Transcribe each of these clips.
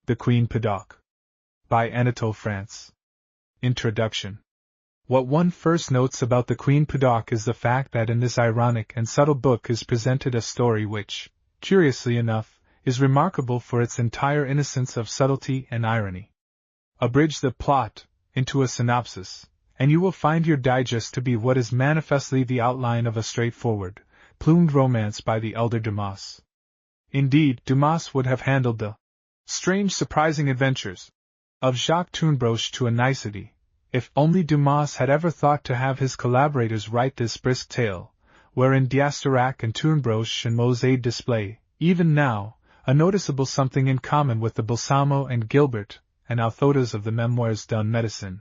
The Queen Pedauque. By Anatole, France. Introduction. What one first notes about the Queen Pedauque is the fact that in this ironic and subtle book is presented a story which, curiously enough, is remarkable for its entire innocence of subtlety and irony. Abridge the plot into a synopsis, and you will find your digest to be what is manifestly the outline of a straightforward, plumed romance by the elder Dumas. Indeed, Dumas would have handled the strange surprising adventures of Jacques Tunbroche to a nicety, if only Dumas had ever thought to have his collaborators write this brisk tale, wherein D'Asterac and Tunbroche and Mosade display, even now, a noticeable something in common with the Balsamo and Gilbert and Althotas of the Memoirs d'un Médecin.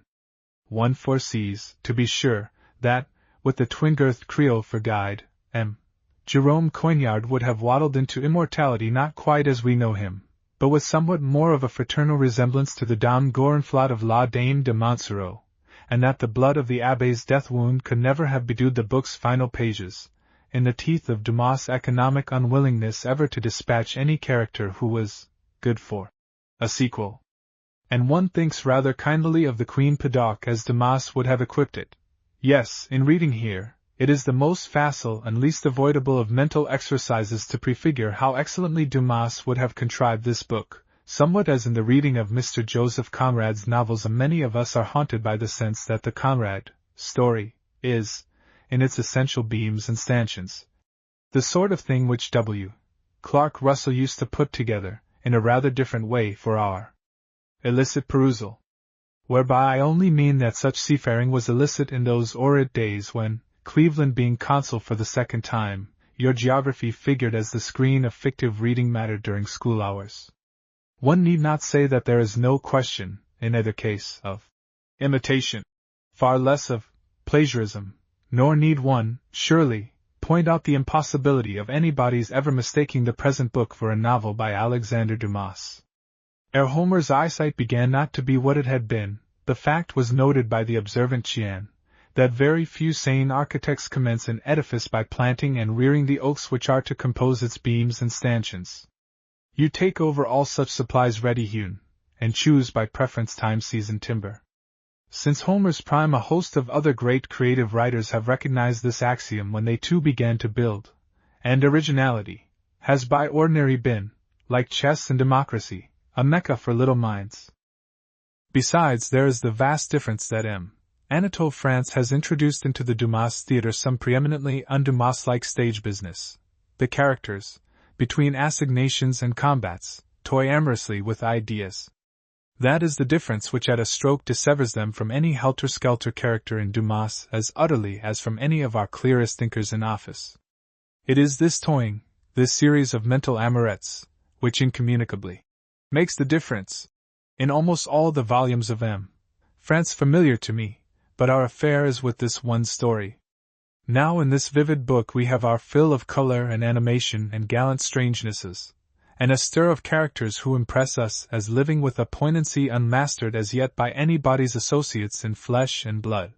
One foresees, to be sure, that, with the twin-girthed Creole for guide, M. Jerome Coignard would have waddled into immortality not quite as we know him, but with somewhat more of a fraternal resemblance to the Dame Gorenflot of La Dame de Montsoreau, and that the blood of the Abbé's death wound could never have bedewed the book's final pages, in the teeth of Dumas' economic unwillingness ever to dispatch any character who was good for a sequel. And one thinks rather kindly of the Queen Pedauque as Dumas would have equipped it. Yes, in reading here, it is the most facile and least avoidable of mental exercises to prefigure how excellently Dumas would have contrived this book, somewhat as in the reading of Mr. Joseph Conrad's novels. Many of us are haunted by the sense that the Conrad story is, in its essential beams and stanchions, the sort of thing which W. Clark Russell used to put together, in a rather different way, for our illicit perusal. Whereby I only mean that such seafaring was illicit in those horrid days when, Cleveland being consul for the second time, your geography figured as the screen of fictive reading matter during school hours. One need not say that there is no question, in either case, of imitation, far less of plagiarism, nor need one, surely, point out the impossibility of anybody's ever mistaking the present book for a novel by Alexander Dumas. Ere Homer's eyesight began not to be what it had been, the fact was noted by the observant Chian, that very few sane architects commence an edifice by planting and rearing the oaks which are to compose its beams and stanchions. You take over all such supplies ready-hewn, and choose by preference time-seasoned timber. Since Homer's prime, a host of other great creative writers have recognized this axiom when they too began to build, and originality has by ordinary been, like chess and democracy, a mecca for little minds. Besides, there is the vast difference that M. Anatole, France has introduced into the Dumas theatre some preeminently un-Dumas-like stage business. The characters, between assignations and combats, toy amorously with ideas. That is the difference which at a stroke dissevers them from any helter-skelter character in Dumas as utterly as from any of our clearest thinkers in office. It is this toying, this series of mental amorettes, which incommunicably makes the difference. In almost all the volumes of M. France familiar to me, but our affair is with this one story. Now in this vivid book we have our fill of color and animation and gallant strangenesses, and a stir of characters who impress us as living with a poignancy unmastered as yet by anybody's associates in flesh and blood.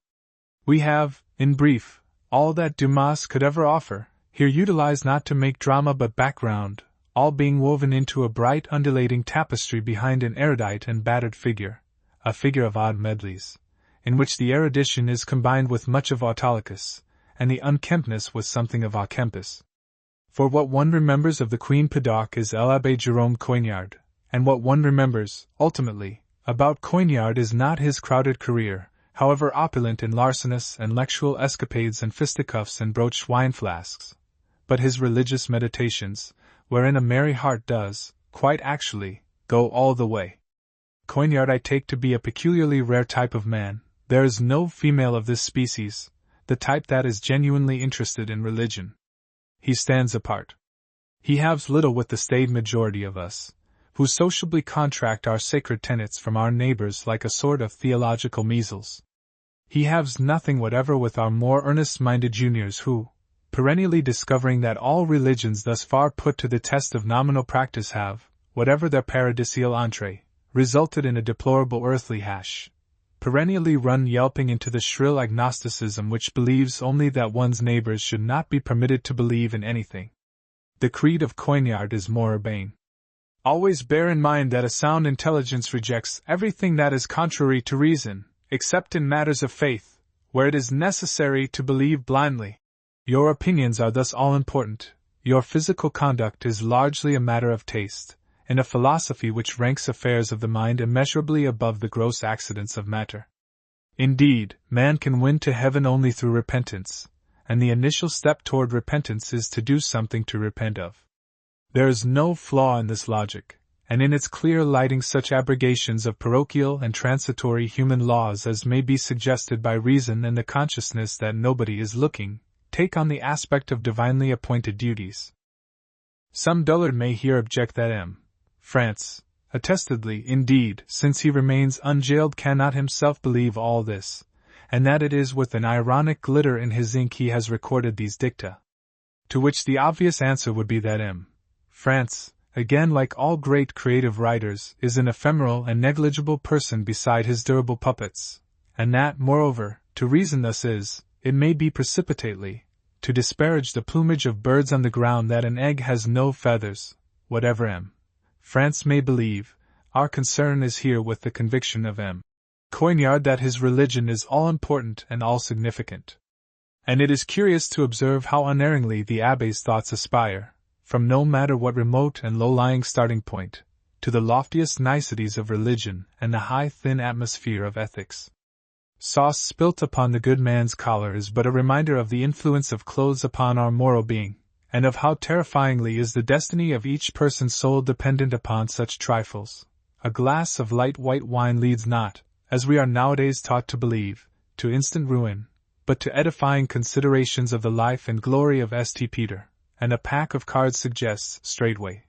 We have, in brief, all that Dumas could ever offer, here utilized not to make drama but background, all being woven into a bright undulating tapestry behind an erudite and battered figure, a figure of odd medleys, in which the erudition is combined with much of Autolycus, and the unkemptness with something of Akempis. For what one remembers of the Queen Pedauque is l'Abbé Jerome Coignard, and what one remembers, ultimately, about Coignard is not his crowded career, however opulent in larcenous and lectual escapades and fisticuffs and broached wine flasks, but his religious meditations, wherein a merry heart does, quite actually, go all the way. Coignard I take to be a peculiarly rare type of man. There is no female of this species, the type that is genuinely interested in religion. He stands apart. He halves little with the staid majority of us, who sociably contract our sacred tenets from our neighbors like a sort of theological measles. He halves nothing whatever with our more earnest-minded juniors who, perennially discovering that all religions thus far put to the test of nominal practice have, whatever their paradisial entree, resulted in a deplorable earthly hash, perennially run yelping into the shrill agnosticism which believes only that one's neighbors should not be permitted to believe in anything. The creed of Coignard is more urbane. Always bear in mind that a sound intelligence rejects everything that is contrary to reason, except in matters of faith, where it is necessary to believe blindly. Your opinions are thus all important. Your physical conduct is largely a matter of taste, in a philosophy which ranks affairs of the mind immeasurably above the gross accidents of matter. Indeed, man can win to heaven only through repentance, and the initial step toward repentance is to do something to repent of. There is no flaw in this logic, and in its clear lighting such abrogations of parochial and transitory human laws as may be suggested by reason and the consciousness that nobody is looking, take on the aspect of divinely appointed duties. Some dullard may here object that France, attestedly, indeed, since he remains unjailed, cannot himself believe all this, and that it is with an ironic glitter in his ink he has recorded these dicta. To which the obvious answer would be that France, again, like all great creative writers, is an ephemeral and negligible person beside his durable puppets, and that, moreover, to reason thus is, it may be precipitately, to disparage the plumage of birds on the ground that an egg has no feathers. Whatever France may believe, our concern is here with the conviction of Coignard that his religion is all-important and all-significant. And it is curious to observe how unerringly the abbé's thoughts aspire, from no matter what remote and low-lying starting point, to the loftiest niceties of religion and the high thin atmosphere of ethics. Sauce spilt upon the good man's collar is but a reminder of the influence of clothes upon our moral being, and of how terrifyingly is the destiny of each person's soul dependent upon such trifles. A glass of light white wine leads not, as we are nowadays taught to believe, to instant ruin, but to edifying considerations of the life and glory of St. Peter, and a pack of cards suggests, straightway,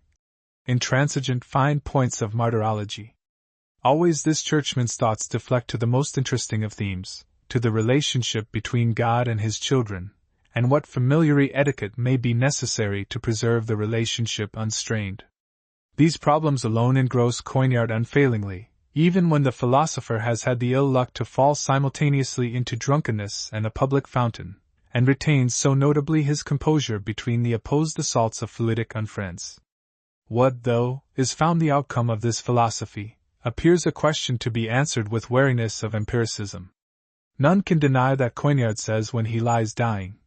intransigent fine points of martyrology. Always this churchman's thoughts deflect to the most interesting of themes, to the relationship between God and his children, and what familiary etiquette may be necessary to preserve the relationship unstrained. These problems alone engross Coignard unfailingly, even when the philosopher has had the ill luck to fall simultaneously into drunkenness and a public fountain, and retains so notably his composure between the opposed assaults of fluidic unfriends. What, though, is found the outcome of this philosophy, appears a question to be answered with wariness of empiricism. None can deny that Coignard says when he lies dying,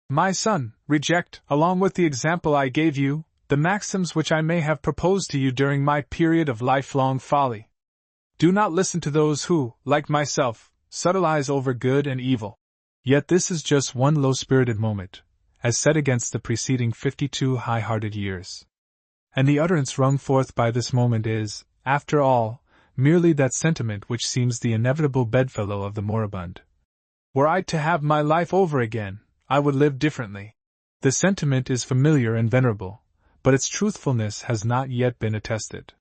"My son, reject, along with the example I gave you, the maxims which I may have proposed to you during my period of lifelong folly. Do not listen to those who, like myself, subtilize over good and evil." Yet this is just one low-spirited moment, as set against the preceding 52 high-hearted years. And the utterance wrung forth by this moment is, after all, merely that sentiment which seems the inevitable bedfellow of the moribund. "Were I to have my life over again, I would live differently." The sentiment is familiar and venerable, but its truthfulness has not yet been attested.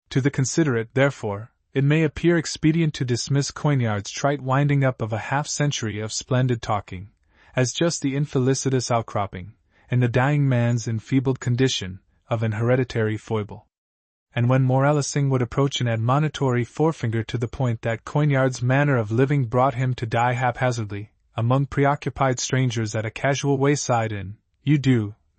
To the considerate, therefore, it may appear expedient to dismiss Coignard's trite winding up of a half-century of splendid talking, as just the infelicitous outcropping, in the dying man's enfeebled condition, of an hereditary foible. And when moralising would approach an admonitory forefinger to the point that Coignard's manner of living brought him to die haphazardly, among preoccupied strangers at a casual wayside inn,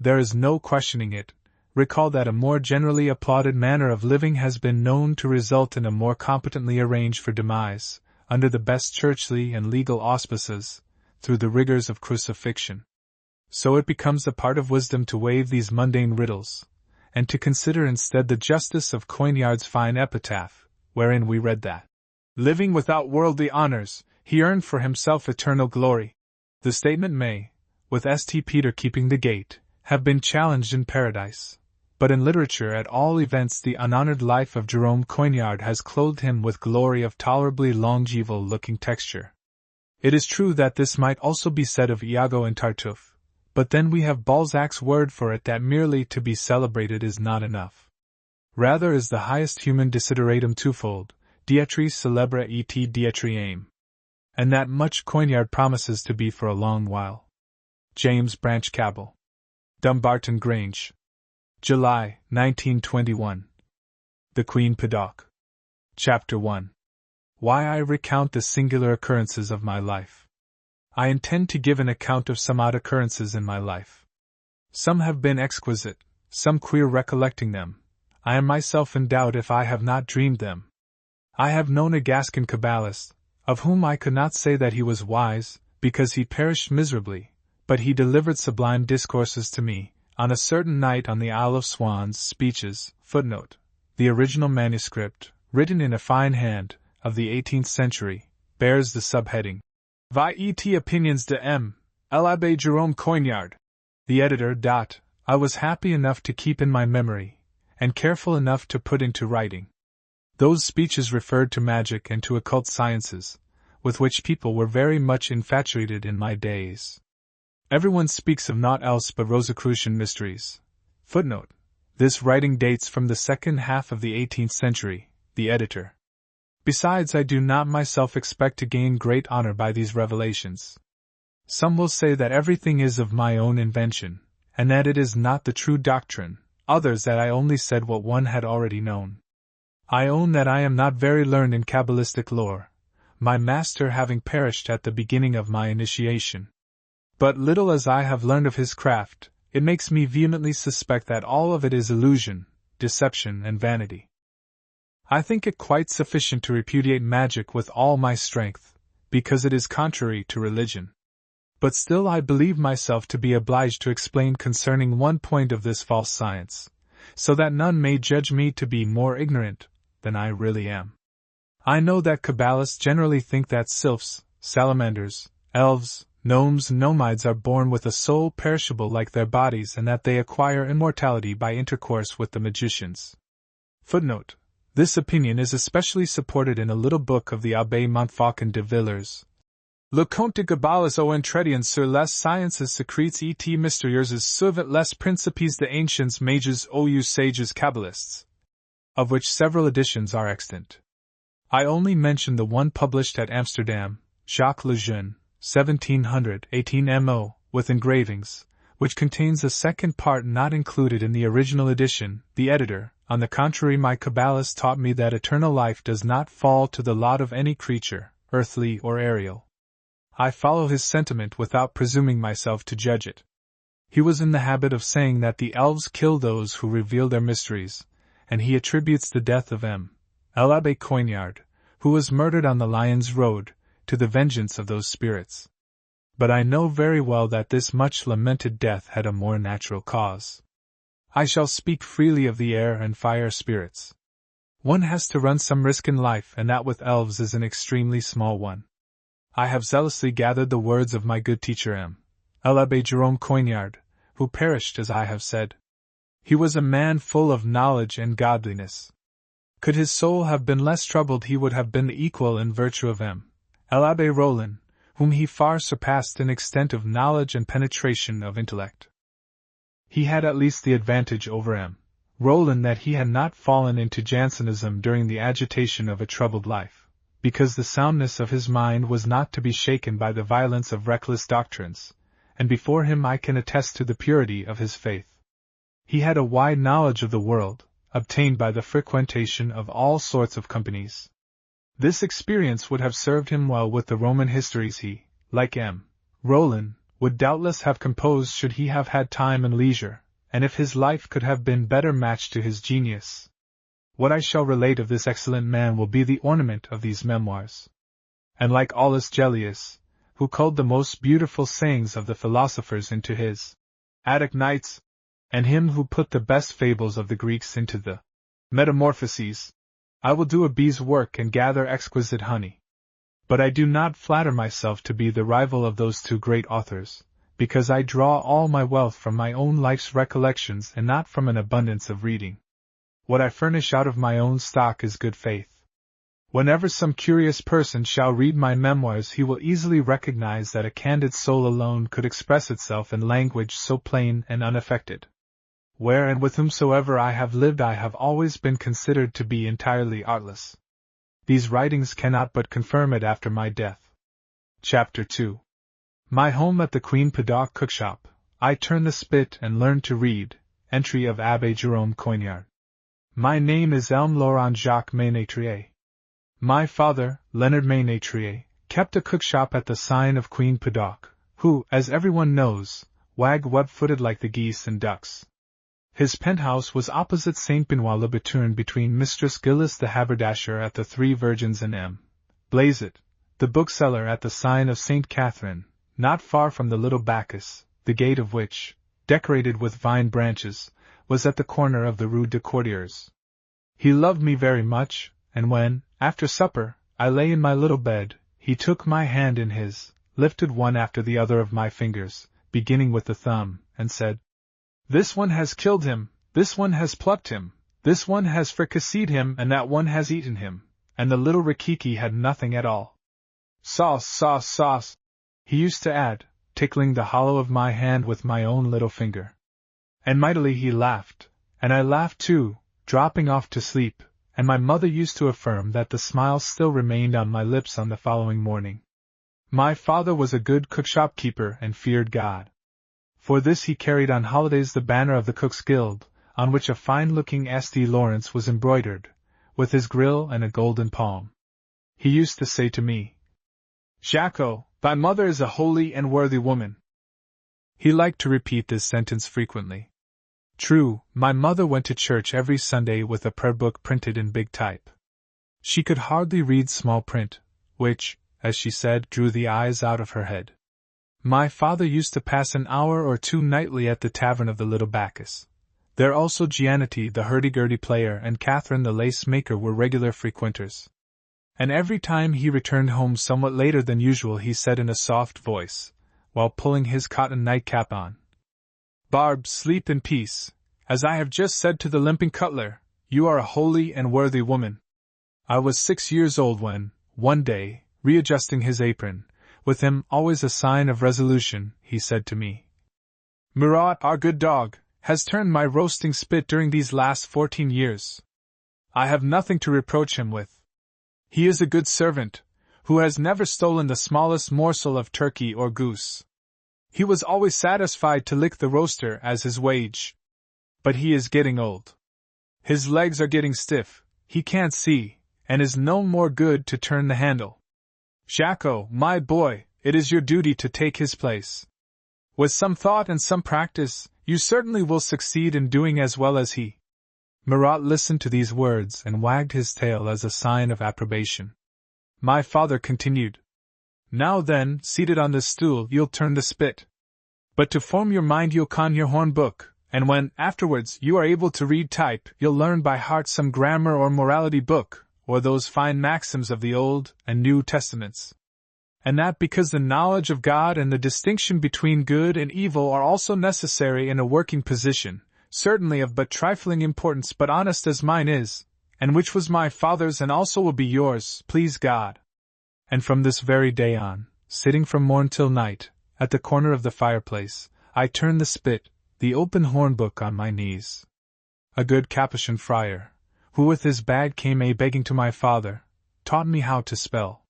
there is no questioning it, recall that a more generally applauded manner of living has been known to result in a more competently arranged for demise, under the best churchly and legal auspices, through the rigors of crucifixion. So it becomes a part of wisdom to waive these mundane riddles, and to consider instead the justice of Coignard's fine epitaph, wherein we read that, living without worldly honors, he earned for himself eternal glory. The statement may, with St. Peter keeping the gate, have been challenged in paradise. But in literature at all events the unhonored life of Jerome Coignard has clothed him with glory of tolerably longeval-looking texture. It is true that this might also be said of Iago and Tartuffe, but then we have Balzac's word for it that merely to be celebrated is not enough. Rather is the highest human desideratum twofold, dietri celebra et dietri aim. And that much Coignard promises to be for a long while. James Branch Cabell. Dumbarton Grange. July, 1921. The Queen Pedauque. Chapter 1. Why I recount the singular occurrences of my life. I intend to give an account of some odd occurrences in my life. Some have been exquisite, some queer recollecting them, I am myself in doubt if I have not dreamed them. I have known a Gascon Kabbalist, of whom I could not say that he was wise, because he perished miserably, but he delivered sublime discourses to me, on a certain night on the Isle of Swans, speeches, the original manuscript, written in a fine hand, of the 18th century, bears the subheading, Vi et opinions de M. l'Abbé Jérôme Coignard. The editor. I was happy enough to keep in my memory, and careful enough to put into writing. Those speeches referred to magic and to occult sciences, with which people were very much infatuated in my days. Everyone speaks of naught else but Rosicrucian mysteries. This writing dates from the second half of the 18th century, the editor. Besides, I do not myself expect to gain great honor by these revelations. Some will say that everything is of my own invention, and that it is not the true doctrine, others that I only said what one had already known. I own that I am not very learned in Kabbalistic lore, my master having perished at the beginning of my initiation. But little as I have learned of his craft, it makes me vehemently suspect that all of it is illusion, deception, and vanity. I think it quite sufficient to repudiate magic with all my strength, because it is contrary to religion. But still I believe myself to be obliged to explain concerning one point of this false science, so that none may judge me to be more ignorant than I really am. I know that Kabbalists generally think that sylphs, salamanders, elves, gnomes and nomides are born with a soul perishable like their bodies and that they acquire immortality by intercourse with the magicians. This opinion is especially supported in a little book of the Abbé Montfaucon de Villers, Le Conte de Gabbalas aux Entretien sur les sciences secrètes et mystérieuses suivant les principes des anciens mages aux sages Kabbalists, of which several editions are extant. I only mention the one published at Amsterdam, Jacques Lejeune, 1718 MO, with engravings, which contains a second part not included in the original edition. The editor, on the contrary, my Kabbalist taught me that eternal life does not fall to the lot of any creature, earthly or aerial. I follow his sentiment without presuming myself to judge it. He was in the habit of saying that the elves kill those who reveal their mysteries, and he attributes the death of M. l'Abbé Coignard, who was murdered on the Lion's Road, to the vengeance of those spirits. But I know very well that this much lamented death had a more natural cause. I shall speak freely of the air and fire spirits. One has to run some risk in life, and that with elves is an extremely small one. I have zealously gathered the words of my good teacher M. l'Abbé Jérôme Coignard, who perished as I have said. He was a man full of knowledge and godliness. Could his soul have been less troubled, he would have been the equal in virtue of M. l'Abbé Rollin, whom he far surpassed in extent of knowledge and penetration of intellect. He had at least the advantage over M. Rollin that he had not fallen into Jansenism during the agitation of a troubled life, because the soundness of his mind was not to be shaken by the violence of reckless doctrines, and before him I can attest to the purity of his faith. He had a wide knowledge of the world, obtained by the frequentation of all sorts of companies. This experience would have served him well with the Roman histories he, like M. Rollin, would doubtless have composed should he have had time and leisure, and if his life could have been better matched to his genius. What I shall relate of this excellent man will be the ornament of these memoirs. And like Aulus Gellius, who culled the most beautiful sayings of the philosophers into his Attic Nights, and him who put the best fables of the Greeks into the Metamorphoses, I will do a bee's work and gather exquisite honey. But I do not flatter myself to be the rival of those two great authors, because I draw all my wealth from my own life's recollections and not from an abundance of reading. What I furnish out of my own stock is good faith. Whenever some curious person shall read my memoirs, he will easily recognize that a candid soul alone could express itself in language so plain and unaffected. Where and with whomsoever I have lived, I have always been considered to be entirely artless. These writings cannot but confirm it after my death. Chapter 2. My home at the Queen Pedauque cookshop. I turn the spit and learn to read. Entry of Abbé Jérôme Coignard. My name is Laurent Jacques Ménétrier. My father, Leonard Ménétrier, kept a cookshop at the sign of Queen Pedauque, who, as everyone knows, wag web-footed like the geese and ducks. His penthouse was opposite St. Benoit le Betourne, between Mistress Gillis the haberdasher at the Three Virgins and M. Blazet, the bookseller, at the sign of St. Catherine, not far from the little Bacchus, the gate of which, decorated with vine branches, was at the corner of the Rue de Courtiers. He loved me very much, and when, after supper, I lay in my little bed, he took my hand in his, lifted one after the other of my fingers, beginning with the thumb, and said, "This one has killed him, this one has plucked him, this one has fricasseed him, and that one has eaten him," and the little Rikiki had nothing at all. "Sauce, sauce, sauce," he used to add, tickling the hollow of my hand with my own little finger. And mightily he laughed, and I laughed too, dropping off to sleep, and my mother used to affirm that the smile still remained on my lips on the following morning. My father was a good cook-shopkeeper and feared God. For this he carried on holidays the banner of the Cook's Guild, on which a fine-looking St. Lawrence was embroidered, with his grill and a golden palm. He used to say to me, "Jacques, thy mother is a holy and worthy woman." He liked to repeat this sentence frequently. True, my mother went to church every Sunday with a prayer book printed in big type. She could hardly read small print, which, as she said, drew the eyes out of her head. My father used to pass an hour or two nightly at the tavern of the Little Bacchus. There also Giannetti the hurdy-gurdy player and Catherine the lace-maker were regular frequenters. And every time he returned home somewhat later than usual he said in a soft voice, while pulling his cotton nightcap on, "Barb, sleep in peace. As I have just said to the limping cutler, you are a holy and worthy woman." I was 6 years old when, one day, readjusting his apron, with him always a sign of resolution, he said to me, "Murat, our good dog, has turned my roasting spit during these last 14 years. I have nothing to reproach him with. He is a good servant, who has never stolen the smallest morsel of turkey or goose. He was always satisfied to lick the roaster as his wage. But he is getting old. His legs are getting stiff, he can't see, and is no more good to turn the handle. Jacques, my boy, it is your duty to take his place. With some thought and some practice, you certainly will succeed in doing as well as he." Murat listened to these words and wagged his tail as a sign of approbation. My father continued, "Now then, seated on this stool, you'll turn the spit. But to form your mind you'll con your horn book, and when, afterwards, you are able to read type, you'll learn by heart some grammar or morality book, or those fine maxims of the Old and New Testaments. And that because the knowledge of God and the distinction between good and evil are also necessary in a working position, certainly of but trifling importance but honest as mine is, and which was my father's and also will be yours, please God." And from this very day on, sitting from morn till night, at the corner of the fireplace, I turned the spit, the open horn book on my knees. A good Capuchin friar, who with his bag came begging to my father, taught me how to spell.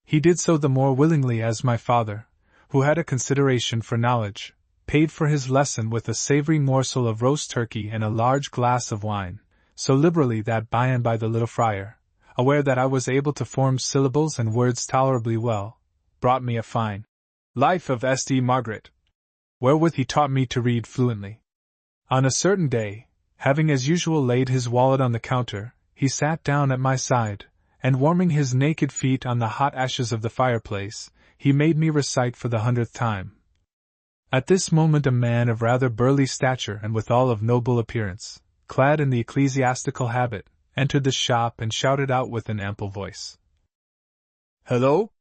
He did so the more willingly as my father, who had a consideration for knowledge, paid for his lesson with a savory morsel of roast turkey and a large glass of wine, so liberally that by and by the little friar, aware that I was able to form syllables and words tolerably well, brought me a fine Life of St. Margaret, wherewith he taught me to read fluently. On a certain day, having as usual laid his wallet on the counter, he sat down at my side, and warming his naked feet on the hot ashes of the fireplace, he made me recite for the 100th time. At this moment a man of rather burly stature and withal of noble appearance, clad in the ecclesiastical habit, entered the shop and shouted out with an ample voice, "Hello!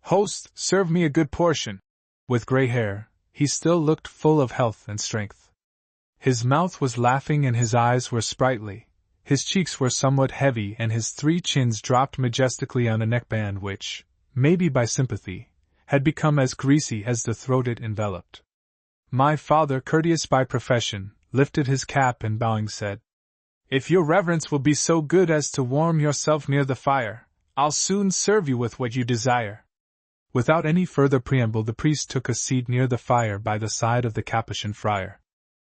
Host, serve me a good portion." With grey hair, he still looked full of health and strength. His mouth was laughing and his eyes were sprightly, his cheeks were somewhat heavy and his 3 chins dropped majestically on a neckband which, maybe by sympathy, had become as greasy as the throat it enveloped. My father, courteous by profession, lifted his cap and bowing said, "If your reverence will be so good as to warm yourself near the fire, I'll soon serve you with what you desire." Without any further preamble the priest took a seat near the fire by the side of the Capuchin friar.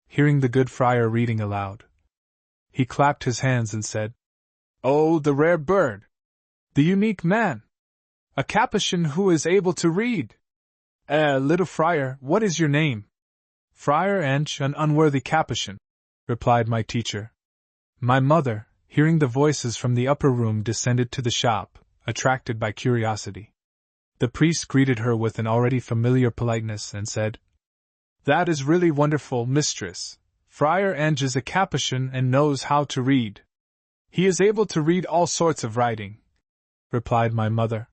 Hearing the good friar reading aloud, he clapped his hands and said, "Oh, the rare bird! The unique man! A Capuchin who is able to read! Little friar, what is your name?" "Friar Anch, an unworthy Capuchin," replied my teacher. My mother, hearing the voices from the upper room, descended to the shop, attracted by curiosity. The priest greeted her with an already familiar politeness and said, "That is really wonderful, mistress. Friar Ange is a Capuchin and knows how to read." "He is able to read all sorts of writing," replied my mother.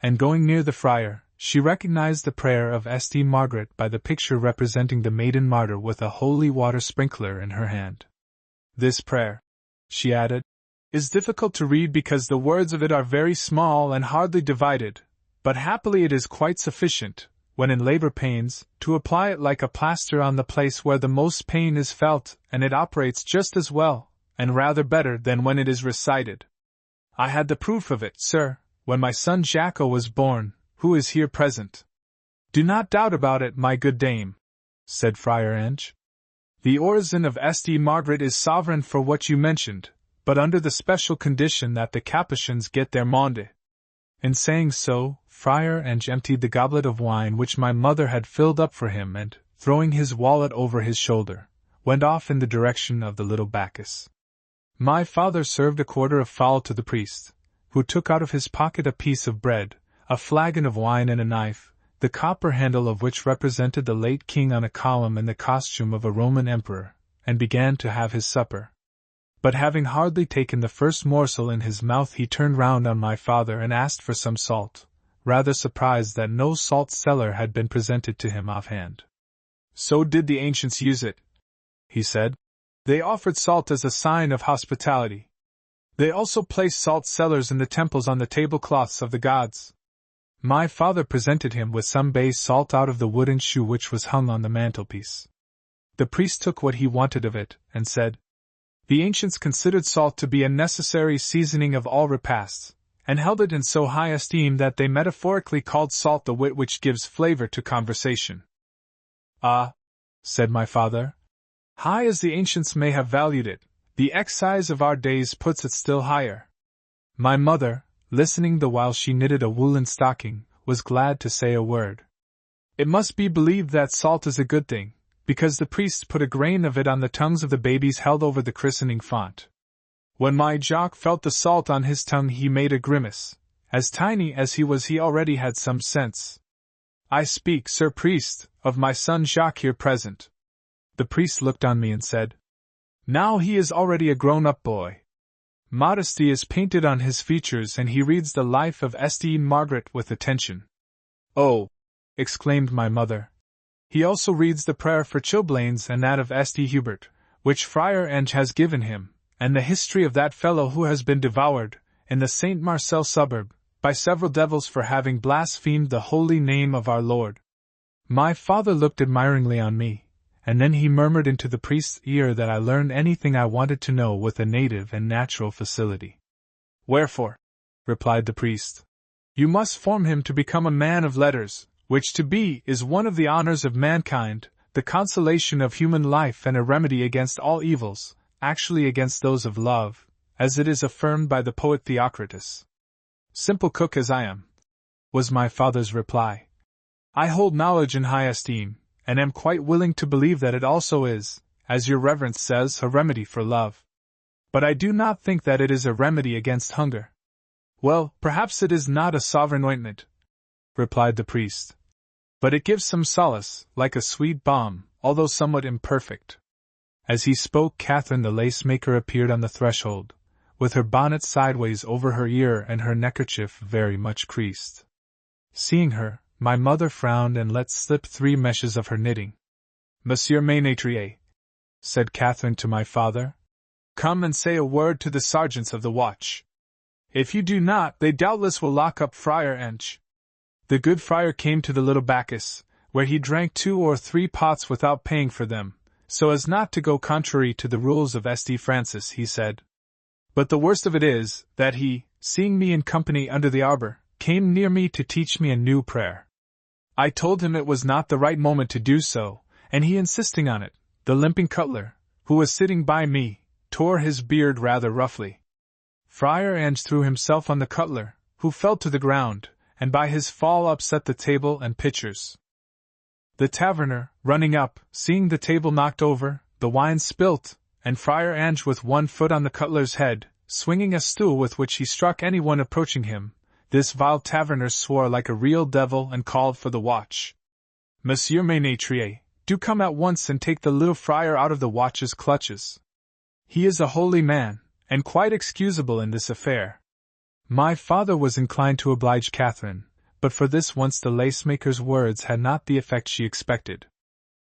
And going near the friar, she recognized the prayer of St. Margaret by the picture representing the maiden martyr with a holy water sprinkler in her hand. "This prayer," she added, "is difficult to read because the words of it are very small and hardly divided, but happily it is quite sufficient, when in labor pains, to apply it like a plaster on the place where the most pain is felt, and it operates just as well, and rather better than when it is recited. I had the proof of it, sir, when my son Jacques was born, who is here present." "Do not doubt about it, my good dame," said Friar Ange. "The origin of St. Margaret is sovereign for what you mentioned, but under the special condition that the Capuchins get their monde." In saying so, Friar Ange emptied the goblet of wine which my mother had filled up for him and, throwing his wallet over his shoulder, went off in the direction of the little Bacchus. My father served a quarter of fowl to the priest, who took out of his pocket a piece of bread, a flagon of wine and a knife, the copper handle of which represented the late king on a column in the costume of a Roman emperor, and began to have his supper. But having hardly taken the first morsel in his mouth, he turned round on my father and asked for some salt, rather surprised that no salt cellar had been presented to him offhand. "So did the ancients use it," he said. "They offered salt as a sign of hospitality. They also placed salt cellars in the temples on the tablecloths of the gods." My father presented him with some bay salt out of the wooden shoe which was hung on the mantelpiece. The priest took what he wanted of it, and said, "The ancients considered salt to be a necessary seasoning of all repasts, and held it in so high esteem that they metaphorically called salt the wit which gives flavor to conversation." "Ah," said my father, "high as the ancients may have valued it, the excise of our days puts it still higher." My mother, listening the while she knitted a woolen stocking, was glad to say a word. "It must be believed that salt is a good thing, because the priests put a grain of it on the tongues of the babies held over the christening font. When my Jacques felt the salt on his tongue he made a grimace. As tiny as he was, he already had some sense. I speak, sir priest, of my son Jacques here present." The priest looked on me and said, "Now he is already a grown-up boy. Modesty is painted on his features and he reads the life of St. Margaret with attention." "Oh!" exclaimed my mother. "He also reads the prayer for chilblains and that of St. Hubert, which Friar Ange has given him, and the history of that fellow who has been devoured, in the St. Marcel suburb, by several devils for having blasphemed the holy name of our Lord." My father looked admiringly on me, and then he murmured into the priest's ear that I learned anything I wanted to know with a native and natural facility. "Wherefore," replied the priest, "you must form him to become a man of letters, which to be is one of the honors of mankind, the consolation of human life and a remedy against all evils, actually against those of love, as it is affirmed by the poet Theocritus." "Simple cook as I am," was my father's reply, "I hold knowledge in high esteem, and am quite willing to believe that it also is, as your reverence says, a remedy for love. But I do not think that it is a remedy against hunger." "Well, perhaps it is not a sovereign ointment," replied the priest, "but it gives some solace, like a sweet balm, although somewhat imperfect." As he spoke, Catherine the lace-maker appeared on the threshold, with her bonnet sideways over her ear and her neckerchief very much creased. Seeing her, my mother frowned and let slip 3 meshes of her knitting. "Monsieur Ménétrier," said Catherine to my father, "come and say a word to the sergeants of the watch. If you do not, they doubtless will lock up Friar Ange." The good friar came to the little Bacchus, where he drank 2 or 3 pots without paying for them, so as not to go contrary to the rules of St. Francis, he said. But the worst of it is, that he, seeing me in company under the arbor, came near me to teach me a new prayer. I told him it was not the right moment to do so, and he insisting on it, the limping cutler, who was sitting by me, tore his beard rather roughly. Friar Ange threw himself on the cutler, who fell to the ground, and by his fall upset the table and pitchers. The taverner, running up, seeing the table knocked over, the wine spilt, and Friar Ange with one foot on the cutler's head, swinging a stool with which he struck anyone approaching him, this vile taverner swore like a real devil and called for the watch. Monsieur Ménétrier, do come at once and take the little friar out of the watch's clutches. He is a holy man, and quite excusable in this affair. My father was inclined to oblige Catherine, but for this once the lace-maker's words had not the effect she expected.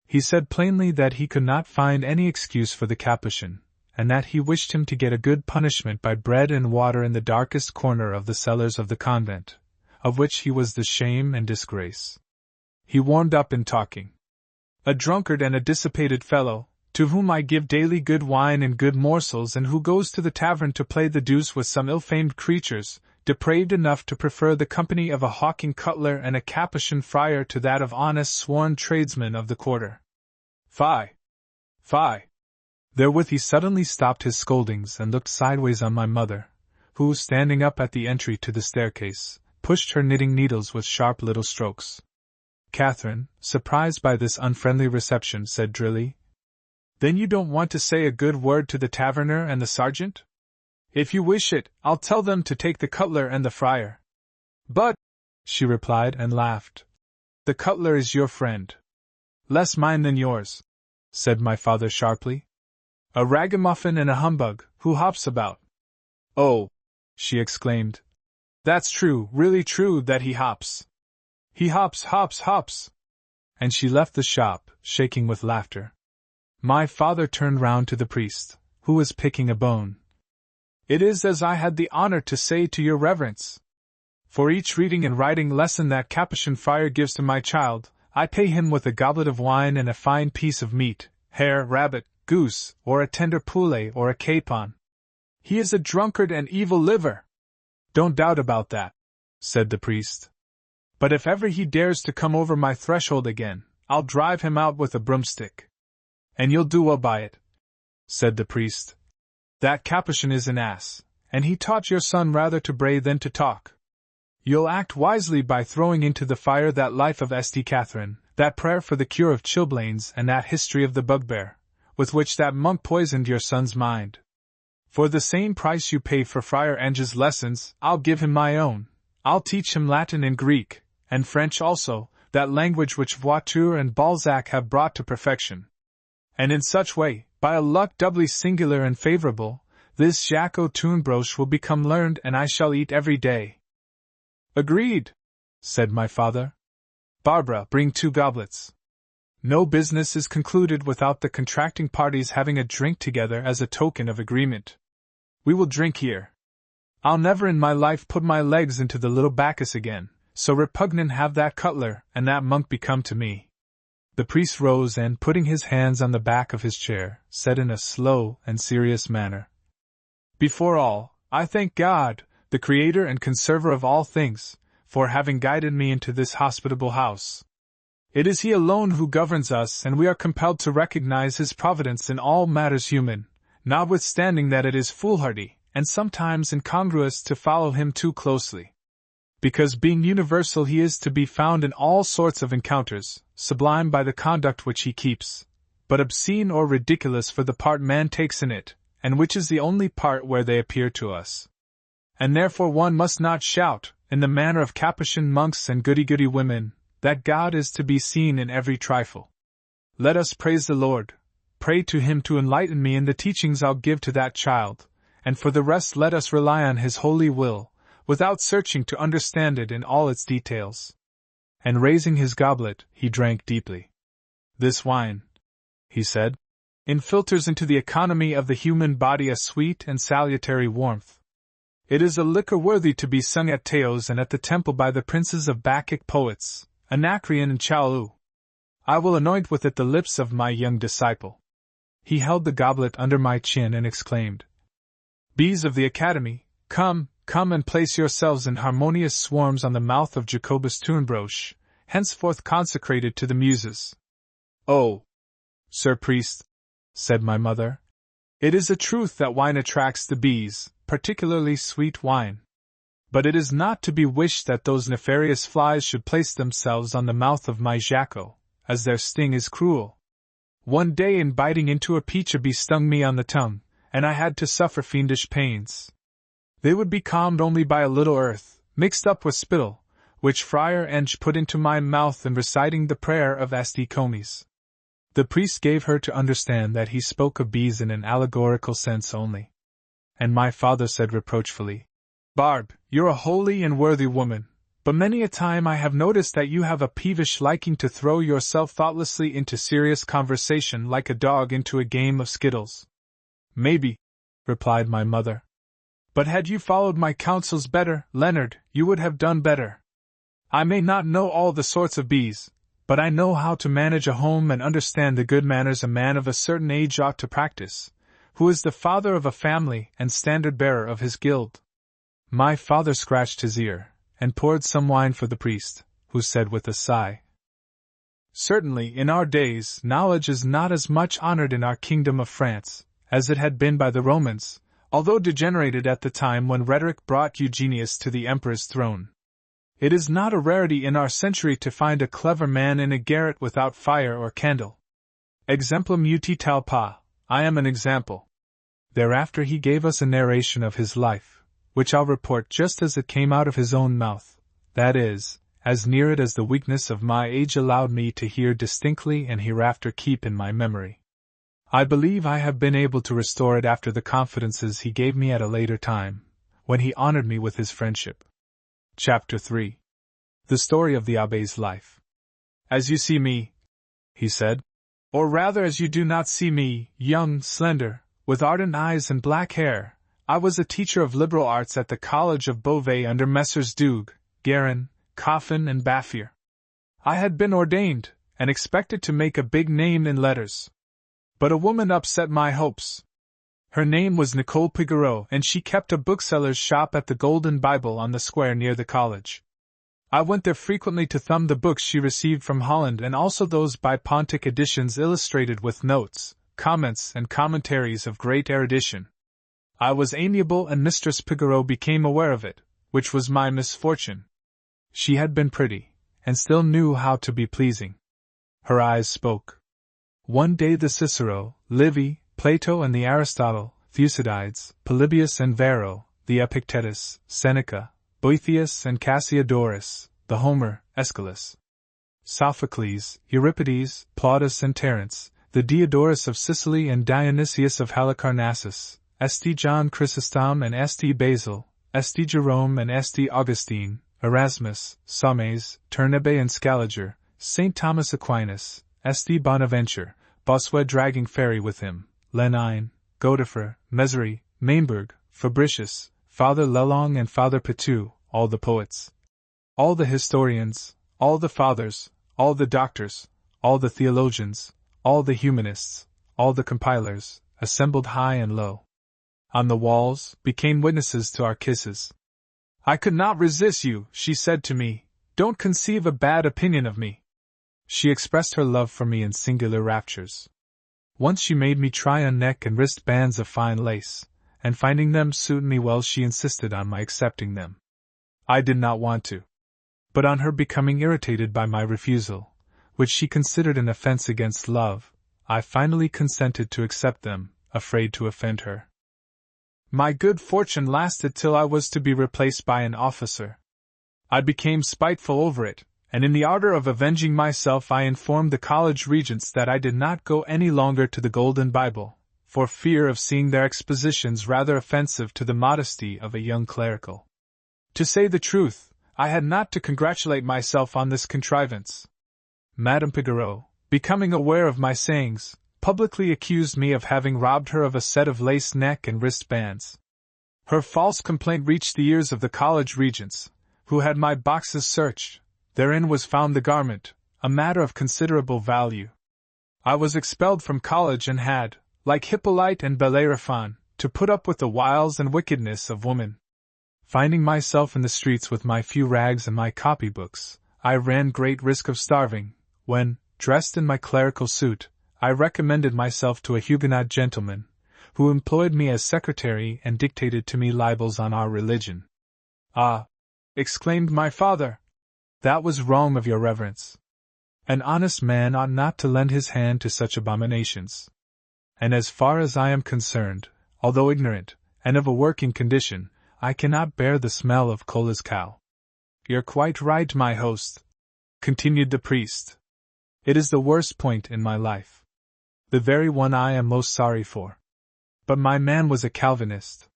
He said plainly that he could not find any excuse for the Capuchin, and that he wished him to get a good punishment by bread and water in the darkest corner of the cellars of the convent, of which he was the shame and disgrace. He warmed up in talking. A drunkard and a dissipated fellow, to whom I give daily good wine and good morsels, and who goes to the tavern to play the deuce with some ill-famed creatures, depraved enough to prefer the company of a hawking cutler and a Capuchin friar to that of honest sworn tradesmen of the quarter. Fie! Fie! Therewith he suddenly stopped his scoldings and looked sideways on my mother, who, standing up at the entry to the staircase, pushed her knitting needles with sharp little strokes. Catherine, surprised by this unfriendly reception, said drily, "Then you don't want to say a good word to the taverner and the sergeant? If you wish it, I'll tell them to take the cutler and the friar." "But," she replied and laughed, "the cutler is your friend." "Less mine than yours," said my father sharply. "A ragamuffin and a humbug, who hops about." "Oh," she exclaimed, "that's true, really true that he hops. He hops, hops, hops." And she left the shop, shaking with laughter. My father turned round to the priest, who was picking a bone. "It is as I had the honor to say to your reverence. For each reading and writing lesson that Capuchin friar gives to my child, I pay him with a goblet of wine and a fine piece of meat, hare, rabbit, goose, or a tender poulet or a capon. He is a drunkard and evil liver." "Don't doubt about that," said the priest. "But if ever he dares to come over my threshold again, I'll drive him out with a broomstick." "And you'll do well by it," said the priest. "That Capuchin is an ass, and he taught your son rather to bray than to talk. You'll act wisely by throwing into the fire that life of St. Catherine, that prayer for the cure of chilblains, and that history of the bugbear, with which that monk poisoned your son's mind. For the same price you pay for Friar Ange's lessons, I'll give him my own. I'll teach him Latin and Greek, and French also, that language which Voiture and Balzac have brought to perfection. And in such way, by a luck doubly singular and favorable, this Jacques Tournebroche will become learned and I shall eat every day." "Agreed," said my father. "Barbara, bring 2 goblets. No business is concluded without the contracting parties having a drink together as a token of agreement. We will drink here. I'll never in my life put my legs into the little Bacchus again, so repugnant have that cutler and that monk become to me." The priest rose and, putting his hands on the back of his chair, said in a slow and serious manner, "Before all, I thank God, the Creator and Conserver of all things, for having guided me into this hospitable house. It is He alone who governs us, and we are compelled to recognize His providence in all matters human, notwithstanding that it is foolhardy, and sometimes incongruous to follow Him too closely. Because being universal He is to be found in all sorts of encounters, sublime by the conduct which He keeps, but obscene or ridiculous for the part man takes in it, and which is the only part where they appear to us. And therefore one must not shout, in the manner of Capuchin monks and goody-goody women, that God is to be seen in every trifle. Let us praise the Lord, pray to Him to enlighten me in the teachings I'll give to that child, and for the rest let us rely on His holy will, without searching to understand it in all its details." And raising his goblet, he drank deeply. "This wine," he said, "infiltrates into the economy of the human body a sweet and salutary warmth. It is a liquor worthy to be sung at Teos and at the temple by the princes of Bacchic poets, Anacreon and Chaulu. I will anoint with it the lips of my young disciple." He held the goblet under my chin and exclaimed, "Bees of the Academy, come, come and place yourselves in harmonious swarms on the mouth of Jacobus Tournebroche, henceforth consecrated to the Muses." "Oh, Sir Priest," said my mother, "it is a truth that wine attracts the bees, particularly sweet wine. But it is not to be wished that those nefarious flies should place themselves on the mouth of my Jacques, as their sting is cruel. One day in biting into a peach a bee stung me on the tongue, and I had to suffer fiendish pains. They would be calmed only by a little earth, mixed up with spittle, which Friar Enge put into my mouth in reciting the prayer of St. Comes. The priest gave her to understand that he spoke of bees in an allegorical sense only. And my father said reproachfully, "Barbe, you're a holy and worthy woman, but many a time I have noticed that you have a peevish liking to throw yourself thoughtlessly into serious conversation like a dog into a game of skittles." "Maybe," replied my mother. "But had you followed my counsels better, Leonard, you would have done better. I may not know all the sorts of bees, but I know how to manage a home and understand the good manners a man of a certain age ought to practice, who is the father of a family and standard-bearer of his guild." My father scratched his ear, and poured some wine for the priest, who said with a sigh, "Certainly in our days knowledge is not as much honored in our kingdom of France as it had been by the Romans, although degenerated at the time when rhetoric brought Eugenius to the emperor's throne. It is not a rarity in our century to find a clever man in a garret without fire or candle. Exemplum uti talpa, I am an example." Thereafter he gave us a narration of his life, which I'll report just as it came out of his own mouth, that is, as near it as the weakness of my age allowed me to hear distinctly and hereafter keep in my memory. I believe I have been able to restore it after the confidences he gave me at a later time, when he honored me with his friendship. Chapter 3. The story of the Abbé's life. "As you see me," he said, "or rather as you do not see me, young, slender, with ardent eyes and black hair, I was a teacher of liberal arts at the College of Beauvais under Messrs. Doog, Guerin, Coffin and Baffier. I had been ordained, and expected to make a big name in letters. But a woman upset my hopes. Her name was Nicole Pigoreau, and she kept a bookseller's shop at the Golden Bible on the square near the college. I went there frequently to thumb the books she received from Holland and also those by Pontic editions illustrated with notes, comments and commentaries of great erudition. I was amiable and Mistress Pigoreau became aware of it, which was my misfortune. She had been pretty, and still knew how to be pleasing. Her eyes spoke. One day the Cicero, Livy, Plato and the Aristotle, Thucydides, Polybius and Varro, the Epictetus, Seneca, Boethius and Cassiodorus, the Homer, Aeschylus, Sophocles, Euripides, Plautus and Terence, the Diodorus of Sicily and Dionysius of Halicarnassus, St. John Chrysostom and St. Basil, St. Jerome and St. Augustine, Erasmus, Saumaise, Turnebi and Scaliger, St. Thomas Aquinas, St. Bonaventure, Bossuet dragging ferry with him, Lenine, Godefroy, Mézeray, Mainberg, Fabricius, Father Lelong and Father Petou, all the poets, all the historians, all the fathers, all the doctors, all the theologians, all the humanists, all the compilers, assembled high and low. On the walls, became witnesses to our kisses. "I could not resist you," she said to me. "Don't conceive a bad opinion of me." She expressed her love for me in singular raptures. Once she made me try on neck and wrist bands of fine lace, and finding them suit me well she insisted on my accepting them. I did not want to. But on her becoming irritated by my refusal, which she considered an offense against love, I finally consented to accept them, afraid to offend her. My good fortune lasted till I was to be replaced by an officer. I became spiteful over it, and in the ardor of avenging myself I informed the college regents that I did not go any longer to the Golden Bible, for fear of seeing their expositions rather offensive to the modesty of a young clerical. To say the truth, I had not to congratulate myself on this contrivance. Madame Pigoreau, becoming aware of my sayings, publicly accused me of having robbed her of a set of lace neck and wrist bands. Her false complaint reached the ears of the college regents, who had my boxes searched. Therein was found the garment, a matter of considerable value. I was expelled from college and had, like Hippolyte and Bellerophon, to put up with the wiles and wickedness of woman. Finding myself in the streets with my few rags and my copybooks, I ran great risk of starving, when, dressed in my clerical suit, I recommended myself to a Huguenot gentleman, who employed me as secretary and dictated to me libels on our religion. "Ah!" exclaimed my father. "That was wrong of your reverence. An honest man ought not to lend his hand to such abominations. And as far as I am concerned, although ignorant, and of a working condition, I cannot bear the smell of Cola's cow. You're quite right, my host, continued the priest. It is the worst point in my life. The very one I am most sorry for. But my man was a Calvinist.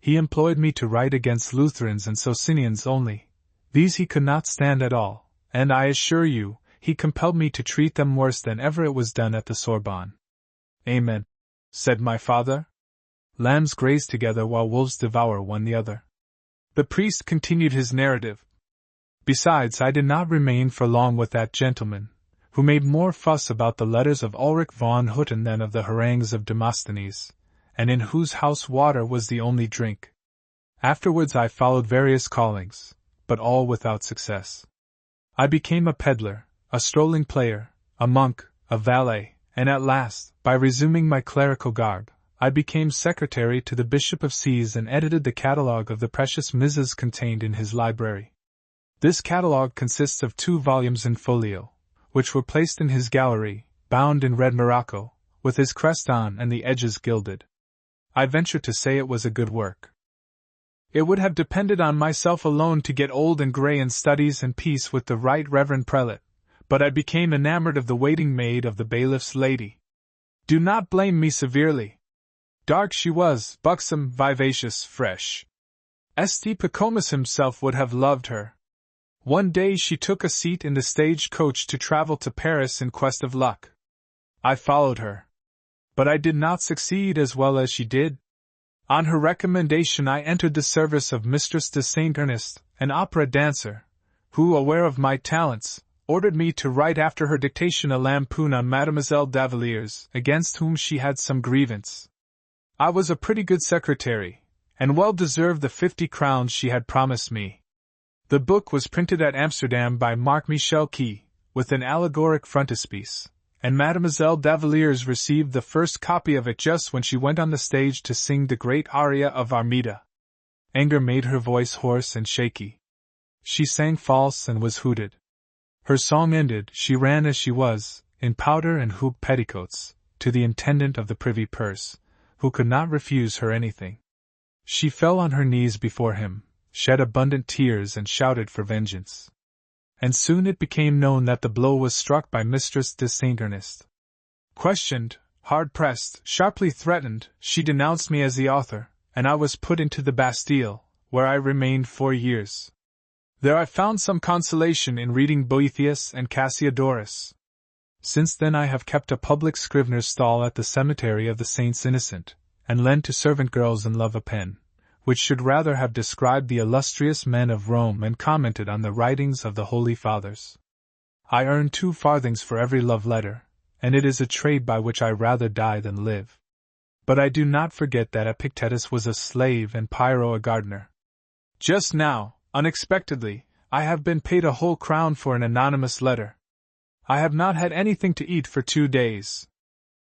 He employed me to write against Lutherans and Socinians only. These he could not stand at all, and I assure you, he compelled me to treat them worse than ever it was done at the Sorbonne. Amen, said my father. Lambs graze together while wolves devour one the other. The priest continued his narrative. Besides, I did not remain for long with that gentleman, who made more fuss about the letters of Ulrich von Hutten than of the harangues of Demosthenes, and in whose house water was the only drink. Afterwards I followed various callings, but all without success. I became a peddler, a strolling player, a monk, a valet, and at last, by resuming my clerical garb, I became secretary to the Bishop of C's and edited the catalogue of the precious misses contained in his library. This catalogue consists of 2 volumes in folio, which were placed in his gallery, bound in red morocco, with his crest on and the edges gilded. I venture to say it was a good work. It would have depended on myself alone to get old and grey in studies and peace with the right reverend prelate, but I became enamored of the waiting maid of the bailiff's lady. Do not blame me severely. Dark she was, buxom, vivacious, fresh. St. Pacomus himself would have loved her. One day she took a seat in the stage coach to travel to Paris in quest of luck. I followed her. But I did not succeed as well as she did. On her recommendation I entered the service of Mistress de Saint Ernest, an opera dancer, who, aware of my talents, ordered me to write after her dictation a lampoon on Mademoiselle d'Avaliers, against whom she had some grievance. I was a pretty good secretary, and well deserved the 50 crowns she had promised me. The book was printed at Amsterdam by Marc Michel Key, with an allegoric frontispiece, and Mademoiselle d'Avaliers received the first copy of it just when she went on the stage to sing the great aria of Armida. Anger made her voice hoarse and shaky. She sang false and was hooted. Her song ended, she ran as she was, in powder and hoop petticoats, to the intendant of the privy purse, who could not refuse her anything. She fell on her knees before him, shed abundant tears and shouted for vengeance. And soon it became known that the blow was struck by Mistress de Saint Ernest. Questioned, hard-pressed, sharply threatened, she denounced me as the author, and I was put into the Bastille, where I remained 4 years. There I found some consolation in reading Boethius and Cassiodorus. Since then I have kept a public scrivener's stall at the cemetery of the Saints Innocent, and lent to servant girls in love a pen, which should rather have described the illustrious men of Rome and commented on the writings of the Holy Fathers. I earn 2 farthings for every love letter, and it is a trade by which I rather die than live. But I do not forget that Epictetus was a slave and Pyrrho a gardener. Just now, unexpectedly, I have been paid a whole crown for an anonymous letter. I have not had anything to eat for 2 days.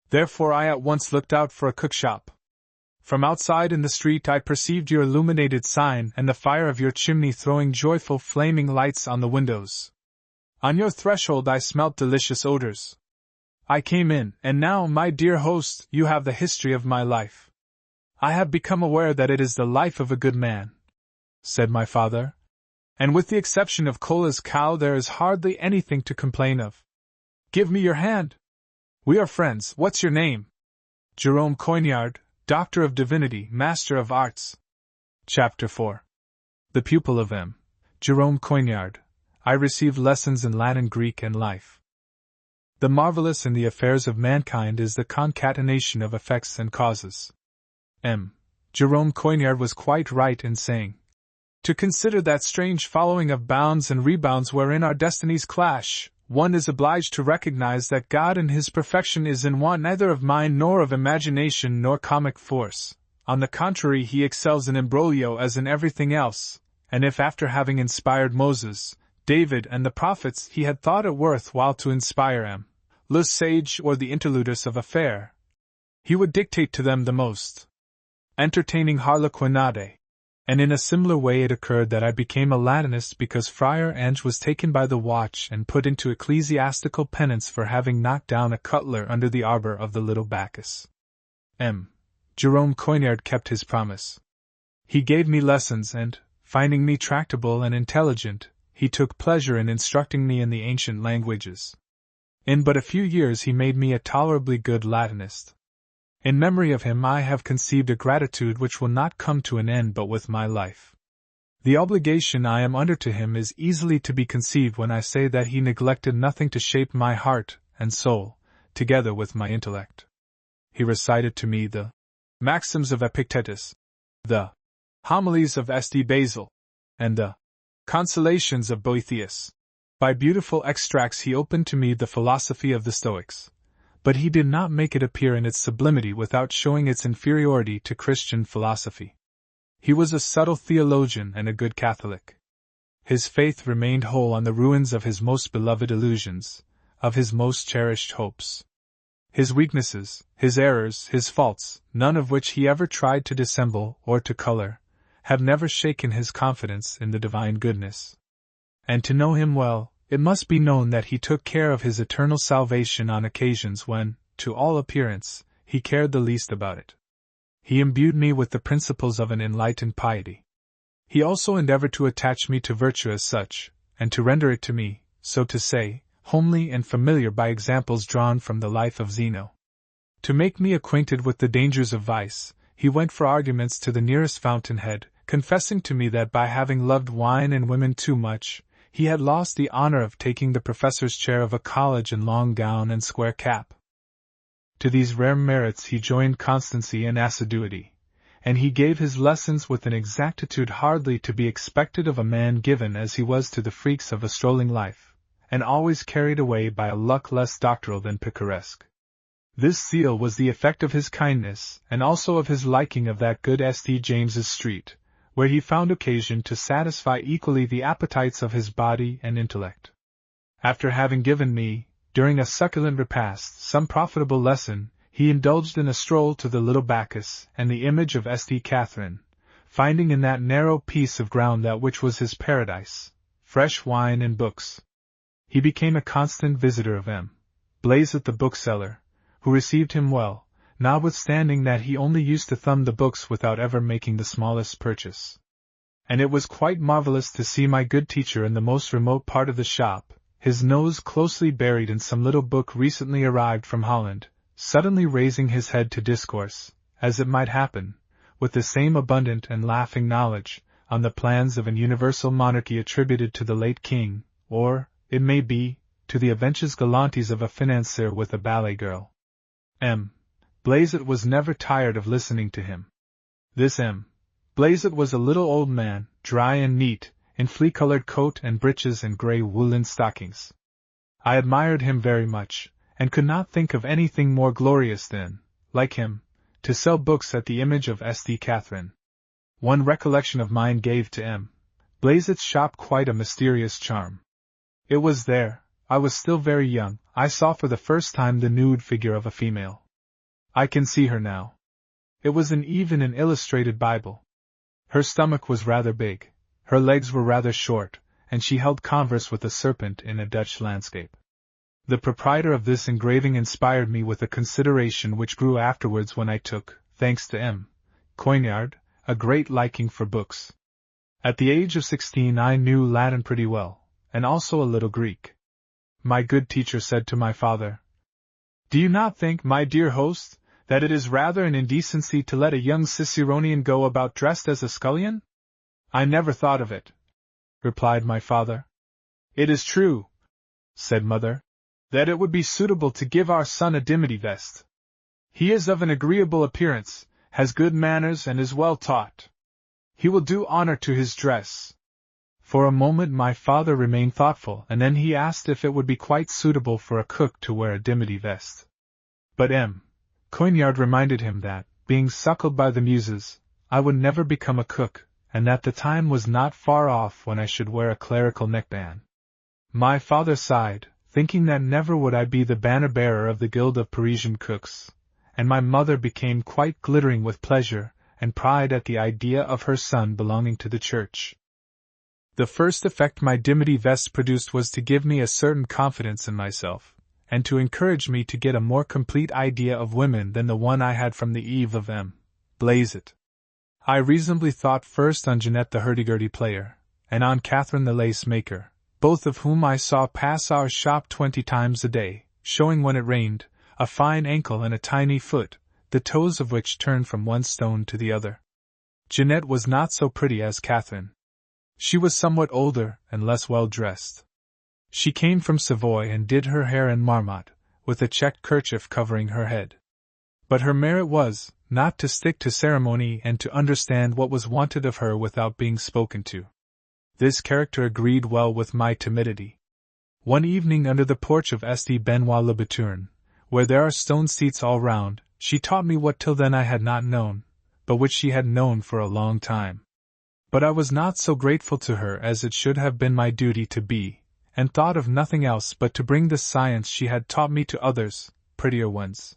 Therefore I at once looked out for a cookshop. From outside in the street I perceived your illuminated sign and the fire of your chimney throwing joyful flaming lights on the windows. On your threshold I smelt delicious odors. I came in, and now, my dear host, you have the history of my life. I have become aware that it is the life of a good man, said my father, and with the exception of Cola's cow there is hardly anything to complain of. Give me your hand. We are friends. What's your name? Jerome Coignard, Doctor of Divinity, Master of Arts. Chapter 4. The pupil of M. Jerome Coignard, I received lessons in Latin, Greek, and life. The marvelous in the affairs of mankind is the concatenation of effects and causes. M. Jerome Coignard was quite right in saying, to consider that strange following of bounds and rebounds wherein our destinies clash, one is obliged to recognize that God in his perfection is in want neither of mind nor of imagination nor comic force. On the contrary, he excels in imbroglio as in everything else, and if after having inspired Moses, David, and the prophets he had thought it worth while to inspire M. Le Sage or the interluders of a fair, he would dictate to them the most entertaining harlequinade. And in a similar way it occurred that I became a Latinist because Friar Ange was taken by the watch and put into ecclesiastical penance for having knocked down a cutler under the arbor of the little Bacchus. Jerome Coignard kept his promise. He gave me lessons and, finding me tractable and intelligent, he took pleasure in instructing me in the ancient languages. In but a few years he made me a tolerably good Latinist. In memory of him I have conceived a gratitude which will not come to an end but with my life. The obligation I am under to him is easily to be conceived when I say that he neglected nothing to shape my heart and soul, together with my intellect. He recited to me the maxims of Epictetus, the homilies of St. Basil, and the consolations of Boethius. By beautiful extracts he opened to me the philosophy of the Stoics, but he did not make it appear in its sublimity without showing its inferiority to Christian philosophy. He was a subtle theologian and a good Catholic. His faith remained whole on the ruins of his most beloved illusions, of his most cherished hopes. His weaknesses, his errors, his faults, none of which he ever tried to dissemble or to color, have never shaken his confidence in the divine goodness. And to know him well, it must be known that he took care of his eternal salvation on occasions when, to all appearance, he cared the least about it. He imbued me with the principles of an enlightened piety. He also endeavored to attach me to virtue as such, and to render it to me, so to say, homely and familiar by examples drawn from the life of Zeno. To make me acquainted with the dangers of vice, he went for arguments to the nearest fountainhead, confessing to me that by having loved wine and women too much, he had lost the honor of taking the professor's chair of a college in long gown and square cap. To these rare merits he joined constancy and assiduity, and he gave his lessons with an exactitude hardly to be expected of a man given as he was to the freaks of a strolling life, and always carried away by a luck less doctoral than picaresque. This zeal was the effect of his kindness, and also of his liking of that good St. James's Street, where he found occasion to satisfy equally the appetites of his body and intellect. After having given me, during a succulent repast, some profitable lesson, he indulged in a stroll to the little Bacchus and the image of St. Catherine, finding in that narrow piece of ground that which was his paradise, fresh wine and books. He became a constant visitor of Blazet the bookseller, who received him well, notwithstanding that he only used to thumb the books without ever making the smallest purchase. And it was quite marvelous to see my good teacher in the most remote part of the shop, his nose closely buried in some little book recently arrived from Holland, suddenly raising his head to discourse, as it might happen, with the same abundant and laughing knowledge, on the plans of an universal monarchy attributed to the late king, or, it may be, to the adventures galantes of a financier with a ballet girl. Blazet was never tired of listening to him. This Blazet was a little old man, dry and neat, in flea-colored coat and breeches and grey woolen stockings. I admired him very much, and could not think of anything more glorious than, like him, to sell books at the image of St. Catherine. One recollection of mine gave to Blazet's shop quite a mysterious charm. It was there, I was still very young, I saw for the first time the nude figure of a female. I can see her now. It was in even an illustrated Bible. Her stomach was rather big, her legs were rather short, and she held converse with a serpent in a Dutch landscape. The proprietor of this engraving inspired me with a consideration which grew afterwards when I took, thanks to Coignard, a great liking for books. At the age of 16 I knew Latin pretty well, and also a little Greek. My good teacher said to my father, "Do you not think, my dear host, that it is rather an indecency to let a young Ciceronian go about dressed as a scullion?" "I never thought of it," replied my father. "It is true," said mother, "that it would be suitable to give our son a dimity vest. He is of an agreeable appearance, has good manners and is well taught. He will do honor to his dress." For a moment my father remained thoughtful, and then he asked if it would be quite suitable for a cook to wear a dimity vest. But Coignard reminded him that, being suckled by the muses, I would never become a cook, and that the time was not far off when I should wear a clerical neckband. My father sighed, thinking that never would I be the banner-bearer of the Guild of Parisian Cooks, and my mother became quite glittering with pleasure, and pride at the idea of her son belonging to the church. The first effect my dimity vest produced was to give me a certain confidence in myself, and to encourage me to get a more complete idea of women than the one I had from the eve of Blaze it. I reasonably thought first on Jeanette the hurdy-gurdy player, and on Catherine the lace-maker, both of whom I saw pass our shop 20 times a day, showing when it rained, a fine ankle and a tiny foot, the toes of which turned from one stone to the other. Jeanette was not so pretty as Catherine. She was somewhat older and less well-dressed. She came from Savoy and did her hair in marmot, with a checked kerchief covering her head. But her merit was, not to stick to ceremony and to understand what was wanted of her without being spoken to. This character agreed well with my timidity. One evening under the porch of St. Benoit le Batourne, where there are stone seats all round, she taught me what till then I had not known, but which she had known for a long time. But I was not so grateful to her as it should have been my duty to be, and thought of nothing else but to bring the science she had taught me to others, prettier ones.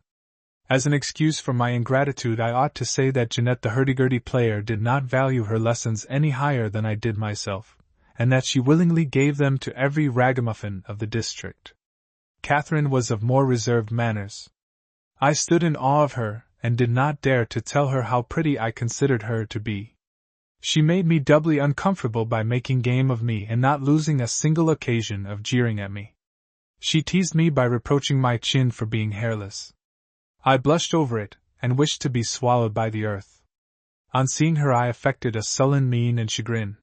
As an excuse for my ingratitude I ought to say that Jeanette the hurdy-gurdy player did not value her lessons any higher than I did myself, and that she willingly gave them to every ragamuffin of the district. Catherine was of more reserved manners. I stood in awe of her, and did not dare to tell her how pretty I considered her to be. She made me doubly uncomfortable by making game of me and not losing a single occasion of jeering at me. She teased me by reproaching my chin for being hairless. I blushed over it, and wished to be swallowed by the earth. On seeing her I affected a sullen mien and chagrin.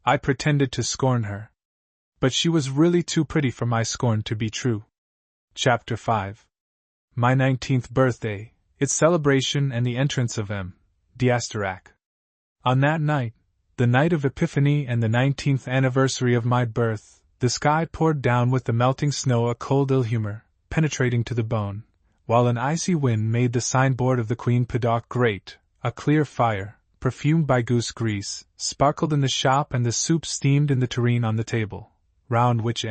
I pretended to scorn her. But she was really too pretty for my scorn to be true. Chapter 5. My 19th birthday, its celebration and the entrance of D'Asterac. On that night, the night of Epiphany and the 19th anniversary of my birth, the sky poured down with the melting snow a cold ill humor, penetrating to the bone, while an icy wind made the signboard of the Queen Pedauque grate. A clear fire, perfumed by goose grease, sparkled in the shop and the soup steamed in the tureen on the table, round which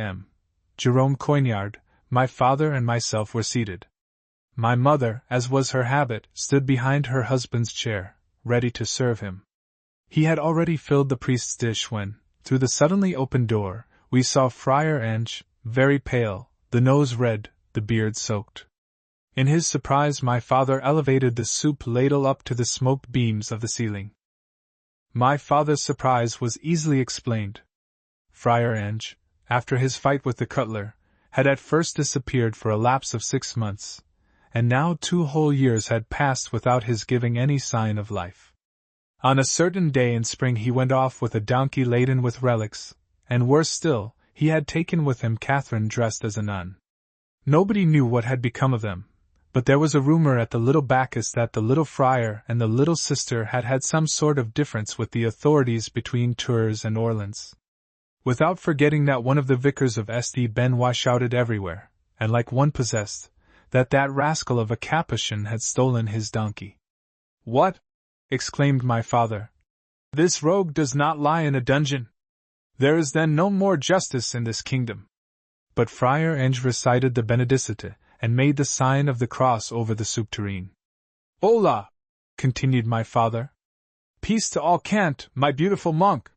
Jerome Coignard, my father and myself were seated. My mother, as was her habit, stood behind her husband's chair, ready to serve him. He had already filled the priest's dish when, through the suddenly opened door, we saw Friar Ange, very pale, the nose red, the beard soaked. In his surprise my father elevated the soup ladle up to the smoked beams of the ceiling. My father's surprise was easily explained. Friar Ange, after his fight with the cutler, had at first disappeared for a lapse of 6 months, and now 2 whole years had passed without his giving any sign of life. On a certain day in spring he went off with a donkey laden with relics, and worse still, he had taken with him Catherine dressed as a nun. Nobody knew what had become of them, but there was a rumor at the Little Bacchus that the little friar and the little sister had had some sort of difference with the authorities between Tours and Orleans. Without forgetting that one of the vicars of St. Benoit shouted everywhere, and like one possessed, that rascal of a Capuchin had stolen his donkey. "What?" exclaimed my father. "This rogue does not lie in a dungeon? There is then no more justice in this kingdom." But Friar Ange recited the Benedicite, and made the sign of the cross over the soup tureen. "Hola!" continued my father. "Peace to all cant, my beautiful monk!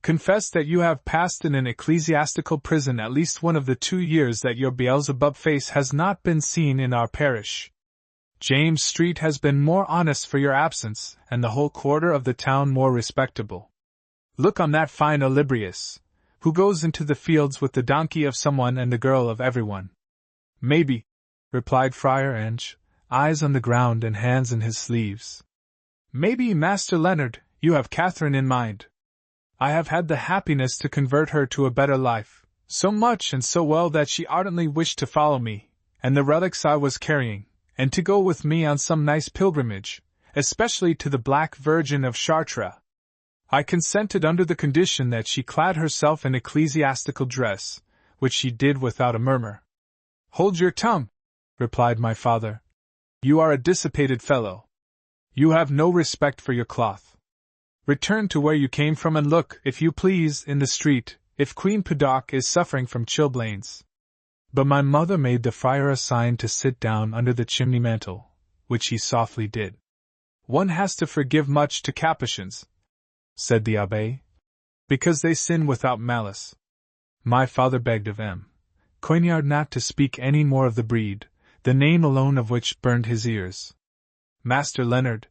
Confess that you have passed in an ecclesiastical prison at least one of the 2 years that your Beelzebub face has not been seen in our parish. James Street has been more honest for your absence, and the whole quarter of the town more respectable. Look on that fine Olybrius, who goes into the fields with the donkey of someone and the girl of everyone." "Maybe," replied Friar Ange, eyes on the ground and hands in his sleeves. "Maybe, Master Leonard, you have Catherine in mind. I have had the happiness to convert her to a better life, so much and so well that she ardently wished to follow me, and the relics I was carrying, and to go with me on some nice pilgrimage, especially to the Black Virgin of Chartres. I consented under the condition that she clad herself in ecclesiastical dress, which she did without a murmur." "Hold your tongue," replied my father. "You are a dissipated fellow. You have no respect for your cloth. Return to where you came from and look, if you please, in the street, if Queen Pedauque is suffering from chilblains." But my mother made the friar a sign to sit down under the chimney mantle, which he softly did. One has to forgive much to Capuchins, said the abbé, because they sin without malice. My father begged of M. Coignard not to speak any more of the breed, the name alone of which burned his ears. Master Leonard,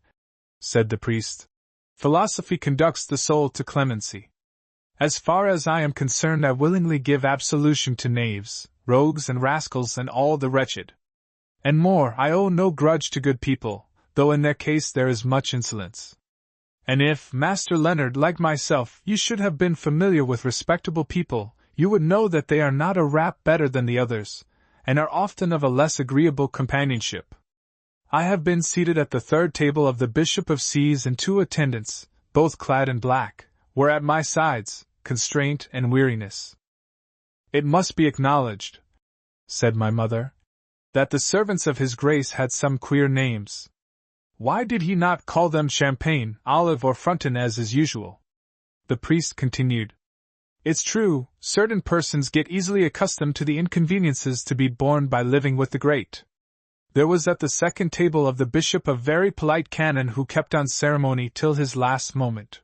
said the priest, philosophy conducts the soul to clemency. As far as I am concerned, I willingly give absolution to knaves, rogues and rascals and all the wretched. And more, I owe no grudge to good people, though in their case there is much insolence. And if, Master Leonard, like myself, you should have been familiar with respectable people, you would know that they are not a rap better than the others, and are often of a less agreeable companionship. I have been seated at the third table of the Bishop of C's, and 2 attendants, both clad in black, were at my sides, constraint and weariness. It must be acknowledged, said my mother, that the servants of his grace had some queer names. Why did he not call them Champagne, Olive or Frontin as is usual? The priest continued. It's true, certain persons get easily accustomed to the inconveniences to be borne by living with the great. There was at the second table of the bishop a very polite canon who kept on ceremony till his last moment.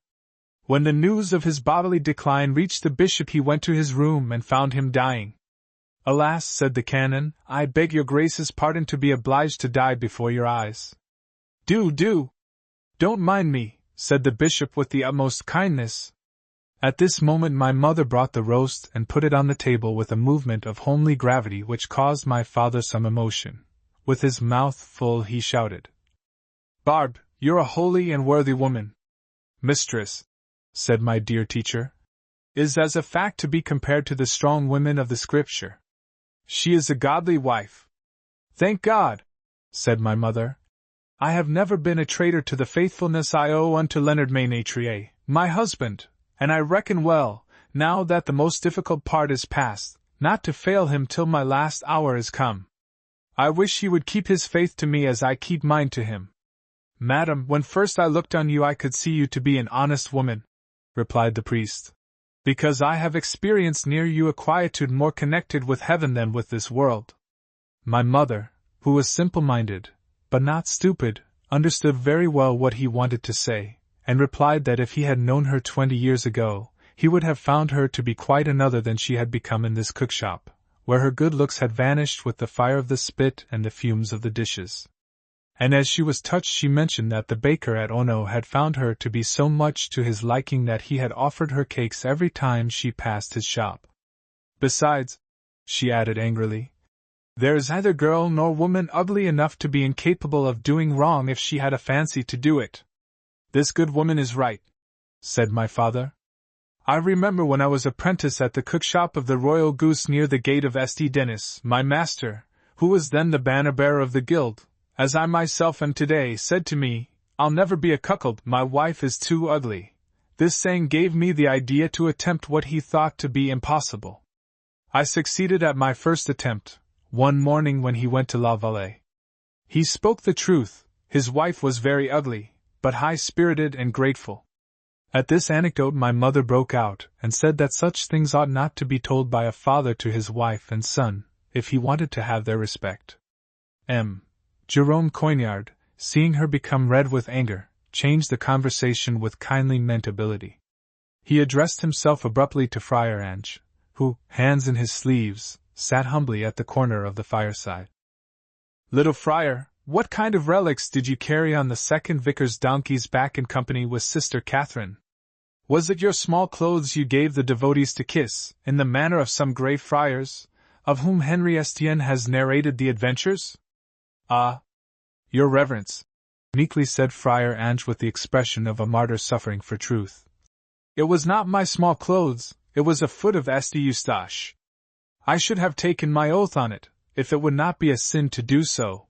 When the news of his bodily decline reached the bishop, he went to his room and found him dying. Alas, said the canon, I beg your grace's pardon to be obliged to die before your eyes. Don't mind me, said the bishop with the utmost kindness. At this moment my mother brought the roast and put it on the table with a movement of homely gravity which caused my father some emotion. With his mouth full he shouted, Barbe, you're a holy and worthy woman. Mistress, said my dear teacher, is as a fact to be compared to the strong women of the Scripture. She is a godly wife. Thank God, said my mother. I have never been a traitor to the faithfulness I owe unto Leonard Ménétrier, my husband, and I reckon well, now that the most difficult part is past, not to fail him till my last hour is come. I wish he would keep his faith to me as I keep mine to him. Madam, when first I looked on you I could see you to be an honest woman, replied the priest, because I have experienced near you a quietude more connected with heaven than with this world. My mother, who was simple-minded, but not stupid, understood very well what he wanted to say, and replied that if he had known her 20 years ago, he would have found her to be quite another than she had become in this cookshop, where her good looks had vanished with the fire of the spit and the fumes of the dishes. And as she was touched she mentioned that the baker at Ono had found her to be so much to his liking that he had offered her cakes every time she passed his shop. Besides, she added angrily, there is neither girl nor woman ugly enough to be incapable of doing wrong if she had a fancy to do it. This good woman is right, said my father. I remember when I was apprentice at the cookshop of the Royal Goose near the gate of St. Denis, my master, who was then the banner-bearer of the guild, as I myself am today, said to me, I'll never be a cuckold, my wife is too ugly. This saying gave me the idea to attempt what he thought to be impossible. I succeeded at my first attempt, one morning when he went to La Vallée. He spoke the truth, his wife was very ugly, but high-spirited and grateful. At this anecdote my mother broke out, and said that such things ought not to be told by a father to his wife and son, if he wanted to have their respect. M. Jerome Coignard, seeing her become red with anger, changed the conversation with kindly mentability. He addressed himself abruptly to Friar Ange, who, hands in his sleeves, sat humbly at the corner of the fireside. Little friar, what kind of relics did you carry on the second vicar's donkey's back in company with Sister Catherine? Was it your small clothes you gave the devotees to kiss, in the manner of some grave friars, of whom Henry Estienne has narrated the adventures? Ah, your reverence, meekly said Friar Ange with the expression of a martyr suffering for truth. It was not my small clothes, it was a foot of St. Eustache. I should have taken my oath on it, if it would not be a sin to do so,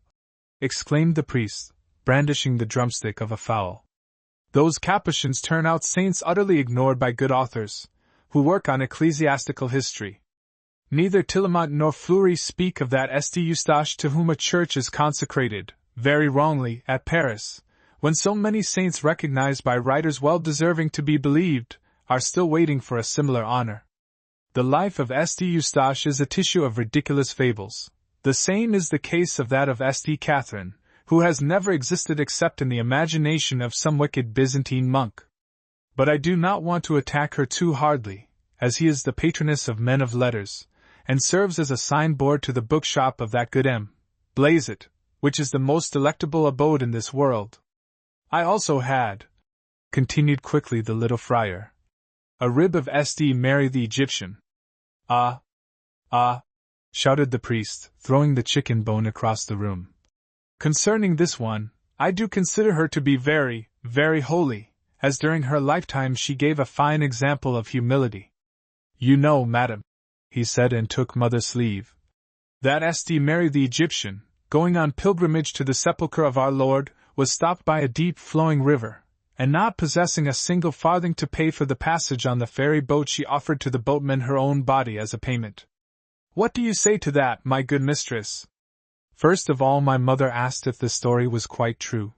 exclaimed the priest, brandishing the drumstick of a fowl. Those Capuchins turn out saints utterly ignored by good authors, who work on ecclesiastical history. Neither Tillemont nor Fleury speak of that St. Eustache to whom a church is consecrated, very wrongly, at Paris, when so many saints recognized by writers well deserving to be believed, are still waiting for a similar honor. The life of St. Eustache is a tissue of ridiculous fables. The same is the case of that of St. Catherine, who has never existed except in the imagination of some wicked Byzantine monk. But I do not want to attack her too hardly, as he is the patroness of men of letters, and serves as a signboard to the bookshop of that good M. Blazet, which is the most delectable abode in this world. I also had, continued quickly the little friar, a rib of St. Mary the Egyptian. Ah! Ah! Shouted the priest, throwing the chicken bone across the room. Concerning this one, I do consider her to be very, very holy, as during her lifetime she gave a fine example of humility. You know, madam, he said and took mother's sleeve, that St. Mary the Egyptian, going on pilgrimage to the sepulchre of our Lord, was stopped by a deep flowing river, and not possessing a single farthing to pay for the passage on the ferry boat, she offered to the boatman her own body as a payment. What do you say to that, my good mistress? First of all, my mother asked if the story was quite true.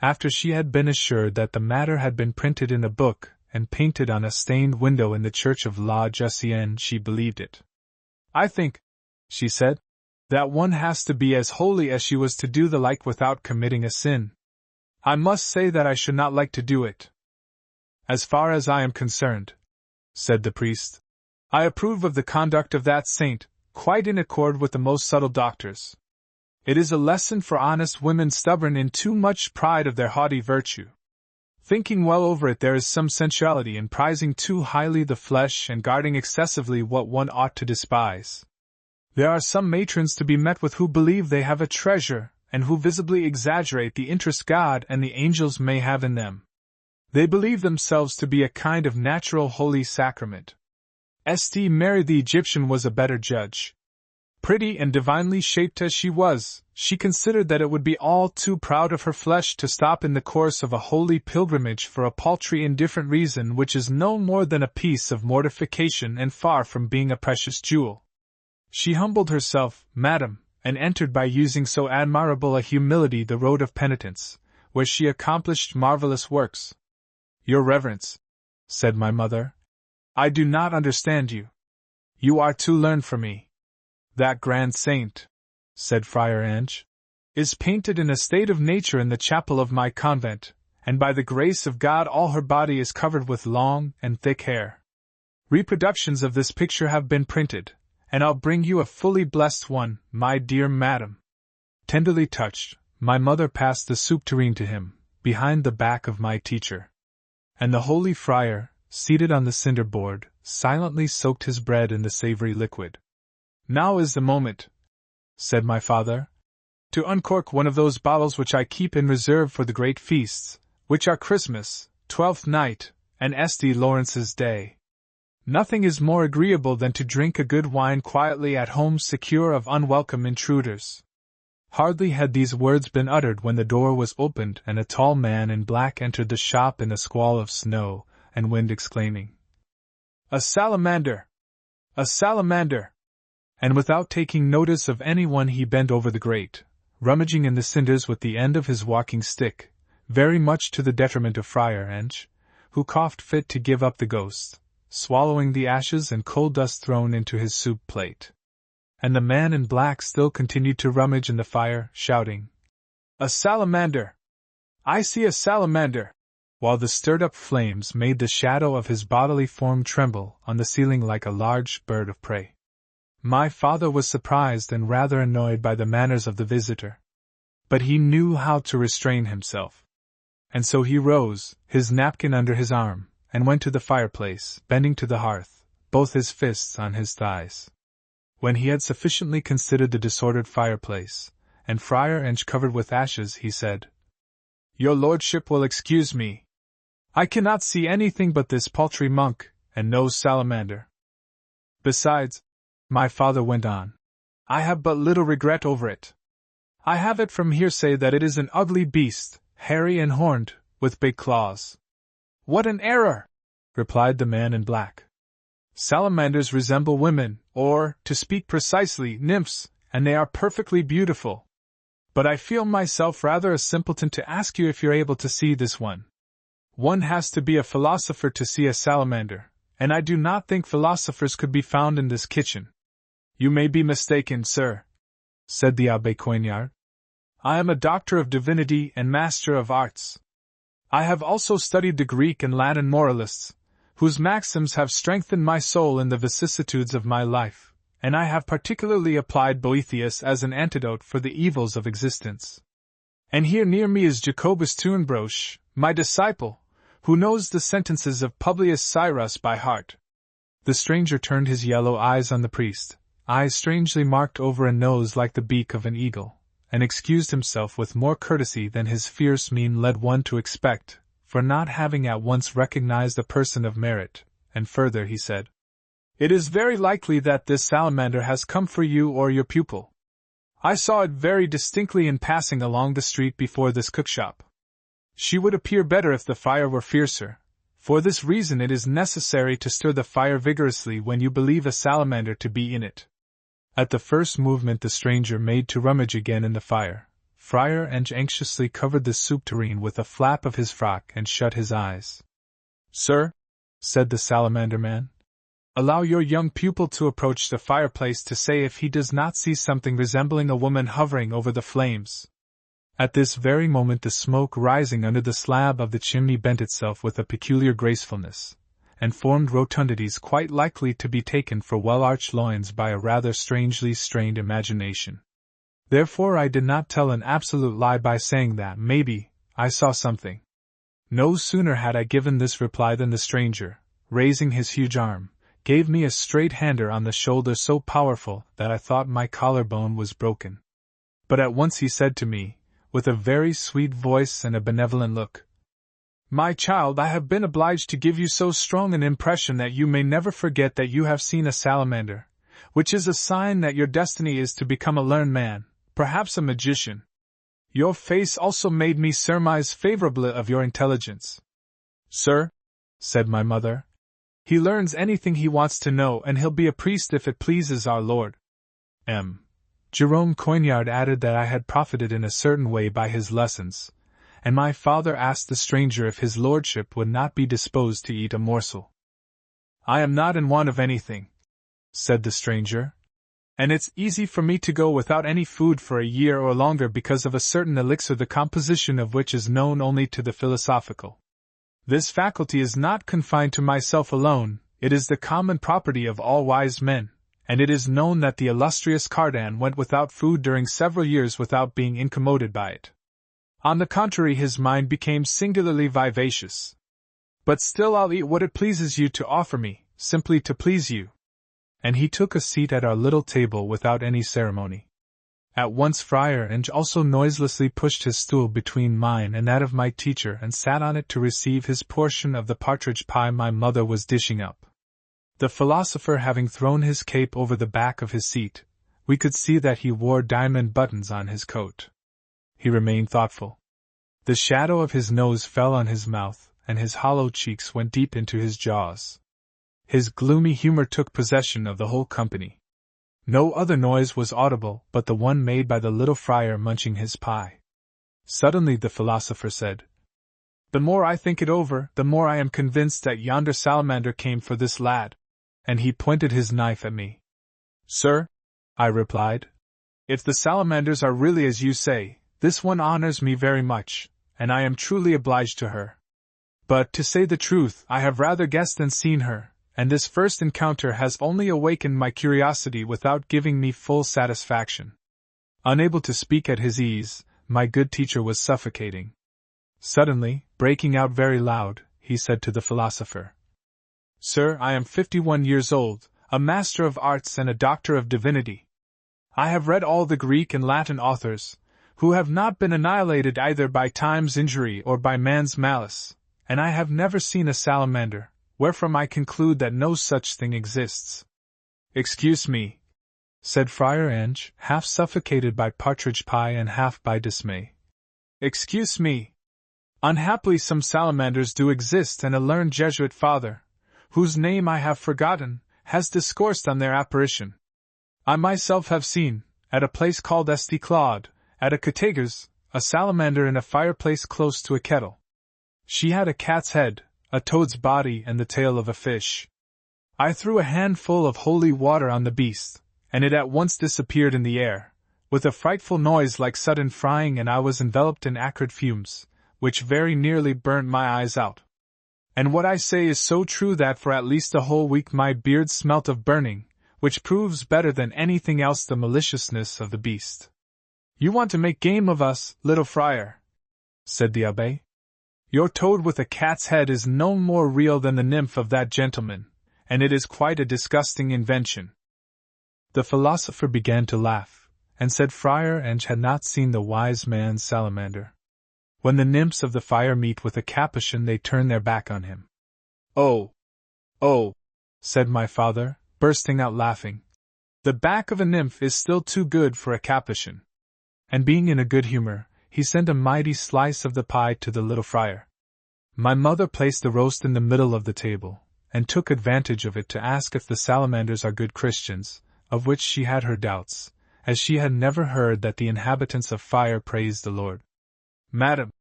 After she had been assured that the matter had been printed in a book and painted on a stained window in the church of La Jussienne, she believed it. I think, she said, that one has to be as holy as she was to do the like without committing a sin. I must say that I should not like to do it. As far as I am concerned, said the priest, I approve of the conduct of that saint, quite in accord with the most subtle doctors. It is a lesson for honest women stubborn in too much pride of their haughty virtue. Thinking well over it, there is some sensuality in prizing too highly the flesh and guarding excessively what one ought to despise. There are some matrons to be met with who believe they have a treasure, and who visibly exaggerate the interest God and the angels may have in them. They believe themselves to be a kind of natural holy sacrament. St. Mary the Egyptian was a better judge. Pretty and divinely shaped as she was, she considered that it would be all too proud of her flesh to stop in the course of a holy pilgrimage for a paltry indifferent reason which is no more than a piece of mortification and far from being a precious jewel. She humbled herself, madam, and entered by using so admirable a humility the road of penitence, where she accomplished marvelous works. Your reverence, said my mother, I do not understand you. You are too learned for me. That grand saint, said Friar Ange, is painted in a state of nature in the chapel of my convent, and by the grace of God all her body is covered with long and thick hair. Reproductions of this picture have been printed, and I'll bring you a fully blessed one, my dear madam. Tenderly touched, my mother passed the soup tureen to him, behind the back of my teacher. And the holy friar, seated on the cinder board, silently soaked his bread in the savory liquid. Now is the moment, said my father, to uncork one of those bottles which I keep in reserve for the great feasts, which are Christmas, Twelfth Night, and St. Lawrence's Day. Nothing is more agreeable than to drink a good wine quietly at home, secure of unwelcome intruders. Hardly had these words been uttered when the door was opened and a tall man in black entered the shop in a squall of snow and wind, exclaiming, "A salamander! A salamander!" And without taking notice of anyone he bent over the grate, rummaging in the cinders with the end of his walking stick, very much to the detriment of Friar Ange, who coughed fit to give up the ghost, swallowing the ashes and coal dust thrown into his soup plate. And the man in black still continued to rummage in the fire, shouting, "A salamander! I see a salamander!" while the stirred-up flames made the shadow of his bodily form tremble on the ceiling like a large bird of prey. My father was surprised and rather annoyed by the manners of the visitor. But he knew how to restrain himself. And so he rose, his napkin under his arm, and went to the fireplace, bending to the hearth, both his fists on his thighs. When he had sufficiently considered the disordered fireplace, and Friar Ange covered with ashes, he said, "Your lordship will excuse me. I cannot see anything but this paltry monk, and no salamander. Besides," my father went on, "I have but little regret over it. I have it from hearsay that it is an ugly beast, hairy and horned, with big claws." "What an error!" replied the man in black. "Salamanders resemble women, or, to speak precisely, nymphs, and they are perfectly beautiful. But I feel myself rather a simpleton to ask you if you're able to see this one. One has to be a philosopher to see a salamander, and I do not think philosophers could be found in this kitchen." "You may be mistaken, sir," said the Abbé Coignard. I am a doctor of divinity and master of arts. I have also studied the Greek and Latin moralists, whose maxims have strengthened my soul in the vicissitudes of my life, and I have particularly applied Boethius as an antidote for the evils of existence. And here near me is Jacobus Turenbrosch, my disciple, who knows the sentences of Publius Cyrus by heart. The stranger turned his yellow eyes on the priest, eyes strangely marked over a nose like the beak of an eagle, and excused himself with more courtesy than his fierce mien led one to expect, for not having at once recognized a person of merit, and further he said, "It is very likely that this salamander has come for you or your pupil. I saw it very distinctly in passing along the street before this cookshop. She would appear better if the fire were fiercer. For this reason it is necessary to stir the fire vigorously when you believe a salamander to be in it." At the first movement the stranger made to rummage again in the fire, Friar Ange anxiously covered the soup tureen with a flap of his frock and shut his eyes. "Sir," said the salamander man, "allow your young pupil to approach the fireplace to say if he does not see something resembling a woman hovering over the flames." At this very moment the smoke rising under the slab of the chimney bent itself with a peculiar gracefulness, and formed rotundities quite likely to be taken for well-arched loins by a rather strangely strained imagination. Therefore I did not tell an absolute lie by saying that, maybe, I saw something. No sooner had I given this reply than the stranger, raising his huge arm, gave me a straight-hander on the shoulder so powerful that I thought my collarbone was broken. But at once he said to me, with a very sweet voice and a benevolent look, "My child, I have been obliged to give you so strong an impression that you may never forget that you have seen a salamander, which is a sign that your destiny is to become a learned man, perhaps a magician. Your face also made me surmise favorably of your intelligence." "Sir," said my mother, "he learns anything he wants to know, and he'll be a priest if it pleases our Lord." Jerome Coignard added that I had profited in a certain way by his lessons, and my father asked the stranger if his lordship would not be disposed to eat a morsel. "I am not in want of anything," said the stranger, "and it's easy for me to go without any food for a year or longer because of a certain elixir the composition of which is known only to the philosophical. This faculty is not confined to myself alone, it is the common property of all wise men, and it is known that the illustrious Cardan went without food during several years without being incommoded by it. On the contrary, his mind became singularly vivacious. But still I'll eat what it pleases you to offer me, simply to please you." And he took a seat at our little table without any ceremony. At once Friar Ange also noiselessly pushed his stool between mine and that of my teacher and sat on it to receive his portion of the partridge pie my mother was dishing up. The philosopher having thrown his cape over the back of his seat, we could see that he wore diamond buttons on his coat. He remained thoughtful. The shadow of his nose fell on his mouth, and his hollow cheeks went deep into his jaws. His gloomy humor took possession of the whole company. No other noise was audible but the one made by the little friar munching his pie. Suddenly the philosopher said, "The more I think it over, the more I am convinced that yonder salamander came for this lad," and he pointed his knife at me. "Sir," I replied, "if the salamanders are really as you say, this one honors me very much, and I am truly obliged to her. But, to say the truth, I have rather guessed than seen her, and this first encounter has only awakened my curiosity without giving me full satisfaction." Unable to speak at his ease, my good teacher was suffocating. Suddenly, breaking out very loud, he said to the philosopher, "Sir, I am 51 years old, a master of arts and a doctor of divinity. I have read all the Greek and Latin authors, who have not been annihilated either by time's injury or by man's malice, and I have never seen a salamander, wherefrom I conclude that no such thing exists." "Excuse me," said Friar Ange, half suffocated by partridge pie and half by dismay. "Excuse me. Unhappily some salamanders do exist, and a learned Jesuit father, whose name I have forgotten, has discoursed on their apparition. I myself have seen, at a place called St. Claude, at a Cattegar's, a salamander in a fireplace close to a kettle. She had a cat's head, a toad's body, and the tail of a fish. I threw a handful of holy water on the beast, and it at once disappeared in the air, with a frightful noise like sudden frying, and I was enveloped in acrid fumes, which very nearly burnt my eyes out. And what I say is so true that for at least a whole week my beard smelt of burning, which proves better than anything else the maliciousness of the beast. "You want to make game of us, little friar," said the abbé. "Your toad with a cat's head is no more real than the nymph of that gentleman, and it is quite a disgusting invention." The philosopher began to laugh, and said Friar Ange had not seen the wise man's salamander. When the nymphs of the fire meet with a Capuchin, they turn their back on him. "Oh! Oh!" said my father, bursting out laughing. "The back of a nymph is still too good for a Capuchin." And being in a good humor, he sent a mighty slice of the pie to the little friar. My mother placed the roast in the middle of the table, and took advantage of it to ask if the salamanders are good Christians, of which she had her doubts, as she had never heard that the inhabitants of fire praised the Lord. "Madam,"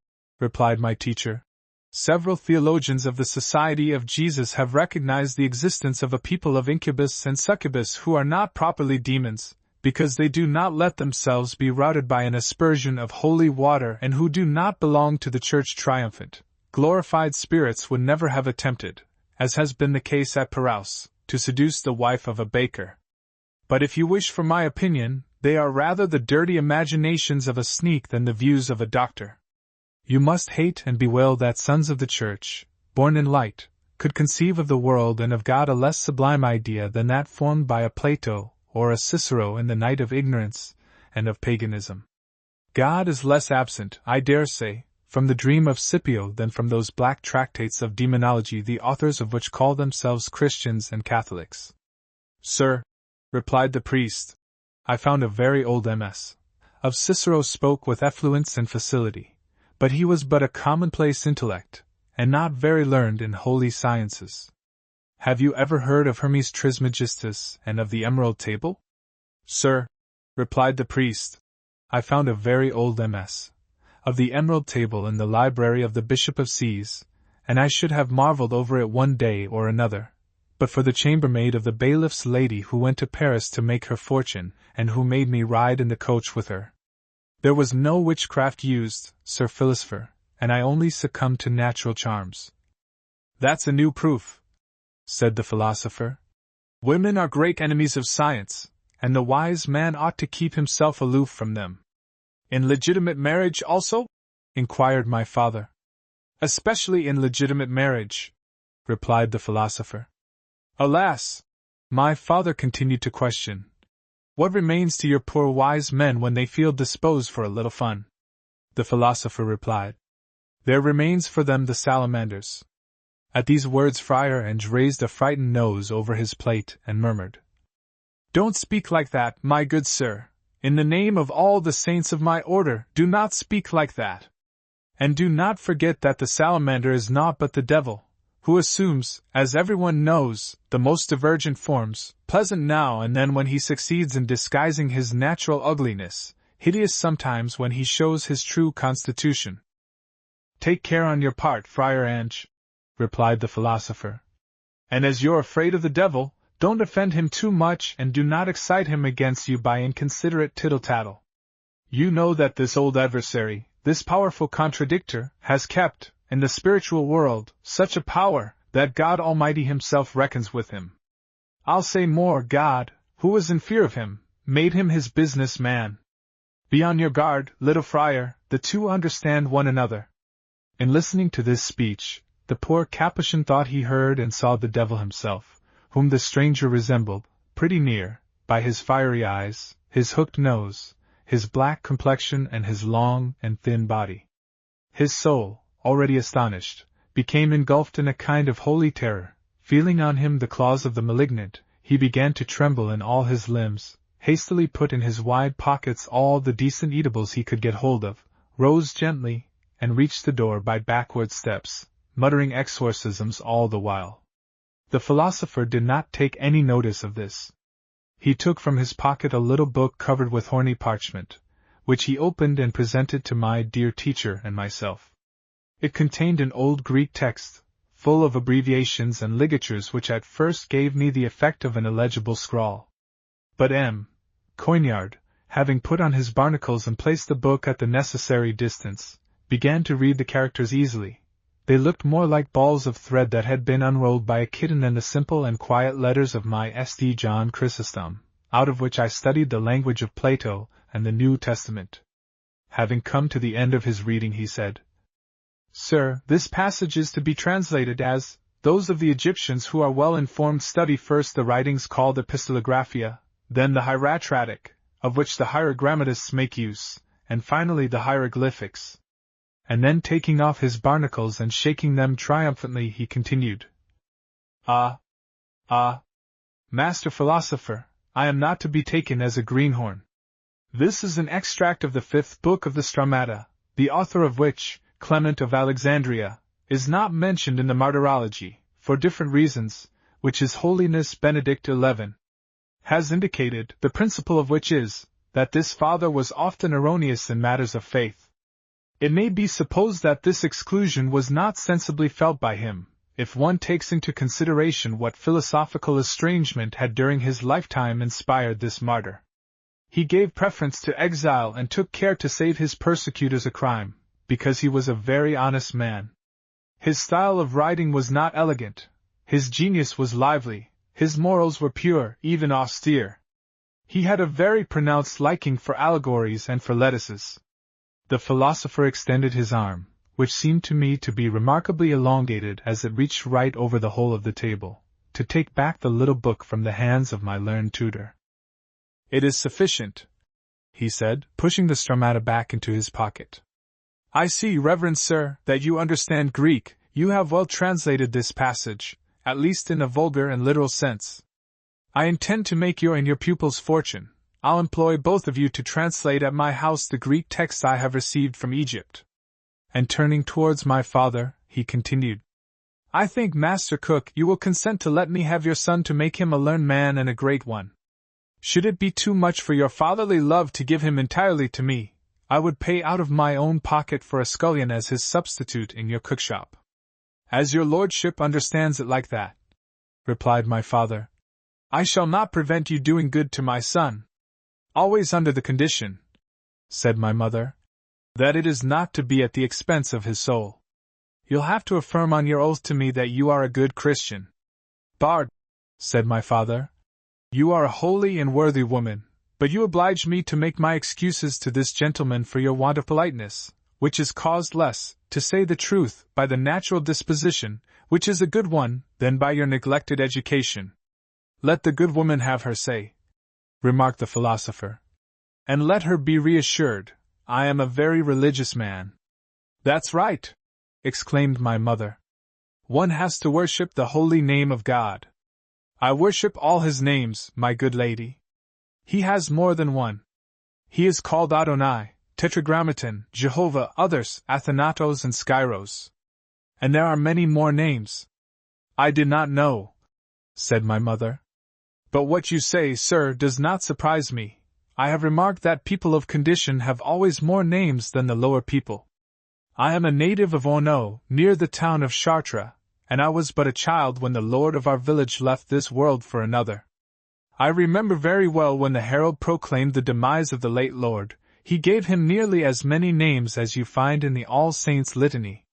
replied my teacher, "several theologians of the Society of Jesus have recognized the existence of a people of incubus and succubus who are not properly demons, because they do not let themselves be routed by an aspersion of holy water, and who do not belong to the Church triumphant. Glorified spirits would never have attempted, as has been the case at Paraus, to seduce the wife of a baker. But if you wish for my opinion, they are rather the dirty imaginations of a sneak than the views of a doctor. You must hate and bewail that sons of the Church, born in light, could conceive of the world and of God a less sublime idea than that formed by a Plato or a Cicero in the night of ignorance and of paganism. God is less absent, I dare say, from the dream of Scipio than from those black tractates of demonology the authors of which call themselves Christians and Catholics." "Sir," replied the priest, "I found a very old MS. Of Cicero spoke with effluence and facility, but he was but a commonplace intellect, and not very learned in holy sciences. Have you ever heard of Hermes Trismegistus and of the Emerald Table?" "Sir," replied the priest, "I found a very old MS. Of the Emerald Table in the library of the Bishop of C's, and I should have marveled over it one day or another, but for the chambermaid of the bailiff's lady who went to Paris to make her fortune, and who made me ride in the coach with her. There was no witchcraft used, Sir Philosopher, and I only succumbed to natural charms." "That's a new proof," said the philosopher. "Women are great enemies of science, and the wise man ought to keep himself aloof from them." "In legitimate marriage also?" inquired my father. "Especially in legitimate marriage," replied the philosopher. "Alas!" my father continued to question, "what remains to your poor wise men when they feel disposed for a little fun?" The philosopher replied, "There remains for them the salamanders." At these words Friar Ange raised a frightened nose over his plate and murmured, "Don't speak like that, my good sir. In the name of all the saints of my order, do not speak like that. And do not forget that the salamander is naught but the devil, who assumes, as everyone knows, the most divergent forms, pleasant now and then when he succeeds in disguising his natural ugliness, hideous sometimes when he shows his true constitution." "Take care on your part, Friar Ange," replied the philosopher. "And as you're afraid of the devil, don't offend him too much and do not excite him against you by inconsiderate tittle-tattle. You know that this old adversary, this powerful contradictor, has kept, in the spiritual world, such a power, that God Almighty himself reckons with him. I'll say more, God, who was in fear of him, made him his business man. Be on your guard, little friar, the two understand one another." In listening to this speech, the poor Capuchin thought he heard and saw the devil himself, whom the stranger resembled, pretty near, by his fiery eyes, his hooked nose, his black complexion and his long and thin body. His soul, already astonished, became engulfed in a kind of holy terror. Feeling on him the claws of the malignant, he began to tremble in all his limbs, hastily put in his wide pockets all the decent eatables he could get hold of, rose gently, and reached the door by backward steps, muttering exorcisms all the while. The philosopher did not take any notice of this. He took from his pocket a little book covered with horny parchment, which he opened and presented to my dear teacher and myself. It contained an old Greek text, full of abbreviations and ligatures which at first gave me the effect of an illegible scrawl. But M. Coignard, having put on his barnacles and placed the book at the necessary distance, began to read the characters easily. They looked more like balls of thread that had been unrolled by a kitten than the simple and quiet letters of my St. John Chrysostom, out of which I studied the language of Plato and the New Testament. Having come to the end of his reading, he said, "Sir, this passage is to be translated as, those of the Egyptians who are well informed study first the writings called epistolographia, then the hieratratic, of which the hierogrammatists make use, and finally the hieroglyphics." And then taking off his barnacles and shaking them triumphantly, he continued, Ah, Master Philosopher, I am not to be taken as a greenhorn. This is an extract of the 5th book of the Stramata, the author of which, Clement of Alexandria, is not mentioned in the Martyrology, for different reasons, which His Holiness Benedict XI has indicated, the principle of which is, that this father was often erroneous in matters of faith. It may be supposed that this exclusion was not sensibly felt by him, if one takes into consideration what philosophical estrangement had during his lifetime inspired this martyr. He gave preference to exile and took care to save his persecutors a crime, because he was a very honest man. His style of writing was not elegant, his genius was lively, his morals were pure, even austere. He had a very pronounced liking for allegories and for lettuces. The philosopher extended his arm, which seemed to me to be remarkably elongated as it reached right over the whole of the table, to take back the little book from the hands of my learned tutor. "It is sufficient," he said, pushing the Stramata back into his pocket. "I see, Reverend Sir, that you understand Greek. You have well translated this passage, at least in a vulgar and literal sense. I intend to make your and your pupil's fortune. I'll employ both of you to translate at my house the Greek texts I have received from Egypt." And turning towards my father, he continued, "I think, Master Cook, you will consent to let me have your son to make him a learned man and a great one. Should it be too much for your fatherly love to give him entirely to me, I would pay out of my own pocket for a scullion as his substitute in your cookshop." "As your lordship understands it like that," replied my father, "I shall not prevent you doing good to my son. Always under the condition," said my mother, "that it is not to be at the expense of his soul. You'll have to affirm on your oath to me that you are a good Christian." "Bard," said my father, "you are a holy and worthy woman, but you oblige me to make my excuses to this gentleman for your want of politeness, which is caused less, to say the truth, by the natural disposition, which is a good one, than by your neglected education." "Let the good woman have her say," remarked the philosopher, "and let her be reassured. I am a very religious man." "That's right," exclaimed my mother. "One has to worship the holy name of God. I worship all his names, my good lady. He has more than one. He is called Adonai, Tetragrammaton, Jehovah, others, Athanatos and Skyros. And there are many more names." "I did not know," said my mother. "But what you say, sir, does not surprise me. I have remarked that people of condition have always more names than the lower people. I am a native of Ono, near the town of Chartres, and I was but a child when the lord of our village left this world for another. I remember very well when the herald proclaimed the demise of the late lord, he gave him nearly as many names as you find in the All Saints' Litany.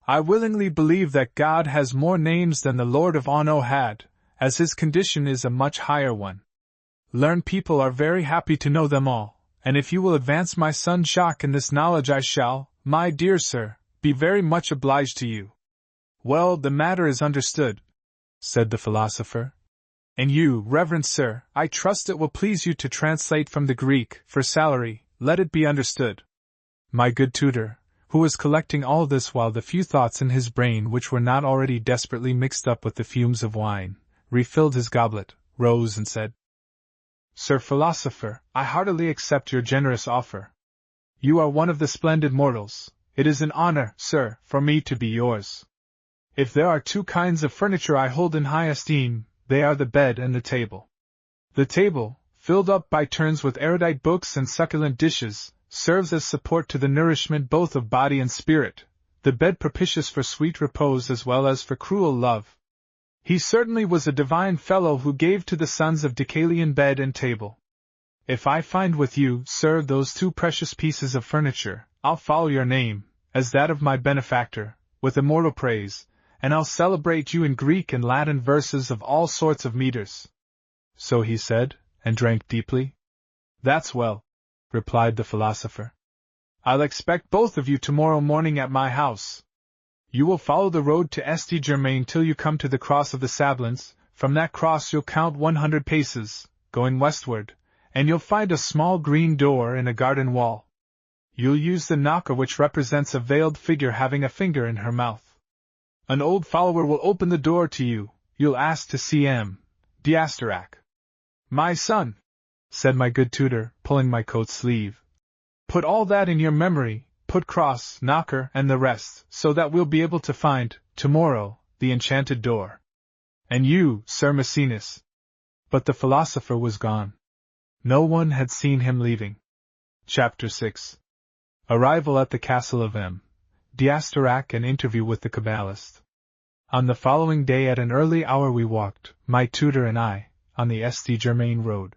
I willingly believe that God has more names than the lord of Ono had, as his condition is a much higher one. Learned people are very happy to know them all, and if you will advance my son Jacques in this knowledge I shall, my dear sir, be very much obliged to you." "Well, the matter is understood," said the philosopher. "And you, reverend sir, I trust it will please you to translate from the Greek, for salary, let it be understood." My good tutor, who was collecting all this while the few thoughts in his brain which were not already desperately mixed up with the fumes of wine, refilled his goblet, rose and said, "Sir Philosopher, I heartily accept your generous offer. You are one of the splendid mortals. It is an honor, sir, for me to be yours. If there are two kinds of furniture I hold in high esteem, they are the bed and the table. The table, filled up by turns with erudite books and succulent dishes, serves as support to the nourishment both of body and spirit, the bed propitious for sweet repose as well as for cruel love. He certainly was a divine fellow who gave to the sons of Deucalion bed and table. If I find with you, sir, those 2 precious pieces of furniture, I'll follow your name, as that of my benefactor, with immortal praise, and I'll celebrate you in Greek and Latin verses of all sorts of meters." So he said, and drank deeply. "That's well," replied the philosopher. "I'll expect both of you tomorrow morning at my house. You will follow the road to St. Germain till you come to the cross of the Sablins. From that cross you'll count 100 paces, going westward, and you'll find a small green door in a garden wall. You'll use the knocker, which represents a veiled figure having a finger in her mouth. An old follower will open the door to you. You'll ask to see M. D'Asterac." "My son," said my good tutor, pulling my coat sleeve, "put all that in your memory, put cross, knocker, and the rest, so that we'll be able to find, tomorrow, the enchanted door. And you, Sir Maecenas." But the philosopher was gone. No one had seen him leaving. Chapter 6. Arrival at the castle of M. D'Asterac and interview with the Kabbalist. On the following day at an early hour we walked, my tutor and I, on the St. Germain road.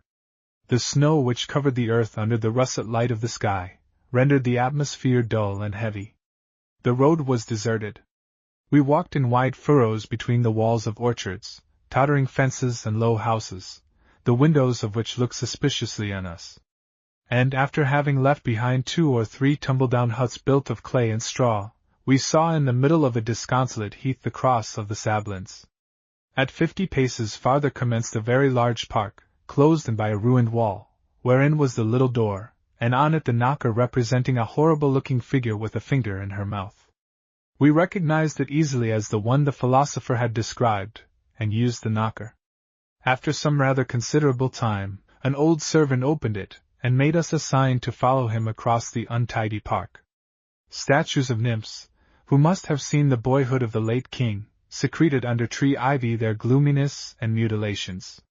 The snow which covered the earth under the russet light of the sky, rendered the atmosphere dull and heavy. The road was deserted. We walked in wide furrows between the walls of orchards, tottering fences and low houses, the windows of which looked suspiciously on us. And after having left behind 2 or 3 tumble-down huts built of clay and straw, we saw in the middle of a disconsolate heath the cross of the Sablins. At 50 paces farther commenced a very large park, closed in by a ruined wall, wherein was the little door, and on it the knocker representing a horrible-looking figure with a finger in her mouth. We recognized it easily as the one the philosopher had described, and used the knocker. After some rather considerable time, an old servant opened it, and made us a sign to follow him across the untidy park. Statues of nymphs, who must have seen the boyhood of the late king, secreted under tree ivy their gloominess and mutilations.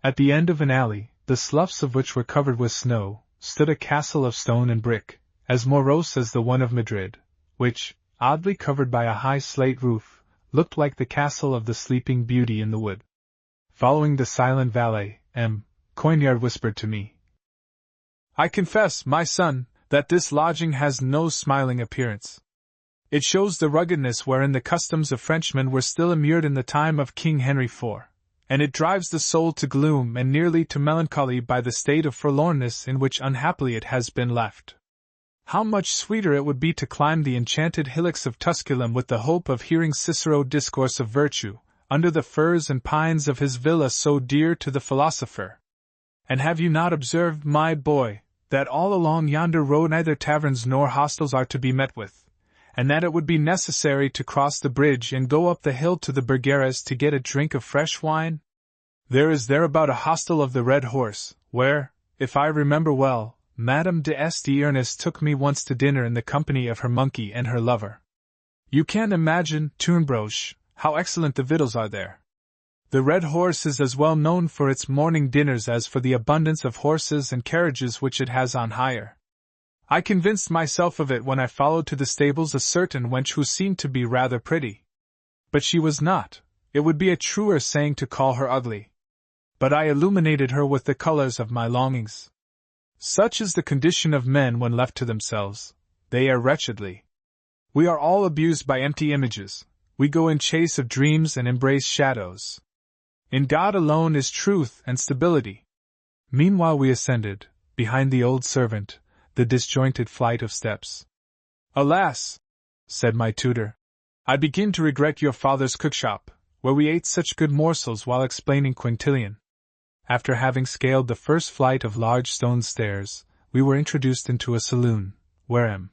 At the end of an alley, the sloughs of which were covered with snow, stood a castle of stone and brick, as morose as the one of Madrid, which, oddly covered by a high slate roof, looked like the castle of the Sleeping Beauty in the wood. Following the silent valet, M. Coignard whispered to me, "I confess, my son, that this lodging has no smiling appearance. It shows the ruggedness wherein the customs of Frenchmen were still immured in the time of King Henry IV, and it drives the soul to gloom and nearly to melancholy by the state of forlornness in which unhappily it has been left. How much sweeter it would be to climb the enchanted hillocks of Tusculum with the hope of hearing Cicero discourse of virtue, under the firs and pines of his villa so dear to the philosopher. And have you not observed, my boy, that all along yonder road neither taverns nor hostels are to be met with, and that it would be necessary to cross the bridge and go up the hill to the Bergères to get a drink of fresh wine? There is thereabout a hostel of the Red Horse, where, if I remember well, Madame de Ernest took me once to dinner in the company of her monkey and her lover. You can imagine, Tournebroche, how excellent the victuals are there. The Red Horse is as well known for its morning dinners as for the abundance of horses and carriages which it has on hire. I convinced myself of it when I followed to the stables a certain wench who seemed to be rather pretty. But she was not. It would be a truer saying to call her ugly. But I illuminated her with the colors of my longings. Such is the condition of men when left to themselves. They err wretchedly. We are all abused by empty images. We go in chase of dreams and embrace shadows. In God alone is truth and stability. Meanwhile we ascended, behind the old servant, the disjointed flight of steps. Alas, said my tutor, I begin to regret your father's cookshop, where we ate such good morsels while explaining Quintilian. After having scaled the first flight of large stone stairs, we were introduced into a saloon, where M.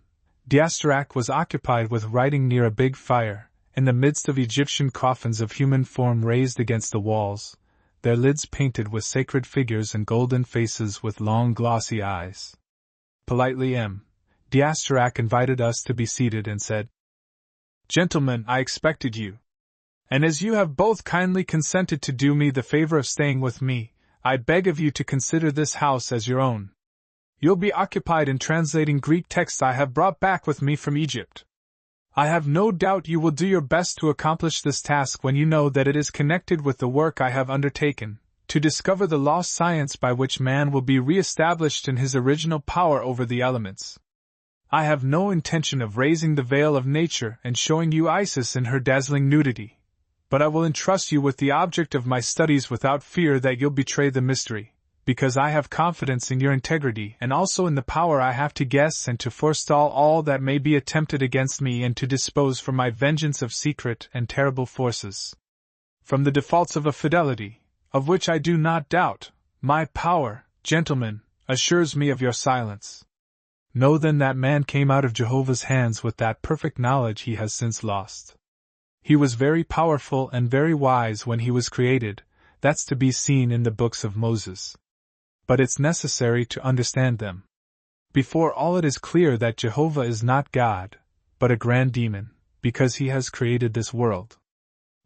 D'Asterac was occupied with writing near a big fire, in the midst of Egyptian coffins of human form raised against the walls, their lids painted with sacred figures and golden faces with long glossy eyes. Politely M. D'Asterac invited us to be seated and said, Gentlemen, I expected you. And as you have both kindly consented to do me the favor of staying with me, I beg of you to consider this house as your own. You'll be occupied in translating Greek texts I have brought back with me from Egypt. I have no doubt you will do your best to accomplish this task when you know that it is connected with the work I have undertaken, to discover the lost science by which man will be re-established in his original power over the elements. I have no intention of raising the veil of nature and showing you Isis in her dazzling nudity, but I will entrust you with the object of my studies without fear that you'll betray the mystery, because I have confidence in your integrity and also in the power I have to guess and to forestall all that may be attempted against me and to dispose for my vengeance of secret and terrible forces. From the defaults of a fidelity, of which I do not doubt, my power, gentlemen, assures me of your silence. Know then that man came out of Jehovah's hands with that perfect knowledge he has since lost. He was very powerful and very wise when he was created, that's to be seen in the books of Moses. But it's necessary to understand them. Before all, it is clear that Jehovah is not God, but a grand demon, because he has created this world.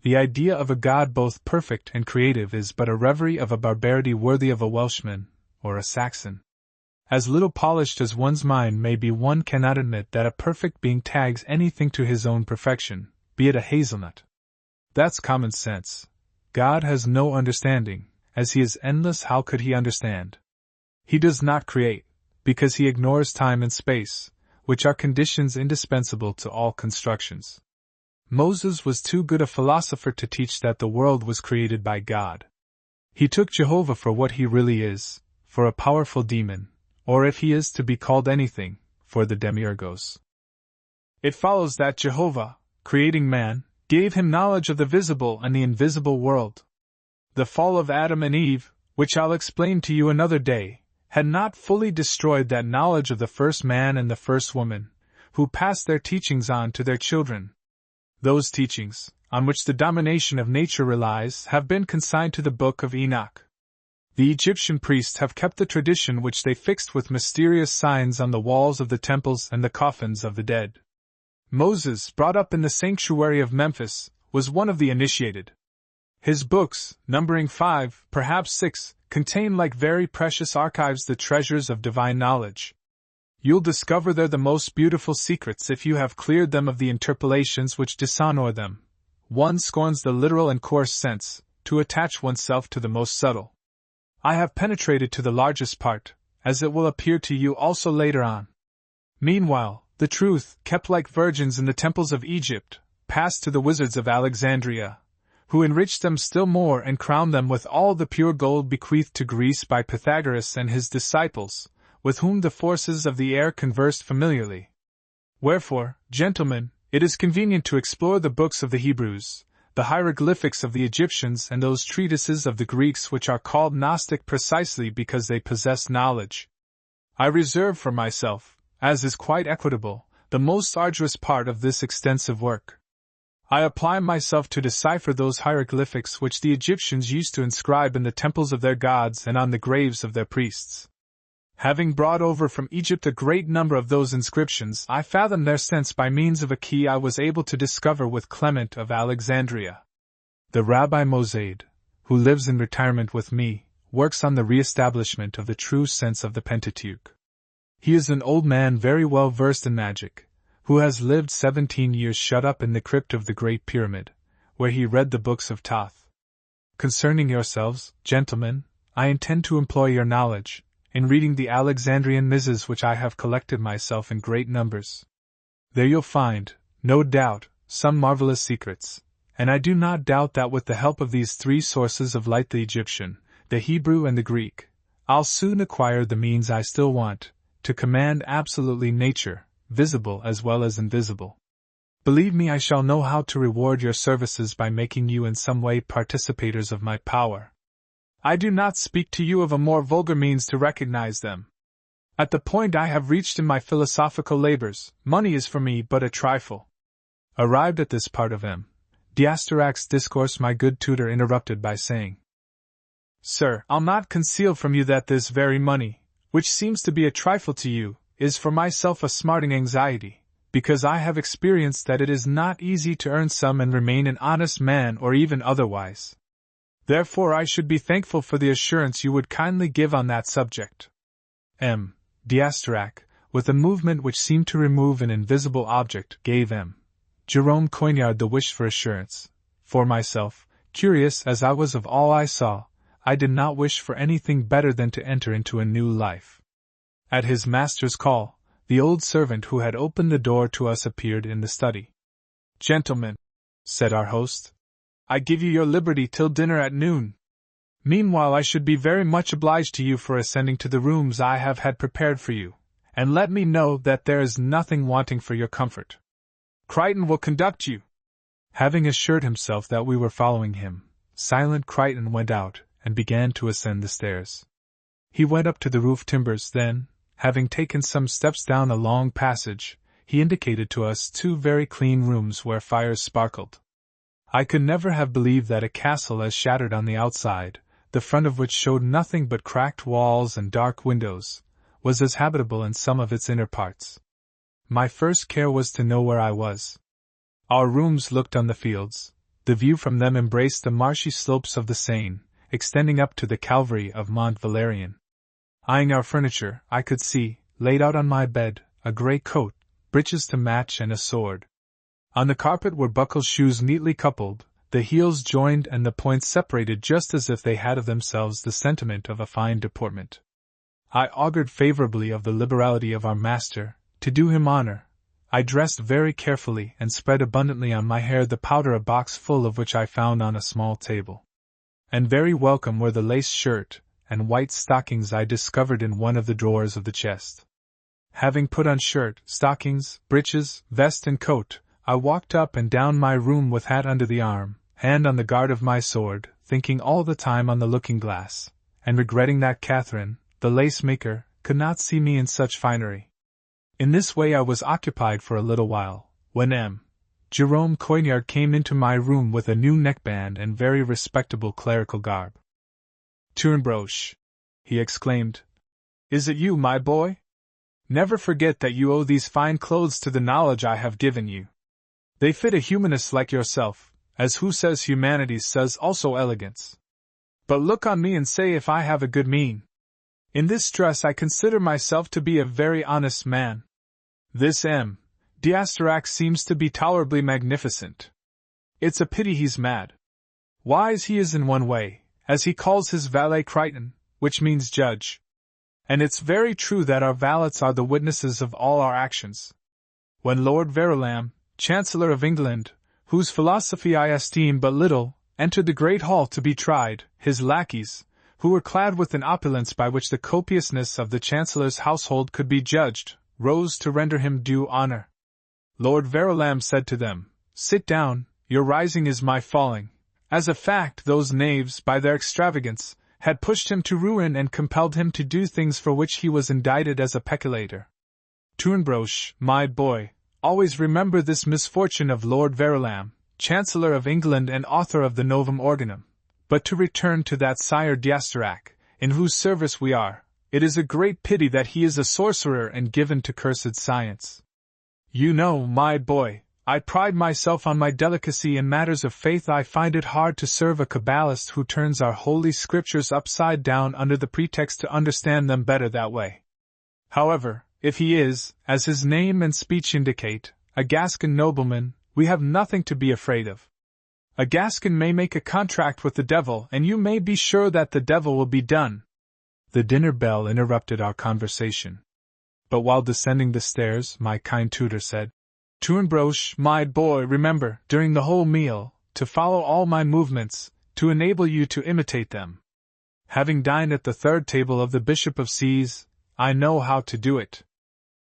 The idea of a God both perfect and creative is but a reverie of a barbarity worthy of a Welshman, or a Saxon. As little polished as one's mind may be, one cannot admit that a perfect being tags anything to his own perfection, be it a hazelnut. That's common sense. God has no understanding. As he is endless, how could he understand? He does not create, because he ignores time and space, which are conditions indispensable to all constructions. Moses was too good a philosopher to teach that the world was created by God. He took Jehovah for what he really is, for a powerful demon, or if he is to be called anything, for the demiurgos. It follows that Jehovah, creating man, gave him knowledge of the visible and the invisible world. The fall of Adam and Eve, which I'll explain to you another day, had not fully destroyed that knowledge of the first man and the first woman, who passed their teachings on to their children. Those teachings, on which the domination of nature relies, have been consigned to the Book of Enoch. The Egyptian priests have kept the tradition which they fixed with mysterious signs on the walls of the temples and the coffins of the dead. Moses, brought up in the sanctuary of Memphis, was one of the initiated. His books, numbering 5, perhaps 6, contain like very precious archives the treasures of divine knowledge. You'll discover there the most beautiful secrets if you have cleared them of the interpolations which dishonor them. One scorns the literal and coarse sense, to attach oneself to the most subtle. I have penetrated to the largest part, as it will appear to you also later on. Meanwhile, the truth, kept like virgins in the temples of Egypt, passed to the wizards of Alexandria, who enriched them still more and crowned them with all the pure gold bequeathed to Greece by Pythagoras and his disciples, with whom the forces of the air conversed familiarly. Wherefore, gentlemen, it is convenient to explore the books of the Hebrews, the hieroglyphics of the Egyptians and those treatises of the Greeks which are called Gnostic precisely because they possess knowledge. I reserve for myself, as is quite equitable, the most arduous part of this extensive work. I apply myself to decipher those hieroglyphics which the Egyptians used to inscribe in the temples of their gods and on the graves of their priests. Having brought over from Egypt a great number of those inscriptions, I fathomed their sense by means of a key I was able to discover with Clement of Alexandria. The Rabbi Mosaid, who lives in retirement with me, works on the re-establishment of the true sense of the Pentateuch. He is an old man very well versed in magic, who has lived 17 years shut up in the crypt of the Great Pyramid, where he read the books of Thoth. Concerning yourselves, gentlemen, I intend to employ your knowledge, in reading the Alexandrian Mizas which I have collected myself in great numbers. There you'll find, no doubt, some marvelous secrets, and I do not doubt that with the help of these 3 sources of light, the Egyptian, the Hebrew and the Greek, I'll soon acquire the means I still want, to command absolutely nature, visible as well as invisible. Believe me, I shall know how to reward your services by making you in some way participators of my power. I do not speak to you of a more vulgar means to recognize them. At the point I have reached in my philosophical labors, money is for me but a trifle. Arrived at this part of M. D'Astorac's discourse, my good tutor interrupted by saying, Sir, I'll not conceal from you that this very money, which seems to be a trifle to you, is for myself a smarting anxiety, because I have experienced that it is not easy to earn some and remain an honest man or even otherwise. Therefore I should be thankful for the assurance you would kindly give on that subject. M. D'Astorac, with a movement which seemed to remove an invisible object, gave M. Jerome Coignard the wish for assurance. For myself, curious as I was of all I saw, I did not wish for anything better than to enter into a new life. At his master's call, the old servant who had opened the door to us appeared in the study. "Gentlemen," said our host, "I give you your liberty till dinner at noon. Meanwhile I should be very much obliged to you for ascending to the rooms I have had prepared for you, and let me know that there is nothing wanting for your comfort. Crichton will conduct you." Having assured himself that we were following him, silent Crichton went out and began to ascend the stairs. He went up to the roof timbers, then, having taken some steps down a long passage, he indicated to us 2 very clean rooms where fires sparkled. I could never have believed that a castle as shattered on the outside, the front of which showed nothing but cracked walls and dark windows, was as habitable in some of its inner parts. My first care was to know where I was. Our rooms looked on the fields. The view from them embraced the marshy slopes of the Seine, extending up to the Calvary of Mont Valérien. Eyeing our furniture, I could see, laid out on my bed, a grey coat, breeches to match, and a sword. On the carpet were buckled shoes neatly coupled, the heels joined and the points separated just as if they had of themselves the sentiment of a fine deportment. I augured favorably of the liberality of our master. To do him honor, I dressed very carefully and spread abundantly on my hair the powder, a box full of which I found on a small table. And very welcome were the lace shirt and white stockings I discovered in one of the drawers of the chest. Having put on shirt, stockings, breeches, vest, and coat, I walked up and down my room with hat under the arm, hand on the guard of my sword, thinking all the time on the looking-glass, and regretting that Catherine, the lace-maker, could not see me in such finery. In this way I was occupied for a little while, when Jerome Coignard came into my room with a new neckband and very respectable clerical garb. "Tournebroche," he exclaimed, "is it you, my boy? Never forget that you owe these fine clothes to the knowledge I have given you. They fit a humanist like yourself, as who says humanities says also elegance. But look on me and say if I have a good mien. In this dress I consider myself to be a very honest man. This D'Asterac seems to be tolerably magnificent. It's a pity he's mad. Wise he is in one way, as he calls his valet Crichton, which means judge. And it's very true that our valets are the witnesses of all our actions. When Lord Verulam, Chancellor of England, whose philosophy I esteem but little, entered the great hall to be tried, his lackeys, who were clad with an opulence by which the copiousness of the Chancellor's household could be judged, rose to render him due honor. Lord Verulam said to them, "Sit down, your rising is my falling." As a fact, those knaves, by their extravagance, had pushed him to ruin and compelled him to do things for which he was indicted as a peculator. Tournebroche, my boy, always remember this misfortune of Lord Verulam, Chancellor of England and author of the Novum Organum. But to return to that Sire D'Asterac, in whose service we are, it is a great pity that he is a sorcerer and given to cursed science. You know, my boy, I pride myself on my delicacy in matters of faith. I find it hard to serve a Kabbalist who turns our holy scriptures upside down under the pretext to understand them better that way. However, if he is, as his name and speech indicate, a Gascon nobleman, we have nothing to be afraid of. A Gascon may make a contract with the devil, and you may be sure that the devil will be done. The dinner bell interrupted our conversation. But while descending the stairs, my kind tutor said, "Tournebroche, my boy, remember, during the whole meal, to follow all my movements, to enable you to imitate them. Having dined at the third table of the Bishop of C's, I know how to do it.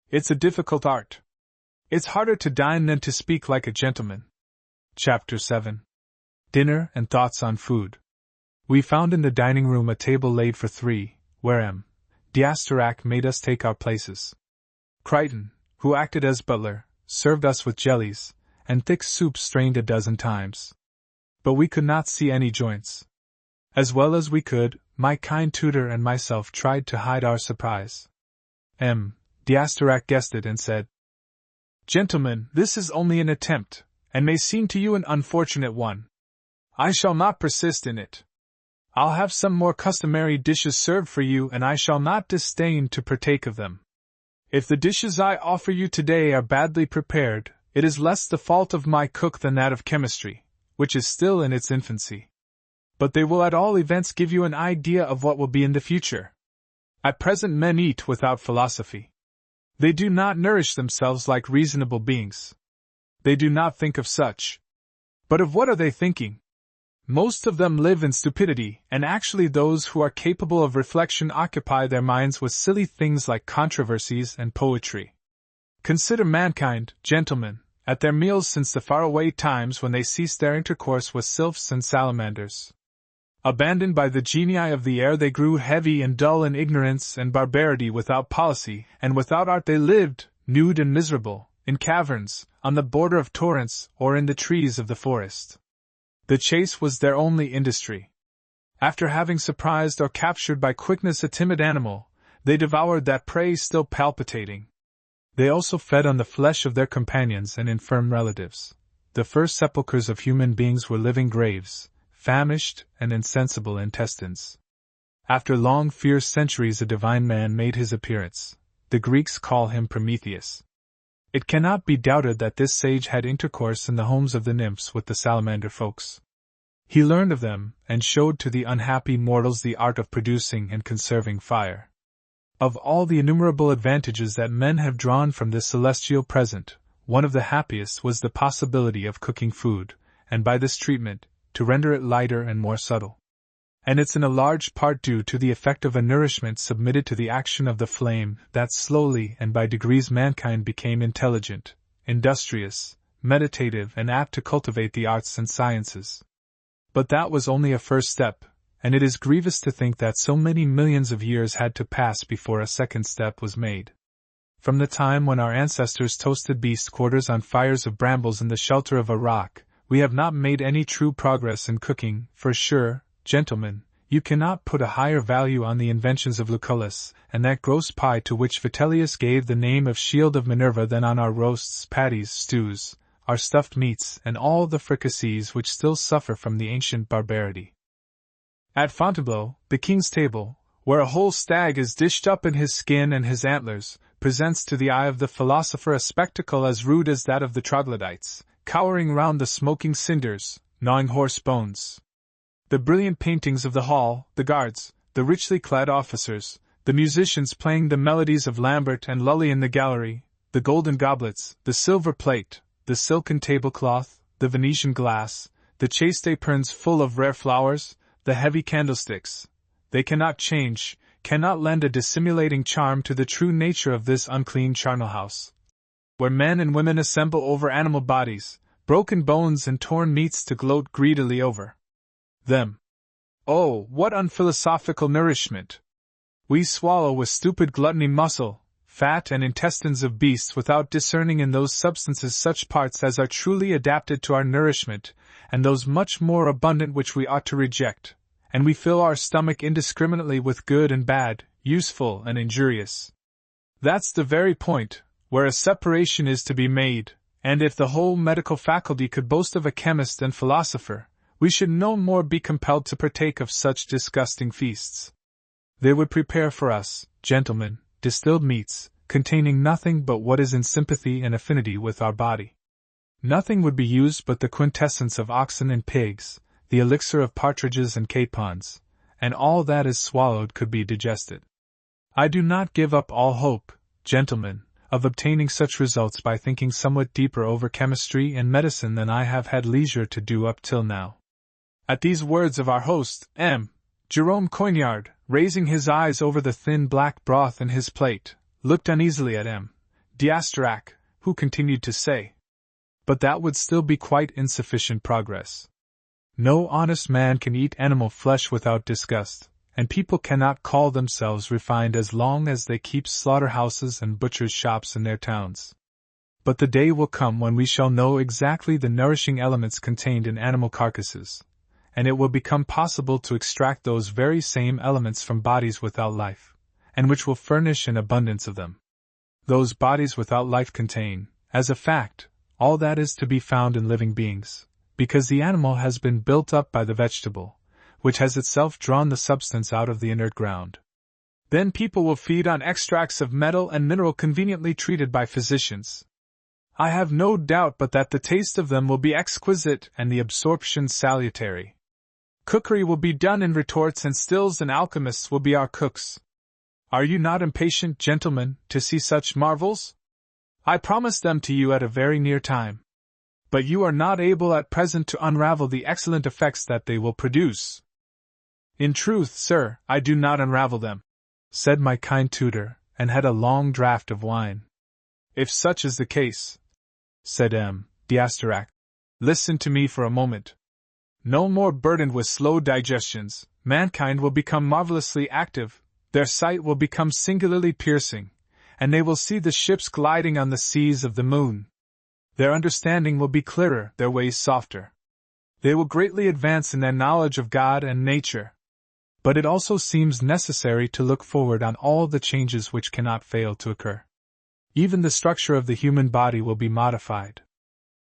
It's a difficult art. It's harder to dine than to speak like a gentleman." Chapter 7. Dinner and Thoughts on Food. We found in the dining room a table laid for 3, where D'Asterac made us take our places. Crichton, who acted as butler, served us with jellies, and thick soup strained a dozen times. But we could not see any joints. As well as we could, my kind tutor and myself tried to hide our surprise. D'Asterac guessed it and said, "Gentlemen, this is only an attempt, and may seem to you an unfortunate one. I shall not persist in it. I'll have some more customary dishes served for you, and I shall not disdain to partake of them. If the dishes I offer you today are badly prepared, it is less the fault of my cook than that of chemistry, which is still in its infancy. but they will at all events give you an idea of what will be in the future. At present men eat without philosophy. They do not nourish themselves like reasonable beings. They do not think of such. But of what are they thinking? Most of them live in stupidity, and actually those who are capable of reflection occupy their minds with silly things like controversies and poetry. Consider mankind, gentlemen, at their meals since the faraway times when they ceased their intercourse with sylphs and salamanders. Abandoned by the genii of the air, they grew heavy and dull in ignorance and barbarity. Without policy and without art they lived, nude and miserable, in caverns, on the border of torrents, or in the trees of the forest. The chase was their only industry. After having surprised or captured by quickness a timid animal, they devoured that prey still palpitating. They also fed on the flesh of their companions and infirm relatives. The first sepulchres of human beings were living graves, famished and insensible intestines. After long fierce centuries a divine man made his appearance. The Greeks call him Prometheus. It cannot be doubted that this sage had intercourse in the homes of the nymphs with the salamander folks. He learned of them, and showed to the unhappy mortals the art of producing and conserving fire. Of all the innumerable advantages that men have drawn from this celestial present, one of the happiest was the possibility of cooking food, and by this treatment, to render it lighter and more subtle. And it's in a large part due to the effect of a nourishment submitted to the action of the flame that slowly and by degrees mankind became intelligent, industrious, meditative, and apt to cultivate the arts and sciences. But that was only a first step, and it is grievous to think that so many millions of years had to pass before a second step was made. From the time when our ancestors toasted beast quarters on fires of brambles in the shelter of a rock, we have not made any true progress in cooking. For sure, gentlemen, you cannot put a higher value on the inventions of Lucullus, and that gross pie to which Vitellius gave the name of Shield of Minerva than on our roasts, patties, stews, our stuffed meats, and all the fricassees which still suffer from the ancient barbarity. At Fontainebleau, the king's table, where a whole stag is dished up in his skin and his antlers, presents to the eye of the philosopher a spectacle as rude as that of the troglodytes, cowering round the smoking cinders, gnawing horse bones. The brilliant paintings of the hall, the guards, the richly clad officers, the musicians playing the melodies of Lambert and Lully in the gallery, the golden goblets, the silver plate, the silken tablecloth, the Venetian glass, the chaste aprons full of rare flowers, the heavy candlesticks, they cannot change, cannot lend a dissimulating charm to the true nature of this unclean charnel house, where men and women assemble over animal bodies, broken bones and torn meats to gloat greedily over them. Oh, what unphilosophical nourishment! We swallow with stupid gluttony muscle, fat and intestines of beasts without discerning in those substances such parts as are truly adapted to our nourishment, and those much more abundant which we ought to reject, and we fill our stomach indiscriminately with good and bad, useful and injurious. That's the very point, where a separation is to be made, and if the whole medical faculty could boast of a chemist and philosopher, we should no more be compelled to partake of such disgusting feasts. They would prepare for us, gentlemen, distilled meats, containing nothing but what is in sympathy and affinity with our body. Nothing would be used but the quintessence of oxen and pigs, the elixir of partridges and capons, and all that is swallowed could be digested. I do not give up all hope, gentlemen, of obtaining such results by thinking somewhat deeper over chemistry and medicine than I have had leisure to do up till now. At these words of our host, M. Jerome Coignard, raising his eyes over the thin black broth in his plate, looked uneasily at M. D'Asterac, who continued to say, "But that would still be quite insufficient progress. No honest man can eat animal flesh without disgust, and people cannot call themselves refined as long as they keep slaughterhouses and butchers' shops in their towns. But the day will come when we shall know exactly the nourishing elements contained in animal carcasses, and it will become possible to extract those very same elements from bodies without life, and which will furnish an abundance of them. Those bodies without life contain, as a fact, all that is to be found in living beings, because the animal has been built up by the vegetable, which has itself drawn the substance out of the inert ground. Then people will feed on extracts of metal and mineral conveniently treated by physicians. I have no doubt but that the taste of them will be exquisite and the absorption salutary. Cookery will be done in retorts and stills, and alchemists will be our cooks. Are you not impatient, gentlemen, to see such marvels? I promise them to you at a very near time. But you are not able at present to unravel the excellent effects that they will produce. In truth, sir, I do not unravel them, said my kind tutor, and had a long draught of wine. If such is the case, said M. d'Asterac, listen to me for a moment. No more burdened with slow digestions, mankind will become marvelously active, their sight will become singularly piercing, and they will see the ships gliding on the seas of the moon. Their understanding will be clearer, their ways softer. They will greatly advance in their knowledge of God and nature. But it also seems necessary to look forward on all the changes which cannot fail to occur. Even the structure of the human body will be modified.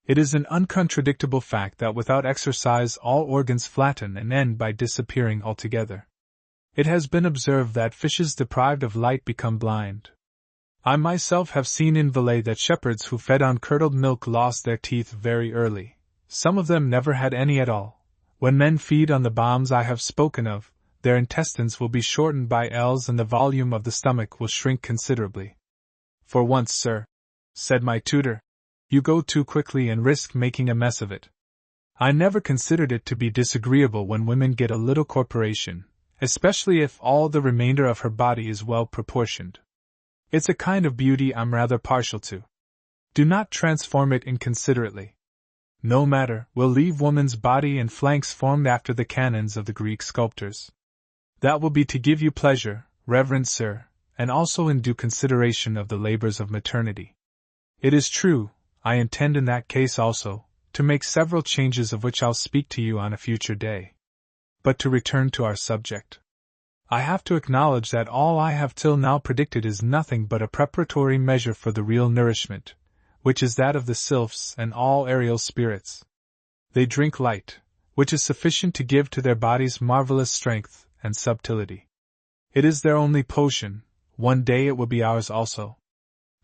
It is an uncontradictable fact that without exercise all organs flatten and end by disappearing altogether. It has been observed that fishes deprived of light become blind. I myself have seen in Valais that shepherds who fed on curdled milk lost their teeth very early. Some of them never had any at all. When men feed on the bombs I have spoken of, their intestines will be shortened by ells and the volume of the stomach will shrink considerably. For once, sir, said my tutor, you go too quickly and risk making a mess of it. I never considered it to be disagreeable when women get a little corporation, especially if all the remainder of her body is well proportioned. It's a kind of beauty I'm rather partial to. Do not transform it inconsiderately. No matter, we'll leave woman's body and flanks formed after the canons of the Greek sculptors. That will be to give you pleasure, reverend sir, and also in due consideration of the labors of maternity. It is true, I intend in that case also, to make several changes of which I'll speak to you on a future day. But to return to our subject. I have to acknowledge that all I have till now predicted is nothing but a preparatory measure for the real nourishment, which is that of the sylphs and all aerial spirits. They drink light, which is sufficient to give to their bodies marvelous strength and subtlety. It is their only potion, one day it will be ours also.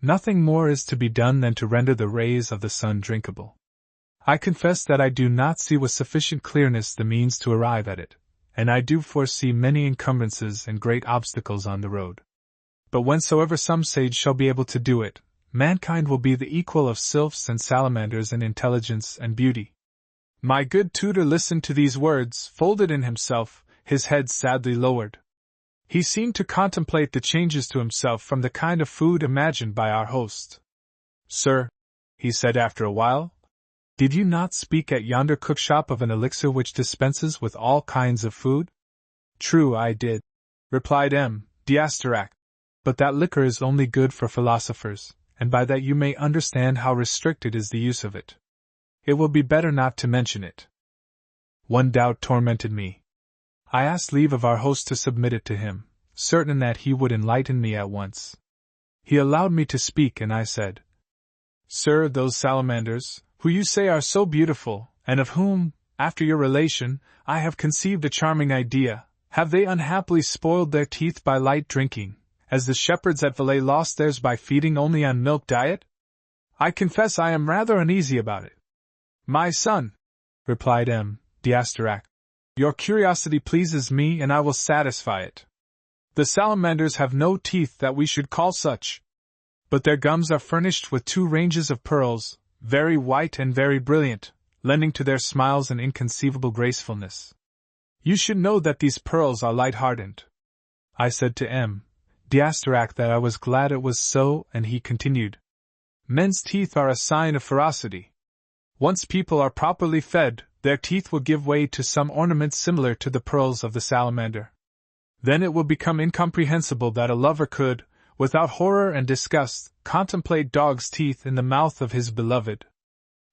Nothing more is to be done than to render the rays of the sun drinkable. I confess that I do not see with sufficient clearness the means to arrive at it, and I do foresee many encumbrances and great obstacles on the road. But whensoever some sage shall be able to do it, mankind will be the equal of sylphs and salamanders in intelligence and beauty. My good tutor listened to these words, folded in himself, his head sadly lowered. He seemed to contemplate the changes to himself from the kind of food imagined by our host. Sir, he said after a while, did you not speak at yonder cookshop of an elixir which dispenses with all kinds of food? True, I did, replied M. d'Asterac, but that liquor is only good for philosophers, and by that you may understand how restricted is the use of it. It will be better not to mention it. One doubt tormented me. I asked leave of our host to submit it to him, certain that he would enlighten me at once. He allowed me to speak, and I said, Sir, those salamanders, who you say are so beautiful, and of whom, after your relation, I have conceived a charming idea, have they unhappily spoiled their teeth by light drinking, as the shepherds at Valais lost theirs by feeding only on milk diet? I confess I am rather uneasy about it. My son, replied M. d'Asterac, your curiosity pleases me and I will satisfy it. The salamanders have no teeth that we should call such, but their gums are furnished with 2 ranges of pearls, very white and very brilliant, lending to their smiles an inconceivable gracefulness. You should know that these pearls are light-hardened. I said to M. d'Asterac that I was glad it was so, and he continued, Men's teeth are a sign of ferocity. Once people are properly fed, their teeth will give way to some ornament similar to the pearls of the salamander. Then it will become incomprehensible that a lover could, without horror and disgust, contemplate dog's teeth in the mouth of his beloved.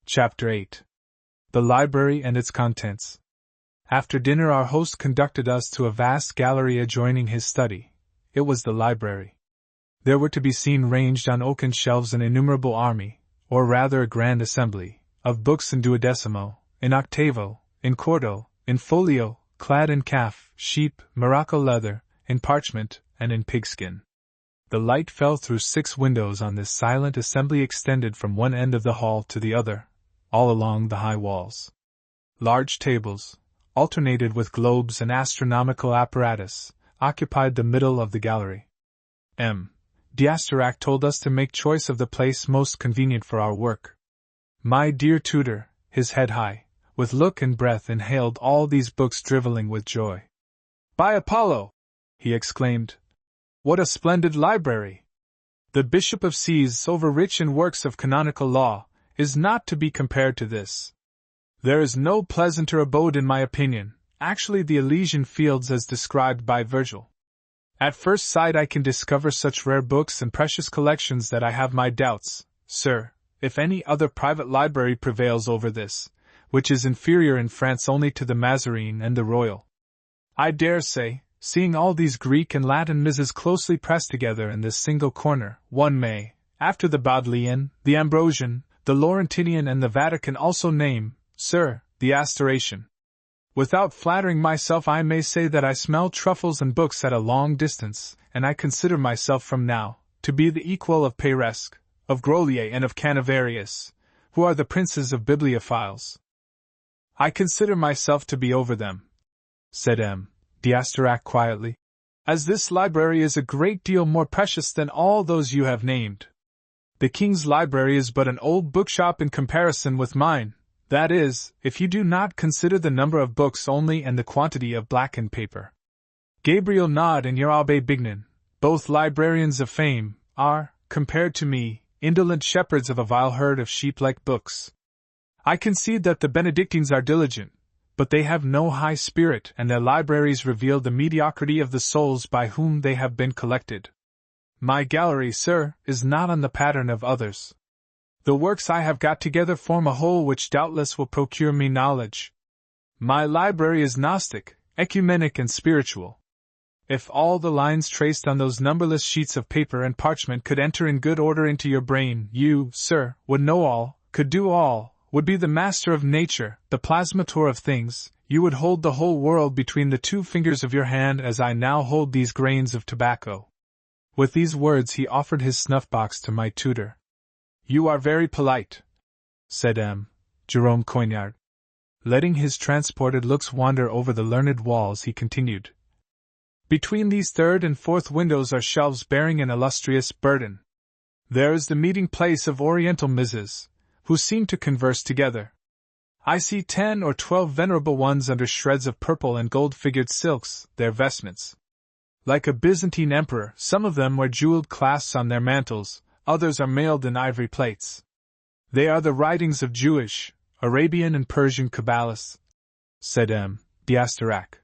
Chapter 8. The Library and its Contents. After dinner our host conducted us to a vast gallery adjoining his study. It was the library. There were to be seen ranged on oaken shelves an innumerable army, or rather a grand assembly, of books in duodecimo, in octavo, in quarto, in folio, clad in calf, sheep, morocco leather, in parchment, and in pigskin. The light fell through 6 windows on this silent assembly extended from one end of the hall to the other, all along the high walls. Large tables, alternated with globes and astronomical apparatus, occupied the middle of the gallery. D'Asterac told us to make choice of the place most convenient for our work. My dear tutor, his head high, with look and breath inhaled all these books drivelling with joy. By Apollo! He exclaimed. What a splendid library! The Bishop of C's over-rich in works of canonical law is not to be compared to this. There is no pleasanter abode in my opinion, actually the Elysian fields as described by Virgil. At first sight I can discover such rare books and precious collections that I have my doubts, sir, if any other private library prevails over this, which is inferior in France only to the Mazarine and the Royal. I dare say, seeing all these Greek and Latin misses closely pressed together in this single corner, one may, after the Bodleian, the Ambrosian, the Laurentinian and the Vatican also name, sir, the Astoration. Without flattering myself I may say that I smell truffles and books at a long distance, and I consider myself from now to be the equal of Peyresque, of Grolier and of Canavarius, who are the princes of bibliophiles. I consider myself to be over them, said D'Asterac quietly, as this library is a great deal more precious than all those you have named. The King's library is but an old bookshop in comparison with mine. That is, if you do not consider the number of books only and the quantity of blackened paper. Gabriel Naud and your Abbé Bignon, both librarians of fame, are, compared to me, indolent shepherds of a vile herd of sheep-like books. I concede that the Benedictines are diligent, but they have no high spirit and their libraries reveal the mediocrity of the souls by whom they have been collected. My gallery, sir, is not on the pattern of others. The works I have got together form a whole which doubtless will procure me knowledge. My library is Gnostic, ecumenic and spiritual. If all the lines traced on those numberless sheets of paper and parchment could enter in good order into your brain, you, sir, would know all, could do all, would be the master of nature, the plasmator of things, you would hold the whole world between the two fingers of your hand as I now hold these grains of tobacco. With these words he offered his snuff-box to my tutor. You are very polite, said Jerome Coignard. Letting his transported looks wander over the learned walls, he continued. Between these third and fourth windows are shelves bearing an illustrious burden. There is the meeting place of Oriental Misses, who seem to converse together. I see 10 or 12 venerable ones under shreds of purple and gold-figured silks, their vestments. Like a Byzantine emperor, some of them wear jeweled clasps on their mantles, others are mailed in ivory plates. They are the writings of Jewish, Arabian and Persian Kabbalists, said D'Asterac.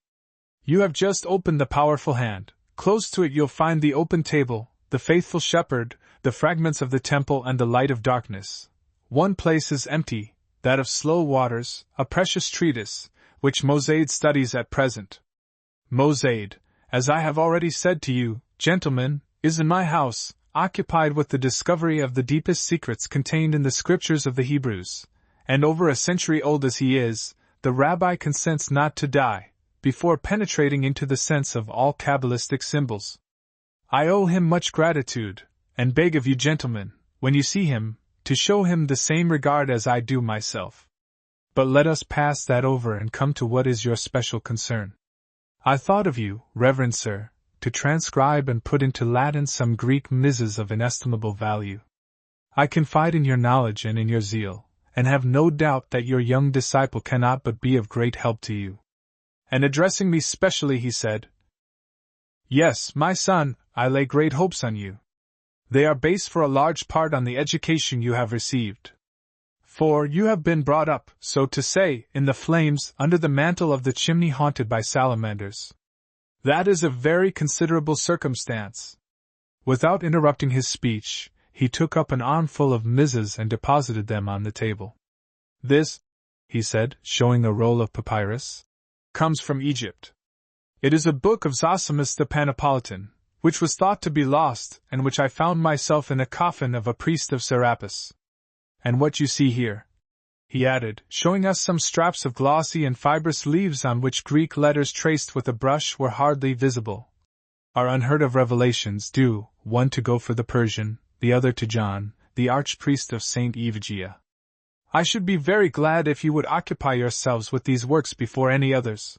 You have just opened the powerful hand. Close to it you'll find the open table, the faithful shepherd, the fragments of the temple and the light of darkness. One place is empty, that of Slow Waters, a precious treatise, which Mosaide studies at present. Mosaide, as I have already said to you, gentlemen, is in my house, occupied with the discovery of the deepest secrets contained in the scriptures of the Hebrews, and over a century old as he is, the rabbi consents not to die, before penetrating into the sense of all Kabbalistic symbols. I owe him much gratitude, and beg of you gentlemen, when you see him, to show him the same regard as I do myself. But let us pass that over and come to what is your special concern. I thought of you, Reverend Sir, to transcribe and put into Latin some Greek misses of inestimable value. I confide in your knowledge and in your zeal, and have no doubt that your young disciple cannot but be of great help to you. And addressing me specially he said, Yes, my son, I lay great hopes on you. They are based for a large part on the education you have received. For you have been brought up, so to say, in the flames, under the mantle of the chimney haunted by salamanders. That is a very considerable circumstance. Without interrupting his speech, he took up an armful of misses and deposited them on the table. This, he said, showing a roll of papyrus, comes from Egypt. It is a book of Zosimus the Panapolitan, which was thought to be lost, and which I found myself in a coffin of a priest of Serapis. And what you see here, he added, showing us some straps of glossy and fibrous leaves on which Greek letters traced with a brush were hardly visible, are unheard-of revelations due, one to go for the Persian, the other to John, the archpriest of St. Evagea. I should be very glad if you would occupy yourselves with these works before any others.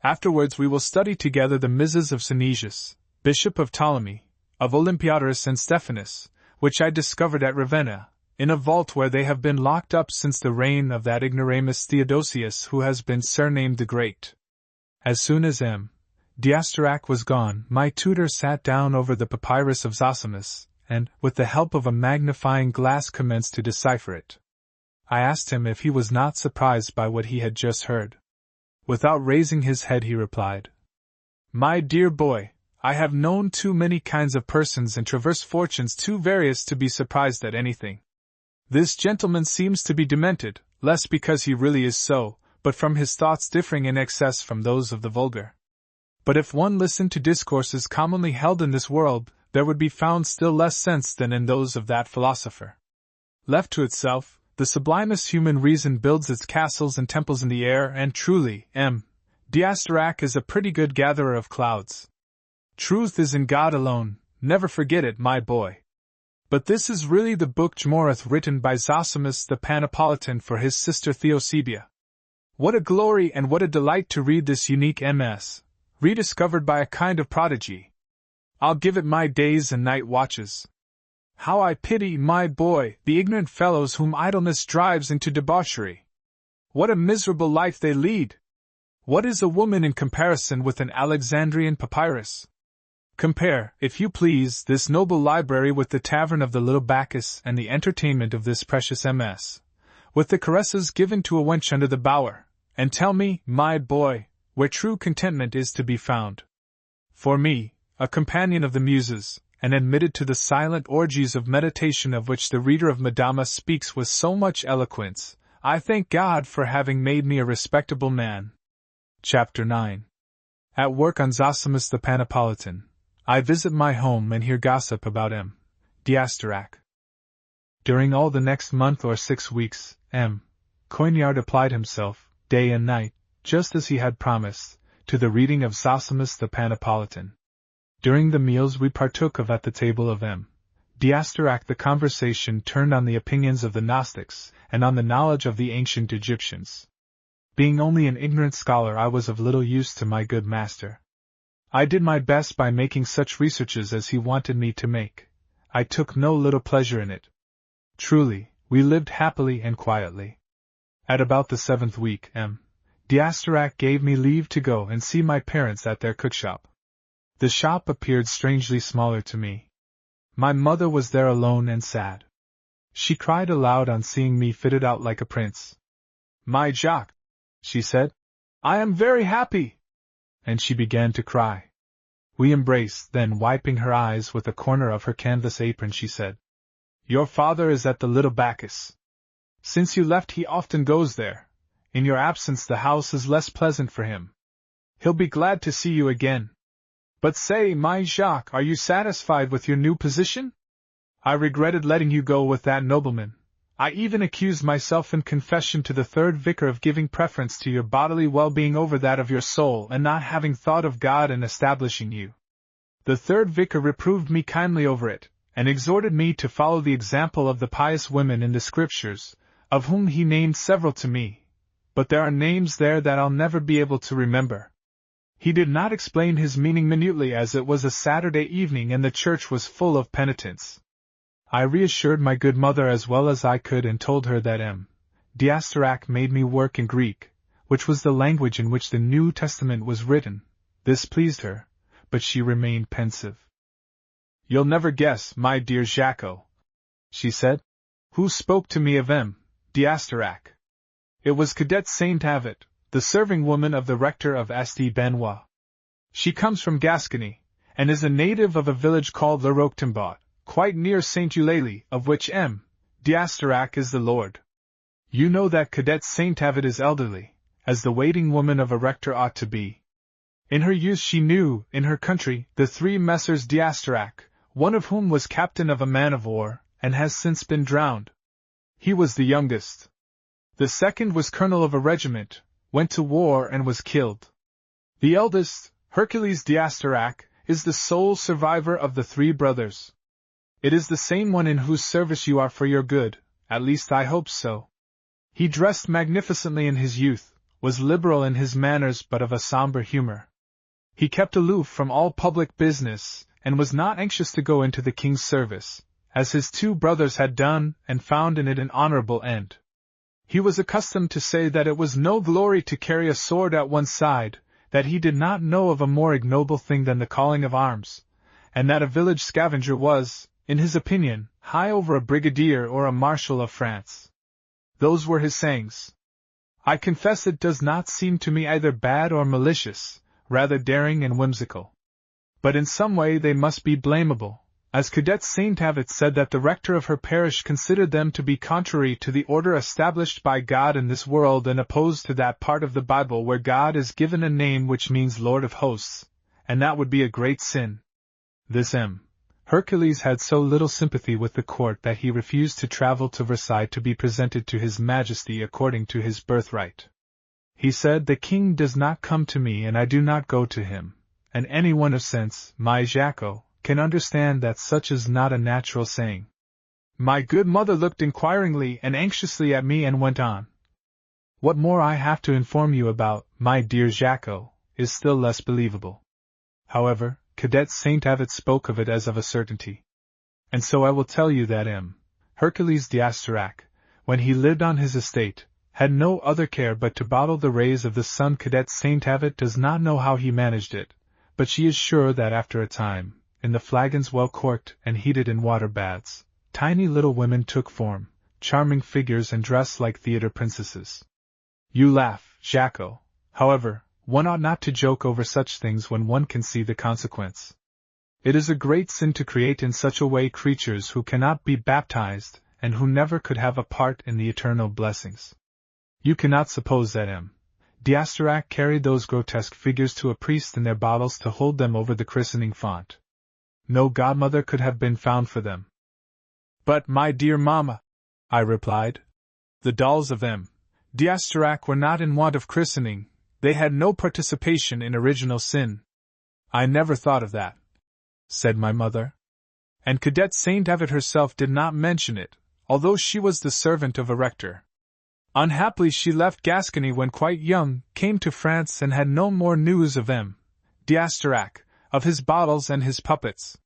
Afterwards we will study together the Misses of Synesius, Bishop of Ptolemy, of Olympiodorus and Stephanus, which I discovered at Ravenna, in a vault where they have been locked up since the reign of that ignoramus Theodosius who has been surnamed the Great. As soon as M. D'Asterac was gone, my tutor sat down over the papyrus of Zosimus, and, with the help of a magnifying glass, commenced to decipher it. I asked him if he was not surprised by what he had just heard. Without raising his head he replied, "My dear boy, I have known too many kinds of persons and traversed fortunes too various to be surprised at anything. This gentleman seems to be demented, less because he really is so, but from his thoughts differing in excess from those of the vulgar. But if one listened to discourses commonly held in this world, there would be found still less sense than in those of that philosopher. Left to itself, the sublimest human reason builds its castles and temples in the air, and truly, M. D'Asterac is a pretty good gatherer of clouds. Truth is in God alone, never forget it, my boy. But this is really the book Jmorith written by Zosimus the Panapolitan for his sister Theosebia. What a glory and what a delight to read this unique MS, rediscovered by a kind of prodigy. I'll give it my days and night watches. How I pity, my boy, the ignorant fellows whom idleness drives into debauchery. What a miserable life they lead! What is a woman in comparison with an Alexandrian papyrus? Compare, if you please, this noble library with the tavern of the little Bacchus and the entertainment of this precious MS, with the caresses given to a wench under the bower, and tell me, my boy, where true contentment is to be found. For me, a companion of the Muses, and admitted to the silent orgies of meditation of which the reader of Madama speaks with so much eloquence, I thank God for having made me a respectable man. Chapter 9. At work on Zosimus the Panapolitan, I visit my home and hear gossip about M. D'Asterac. During all the next month or 6 weeks, M. Coignard applied himself, day and night, just as he had promised, to the reading of Zosimus the Panapolitan. During the meals we partook of at the table of M. D'Asterac, the conversation turned on the opinions of the Gnostics, and on the knowledge of the ancient Egyptians. Being only an ignorant scholar, I was of little use to my good master. I did my best by making such researches as he wanted me to make. I took no little pleasure in it. Truly, we lived happily and quietly. At about the 7th week, M. D'Asterac gave me leave to go and see my parents at their cookshop. The shop appeared strangely smaller to me. My mother was there alone and sad. She cried aloud on seeing me fitted out like a prince. "My Jacques," she said, "I am very happy." And she began to cry. We embraced, then wiping her eyes with a corner of her canvas apron she said, "Your father is at the little Bacchus. Since you left he often goes there. In your absence the house is less pleasant for him. He'll be glad to see you again. But say, my Jacques, are you satisfied with your new position? I regretted letting you go with that nobleman. I even accused myself in confession to the third vicar of giving preference to your bodily well-being over that of your soul and not having thought of God in establishing you. The third vicar reproved me kindly over it, and exhorted me to follow the example of the pious women in the Scriptures, of whom he named several to me, but there are names there that I'll never be able to remember. He did not explain his meaning minutely, as it was a Saturday evening and the church was full of penitents. I reassured my good mother as well as I could and told her that M. D'Asterac made me work in Greek, which was the language in which the New Testament was written. This pleased her, but she remained pensive. "You'll never guess, my dear Jaco," she said, "who spoke to me of M. D'Asterac. It was Cadet Saint Avet, the serving woman of the rector of St. Benoit. She comes from Gascony, and is a native of a village called Le Roquetambaut, quite near St. Eulalie, of which M. D'Asterac is the lord. You know that Cadet Saint Avet is elderly, as the waiting woman of a rector ought to be. In her youth she knew, in her country, the 3 Messrs. D'Asterac, one of whom was captain of a man-of-war, and has since been drowned. He was the youngest. The second was colonel of a regiment, went to war and was killed. The eldest, Hercules D'Asterac, is the sole survivor of the 3 brothers. It is the same one in whose service you are for your good, at least I hope so. He dressed magnificently in his youth, was liberal in his manners but of a somber humor. He kept aloof from all public business, and was not anxious to go into the king's service, as his two brothers had done, and found in it an honorable end. He was accustomed to say that it was no glory to carry a sword at one's side, that he did not know of a more ignoble thing than the calling of arms, and that a village scavenger was, in his opinion, high over a brigadier or a marshal of France. Those were his sayings. I confess it does not seem to me either bad or malicious, rather daring and whimsical. But in some way they must be blamable, as Cadet St. Avet said that the rector of her parish considered them to be contrary to the order established by God in this world and opposed to that part of the Bible where God is given a name which means Lord of Hosts, and that would be a great sin. This Hercules had so little sympathy with the court that he refused to travel to Versailles to be presented to His Majesty according to his birthright. He said, "The king does not come to me and I do not go to him, and anyone of sense, my Jacques, can understand that such is not a natural saying." My good mother looked inquiringly and anxiously at me and went on. "What more I have to inform you about, my dear Jacques, is still less believable. However, Cadet St. Avet spoke of it as of a certainty. And so I will tell you that Hercules d'Astarac, when he lived on his estate, had no other care but to bottle the rays of the sun. Cadet St. Avet does not know how he managed it, but she is sure that after a time, in the flagons well corked and heated in water baths, tiny little women took form, charming figures and dressed like theatre princesses. You laugh, Jacques. However, one ought not to joke over such things when one can see the consequence. It is a great sin to create in such a way creatures who cannot be baptized, and who never could have a part in the eternal blessings. You cannot suppose that d'Astarac carried those grotesque figures to a priest in their bottles to hold them over the christening font. No godmother could have been found for them. But, my dear mamma, I replied, the dolls of d'Astarac were not in want of christening. They had no participation in original sin. I never thought of that, said my mother. And Cadet St. Avet herself did not mention it, although she was the servant of a rector. Unhappily she left Gascony when quite young, came to France and had no more news of d'Astarac, of his bottles and his puppets.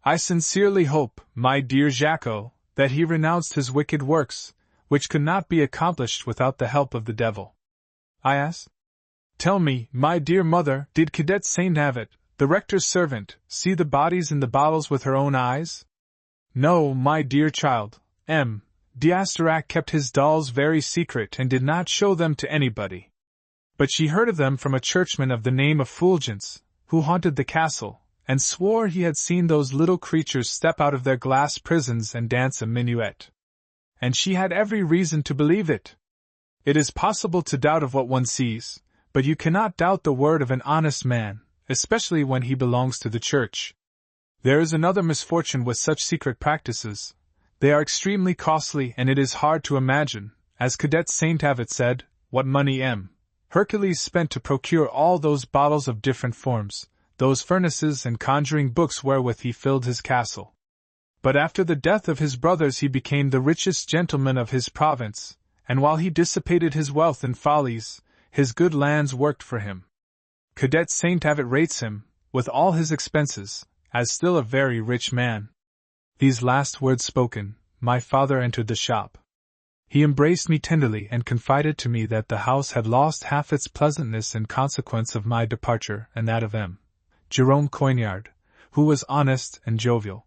I sincerely hope, my dear Jacques, that he renounced his wicked works, which could not be accomplished without the help of the devil. I asked. Tell me, my dear mother, did Cadet St. Avet, the rector's servant, see the bodies in the bottles with her own eyes? No, my dear child. d'Astarac kept his dolls very secret and did not show them to anybody. But she heard of them from a churchman of the name of Fulgence, who haunted the castle, and swore he had seen those little creatures step out of their glass prisons and dance a minuet. And she had every reason to believe it. It is possible to doubt of what one sees, but you cannot doubt the word of an honest man, especially when he belongs to the church. There is another misfortune with such secret practices. They are extremely costly, and it is hard to imagine, as Cadet St. Avet said, what money Hercules spent to procure all those bottles of different forms, those furnaces and conjuring books wherewith he filled his castle. But after the death of his brothers he became the richest gentleman of his province, and while he dissipated his wealth in follies, his good lands worked for him. Cadet St. Avet rates him, with all his expenses, as still a very rich man. These last words spoken, my father entered the shop. He embraced me tenderly and confided to me that the house had lost half its pleasantness in consequence of my departure and that of Jerome Coignard, who was honest and jovial.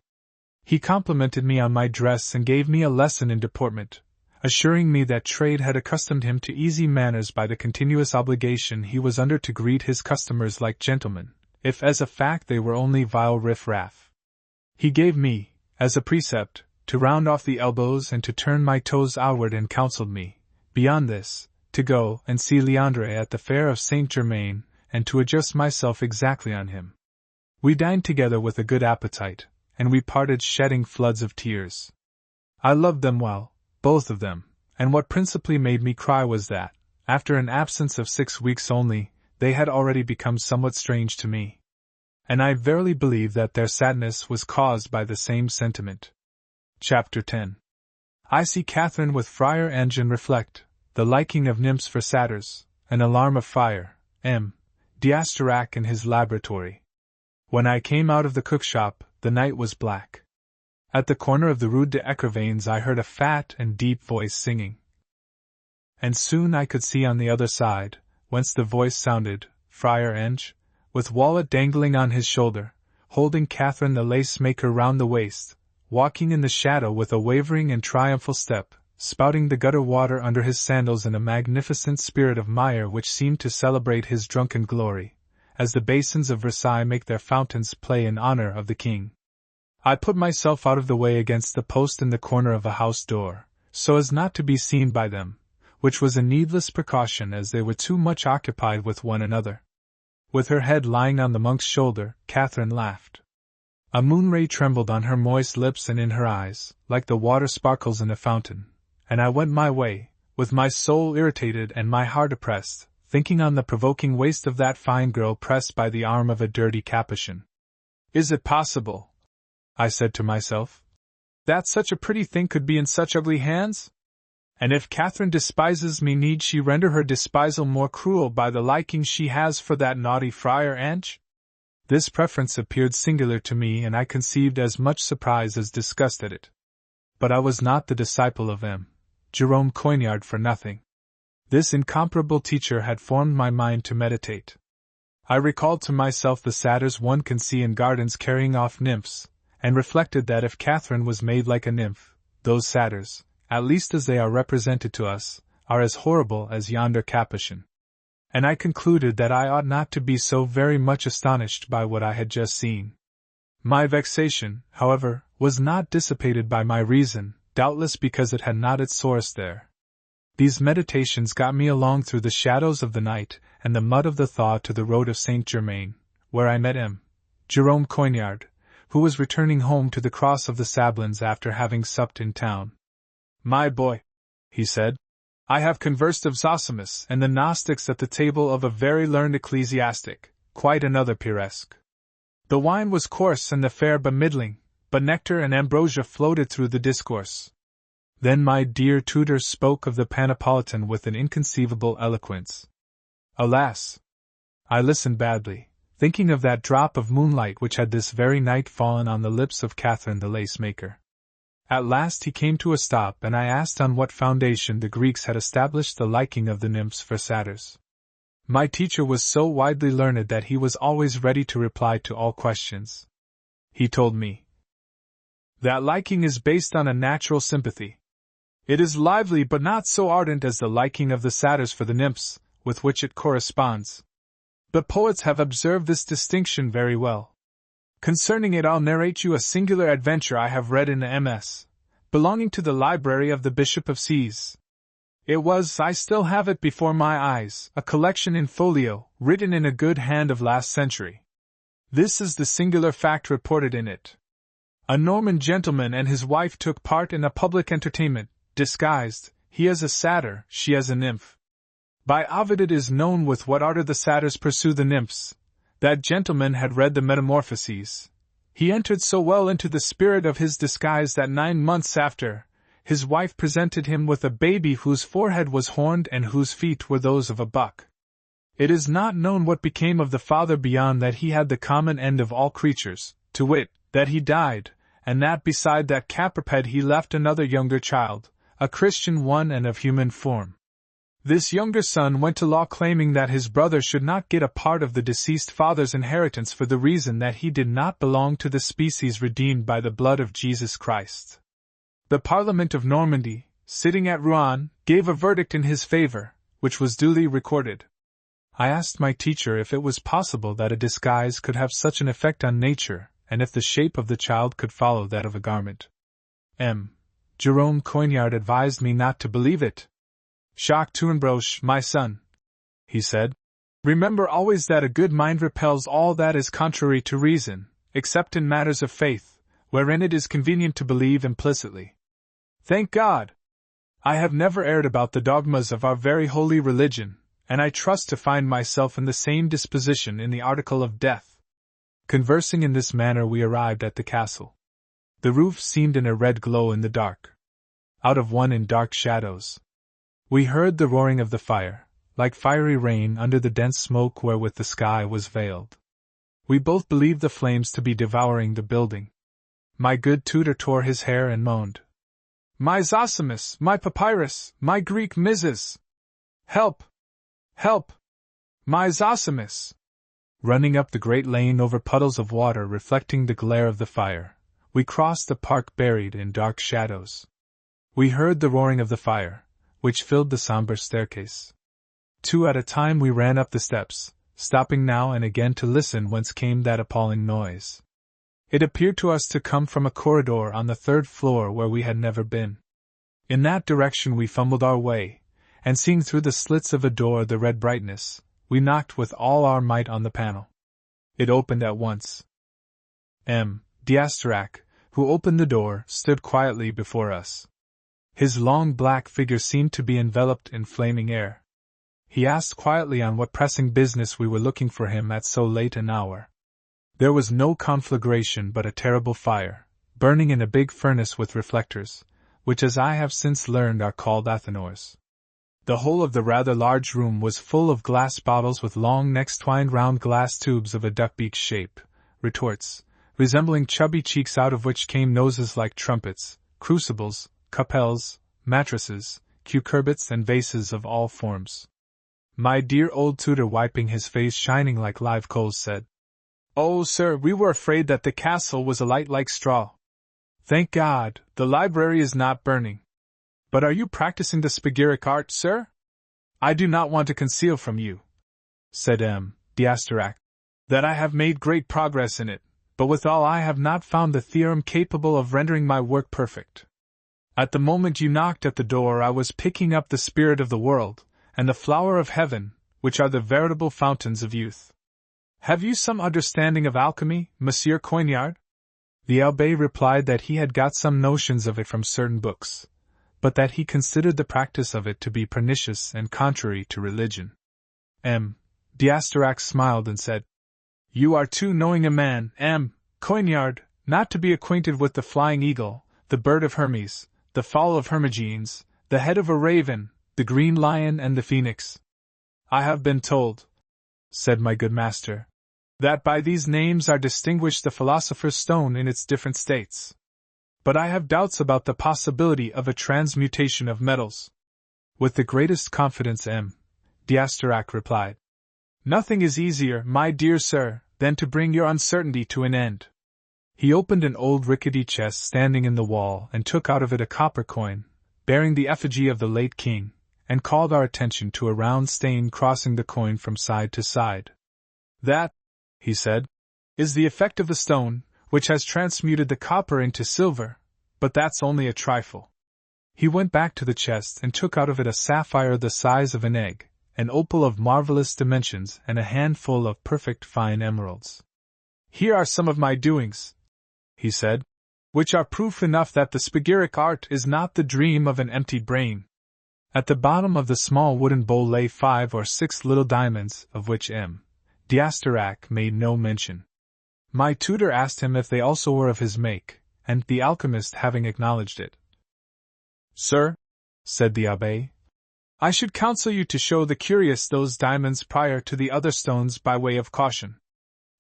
He complimented me on my dress and gave me a lesson in deportment, assuring me that trade had accustomed him to easy manners by the continuous obligation he was under to greet his customers like gentlemen, if as a fact they were only vile riff-raff. He gave me, as a precept, to round off the elbows and to turn my toes outward, and counseled me, beyond this, to go and see Leandre at the fair of Saint-Germain, and to adjust myself exactly on him. We dined together with a good appetite, and we parted shedding floods of tears. I loved them well, both of them, and what principally made me cry was that, after an absence of 6 weeks only, they had already become somewhat strange to me. And I verily believe that their sadness was caused by the same sentiment. Chapter 10. I see Catherine with Friar Ange and reflect, The liking of nymphs for satyrs, an alarm of Friar M. d'Astarac in his laboratory. When I came out of the cookshop, the night was black. At the corner of the Rue des Écrivains I heard a fat and deep voice singing. And soon I could see on the other side, whence the voice sounded, Friar Enge, with wallet dangling on his shoulder, holding Catherine the lace-maker round the waist, walking in the shadow with a wavering and triumphal step, spouting the gutter water under his sandals in a magnificent spirit of mire which seemed to celebrate his drunken glory, as the basins of Versailles make their fountains play in honor of the king. I put myself out of the way against the post in the corner of a house door, so as not to be seen by them, which was a needless precaution as they were too much occupied with one another. With her head lying on the monk's shoulder, Catherine laughed. A moonray trembled on her moist lips and in her eyes, like the water sparkles in a fountain, and I went my way, with my soul irritated and my heart oppressed, thinking on the provoking waist of that fine girl pressed by the arm of a dirty Capuchin. Is it possible, I said to myself, that such a pretty thing could be in such ugly hands? And if Catherine despises me, need she render her despisal more cruel by the liking she has for that naughty Friar Enge? This preference appeared singular to me, and I conceived as much surprise as disgust at it. But I was not the disciple of M. Jerome Coignard for nothing. This incomparable teacher had formed my mind to meditate. I recalled to myself the satyrs one can see in gardens carrying off nymphs, and reflected that if Catherine was made like a nymph, those satyrs, at least as they are represented to us, are as horrible as yonder Capuchin. And I concluded that I ought not to be so very much astonished by what I had just seen. My vexation, however, was not dissipated by my reason, doubtless because it had not its source there. These meditations got me along through the shadows of the night and the mud of the thaw to the road of Saint-Germain, where I met M. Jerome Coignard, who was returning home to the Cross of the Sablins after having supped in town. My boy, he said, I have conversed of Zosimus and the Gnostics at the table of a very learned ecclesiastic, quite another Piresque. The wine was coarse and the fare bemiddling, but nectar and ambrosia floated through the discourse. Then my dear tutor spoke of the Panapolitan with an inconceivable eloquence. Alas! I listened badly, thinking of that drop of moonlight which had this very night fallen on the lips of Catherine the lace-maker. At last he came to a stop, and I asked on what foundation the Greeks had established the liking of the nymphs for satyrs. My teacher was so widely learned that he was always ready to reply to all questions. He told me that liking is based on a natural sympathy. It is lively but not so ardent as the liking of the satyrs for the nymphs, with which it corresponds. But poets have observed this distinction very well. Concerning it I'll narrate you a singular adventure I have read in the MS, belonging to the library of the Bishop of C's. It was, I still have it before my eyes, a collection in folio, written in a good hand of last century. This is the singular fact reported in it. A Norman gentleman and his wife took part in a public entertainment, disguised, he as a satyr, she as a nymph. By Ovid it is known with what ardor the satyrs pursue the nymphs. That gentleman had read the Metamorphoses. He entered so well into the spirit of his disguise that 9 months after, his wife presented him with a baby whose forehead was horned and whose feet were those of a buck. It is not known what became of the father beyond that he had the common end of all creatures, to wit, that he died, and that beside that quadruped he left another younger child, a Christian one and of human form. This younger son went to law claiming that his brother should not get a part of the deceased father's inheritance for the reason that he did not belong to the species redeemed by the blood of Jesus Christ. The Parliament of Normandy, sitting at Rouen, gave a verdict in his favor, which was duly recorded. I asked my teacher if it was possible that a disguise could have such an effect on nature, and if the shape of the child could follow that of a garment. M. Jerome Coignard advised me not to believe it. Jacques Tournebroche, my son, he said, remember always that a good mind repels all that is contrary to reason, except in matters of faith, wherein it is convenient to believe implicitly. Thank God! I have never erred about the dogmas of our very holy religion, and I trust to find myself in the same disposition in the article of death. Conversing in this manner we arrived at the castle. The roof seemed in a red glow in the dark. Out of one in dark shadows. We heard the roaring of the fire, like fiery rain under the dense smoke wherewith the sky was veiled. We both believed the flames to be devouring the building. My good tutor tore his hair and moaned, "My Zosimus, my papyrus, my Greek Mrs. Help! Help! My Zosimus!" Running up the great lane over puddles of water reflecting the glare of the fire, we crossed the park buried in dark shadows. We heard the roaring of the fire, which filled the somber staircase. 2 at a time we ran up the steps, stopping now and again to listen whence came that appalling noise. It appeared to us to come from a corridor on the 3rd floor where we had never been. In that direction we fumbled our way, and seeing through the slits of a door the red brightness, we knocked with all our might on the panel. It opened at once. M. D'Asterac, who opened the door, stood quietly before us. His long black figure seemed to be enveloped in flaming air. He asked quietly on what pressing business we were looking for him at so late an hour. There was no conflagration but a terrible fire, burning in a big furnace with reflectors, which as I have since learned are called athanors. The whole of the rather large room was full of glass bottles with long necks twined round glass tubes of a duck-beak shape, retorts, resembling chubby cheeks out of which came noses like trumpets, crucibles, cuppels, mattresses, cucurbits and vases of all forms. My dear old tutor, wiping his face shining like live coals, said, "Oh, sir, we were afraid that the castle was alight like straw. Thank God, the library is not burning. But are you practicing the spagyric art, sir? I do not want to conceal from you," said M. D'Asterac, "that I have made great progress in it, but withal I have not found the theorem capable of rendering my work perfect. At the moment you knocked at the door I was picking up the spirit of the world, and the flower of heaven, which are the veritable fountains of youth. Have you some understanding of alchemy, Monsieur Coignard?" The abbé replied that he had got some notions of it from certain books, but that he considered the practice of it to be pernicious and contrary to religion. M. D'Asterac smiled and said, "You are too knowing a man, M. Coignard, not to be acquainted with the flying eagle, the bird of Hermes, the fowl of Hermogenes, the head of a raven, the green lion and the phoenix. I have been told," said my good master, "that by these names are distinguished the philosopher's stone in its different states. But I have doubts about the possibility of a transmutation of metals." With the greatest confidence M. D'Asterac replied, "Nothing is easier, my dear sir, than to bring your uncertainty to an end." He opened an old rickety chest standing in the wall and took out of it a copper coin, bearing the effigy of the late king, and called our attention to a round stain crossing the coin from side to side. "That," he said, "is the effect of the stone, which has transmuted the copper into silver, but that's only a trifle." He went back to the chest and took out of it a sapphire the size of an egg, an opal of marvelous dimensions, and a handful of perfect fine emeralds. "Here are some of my doings," he said, "which are proof enough that the spagyric art is not the dream of an empty brain." At the bottom of the small wooden bowl lay 5 or 6 little diamonds, of which M. D'Asterac made no mention. My tutor asked him if they also were of his make, and the alchemist having acknowledged it, "Sir," said the abbé, "I should counsel you to show the curious those diamonds prior to the other stones by way of caution.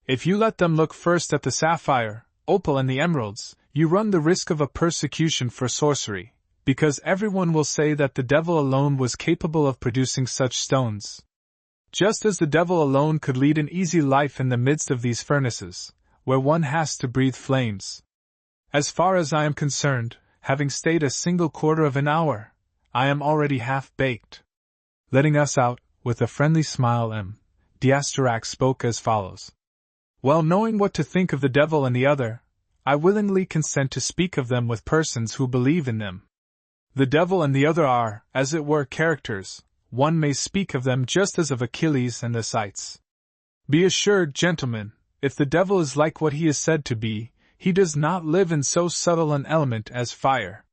If you let them look first at the sapphire, opal and the emeralds, you run the risk of a persecution for sorcery, because everyone will say that the devil alone was capable of producing such stones. Just as the devil alone could lead an easy life in the midst of these furnaces, where one has to breathe flames. As far as I am concerned, having stayed a single quarter of an hour, I am already half-baked." Letting us out, with a friendly smile, M. D'Asterac spoke as follows. "Well, knowing what to think of the devil and the other, I willingly consent to speak of them with persons who believe in them. The devil and the other are, as it were, characters. One may speak of them just as of Achilles and the Scythes. Be assured, gentlemen, if the devil is like what he is said to be, he does not live in so subtle an element as fire.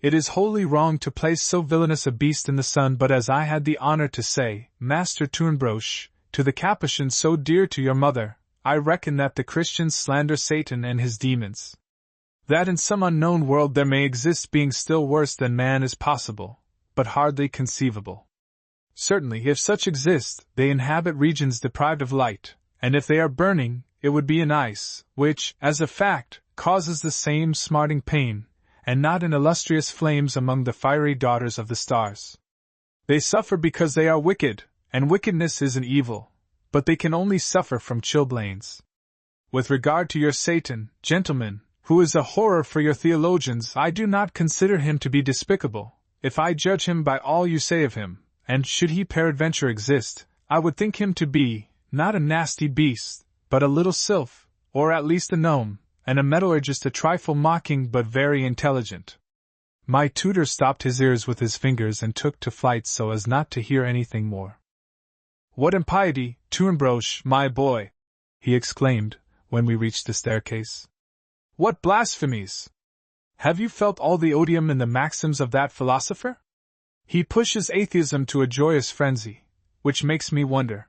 It is wholly wrong to place so villainous a beast in the sun, but as I had the honor to say, Master Tournebroche, to the Capuchin so dear to your mother, I reckon that the Christians slander Satan and his demons. That in some unknown world there may exist being still worse than man is possible, but hardly conceivable. Certainly, if such exist, they inhabit regions deprived of light, and if they are burning, it would be in ice, which, as a fact, causes the same smarting pain, and not in illustrious flames among the fiery daughters of the stars. They suffer because they are wicked, and wickedness is an evil, but they can only suffer from chilblains. With regard to your Satan, gentlemen, who is a horror for your theologians, I do not consider him to be despicable, if I judge him by all you say of him, and should he peradventure exist, I would think him to be, not a nasty beast, but a little sylph, or at least a gnome, and a metallurgist a trifle mocking but very intelligent. My tutor stopped his ears with his fingers and took to flight so as not to hear anything more. What impiety, Tournebroche, my boy! He exclaimed, when we reached the staircase. What blasphemies! Have you felt all the odium in the maxims of that philosopher? He pushes atheism to a joyous frenzy, which makes me wonder.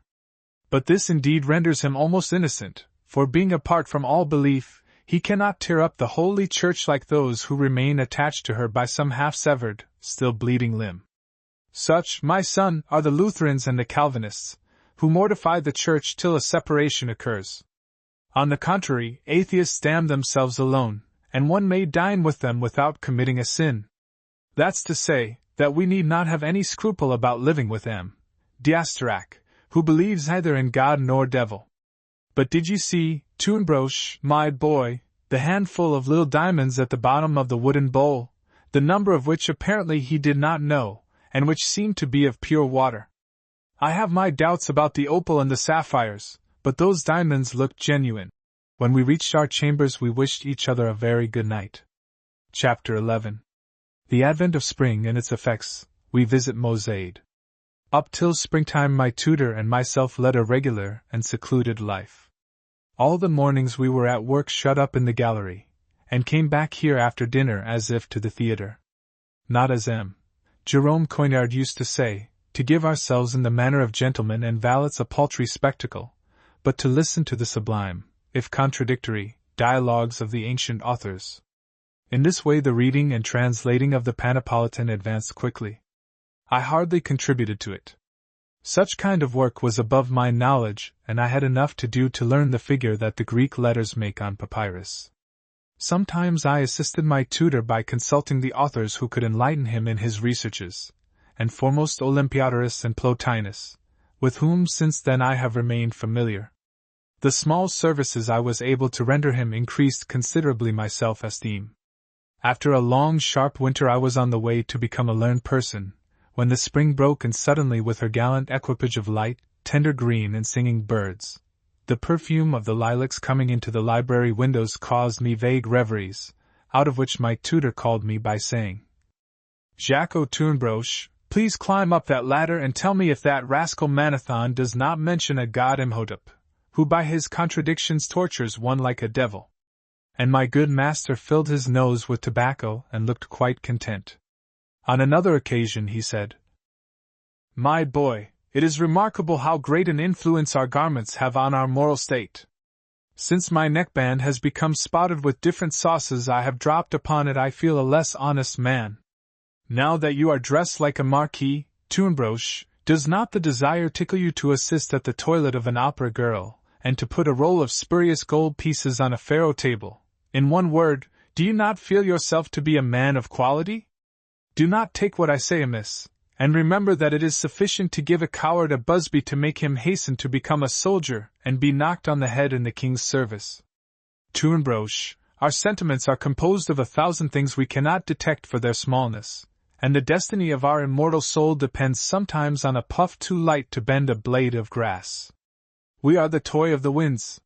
But this indeed renders him almost innocent, for being apart from all belief, he cannot tear up the Holy Church like those who remain attached to her by some half-severed, still bleeding limb. Such, my son, are the Lutherans and the Calvinists, who mortify the Church till a separation occurs. On the contrary, atheists damn themselves alone, and one may dine with them without committing a sin. That's to say, that we need not have any scruple about living with M. D'Asterac, who believes neither in God nor devil. But did you see, Tournebroche, my boy, the handful of little diamonds at the bottom of the wooden bowl, the number of which apparently he did not know, and which seemed to be of pure water? I have my doubts about the opal and the sapphires, but those diamonds looked genuine. When we reached our chambers we wished each other a very good night. Chapter 11. The advent of spring and its effects, we visit Mosaide. Up till springtime my tutor and myself led a regular and secluded life. All the mornings we were at work shut up in the gallery, and came back here after dinner as if to the theatre. Not as M. Jerome Coignard used to say, to give ourselves in the manner of gentlemen and valets a paltry spectacle, but to listen to the sublime, if contradictory, dialogues of the ancient authors. In this way the reading and translating of the Panapolitan advanced quickly. I hardly contributed to it. Such kind of work was above my knowledge, and I had enough to do to learn the figure that the Greek letters make on papyrus. Sometimes I assisted my tutor by consulting the authors who could enlighten him in his researches, and foremost Olympiodorus and Plotinus, with whom since then I have remained familiar. The small services I was able to render him increased considerably my self-esteem. After a long sharp winter I was on the way to become a learned person, when the spring broke and suddenly with her gallant equipage of light, tender green and singing birds, the perfume of the lilacs coming into the library windows caused me vague reveries, out of which my tutor called me by saying, Jacques Tournebroche, please climb up that ladder and tell me if that rascal Manathon does not mention a god Imhotep, who by his contradictions tortures one like a devil. And my good master filled his nose with tobacco and looked quite content. On another occasion he said, My boy, it is remarkable how great an influence our garments have on our moral state. Since my neckband has become spotted with different sauces I have dropped upon it I feel a less honest man. Now that you are dressed like a marquis, Tournebroche, does not the desire tickle you to assist at the toilet of an opera girl, and to put a roll of spurious gold pieces on a faro table? In one word, do you not feel yourself to be a man of quality? Do not take what I say amiss, and remember that it is sufficient to give a coward a busby to make him hasten to become a soldier and be knocked on the head in the king's service. Tournebroche, our sentiments are composed of 1,000 things we cannot detect for their smallness, and the destiny of our immortal soul depends sometimes on a puff too light to bend a blade of grass. We are the toy of the winds.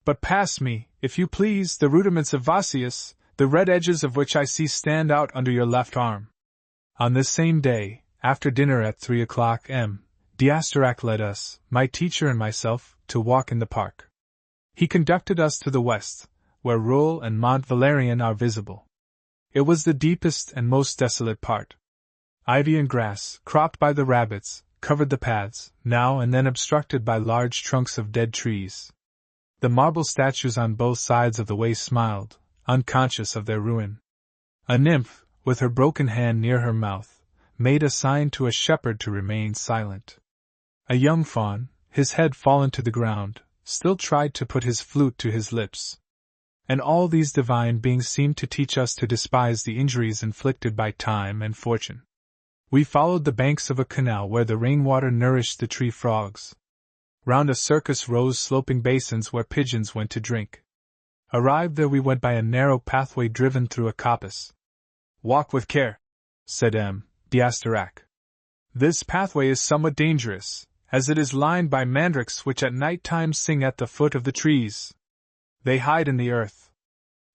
But pass me, if you please, the rudiments of Vossius, the red edges of which I see stand out under your left arm. On this same day, after dinner at 3 o'clock M. D'Asterac led us, my teacher and myself, to walk in the park. He conducted us to the west, where Roule and Mont Valérien are visible. It was the deepest and most desolate part. Ivy and grass, cropped by the rabbits, covered the paths, now and then obstructed by large trunks of dead trees. The marble statues on both sides of the way smiled, unconscious of their ruin. A nymph, with her broken hand near her mouth, made a sign to a shepherd to remain silent. A young fawn, his head fallen to the ground, still tried to put his flute to his lips. And all these divine beings seemed to teach us to despise the injuries inflicted by time and fortune. We followed the banks of a canal where the rainwater nourished the tree frogs. Round a circus rose sloping basins where pigeons went to drink. Arrived there, we went by a narrow pathway driven through a coppice. "Walk with care," said M. d'Astarac. "This pathway is somewhat dangerous, as it is lined by mandrakes which at night time sing at the foot of the trees. They hide in the earth.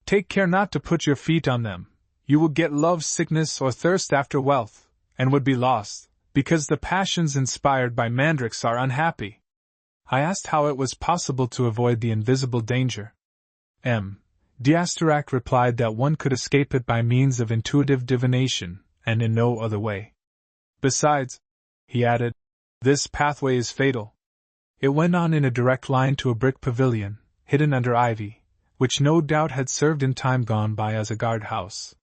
Take care not to put your feet on them. You will get love sickness or thirst after wealth, and would be lost, because the passions inspired by mandrakes are unhappy." I asked how it was possible to avoid the invisible danger. M. d'Astarac replied that one could escape it by means of intuitive divination, and in no other way. "Besides," he added, "this pathway is fatal." It went on in a direct line to a brick pavilion, hidden under ivy, which no doubt had served in time gone by as a guard-house.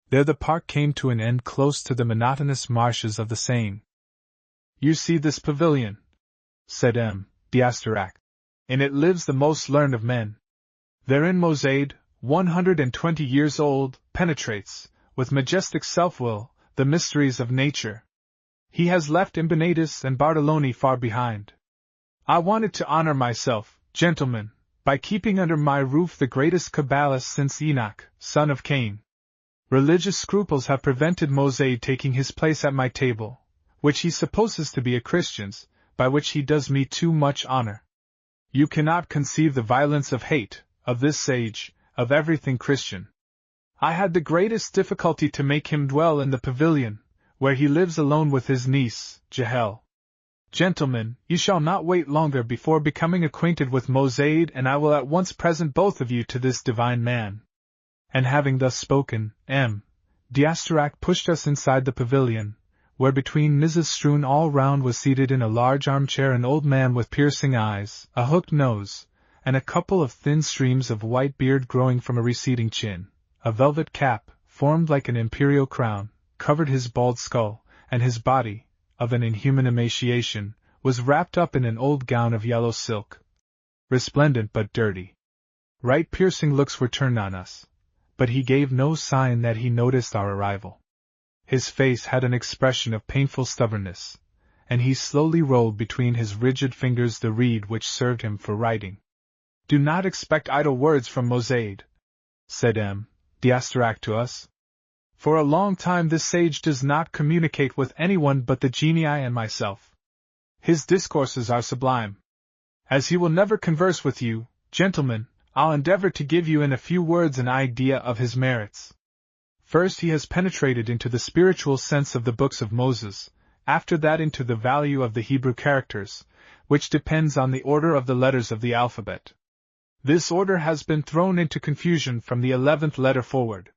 There the park came to an end close to the monotonous marshes of the Seine. "You see this pavilion," said M. d'Astarac. "In it lives the most learned of men. Therein Mosaide, 120 years old, penetrates, with majestic self-will, the mysteries of nature. He has left Imbenatus and Bartolone far behind. I wanted to honor myself, gentlemen, by keeping under my roof the greatest Kabbalist since Enoch, son of Cain. Religious scruples have prevented Mosaide taking his place at my table, which he supposes to be a Christian's, by which he does me too much honor. You cannot conceive the violence of hate, of this sage, of everything Christian. I had the greatest difficulty to make him dwell in the pavilion, where he lives alone with his niece, Jahel. Gentlemen, you shall not wait longer before becoming acquainted with Mosaide, and I will at once present both of you to this divine man." And having thus spoken, M. d'Astarac pushed us inside the pavilion, where between Mrs. strewn all round was seated in a large armchair an old man with piercing eyes, a hooked nose, and a couple of thin streams of white beard growing from a receding chin. A velvet cap, formed like an imperial crown, covered his bald skull, and his body, of an inhuman emaciation, was wrapped up in an old gown of yellow silk, resplendent but dirty. Right piercing looks were turned on us, but he gave no sign that he noticed our arrival. His face had an expression of painful stubbornness, and he slowly rolled between his rigid fingers the reed which served him for writing. "Do not expect idle words from Mosaide," said M. d'Astarac to us. "For a long time this sage does not communicate with anyone but the genii and myself. His discourses are sublime. As he will never converse with you, gentlemen, I'll endeavor to give you in a few words an idea of his merits. First, he has penetrated into the spiritual sense of the books of Moses, after that into the value of the Hebrew characters, which depends on the order of the letters of the alphabet. This order has been thrown into confusion from the 11th letter forward.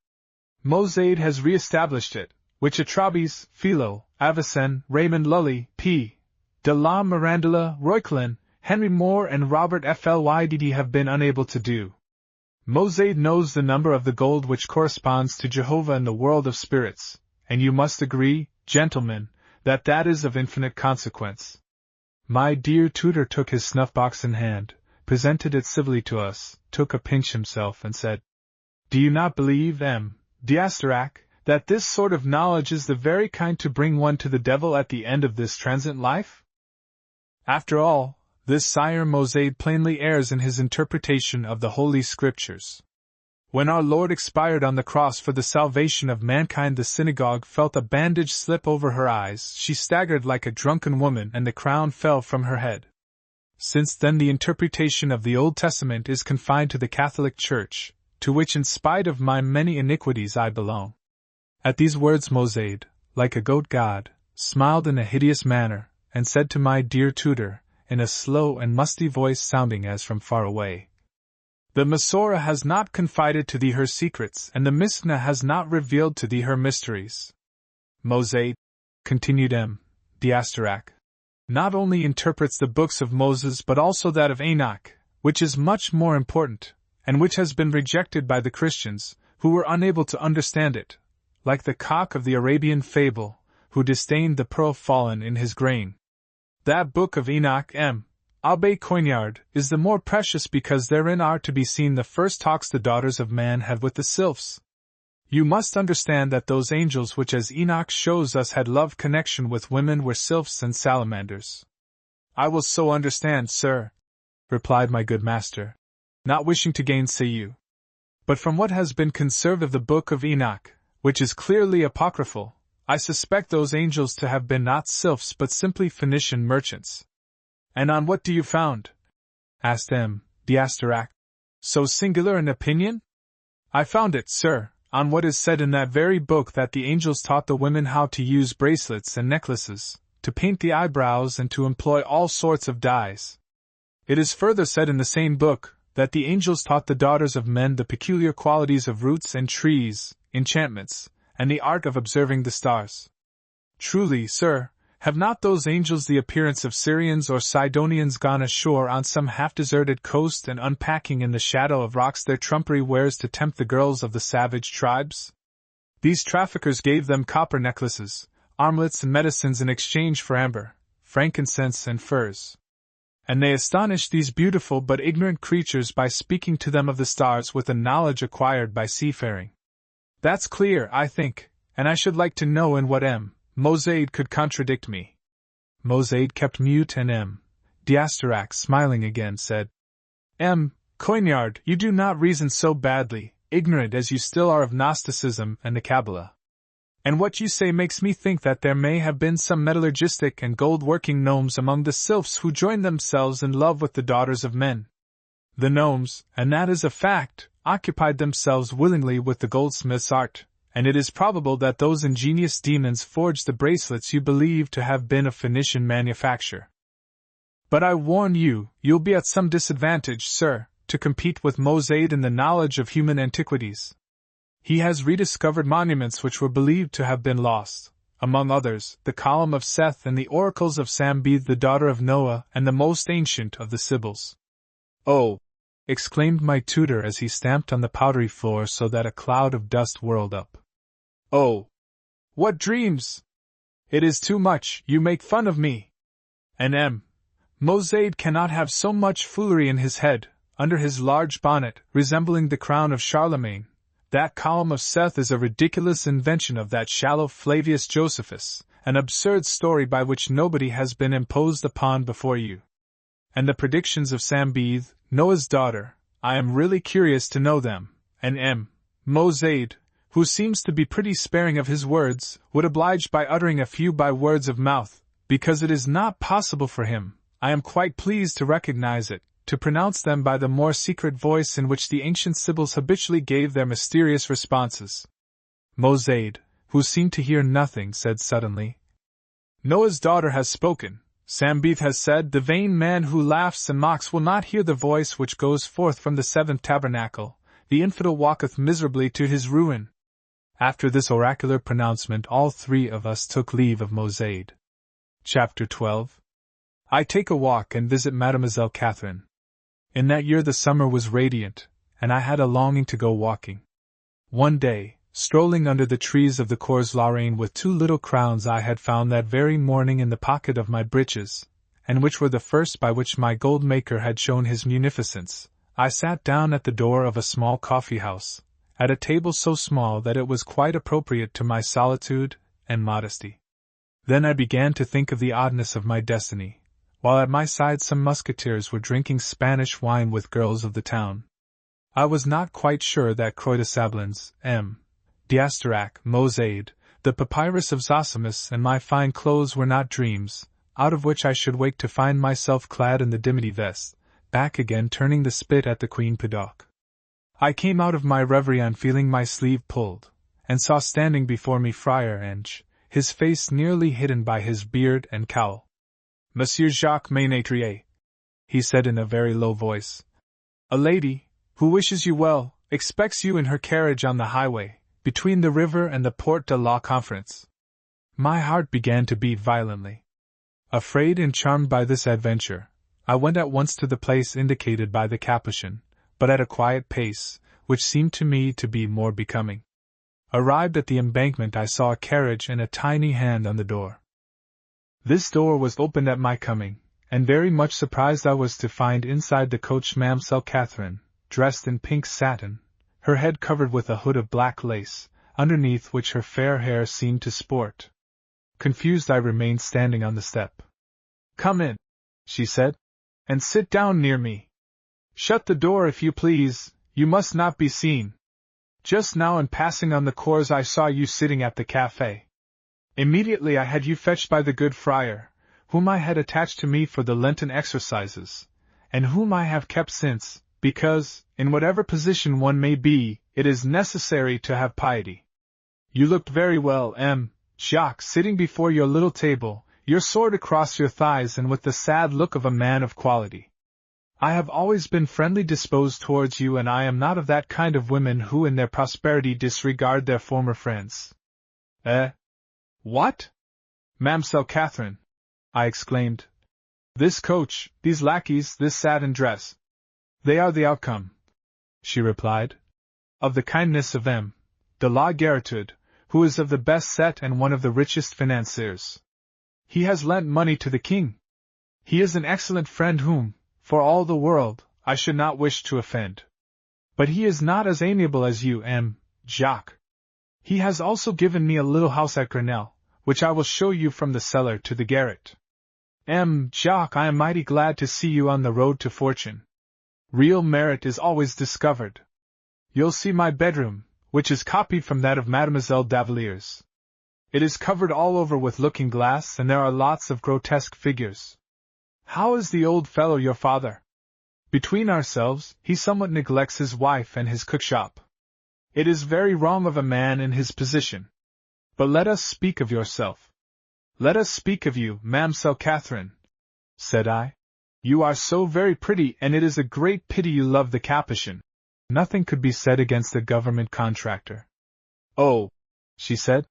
Mosaide has re-established it, which Atrabis, Philo, Avicenne, Raymond Lully, P. de la Mirandilla, Royclin, Henry Moore and Robert Flydd have been unable to do. Mosaide knows the number of the gold which corresponds to Jehovah in the world of spirits, and you must agree, gentlemen, that that is of infinite consequence." My dear tutor took his snuff-box in hand, presented it civilly to us, took a pinch himself, and said, "Do you not believe, M. d'Astarac, that this sort of knowledge is the very kind to bring one to the devil at the end of this transient life? After all, this Sire Mosaide plainly errs in his interpretation of the Holy Scriptures. When our Lord expired on the cross for the salvation of mankind, the synagogue felt a bandage slip over her eyes, she staggered like a drunken woman, and the crown fell from her head. Since then the interpretation of the Old Testament is confined to the Catholic Church, to which in spite of my many iniquities I belong." At these words Mosaide, like a goat god, smiled in a hideous manner, and said to my dear tutor, in a slow and musty voice sounding as from far away, "The Masorah has not confided to thee her secrets, and the Mishnah has not revealed to thee her mysteries. Mosaide," continued M. d'Astarac, "not only interprets the books of Moses but also that of Enoch, which is much more important, and which has been rejected by the Christians, who were unable to understand it, like the cock of the Arabian fable, who disdained the pearl fallen in his grain. That book of Enoch M. Abbé Coignard is the more precious because therein are to be seen the first talks the daughters of man had with the sylphs. You must understand that those angels which as Enoch shows us had love connection with women were sylphs and salamanders. I will so understand, sir, replied my good master, not wishing to gainsay you. But from what has been conserved of the book of Enoch, which is clearly apocryphal, I suspect those angels to have been not sylphs but simply Phoenician merchants. And on what do you found? Asked M. d'Astarac. So singular an opinion? I found it, sir, on what is said in that very book that the angels taught the women how to use bracelets and necklaces, to paint the eyebrows and to employ all sorts of dyes. It is further said in the same book, that the angels taught the daughters of men the peculiar qualities of roots and trees, enchantments, and the art of observing the stars. Truly, sir, have not those angels the appearance of Syrians or Sidonians gone ashore on some half-deserted coast and unpacking in the shadow of rocks their trumpery wares to tempt the girls of the savage tribes? These traffickers gave them copper necklaces, armlets and medicines in exchange for amber, frankincense and furs. And they astonished these beautiful but ignorant creatures by speaking to them of the stars with a knowledge acquired by seafaring. That's clear, I think, and I should like to know in what M. Mosaide could contradict me. Mosaide kept mute and M. d'Astarac, smiling again, said, M. Coignard, you do not reason so badly, ignorant as you still are of Gnosticism and the Kabbalah. And what you say makes me think that there may have been some metallurgistic and gold-working gnomes among the sylphs who joined themselves in love with the daughters of men. The gnomes, and that is a fact, occupied themselves willingly with the goldsmith's art, and it is probable that those ingenious demons forged the bracelets you believe to have been of Phoenician manufacture. But I warn you, you'll be at some disadvantage, sir, to compete with Mosaide in the knowledge of human antiquities. He has rediscovered monuments which were believed to have been lost, among others, the column of Seth and the oracles of Sambeth the daughter of Noah and the most ancient of the Sibyls. Oh! Exclaimed my tutor as he stamped on the powdery floor so that a cloud of dust whirled up. Oh! What dreams! It is too much, you make fun of me. And M. Mosaide cannot have so much foolery in his head, under his large bonnet, resembling the crown of Charlemagne. That column of Seth is a ridiculous invention of that shallow Flavius Josephus, an absurd story by which nobody has been imposed upon before you. And the predictions of Sambeth, Noah's daughter, I am really curious to know them, and M. Mosaide, who seems to be pretty sparing of his words, would oblige by uttering a few by words of mouth, because it is not possible for him, I am quite pleased to recognize it, to pronounce them by the more secret voice in which the ancient Sibyls habitually gave their mysterious responses. Mosaide, who seemed to hear nothing, said suddenly, Noah's daughter has spoken. Sambeth has said, the vain man who laughs and mocks will not hear the voice which goes forth from the seventh tabernacle. The infidel walketh miserably to his ruin. After this oracular pronouncement all three of us took leave of Mosaide. Chapter 12. I take a walk and visit Mademoiselle Catherine. In that year the summer was radiant, and I had a longing to go walking. One day, strolling under the trees of the Cours la Reine with two little crowns I had found that very morning in the pocket of my breeches, and which were the first by which my gold maker had shown his munificence, I sat down at the door of a small coffee-house, at a table so small that it was quite appropriate to my solitude and modesty. Then I began to think of the oddness of my destiny, while at my side some musketeers were drinking Spanish wine with girls of the town. I was not quite sure that Croix de Sablons, M. d'Astarac, Mosaide, the papyrus of Zosimus, and my fine clothes were not dreams, out of which I should wake to find myself clad in the dimity vest, back again turning the spit at the Queen Pedauque. I came out of my reverie on feeling my sleeve pulled, and saw standing before me Friar Ange, his face nearly hidden by his beard and cowl. Monsieur Jacques Ménétrier, he said in a very low voice, a lady, who wishes you well, expects you in her carriage on the highway, between the river and the Porte de la Conference. My heart began to beat violently. Afraid and charmed by this adventure, I went at once to the place indicated by the Capuchin, but at a quiet pace, which seemed to me to be more becoming. Arrived at the embankment, I saw a carriage and a tiny hand on the door. This door was opened at my coming, and very much surprised I was to find inside the coach Mademoiselle Catherine, dressed in pink satin, her head covered with a hood of black lace, underneath which her fair hair seemed to sport. Confused, I remained standing on the step. "Come in," she said, "and sit down near me. Shut the door if you please, you must not be seen. Just now in passing on the cours I saw you sitting at the café. Immediately I had you fetched by the good friar, whom I had attached to me for the Lenten exercises, and whom I have kept since, because, in whatever position one may be, it is necessary to have piety. You looked very well, Jacques, sitting before your little table, your sword across your thighs and with the sad look of a man of quality. I have always been friendly disposed towards you, and I am not of that kind of women who in their prosperity disregard their former friends." "What? Mademoiselle Catherine," I exclaimed. "This coach, these lackeys, this satin dress. They are the outcome," she replied, "of the kindness of de la Garitude, who is of the best set and one of the richest financiers. He has lent money to the king. He is an excellent friend whom, for all the world, I should not wish to offend. But he is not as amiable as you, Jacques. He has also given me a little house at Grenelle, which I will show you from the cellar to the garret. Jacques, I am mighty glad to see you on the road to fortune. Real merit is always discovered. You'll see my bedroom, which is copied from that of Mademoiselle Davalier's. It is covered all over with looking-glass, and there are lots of grotesque figures. How is the old fellow, your father? Between ourselves, he somewhat neglects his wife and his cookshop. It is very wrong of a man in his position. But let us speak of yourself. Let us speak of you, Mademoiselle Catherine," said I. "You are so very pretty, and it is a great pity you love the Capuchin." Nothing could be said against a government contractor. "Oh," she said,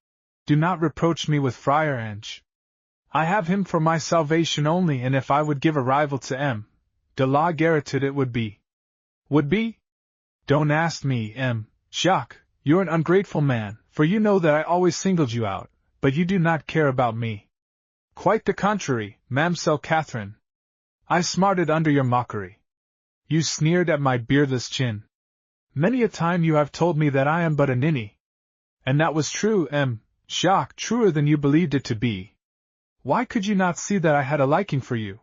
"do not reproach me with Friar Ange. I have him for my salvation only, and if I would give a rival to de la Garitude it would be." "Would be? Don't ask me, Jacques, you're an ungrateful man, for you know that I always singled you out, but you do not care about me." "Quite the contrary, Mademoiselle Catherine. I smarted under your mockery. You sneered at my beardless chin. Many a time you have told me that I am but a ninny. And that was true, Jacques, truer than you believed it to be. Why could you not see that I had a liking for you?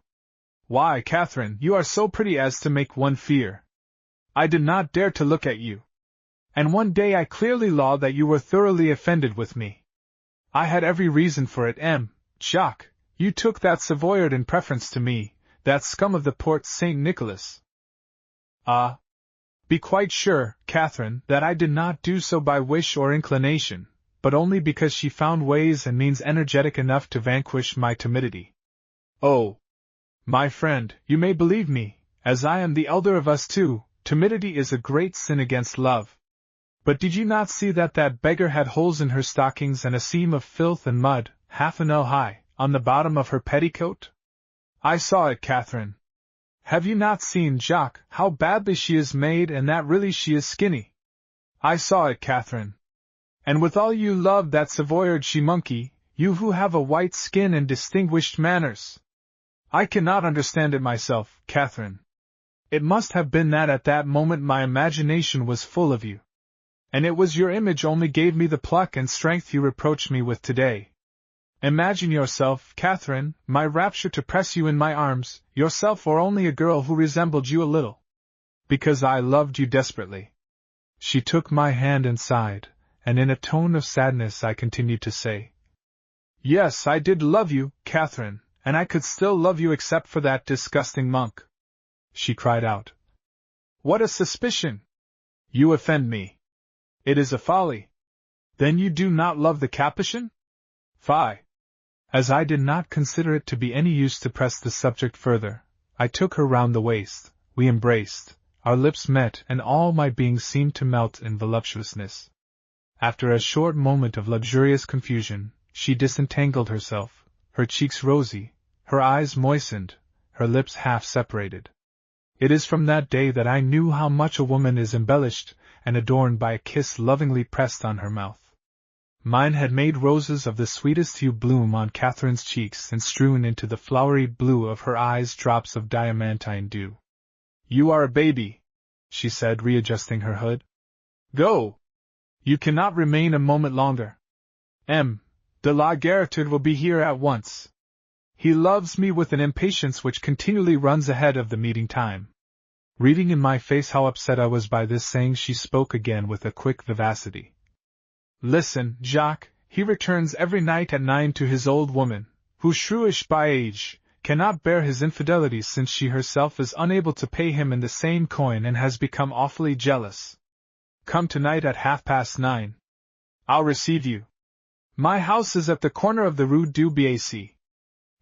Why, Catherine, you are so pretty as to make one fear. I did not dare to look at you. And one day I clearly saw that you were thoroughly offended with me. I had every reason for it, Jacques. You took that Savoyard in preference to me, that scum of the Port St. Nicholas. Ah! Be quite sure, Catherine, that I did not do so by wish or inclination, but only because she found ways and means energetic enough to vanquish my timidity. Oh! My friend, you may believe me, as I am the elder of us two, timidity is a great sin against love. But did you not see that beggar had holes in her stockings and a seam of filth and mud, half an ell high, on the bottom of her petticoat? I saw it, Catherine. Have you not seen, Jacques, how badly she is made, and that really she is skinny? I saw it, Catherine. And withal you love that Savoyard she monkey, you who have a white skin and distinguished manners. I cannot understand it myself, Catherine. It must have been that at that moment my imagination was full of you. And it was your image only gave me the pluck and strength you reproach me with today. Imagine yourself, Catherine, my rapture to press you in my arms, yourself or only a girl who resembled you a little. Because I loved you desperately. She took my hand and sighed, and in a tone of sadness I continued to say, Yes, I did love you, Catherine, and I could still love you except for that disgusting monk. She cried out. What a suspicion! You offend me. It is a folly. Then you do not love the Capuchin? Fie! As I did not consider it to be any use to press the subject further, I took her round the waist, we embraced, our lips met, and all my being seemed to melt in voluptuousness. After a short moment of luxurious confusion, she disentangled herself, her cheeks rosy, her eyes moistened, her lips half separated. It is from that day that I knew how much a woman is embellished and adorned by a kiss lovingly pressed on her mouth. Mine had made roses of the sweetest hue bloom on Catherine's cheeks and strewn into the flowery blue of her eyes drops of diamantine dew. "You are a baby," she said, readjusting her hood. "Go! You cannot remain a moment longer. De la Garritude will be here at once. He loves me with an impatience which continually runs ahead of the meeting time." Reading in my face how upset I was by this saying, she spoke again with a quick vivacity. "Listen, Jacques, he returns every night at 9 to his old woman, who, shrewish by age, cannot bear his infidelity since she herself is unable to pay him in the same coin and has become awfully jealous. Come tonight at 9:30. I'll receive you. My house is at the corner of the Rue du Bac.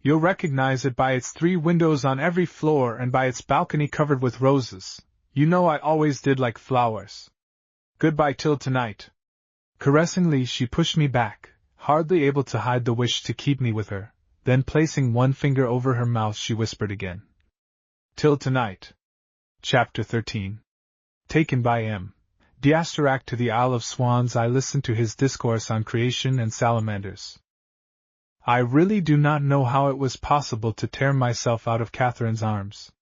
You'll recognize it by its 3 windows on every floor and by its balcony covered with roses. You know I always did like flowers. Goodbye till tonight." Caressingly she pushed me back, hardly able to hide the wish to keep me with her, then placing one finger over her mouth she whispered again. "Till tonight." Chapter 13. Taken by M. D'Asterac to the Isle of Swans, I listened to his discourse on creation and salamanders. I really do not know how it was possible to tear myself out of Catherine's arms.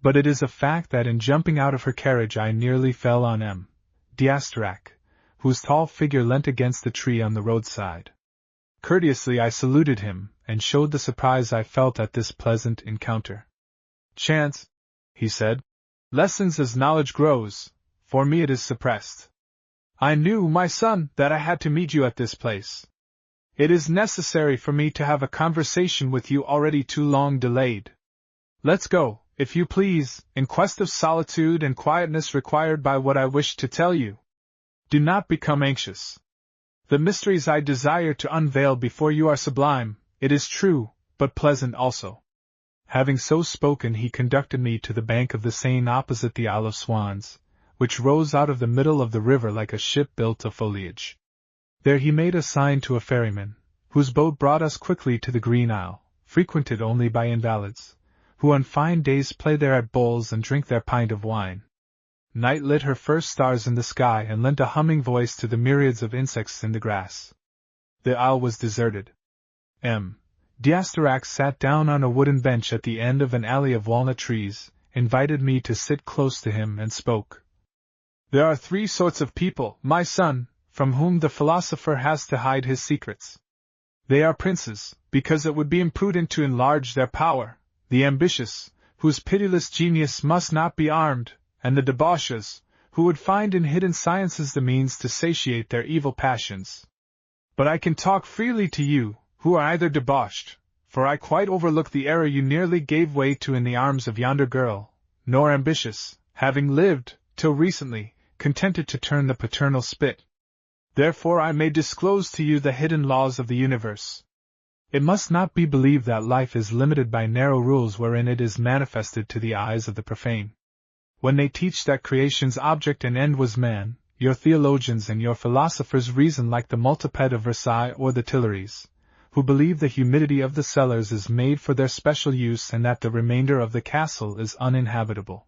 But it is a fact that in jumping out of her carriage I nearly fell on M. D'Asterac, whose tall figure leant against the tree on the roadside. Courteously I saluted him, and showed the surprise I felt at this pleasant encounter. "Chance," he said, "lessens as knowledge grows. For me it is suppressed. I knew, my son, that I had to meet you at this place. It is necessary for me to have a conversation with you already too long delayed. Let's go, if you please, in quest of solitude and quietness required by what I wish to tell you. Do not become anxious. The mysteries I desire to unveil before you are sublime, it is true, but pleasant also." Having so spoken, he conducted me to the bank of the Seine opposite the Isle of Swans, which rose out of the middle of the river like a ship built of foliage. There he made a sign to a ferryman, whose boat brought us quickly to the Green Isle, frequented only by invalids, who on fine days play there at bowls and drink their pint of wine. Night lit her first stars in the sky and lent a humming voice to the myriads of insects in the grass. The isle was deserted. M. D'Asterac sat down on a wooden bench at the end of an alley of walnut trees, invited me to sit close to him, and spoke. "There are 3 sorts of people, my son, from whom the philosopher has to hide his secrets. They are princes, because it would be imprudent to enlarge their power; the ambitious, whose pitiless genius must not be armed; and the debauches, who would find in hidden sciences the means to satiate their evil passions. But I can talk freely to you, who are either debauched, for I quite overlook the error you nearly gave way to in the arms of yonder girl, nor ambitious, having lived, till recently, contented to turn the paternal spit. Therefore I may disclose to you the hidden laws of the universe. It must not be believed that life is limited by narrow rules wherein it is manifested to the eyes of the profane. When they teach that creation's object and end was man, your theologians and your philosophers reason like the multiped of Versailles or the Tuileries, who believe the humidity of the cellars is made for their special use and that the remainder of the castle is uninhabitable.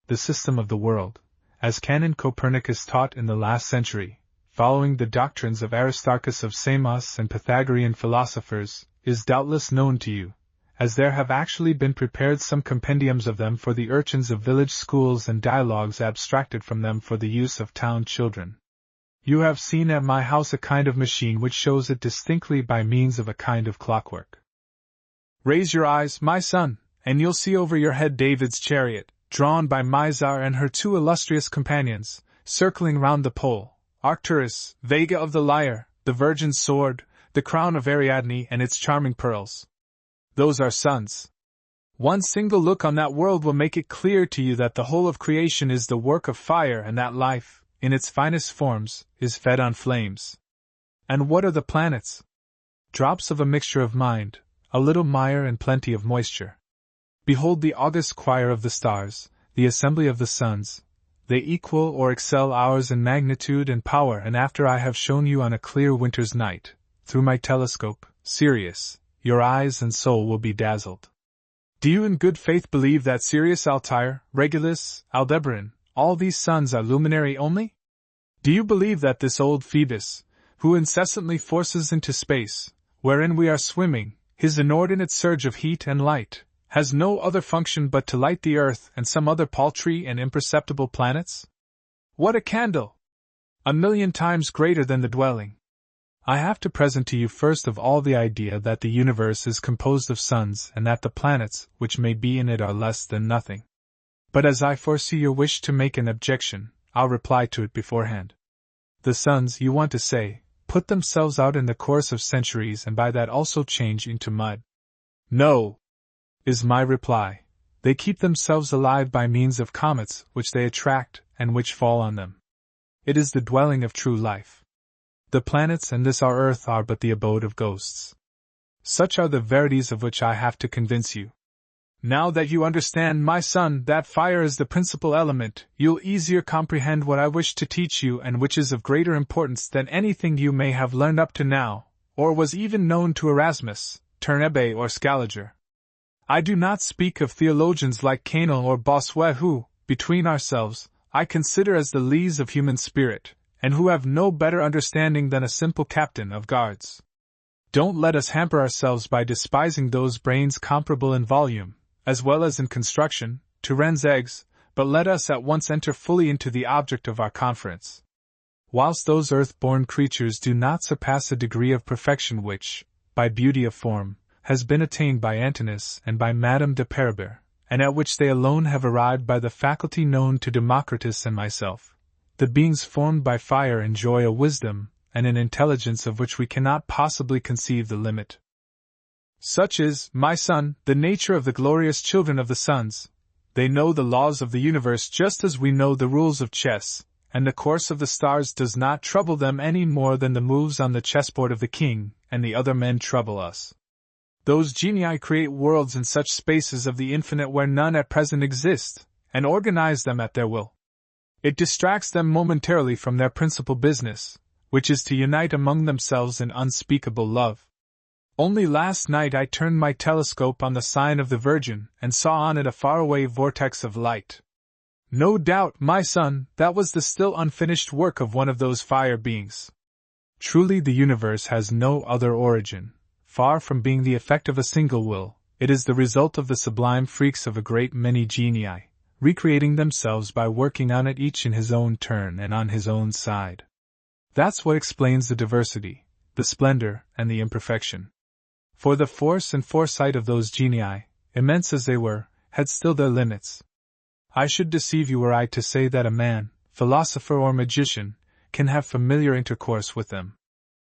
The system of the world, as Canon Copernicus taught in the last century, following the doctrines of Aristarchus of Samos and Pythagorean philosophers, is doubtless known to you, as there have actually been prepared some compendiums of them for the urchins of village schools and dialogues abstracted from them for the use of town children. You have seen at my house a kind of machine which shows it distinctly by means of a kind of clockwork. Raise your eyes, my son, and you'll see over your head David's chariot, drawn by Mizar and her 2 illustrious companions, circling round the pole, Arcturus, Vega of the lyre, the Virgin's sword, the crown of Ariadne and its charming pearls. Those are suns. One single look on that world will make it clear to you that the whole of creation is the work of fire and that life, in its finest forms, is fed on flames. And what are the planets? Drops of a mixture of mind, a little mire and plenty of moisture. Behold the august choir of the stars, the assembly of the suns. They equal or excel ours in magnitude and power, and after I have shown you on a clear winter's night, through my telescope, Sirius, your eyes and soul will be dazzled. Do you in good faith believe that Sirius, Altair, Regulus, Aldebaran, all these suns are luminary only? Do you believe that this old Phoebus, who incessantly forces into space, wherein we are swimming, his inordinate surge of heat and light, has no other function but to light the earth and some other paltry and imperceptible planets? What a candle! 1,000,000 times greater than the dwelling. I have to present to you first of all the idea that the universe is composed of suns and that the planets which may be in it are less than nothing. But as I foresee your wish to make an objection, I'll reply to it beforehand. The suns, you want to say, put themselves out in the course of centuries and by that also change into mud. No, is my reply. They keep themselves alive by means of comets which they attract and which fall on them. It is the dwelling of true life. The planets and this our earth are but the abode of ghosts. Such are the verities of which I have to convince you. Now that you understand, my son, that fire is the principal element, you'll easier comprehend what I wish to teach you and which is of greater importance than anything you may have learned up to now, or was even known to Erasmus, Ternebe or Scaliger. I do not speak of theologians like Canel or Bossuet who, between ourselves, I consider as the lees of human spirit, and who have no better understanding than a simple captain of guards. Don't let us hamper ourselves by despising those brains comparable in volume, as well as in construction, to wren's eggs, but let us at once enter fully into the object of our conference. Whilst those earth-born creatures do not surpass a degree of perfection which, by beauty of form, has been attained by Antinous and by Madame de Parabère, and at which they alone have arrived by the faculty known to Democritus and myself, the beings formed by fire enjoy a wisdom and an intelligence of which we cannot possibly conceive the limit. Such is, my son, the nature of the glorious children of the suns. They know the laws of the universe just as we know the rules of chess, and the course of the stars does not trouble them any more than the moves on the chessboard of the king and the other men trouble us. Those genii create worlds in such spaces of the infinite where none at present exist, and organize them at their will. It distracts them momentarily from their principal business, which is to unite among themselves in unspeakable love. Only last night I turned my telescope on the sign of the Virgin and saw on it a faraway vortex of light. No doubt, my son, that was the still unfinished work of one of those fire beings. Truly the universe has no other origin. Far from being the effect of a single will, it is the result of the sublime freaks of a great many genii, recreating themselves by working on it each in his own turn and on his own side. That's what explains the diversity, the splendor, and the imperfection. For the force and foresight of those genii, immense as they were, had still their limits. I should deceive you were I to say that a man, philosopher or magician, can have familiar intercourse with them.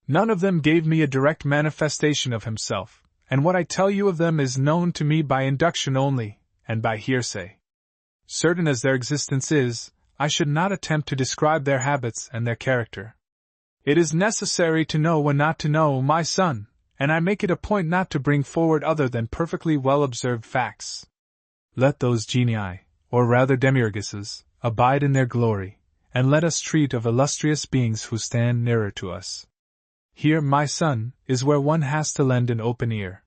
None of them gave me a direct manifestation of himself, and what I tell you of them is known to me by induction only, and by hearsay. Certain as their existence is, I should not attempt to describe their habits and their character. It is necessary to know when not to know, my son, and I make it a point not to bring forward other than perfectly well-observed facts. Let those genii, or rather demiurguses, abide in their glory, and let us treat of illustrious beings who stand nearer to us. Here, my son, is where one has to lend an open ear.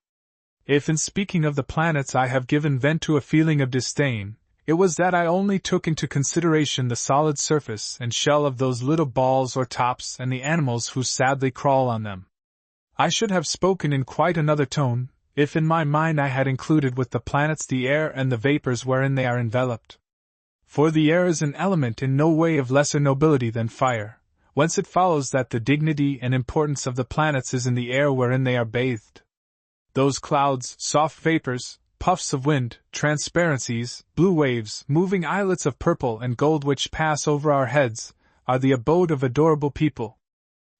If in speaking of the planets I have given vent to a feeling of disdain, it was that I only took into consideration the solid surface and shell of those little balls or tops and the animals who sadly crawl on them. I should have spoken in quite another tone, if in my mind I had included with the planets the air and the vapors wherein they are enveloped. For the air is an element in no way of lesser nobility than fire, whence it follows that the dignity and importance of the planets is in the air wherein they are bathed. Those clouds, soft vapors, puffs of wind, transparencies, blue waves, moving islets of purple and gold which pass over our heads, are the abode of adorable people.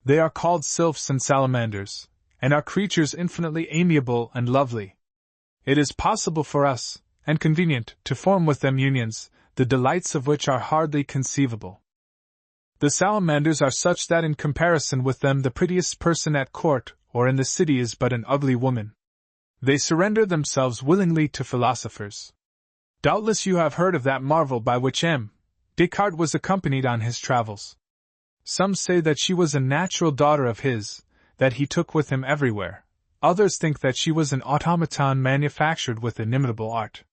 They are called sylphs and salamanders, and are creatures infinitely amiable and lovely. It is possible for us, and convenient, to form with them unions, the delights of which are hardly conceivable. The salamanders are such that in comparison with them the prettiest person at court or in the city is but an ugly woman. They surrender themselves willingly to philosophers. Doubtless you have heard of that marvel by which M. Descartes was accompanied on his travels. Some say that she was a natural daughter of his, that he took with him everywhere. Others think that she was an automaton manufactured with inimitable art.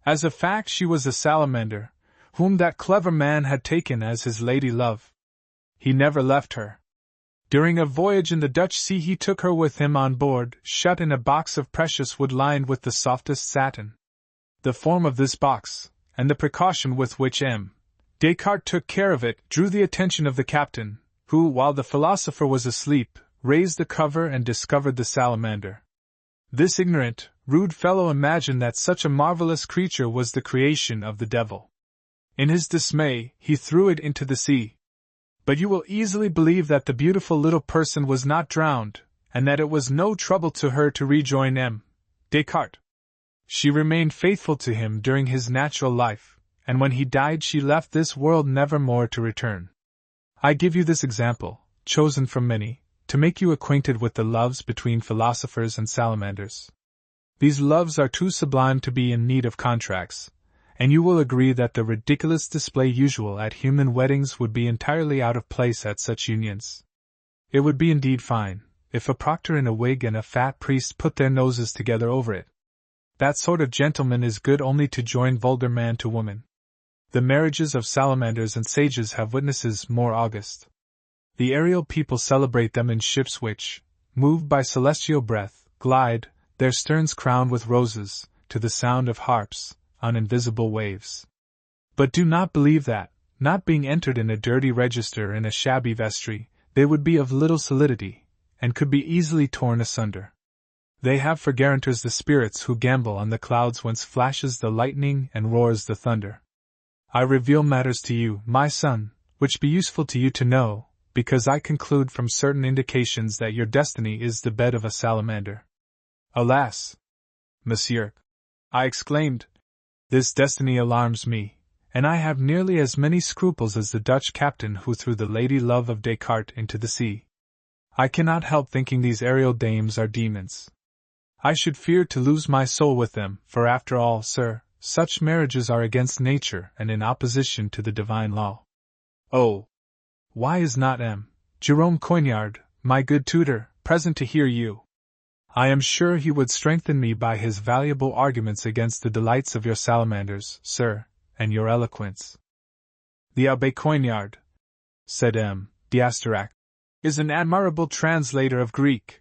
As a fact, she was a salamander, whom that clever man had taken as his lady love. He never left her. During a voyage in the Dutch sea he took her with him on board, shut in a box of precious wood lined with the softest satin. The form of this box, and the precaution with which M. Descartes took care of it, drew the attention of the captain, who, while the philosopher was asleep, raised the cover and discovered the salamander. This ignorant, rude fellow imagined that such a marvelous creature was the creation of the devil. In his dismay, he threw it into the sea. But you will easily believe that the beautiful little person was not drowned, and that it was no trouble to her to rejoin M. Descartes. She remained faithful to him during his natural life, and when he died she left this world never more to return. I give you this example, chosen from many, to make you acquainted with the loves between philosophers and salamanders. These loves are too sublime to be in need of contracts, and you will agree that the ridiculous display usual at human weddings would be entirely out of place at such unions. It would be indeed fine, if a proctor in a wig and a fat priest put their noses together over it. That sort of gentleman is good only to join vulgar man to woman. The marriages of salamanders and sages have witnesses more august. The aerial people celebrate them in ships which, moved by celestial breath, glide, their sterns crowned with roses, to the sound of harps, on invisible waves. But do not believe that, not being entered in a dirty register in a shabby vestry, they would be of little solidity, and could be easily torn asunder. They have for guarantors the spirits who gamble on the clouds whence flashes the lightning and roars the thunder. I reveal matters to you, my son, which be useful to you to know, because I conclude from certain indications that your destiny is the bed of a salamander. Alas! Monsieur, I exclaimed, this destiny alarms me, and I have nearly as many scruples as the Dutch captain who threw the lady love of Descartes into the sea. I cannot help thinking these aerial dames are demons. I should fear to lose my soul with them, for after all, sir, such marriages are against nature and in opposition to the divine law. Oh! Why is not M. Jerome Coignard, my good tutor, present to hear you? I am sure he would strengthen me by his valuable arguments against the delights of your salamanders, sir, and your eloquence. The Abbé Coignard, said M. d'Asterac, is an admirable translator of Greek.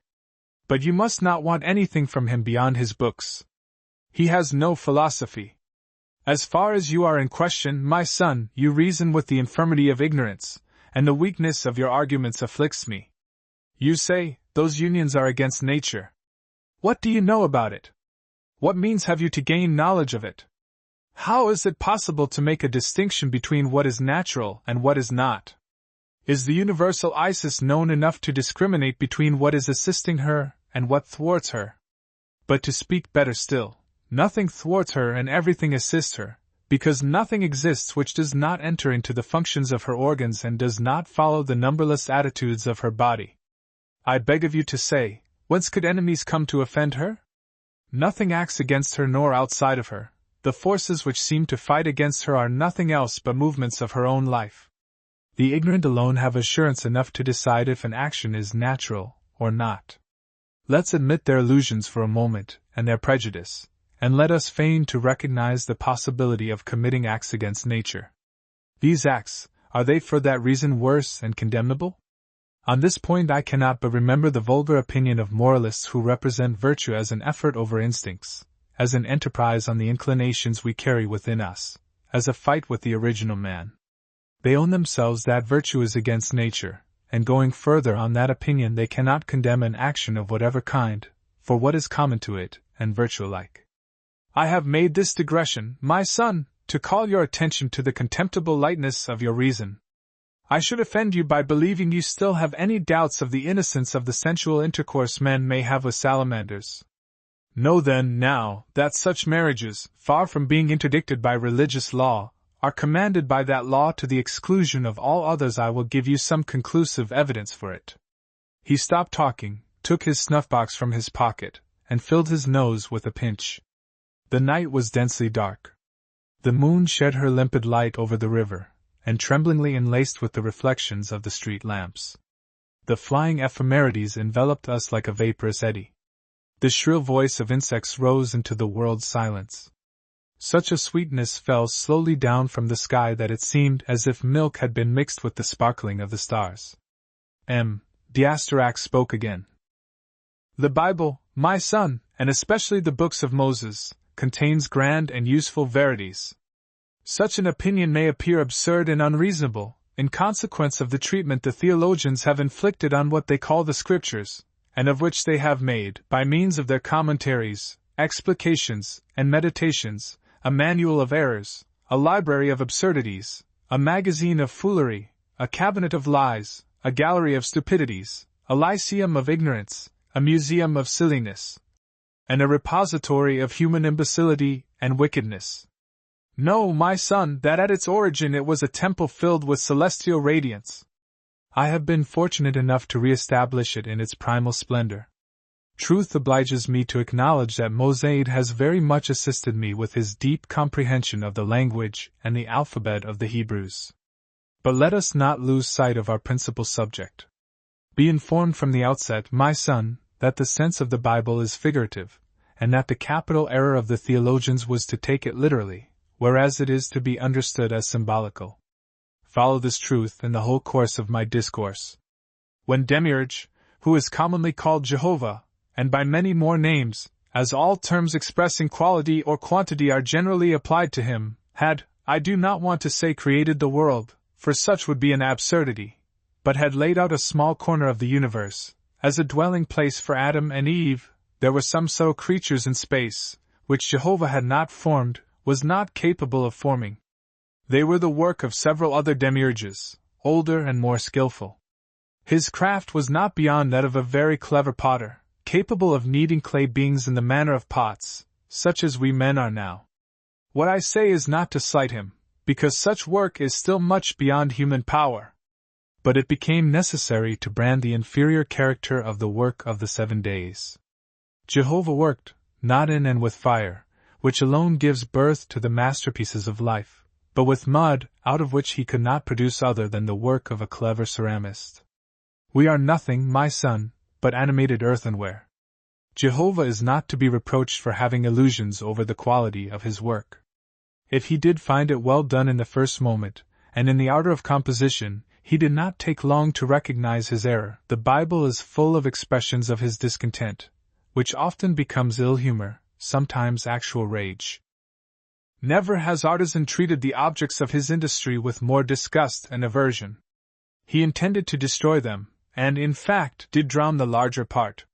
But you must not want anything from him beyond his books. He has no philosophy. As far as you are in question, my son, you reason with the infirmity of ignorance, and the weakness of your arguments afflicts me. You say, those unions are against nature. What do you know about it? What means have you to gain knowledge of it? How is it possible to make a distinction between what is natural and what is not? Is the universal Isis known enough to discriminate between what is assisting her and what thwarts her? But to speak better still, nothing thwarts her and everything assists her, because nothing exists which does not enter into the functions of her organs and does not follow the numberless attitudes of her body. I beg of you to say, whence could enemies come to offend her? Nothing acts against her nor outside of her. The forces which seem to fight against her are nothing else but movements of her own life. The ignorant alone have assurance enough to decide if an action is natural or not. Let's admit their illusions for a moment, and their prejudice, and let us feign to recognize the possibility of committing acts against nature. These acts, are they for that reason worse and condemnable? On this point I cannot but remember the vulgar opinion of moralists who represent virtue as an effort over instincts, as an enterprise on the inclinations we carry within us, as a fight with the original man. They own themselves that virtue is against nature, and going further on that opinion they cannot condemn an action of whatever kind, for what is common to it, and virtue alike. I have made this digression, my son, to call your attention to the contemptible lightness of your reason. I should offend you by believing you still have any doubts of the innocence of the sensual intercourse men may have with salamanders. Know then, now, that such marriages, far from being interdicted by religious law, are commanded by that law to the exclusion of all others. I will give you some conclusive evidence for it. He stopped talking, took his snuff-box from his pocket, and filled his nose with a pinch. The night was densely dark. The moon shed her limpid light over the river, and tremblingly enlaced with the reflections of the street lamps. The flying ephemerides enveloped us like a vaporous eddy. The shrill voice of insects rose into the world's silence. Such a sweetness fell slowly down from the sky that it seemed as if milk had been mixed with the sparkling of the stars. M. D'Asterac spoke again. The Bible, my son, and especially the books of Moses, contains grand and useful verities. Such an opinion may appear absurd and unreasonable, in consequence of the treatment the theologians have inflicted on what they call the Scriptures, and of which they have made, by means of their commentaries, explications, and meditations, a manual of errors, a library of absurdities, a magazine of foolery, a cabinet of lies, a gallery of stupidities, a lyceum of ignorance, a museum of silliness, and a repository of human imbecility and wickedness. Know, my son, that at its origin it was a temple filled with celestial radiance. I have been fortunate enough to re-establish it in its primal splendor. Truth obliges me to acknowledge that Mosaïd has very much assisted me with his deep comprehension of the language and the alphabet of the Hebrews. But let us not lose sight of our principal subject. Be informed from the outset, my son, that the sense of the Bible is figurative, and that the capital error of the theologians was to take it literally, whereas it is to be understood as symbolical. Follow this truth in the whole course of my discourse. When Demiurge, who is commonly called Jehovah, and by many more names, as all terms expressing quality or quantity are generally applied to him, had, I do not want to say created the world, for such would be an absurdity, but had laid out a small corner of the universe, as a dwelling place for Adam and Eve, there were some subtle creatures in space, which Jehovah had not formed, was not capable of forming. They were the work of several other demiurges, older and more skillful. His craft was not beyond that of a very clever potter, capable of kneading clay beings in the manner of pots, such as we men are now. What I say is not to slight him, because such work is still much beyond human power. But it became necessary to brand the inferior character of the work of the 7 days. Jehovah worked, not in and with fire, which alone gives birth to the masterpieces of life, but with mud, out of which he could not produce other than the work of a clever ceramist. We are nothing, my son, but animated earthenware. Jehovah is not to be reproached for having illusions over the quality of his work. If he did find it well done in the first moment, and in the ardor of composition, he did not take long to recognize his error. The Bible is full of expressions of his discontent, which often becomes ill humor, sometimes actual rage. Never has artisan treated the objects of his industry with more disgust and aversion. He intended to destroy them, and in fact did drown the larger part.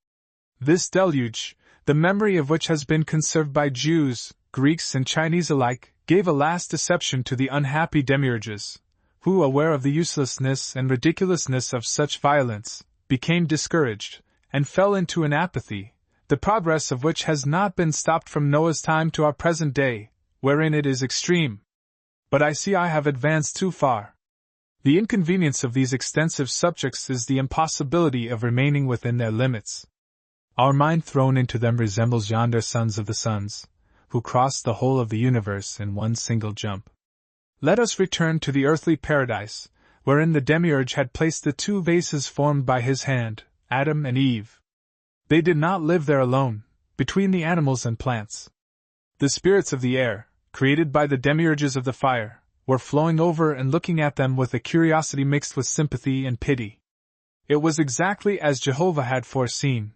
This deluge, the memory of which has been conserved by Jews, Greeks, and Chinese alike, gave a last deception to the unhappy demiurges, who, aware of the uselessness and ridiculousness of such violence, became discouraged, and fell into an apathy, the progress of which has not been stopped from Noah's time to our present day, wherein it is extreme. But I see I have advanced too far. The inconvenience of these extensive subjects is the impossibility of remaining within their limits. Our mind thrown into them resembles yonder sons of the suns, who crossed the whole of the universe in one single jump. Let us return to the earthly paradise, wherein the demiurge had placed the 2 vases formed by his hand, Adam and Eve. They did not live there alone, between the animals and plants. The spirits of the air, created by the demiurges of the fire, were flowing over and looking at them with a curiosity mixed with sympathy and pity. It was exactly as Jehovah had foreseen.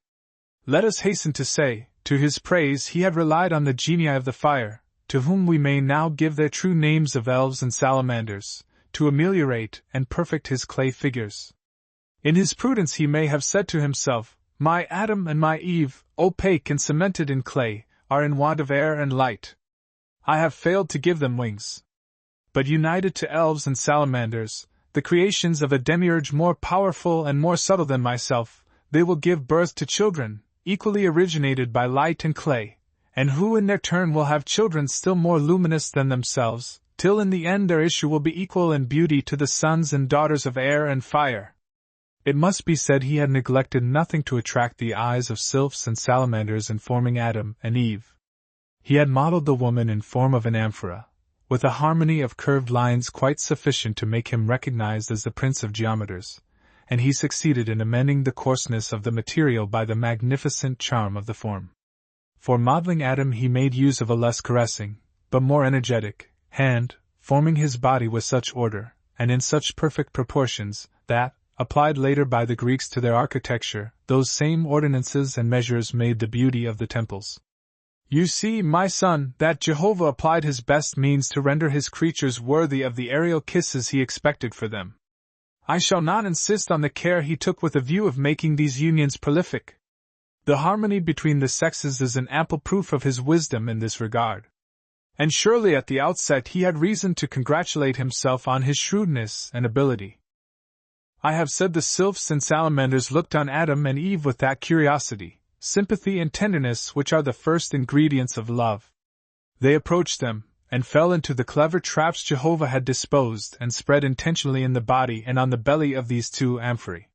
Let us hasten to say, to his praise he had relied on the genii of the fire, to whom we may now give their true names of elves and salamanders, to ameliorate and perfect his clay figures. In his prudence he may have said to himself, my Adam and my Eve, opaque and cemented in clay, are in want of air and light. I have failed to give them wings. But united to elves and salamanders, the creations of a demiurge more powerful and more subtle than myself, they will give birth to children, equally originated by light and clay, and who in their turn will have children still more luminous than themselves, till in the end their issue will be equal in beauty to the sons and daughters of air and fire. It must be said he had neglected nothing to attract the eyes of sylphs and salamanders in forming Adam and Eve. He had modeled the woman in form of an amphora, with a harmony of curved lines quite sufficient to make him recognized as the prince of geometers, and he succeeded in amending the coarseness of the material by the magnificent charm of the form. For modeling Adam he made use of a less caressing, but more energetic, hand, forming his body with such order, and in such perfect proportions, that, applied later by the Greeks to their architecture, those same ordinances and measures made the beauty of the temples. You see, my son, that Jehovah applied his best means to render his creatures worthy of the aerial kisses he expected for them. I shall not insist on the care he took with a view of making these unions prolific. The harmony between the sexes is an ample proof of his wisdom in this regard. And surely at the outset he had reason to congratulate himself on his shrewdness and ability. I have said the sylphs and salamanders looked on Adam and Eve with that curiosity, sympathy and tenderness which are the first ingredients of love. They approached them, and fell into the clever traps Jehovah had disposed and spread intentionally in the body and on the belly of these two amphorae.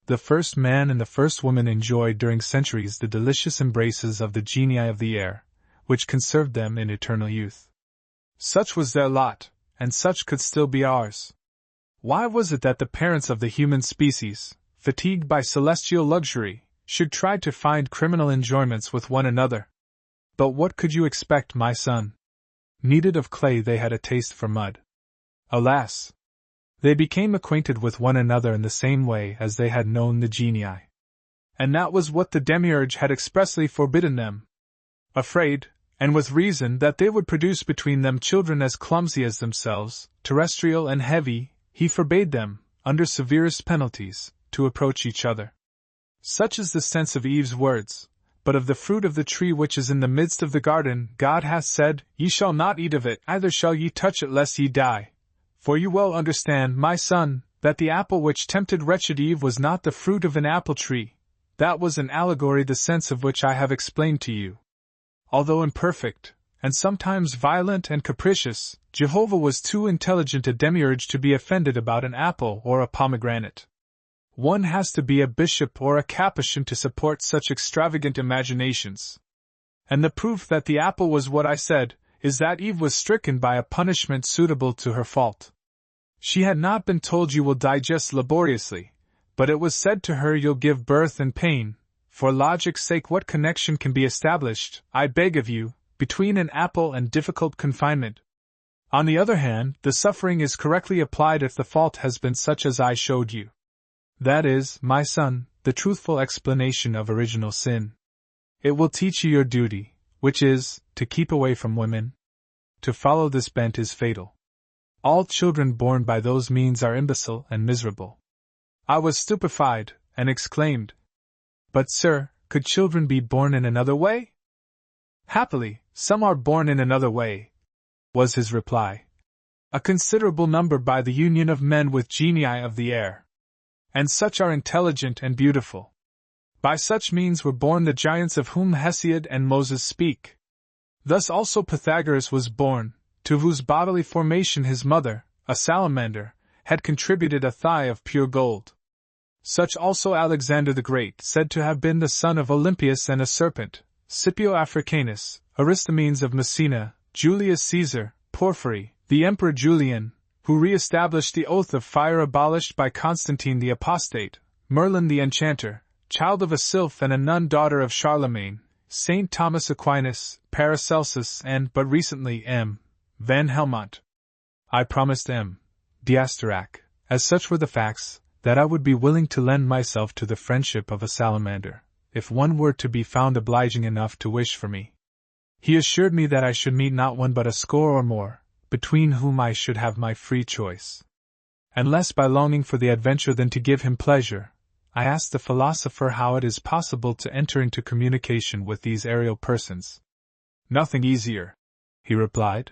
The first man and the first woman enjoyed during centuries the delicious embraces of the genii of the air, which conserved them in eternal youth. Such was their lot, and such could still be ours. Why was it that the parents of the human species, fatigued by celestial luxury, should try to find criminal enjoyments with one another? But what could you expect, my son? Kneaded of clay they had a taste for mud. Alas! They became acquainted with one another in the same way as they had known the genii. And that was what the demiurge had expressly forbidden them. Afraid, and with reason, that they would produce between them children as clumsy as themselves, terrestrial and heavy, he forbade them, under severest penalties, to approach each other. Such is the sense of Eve's words. But of the fruit of the tree which is in the midst of the garden, God hath said, Ye shall not eat of it, neither shall ye touch it lest ye die. For you well understand, my son, that the apple which tempted wretched Eve was not the fruit of an apple tree. That was an allegory the sense of which I have explained to you. Although imperfect, and sometimes violent and capricious, Jehovah was too intelligent a demiurge to be offended about an apple or a pomegranate. One has to be a bishop or a Capuchin to support such extravagant imaginations. And the proof that the apple was what I said, is that Eve was stricken by a punishment suitable to her fault. She had not been told you will digest laboriously, but it was said to her you'll give birth in pain. For logic's sake, what connection can be established, I beg of you, between an apple and difficult confinement? On the other hand, the suffering is correctly applied if the fault has been such as I showed you. That is, my son, the truthful explanation of original sin. It will teach you your duty, which is, to keep away from women. To follow this bent is fatal. All children born by those means are imbecile and miserable. I was stupefied, and exclaimed, But, sir, could children be born in another way? Happily, some are born in another way, was his reply. A considerable number by the union of men with genii of the air. And such are intelligent and beautiful. By such means were born the giants of whom Hesiod and Moses speak. Thus also Pythagoras was born, to whose bodily formation his mother, a salamander, had contributed a thigh of pure gold. Such also Alexander the Great, said to have been the son of Olympias and a serpent, Scipio Africanus, Aristomenes of Messina, Julius Caesar, Porphyry, the Emperor Julian, who re-established the oath of fire abolished by Constantine the Apostate, Merlin the Enchanter, child of a sylph and a nun daughter of Charlemagne, Saint Thomas Aquinas, Paracelsus and, but recently, M. Van Helmont. I promised M. D'Asterac, as such were the facts, that I would be willing to lend myself to the friendship of a salamander, if one were to be found obliging enough to wish for me. He assured me that I should meet not one but a score or more, between whom I should have my free choice. And less by longing for the adventure than to give him pleasure, I asked the philosopher how it is possible to enter into communication with these aerial persons. Nothing easier, he replied.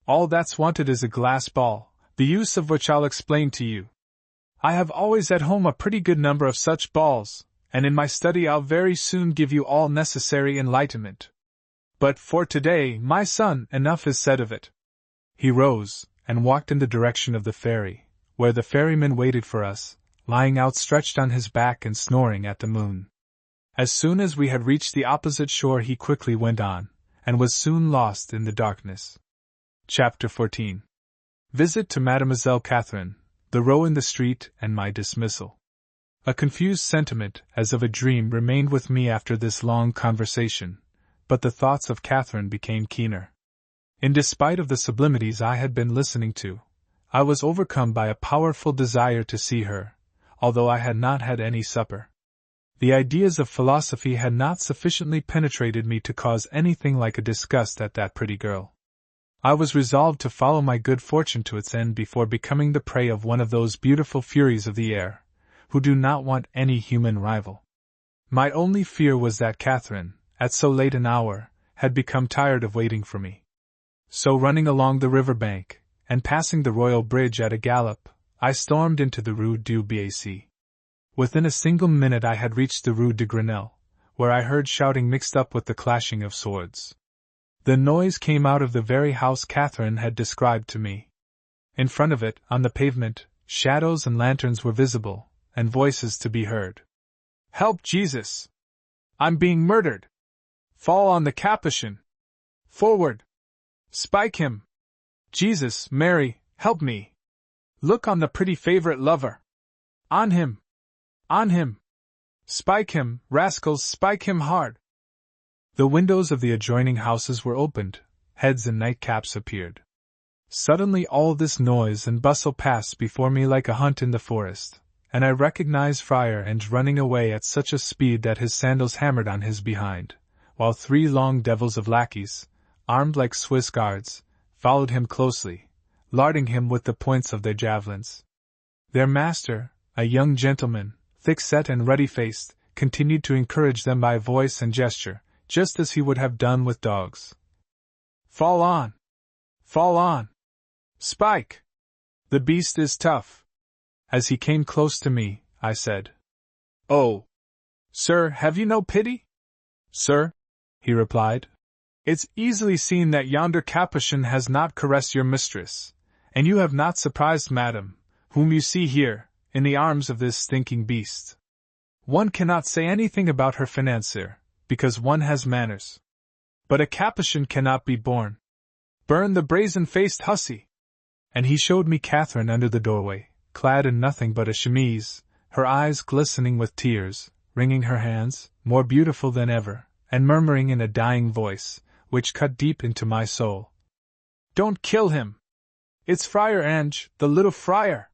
All that's wanted is a glass ball, the use of which I'll explain to you. I have always at home a pretty good number of such balls, and in my study I'll very soon give you all necessary enlightenment. But for today, my son, enough is said of it. He rose, and walked in the direction of the ferry, where the ferryman waited for us, lying outstretched on his back and snoring at the moon. As soon as we had reached the opposite shore he quickly went on, and was soon lost in the darkness. Chapter 14. Visit to Mademoiselle Catherine, the row in the street, and my dismissal. A confused sentiment, as of a dream, remained with me after this long conversation, but the thoughts of Catherine became keener. In despite of the sublimities I had been listening to, I was overcome by a powerful desire to see her, although I had not had any supper. The ideas of philosophy had not sufficiently penetrated me to cause anything like a disgust at that pretty girl. I was resolved to follow my good fortune to its end before becoming the prey of one of those beautiful furies of the air, who do not want any human rival. My only fear was that Catherine, at so late an hour, had become tired of waiting for me. So running along the river bank, and passing the Royal Bridge at a gallop, I stormed into the Rue du Bac. Within a single minute I had reached the Rue de Grenelle, where I heard shouting mixed up with the clashing of swords. The noise came out of the very house Catherine had described to me. In front of it, on the pavement, shadows and lanterns were visible, and voices to be heard. "Help, Jesus! I'm being murdered! Fall on the Capuchin! Forward! Spike him! Jesus, Mary, help me! Look on the pretty favorite lover! On him! On him! Spike him, rascals, spike him hard!" The windows of the adjoining houses were opened, heads and nightcaps appeared. Suddenly all this noise and bustle passed before me like a hunt in the forest, and I recognized Friar Ange running away at such a speed that his sandals hammered on his behind, while 3 long devils of lackeys, armed like Swiss guards, followed him closely, larding him with the points of their javelins. Their master, a young gentleman, thick-set and ruddy-faced, continued to encourage them by voice and gesture, just as he would have done with dogs. "Fall on! Fall on! Spike! The beast is tough!" As he came close to me, I said, "Oh! Sir, have you no pity?" "Sir," he replied, "it's easily seen that yonder Capuchin has not caressed your mistress, and you have not surprised Madame, whom you see here, in the arms of this stinking beast. One cannot say anything about her financier, because one has manners. But a Capuchin cannot be born. Burn the brazen-faced hussy!" And he showed me Catherine under the doorway, clad in nothing but a chemise, her eyes glistening with tears, wringing her hands, more beautiful than ever, and murmuring in a dying voice, which cut deep into my soul, "Don't kill him! It's Friar Ange, the little friar!"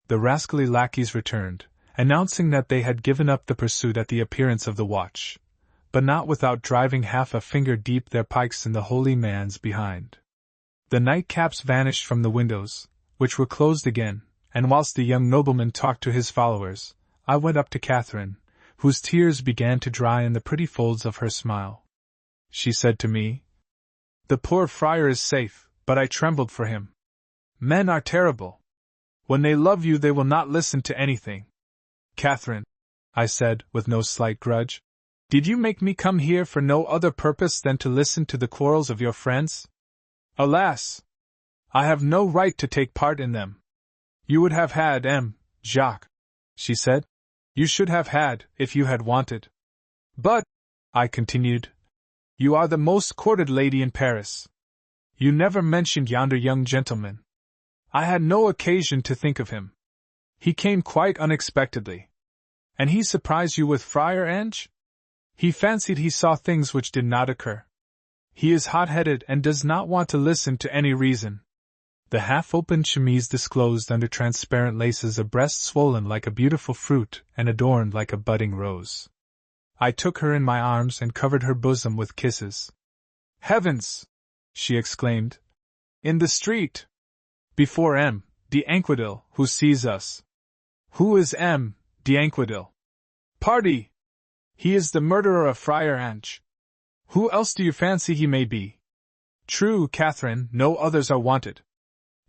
The rascally lackeys returned, announcing that they had given up the pursuit at the appearance of the watch, but not without driving half a finger deep their pikes in the holy man's behind. The nightcaps vanished from the windows, which were closed again, and whilst the young nobleman talked to his followers, I went up to Catherine, whose tears began to dry in the pretty folds of her smile. She said to me, "The poor friar is safe, but I trembled for him. Men are terrible. When they love you they will not listen to anything." "Catherine," I said, with no slight grudge, "did you make me come here for no other purpose than to listen to the quarrels of your friends? Alas! I have no right to take part in them." "You would have had, Jacques," she said. "You should have had, if you had wanted. But," I continued, "you are the most courted lady in Paris. You never mentioned yonder young gentleman. I had no occasion to think of him. He came quite unexpectedly. And he surprised you with Friar Ange? He fancied he saw things which did not occur. He is hot-headed and does not want to listen to any reason." The half-opened chemise disclosed under transparent laces a breast swollen like a beautiful fruit and adorned like a budding rose. I took her in my arms and covered her bosom with kisses. "Heavens!" she exclaimed. "In the street! Before d'Anquetil, who sees us." "Who is d'Anquetil?" "Pardi! He is the murderer of Friar Ange. Who else do you fancy he may be?" "True, Catherine, no others are wanted.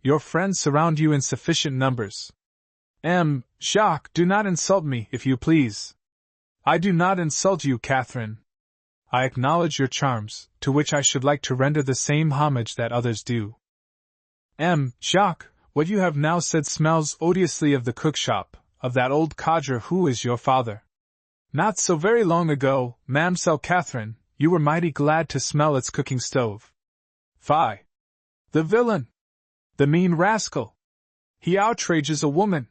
Your friends surround you in sufficient numbers." Jacques, do not insult me, if you please." "I do not insult you, Catherine. I acknowledge your charms, to which I should like to render the same homage that others do." Jacques, what you have now said smells odiously of the cookshop, of that old codger who is your father. Not so very long ago, Mamselle Catherine, you were mighty glad to smell its cooking stove. Fie! The villain! The mean rascal! He outrages a woman!"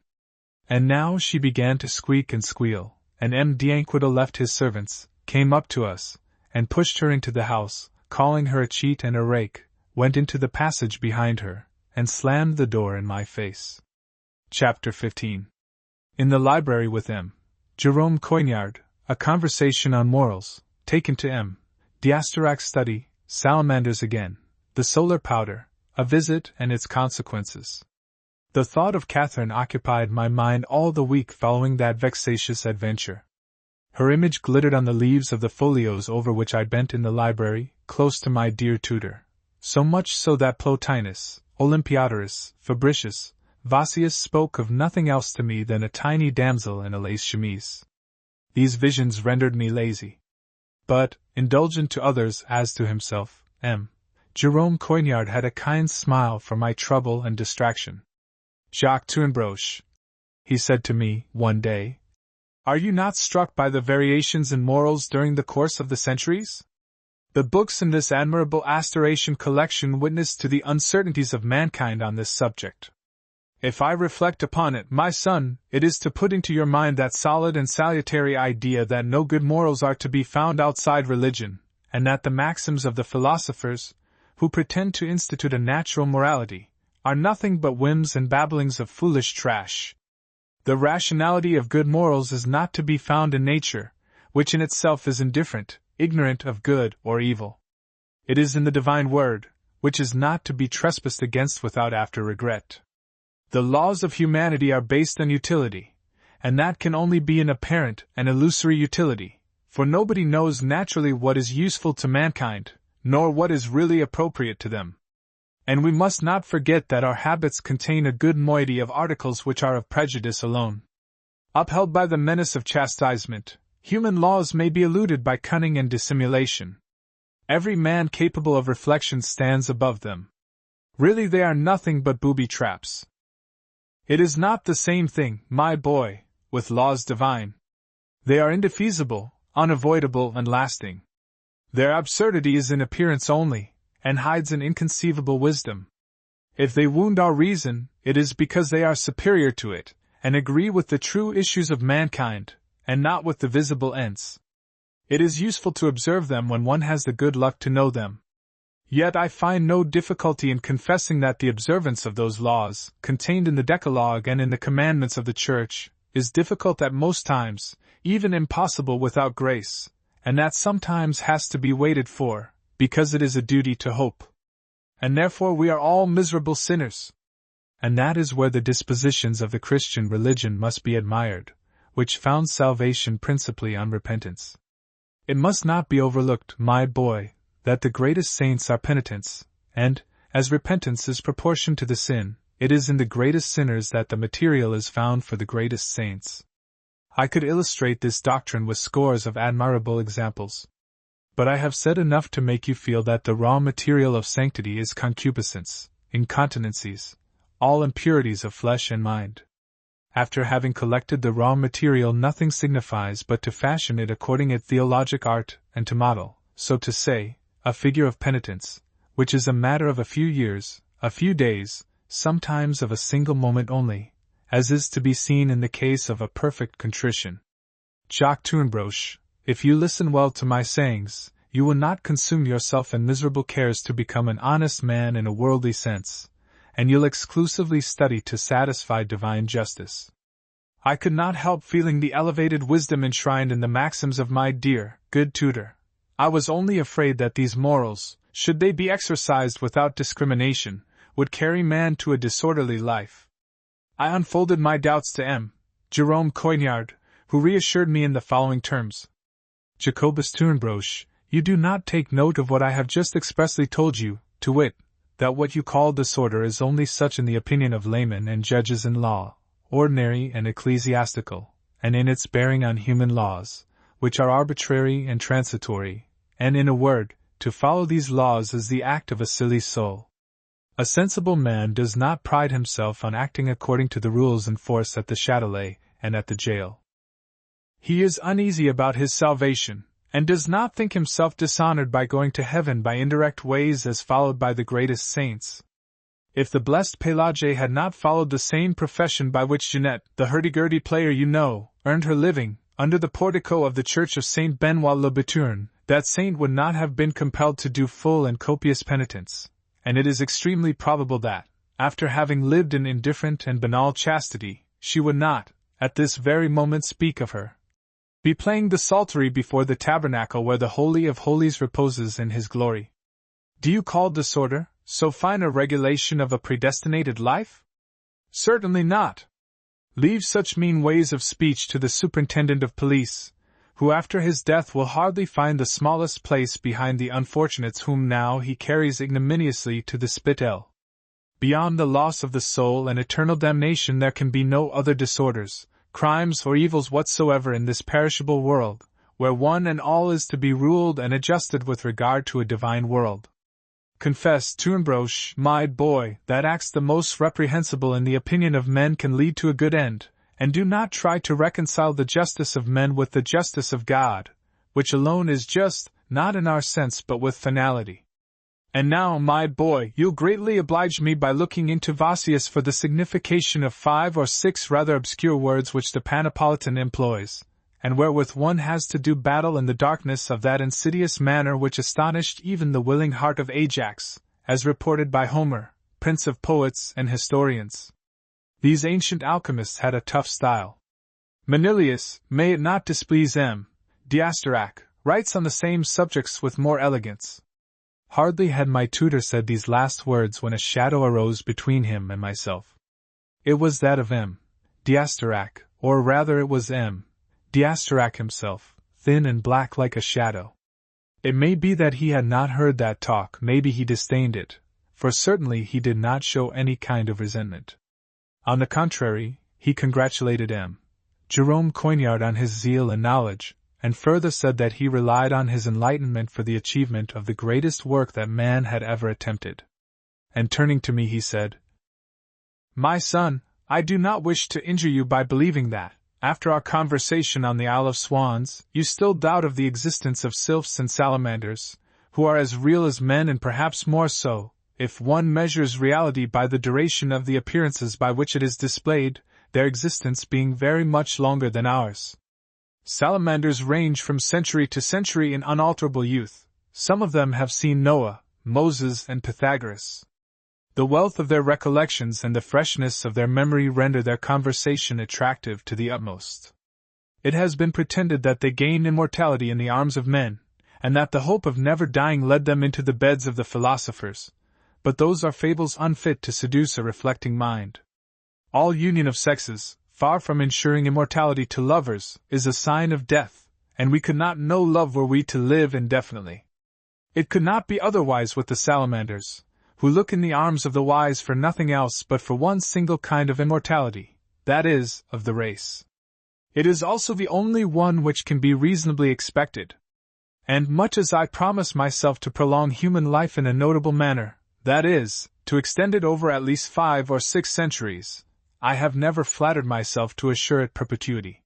And now she began to squeak and squeal, and d'Anquetil left his servants, came up to us, and pushed her into the house, calling her a cheat and a rake, went into the passage behind her, and slammed the door in my face. Chapter 15. In the library with M. Jerome Coignard, a conversation on morals, taken to M. D'Astorac's study, salamanders again, the solar powder, a visit and its consequences. The thought of Catherine occupied my mind all the week following that vexatious adventure. Her image glittered on the leaves of the folios over which I bent in the library, close to my dear tutor, so much so that Plotinus, Olympiodorus, Fabricius, Vossius spoke of nothing else to me than a tiny damsel in a lace chemise. These visions rendered me lazy. But, indulgent to others as to himself, M. Jerome Coignard had a kind smile for my trouble and distraction. Jacques Tournebroche, he said to me, one day, are you not struck by the variations in morals during the course of the centuries? The books in this admirable Astoration collection witness to the uncertainties of mankind on this subject. If I reflect upon it, my son, it is to put into your mind that solid and salutary idea that no good morals are to be found outside religion, and that the maxims of the philosophers, who pretend to institute a natural morality, are nothing but whims and babblings of foolish trash. The rationality of good morals is not to be found in nature, which in itself is indifferent, ignorant of good or evil. It is in the divine word, which is not to be trespassed against without after regret. The laws of humanity are based on utility, and that can only be an apparent and illusory utility, for nobody knows naturally what is useful to mankind, nor what is really appropriate to them. And we must not forget that our habits contain a good moiety of articles which are of prejudice alone. Upheld by the menace of chastisement, human laws may be eluded by cunning and dissimulation. Every man capable of reflection stands above them. Really they are nothing but booby traps. It is not the same thing, my boy, with laws divine. They are indefeasible, unavoidable and lasting. Their absurdity is in appearance only, and hides an inconceivable wisdom. If they wound our reason, it is because they are superior to it, and agree with the true issues of mankind, and not with the visible ends. It is useful to observe them when one has the good luck to know them. Yet I find no difficulty in confessing that the observance of those laws, contained in the Decalogue and in the commandments of the Church, is difficult at most times, even impossible without grace, and that sometimes has to be waited for, because it is a duty to hope. And therefore we are all miserable sinners. And that is where the dispositions of the Christian religion must be admired, which found salvation principally on repentance. It must not be overlooked, my boy, that the greatest saints are penitents, and, as repentance is proportioned to the sin, it is in the greatest sinners that the material is found for the greatest saints. I could illustrate this doctrine with scores of admirable examples. But I have said enough to make you feel that the raw material of sanctity is concupiscence, incontinencies, all impurities of flesh and mind. After having collected the raw material, nothing signifies but to fashion it according to theologic art, and to model, so to say, a figure of penitence, which is a matter of a few years, a few days, sometimes of a single moment only, as is to be seen in the case of a perfect contrition. Jacques Tournebroche, if you listen well to my sayings, you will not consume yourself in miserable cares to become an honest man in a worldly sense, and you'll exclusively study to satisfy divine justice. I could not help feeling the elevated wisdom enshrined in the maxims of my dear, good tutor. I was only afraid that these morals, should they be exercised without discrimination, would carry man to a disorderly life. I unfolded my doubts to M. Jerome Coignard, who reassured me in the following terms. Jacobus Tournebroche, you do not take note of what I have just expressly told you, to wit, that what you call disorder is only such in the opinion of laymen and judges in law, ordinary and ecclesiastical, and in its bearing on human laws, which are arbitrary and transitory, and in a word, to follow these laws is the act of a silly soul. A sensible man does not pride himself on acting according to the rules in force at the Châtelet and at the jail. He is uneasy about his salvation, and does not think himself dishonored by going to heaven by indirect ways as followed by the greatest saints. If the blessed Pelagie had not followed the same profession by which Jeanette, the hurdy-gurdy player you know, earned her living, under the portico of the church of Saint Benoit le Bethune, that saint would not have been compelled to do full and copious penitence, and it is extremely probable that, after having lived in indifferent and banal chastity, she would not, at this very moment speak of her, be playing the psaltery before the tabernacle where the Holy of Holies reposes in his glory. Do you call disorder so fine a regulation of a predestinated life? Certainly not. Leave such mean ways of speech to the superintendent of police, who after his death will hardly find the smallest place behind the unfortunates whom now he carries ignominiously to the spital. Beyond the loss of the soul and eternal damnation there can be no other disorders, crimes or evils whatsoever in this perishable world, where one and all is to be ruled and adjusted with regard to a divine world. Confess, Tournebroche, my boy, that acts the most reprehensible in the opinion of men can lead to a good end, and do not try to reconcile the justice of men with the justice of God, which alone is just, not in our sense but with finality. And now, my boy, you'll greatly oblige me by looking into Vossius for the signification of 5 or 6 rather obscure words which the Panapolitan employs, and wherewith one has to do battle in the darkness of that insidious manner which astonished even the willing heart of Ajax, as reported by Homer, prince of poets and historians. These ancient alchemists had a tough style. Manilius, may it not displease M. Diasterac, writes on the same subjects with more elegance. Hardly had my tutor said these last words when a shadow arose between him and myself. It was that of M. Diasterac, or rather it was M. Diasterac himself, thin and black like a shadow. It may be that he had not heard that talk, maybe he disdained it, for certainly he did not show any kind of resentment. On the contrary, he congratulated M. Jerome Coignard on his zeal and knowledge, and further said that he relied on his enlightenment for the achievement of the greatest work that man had ever attempted. And turning to me he said, "My son, I do not wish to injure you by believing that, after our conversation on the Isle of Swans, you still doubt of the existence of sylphs and salamanders, who are as real as men and perhaps more so, if one measures reality by the duration of the appearances by which it is displayed, their existence being very much longer than ours. Salamanders range from century to century in unalterable youth. Some of them have seen Noah, Moses, and Pythagoras. The wealth of their recollections and the freshness of their memory render their conversation attractive to the utmost. It has been pretended that they gain immortality in the arms of men, and that the hope of never dying led them into the beds of the philosophers, but those are fables unfit to seduce a reflecting mind. All union of sexes, far from ensuring immortality to lovers, is a sign of death, and we could not know love were we to live indefinitely. It could not be otherwise with the salamanders, who look in the arms of the wise for nothing else but for one single kind of immortality, that is, of the race. It is also the only one which can be reasonably expected. And much as I promise myself to prolong human life in a notable manner, that is, to extend it over at least 5 or 6 centuries, I have never flattered myself to assure it perpetuity.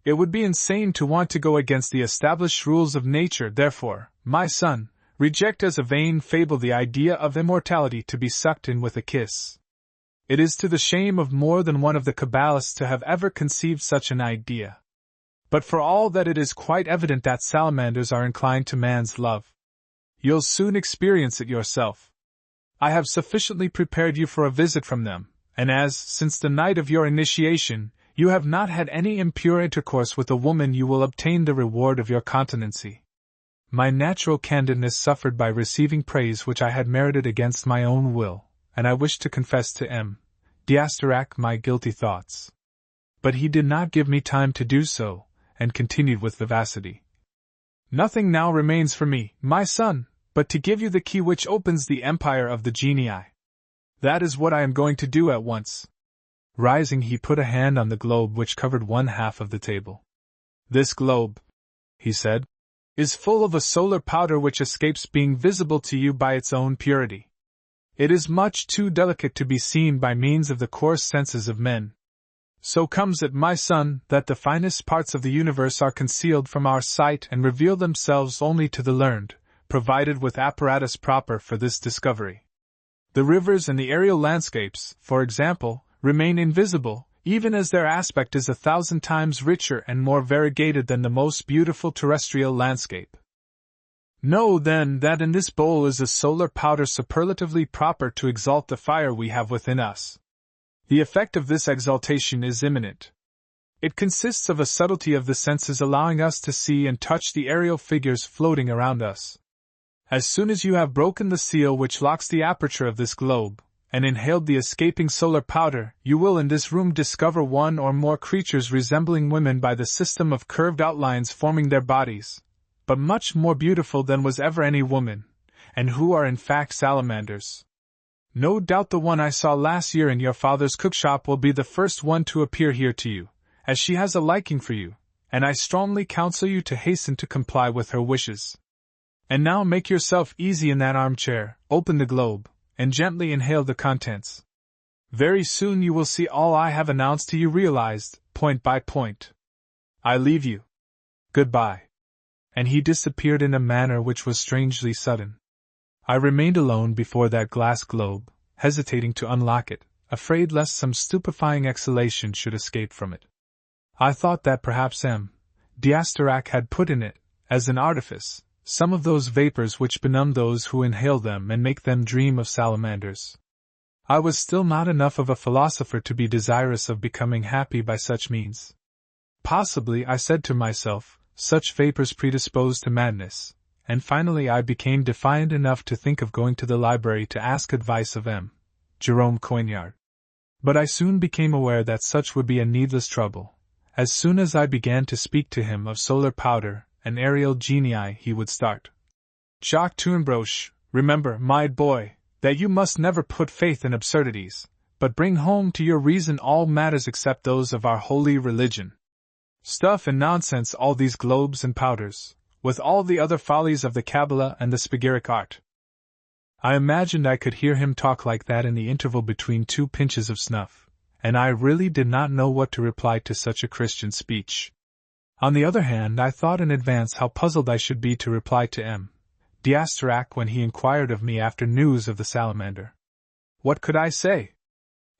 It would be insane to want to go against the established rules of nature, therefore, my son, reject as a vain fable the idea of immortality to be sucked in with a kiss. It is to the shame of more than one of the Kabbalists to have ever conceived such an idea. But for all that it is quite evident that salamanders are inclined to man's love. You'll soon experience it yourself. I have sufficiently prepared you for a visit from them, and as, since the night of your initiation, you have not had any impure intercourse with a woman, you will obtain the reward of your continency. My natural candidness suffered by receiving praise which I had merited against my own will, and I wished to confess to M. Diasterac my guilty thoughts. But he did not give me time to do so, and continued with vivacity. Nothing now remains for me, my son, but to give you the key which opens the empire of the genii. That is what I am going to do at once. Rising, he put a hand on the globe which covered one half of the table. This globe, he said, is full of a solar powder which escapes being visible to you by its own purity. It is much too delicate to be seen by means of the coarse senses of men. So comes it, my son, that the finest parts of the universe are concealed from our sight and reveal themselves only to the learned, provided with apparatus proper for this discovery. The rivers and the aerial landscapes, for example, remain invisible, even as their aspect is 1,000 times richer and more variegated than the most beautiful terrestrial landscape. Know, then, that in this bowl is a solar powder superlatively proper to exalt the fire we have within us. The effect of this exaltation is imminent. It consists of a subtlety of the senses allowing us to see and touch the aerial figures floating around us. As soon as you have broken the seal which locks the aperture of this globe, and inhaled the escaping solar powder, you will in this room discover one or more creatures resembling women by the system of curved outlines forming their bodies, but much more beautiful than was ever any woman, and who are in fact salamanders. No doubt the one I saw last year in your father's cookshop will be the first one to appear here to you, as she has a liking for you, and I strongly counsel you to hasten to comply with her wishes. And now make yourself easy in that armchair, open the globe, and gently inhale the contents. Very soon you will see all I have announced to you realized, point by point. I leave you. Goodbye. And he disappeared in a manner which was strangely sudden. I remained alone before that glass globe, hesitating to unlock it, afraid lest some stupefying exhalation should escape from it. I thought that perhaps D'Asterac had put in it, as an artifice, some of those vapors which benumb those who inhale them and make them dream of salamanders. I was still not enough of a philosopher to be desirous of becoming happy by such means. Possibly, I said to myself, such vapors predispose to madness, and finally I became defiant enough to think of going to the library to ask advice of Jerome Coignard. But I soon became aware that such would be a needless trouble. As soon as I began to speak to him of solar powder and aerial genii, he would start. Jacques Tournebroche, remember, my boy, that you must never put faith in absurdities, but bring home to your reason all matters except those of our holy religion. Stuff and nonsense all these globes and powders, with all the other follies of the Kabbalah and the spagyric art. I imagined I could hear him talk like that in the interval between 2 pinches of snuff, and I really did not know what to reply to such a Christian speech. On the other hand, I thought in advance how puzzled I should be to reply to D'Asterac when he inquired of me after news of the salamander. What could I say?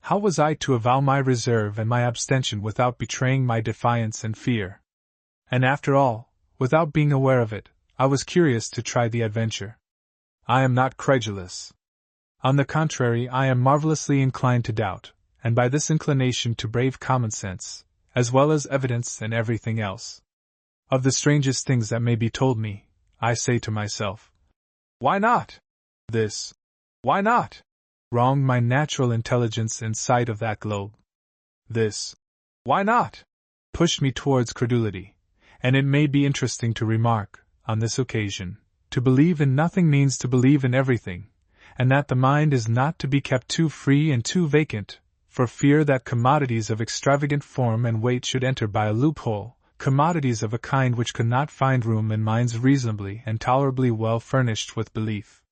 How was I to avow my reserve and my abstention without betraying my defiance and fear? And after all, without being aware of it, I was curious to try the adventure. I am not credulous. On the contrary, I am marvelously inclined to doubt, and by this inclination to brave common sense, as well as evidence and everything else. Of the strangest things that may be told me, I say to myself, why not? This, why not? Wronged my natural intelligence in sight of that globe. This, why not? Pushed me towards credulity, and it may be interesting to remark, on this occasion, to believe in nothing means to believe in everything, and that the mind is not to be kept too free and too vacant, for fear that commodities of extravagant form and weight should enter by a loophole, commodities of a kind which could not find room in minds reasonably and tolerably well furnished with belief.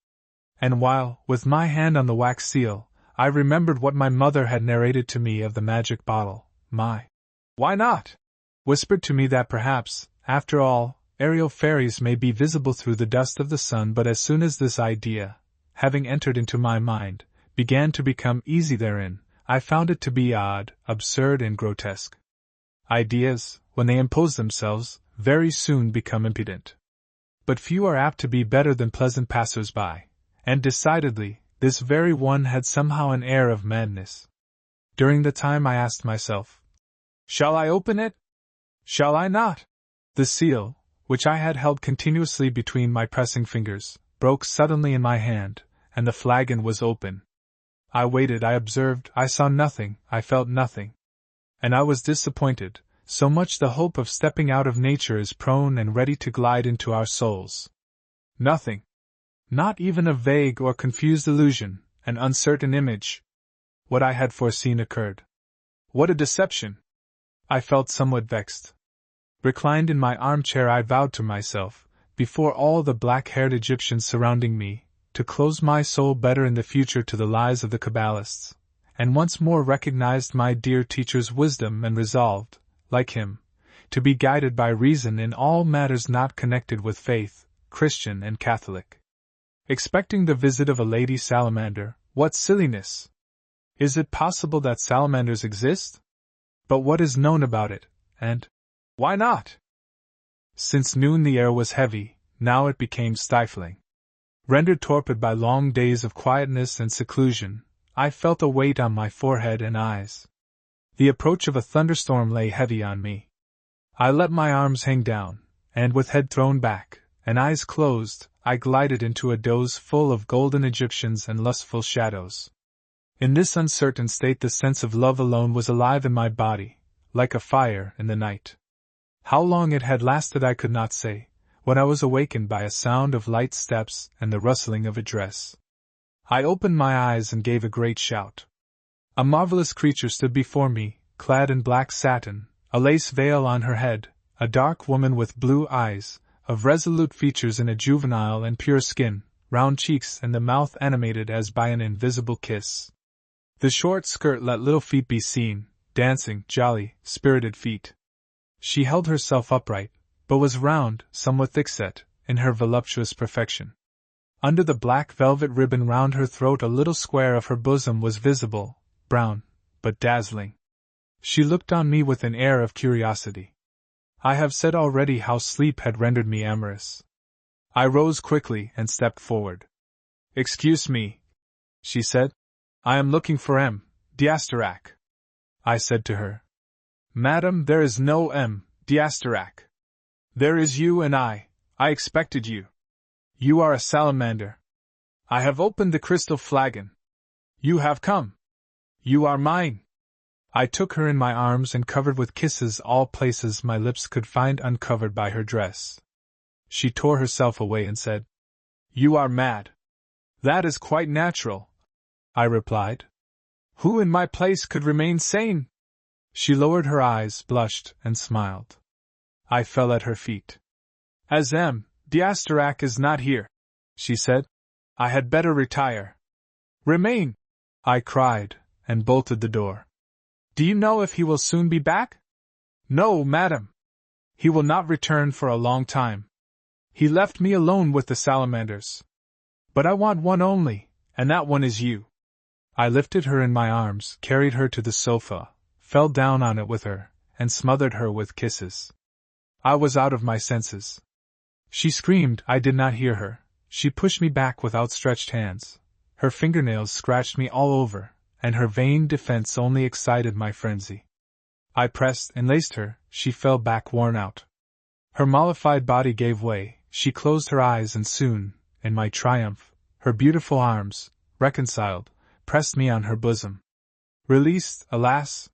And while, with my hand on the wax seal, I remembered what my mother had narrated to me of the magic bottle, my "Why not?" whispered to me that perhaps, after all, aerial fairies may be visible through the dust of the sun. But as soon as this idea, having entered into my mind, began to become easy therein, I found it to be odd, absurd, and grotesque. Ideas, when they impose themselves, very soon become impudent. But few are apt to be better than pleasant passers-by, and decidedly, this very one had somehow an air of madness. During the time I asked myself, shall I open it? Shall I not? The seal, which I had held continuously between my pressing fingers, broke suddenly in my hand, and the flagon was open. I waited, I observed, I saw nothing, I felt nothing. And I was disappointed, so much the hope of stepping out of nature is prone and ready to glide into our souls. Nothing. Not even a vague or confused illusion, an uncertain image. What I had foreseen occurred. What a deception! I felt somewhat vexed. Reclined in my armchair, I vowed to myself, before all the black-haired Egyptians surrounding me, to close my soul better in the future to the lies of the Kabbalists, and once more recognized my dear teacher's wisdom and resolved, like him, to be guided by reason in all matters not connected with faith, Christian and Catholic. Expecting the visit of a lady salamander, what silliness! Is it possible that salamanders exist? But what is known about it, and why not? Since noon the air was heavy, now it became stifling. Rendered torpid by long days of quietness and seclusion, I felt a weight on my forehead and eyes. The approach of a thunderstorm lay heavy on me. I let my arms hang down, and with head thrown back, and eyes closed, I glided into a doze full of golden Egyptians and lustful shadows. In this uncertain state the sense of love alone was alive in my body, like a fire in the night. How long it had lasted I could not say, when I was awakened by a sound of light steps and the rustling of a dress. I opened my eyes and gave a great shout. A marvelous creature stood before me, clad in black satin, a lace veil on her head, a dark woman with blue eyes, of resolute features and a juvenile and pure skin, round cheeks and the mouth animated as by an invisible kiss. The short skirt let little feet be seen, dancing, jolly, spirited feet. She held herself upright, but was round, somewhat thick-set, in her voluptuous perfection. Under the black velvet ribbon round her throat a little square of her bosom was visible, brown, but dazzling. She looked on me with an air of curiosity. I have said already how sleep had rendered me amorous. I rose quickly and stepped forward. "Excuse me," she said. "I am looking for M. d'Astarac." I said to her, "Madam, there is no M. d'Astarac. There is you and I expected you. You are a salamander. I have opened the crystal flagon. You have come. You are mine." I took her in my arms and covered with kisses all places my lips could find uncovered by her dress. She tore herself away and said, "You are mad." "That is quite natural," I replied. "Who in my place could remain sane?" She lowered her eyes, blushed, and smiled. I fell at her feet. "As M. d'Astarac is not here," she said, "I had better retire." "Remain!" I cried, and bolted the door. "Do you know if he will soon be back?" "No, madam. He will not return for a long time. He left me alone with the salamanders. But I want one only, and that one is you." I lifted her in my arms, carried her to the sofa, fell down on it with her, and smothered her with kisses. I was out of my senses. She screamed, I did not hear her. She pushed me back with outstretched hands. Her fingernails scratched me all over, and her vain defense only excited my frenzy. I pressed and laced her, she fell back worn out. Her mollified body gave way, she closed her eyes and soon, in my triumph, her beautiful arms, reconciled, pressed me on her bosom. Released, alas!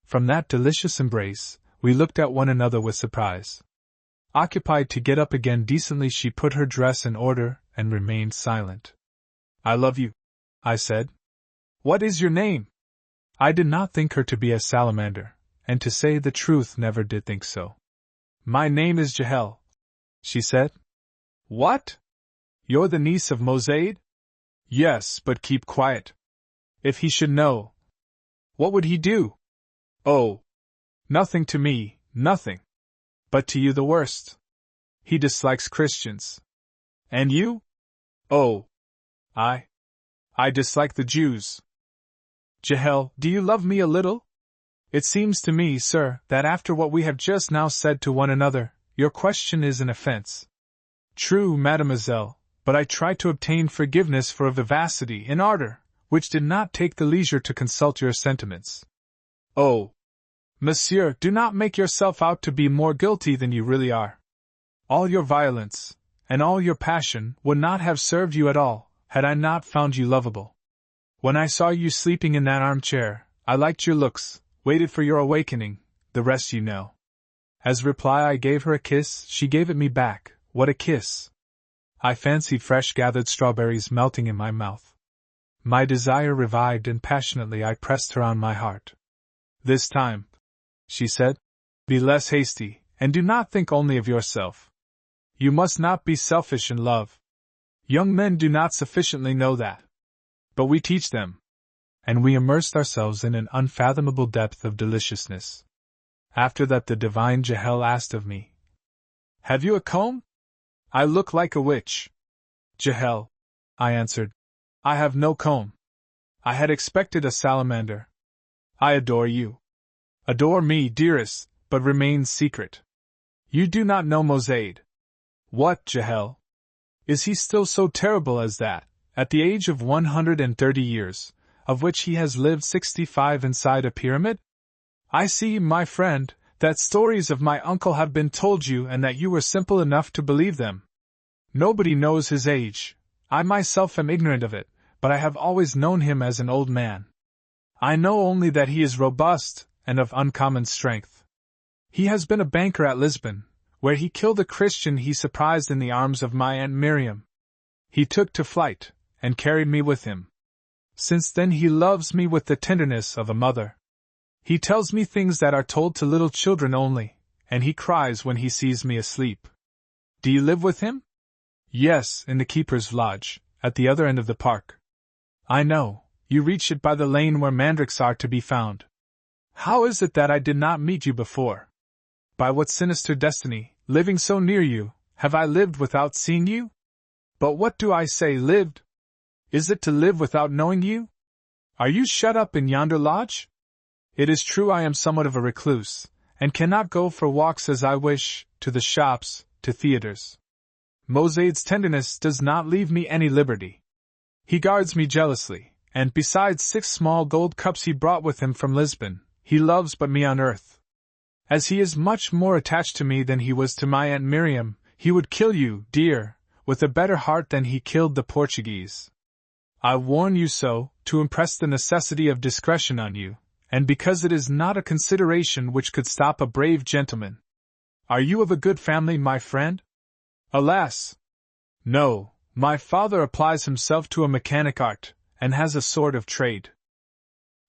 From that delicious embrace, we looked at one another with surprise. Occupied to get up again decently, she put her dress in order and remained silent. "I love you," I said. "What is your name?" I did not think her to be a salamander, and to say the truth never did think so. "My name is Jahel," she said. "What? You're the niece of Mosaid?" "Yes, but keep quiet. If he should know." "What would he do?" "Oh, nothing to me, nothing. But to you the worst. He dislikes Christians." "And you?" "Oh, I dislike the Jews." "Jahel, do you love me a little? It seems to me, sir, that after what we have just now said to one another, your question is an offense." "True, mademoiselle, but I tried to obtain forgiveness for a vivacity and ardor, which did not take the leisure to consult your sentiments." "Oh, monsieur, do not make yourself out to be more guilty than you really are. All your violence, and all your passion, would not have served you at all, had I not found you lovable. When I saw you sleeping in that armchair, I liked your looks, waited for your awakening, the rest you know." As reply I gave her a kiss, she gave it me back. What a kiss! I fancied fresh gathered strawberries melting in my mouth. My desire revived and passionately I pressed her on my heart. "This time," she said, "be less hasty, and do not think only of yourself. You must not be selfish in love. Young men do not sufficiently know that. But we teach them." And we immersed ourselves in an unfathomable depth of deliciousness. After that the divine Jahel asked of me, "Have you a comb? I look like a witch." "Jahel," I answered, "I have no comb. I had expected a salamander. I adore you. Adore me, dearest, but remain secret. You do not know Mosaid." "What, Jahel? Is he still so terrible as that, at the age of 130 years, of which he has lived 65 inside a pyramid?" I see, my friend, that stories of my uncle have been told you and that you were simple enough to believe them. Nobody knows his age. I myself am ignorant of it, but I have always known him as an old man. I know only that he is robust and of uncommon strength. He has been a banker at Lisbon, where he killed a Christian he surprised in the arms of my Aunt Miriam. He took to flight, and carried me with him. Since then he loves me with the tenderness of a mother. He tells me things that are told to little children only, and he cries when he sees me asleep. Do you live with him? Yes, in the keeper's lodge, at the other end of the park. I know, you reach it by the lane where mandrakes are to be found. How is it that I did not meet you before? By what sinister destiny, living so near you, have I lived without seeing you? But what do I say lived? Is it to live without knowing you? Are you shut up in yonder lodge? It is true I am somewhat of a recluse, and cannot go for walks as I wish, to the shops, to theatres. Mosade's tenderness does not leave me any liberty. He guards me jealously, and besides 6 small gold cups he brought with him from Lisbon, he loves but me on earth. As he is much more attached to me than he was to my Aunt Miriam, he would kill you, dear, with a better heart than he killed the Portuguese. I warn you so, to impress the necessity of discretion on you, and because it is not a consideration which could stop a brave gentleman. Are you of a good family, my friend? Alas! No, my father applies himself to a mechanic art, and has a sort of trade.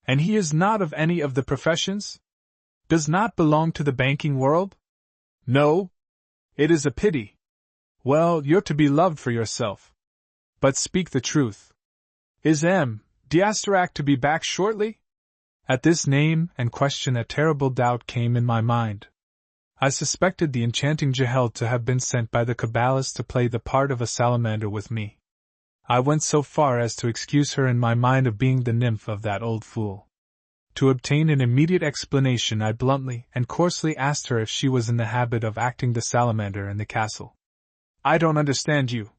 And he is not of any of the professions? Does not belong to the banking world? No? It is a pity. Well, you're to be loved for yourself. But speak the truth. Is M. d'Asterac to be back shortly? At this name and question a terrible doubt came in my mind. I suspected the enchanting Jehel to have been sent by the Kabbalist to play the part of a salamander with me. I went so far as to excuse her in my mind of being the nymph of that old fool. To obtain an immediate explanation I bluntly and coarsely asked her if she was in the habit of acting the salamander in the castle. I don't understand you,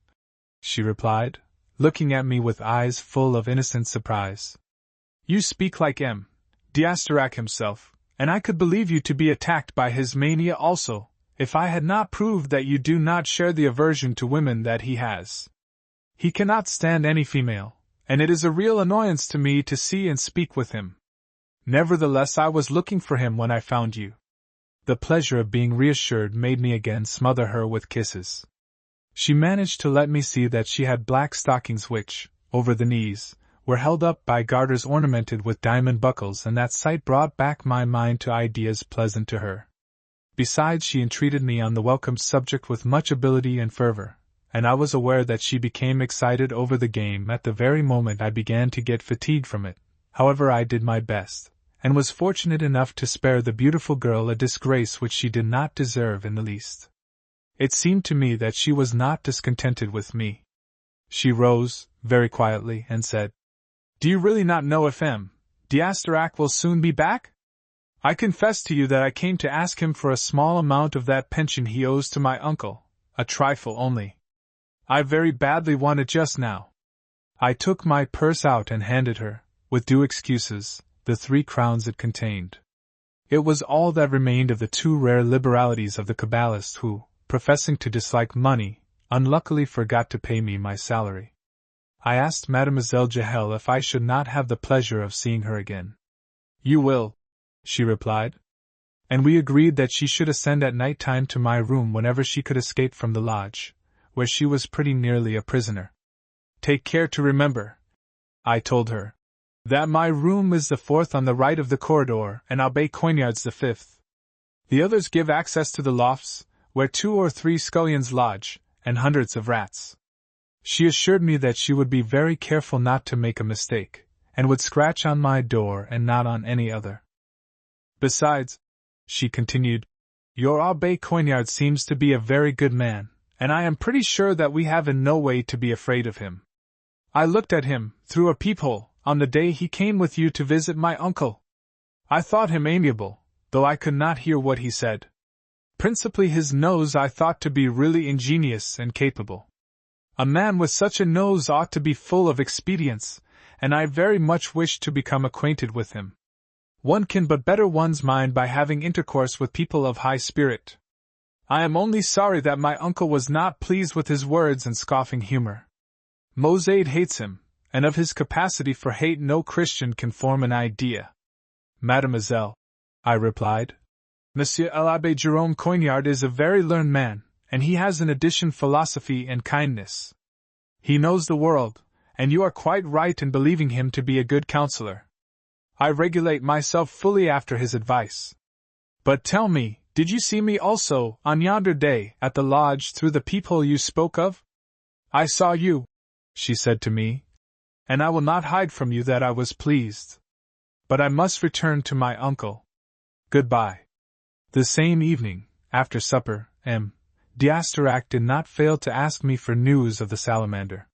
she replied, looking at me with eyes full of innocent surprise. You speak like M. d'Asterac himself, and I could believe you to be attacked by his mania also, if I had not proved that you do not share the aversion to women that he has. He cannot stand any female, and it is a real annoyance to me to see and speak with him. Nevertheless, I was looking for him when I found you. The pleasure of being reassured made me again smother her with kisses. She managed to let me see that she had black stockings which, over the knees, were held up by garters ornamented with diamond buckles, and that sight brought back my mind to ideas pleasant to her. Besides, she entreated me on the welcome subject with much ability and fervor, and I was aware that she became excited over the game at the very moment I began to get fatigued from it. However, I did my best, and was fortunate enough to spare the beautiful girl a disgrace which she did not deserve in the least. It seemed to me that she was not discontented with me. She rose, very quietly, and said, Do you really not know if M. d'Asterac will soon be back? I confess to you that I came to ask him for a small amount of that pension he owes to my uncle, a trifle only. I very badly want it just now. I took my purse out and handed her, with due excuses, the 3 crowns it contained. It was all that remained of the 2 rare liberalities of the Kabbalist who, professing to dislike money, unluckily forgot to pay me my salary. I asked Mademoiselle Jehel if I should not have the pleasure of seeing her again. You will, she replied. And we agreed that she should ascend at night time to my room whenever she could escape from the lodge, where she was pretty nearly a prisoner. Take care to remember, I told her, that my room is the 4th on the right of the corridor, and Abbé Coignard's the 5th. The others give access to the lofts, where 2 or 3 scullions lodge, and hundreds of rats. She assured me that she would be very careful not to make a mistake, and would scratch on my door and not on any other. Besides, she continued, your Abbé Coignard seems to be a very good man, and I am pretty sure that we have in no way to be afraid of him. I looked at him, through a peephole, on the day he came with you to visit my uncle. I thought him amiable, though I could not hear what he said. Principally his nose I thought to be really ingenious and capable. A man with such a nose ought to be full of expedients, and I very much wished to become acquainted with him. One can but better one's mind by having intercourse with people of high spirit. I am only sorry that my uncle was not pleased with his words and scoffing humor. Mosaide hates him, and of his capacity for hate no Christian can form an idea. Mademoiselle, I replied, Monsieur l'Abbé Jerome Coignard is a very learned man, and he has in addition philosophy and kindness. He knows the world, and you are quite right in believing him to be a good counselor. I regulate myself fully after his advice. But tell me, did you see me also, on yonder day, at the lodge through the peephole you spoke of? I saw you, she said to me, and I will not hide from you that I was pleased. But I must return to my uncle. Goodbye. The same evening, after supper, M. d'Asterac did not fail to ask me for news of the salamander.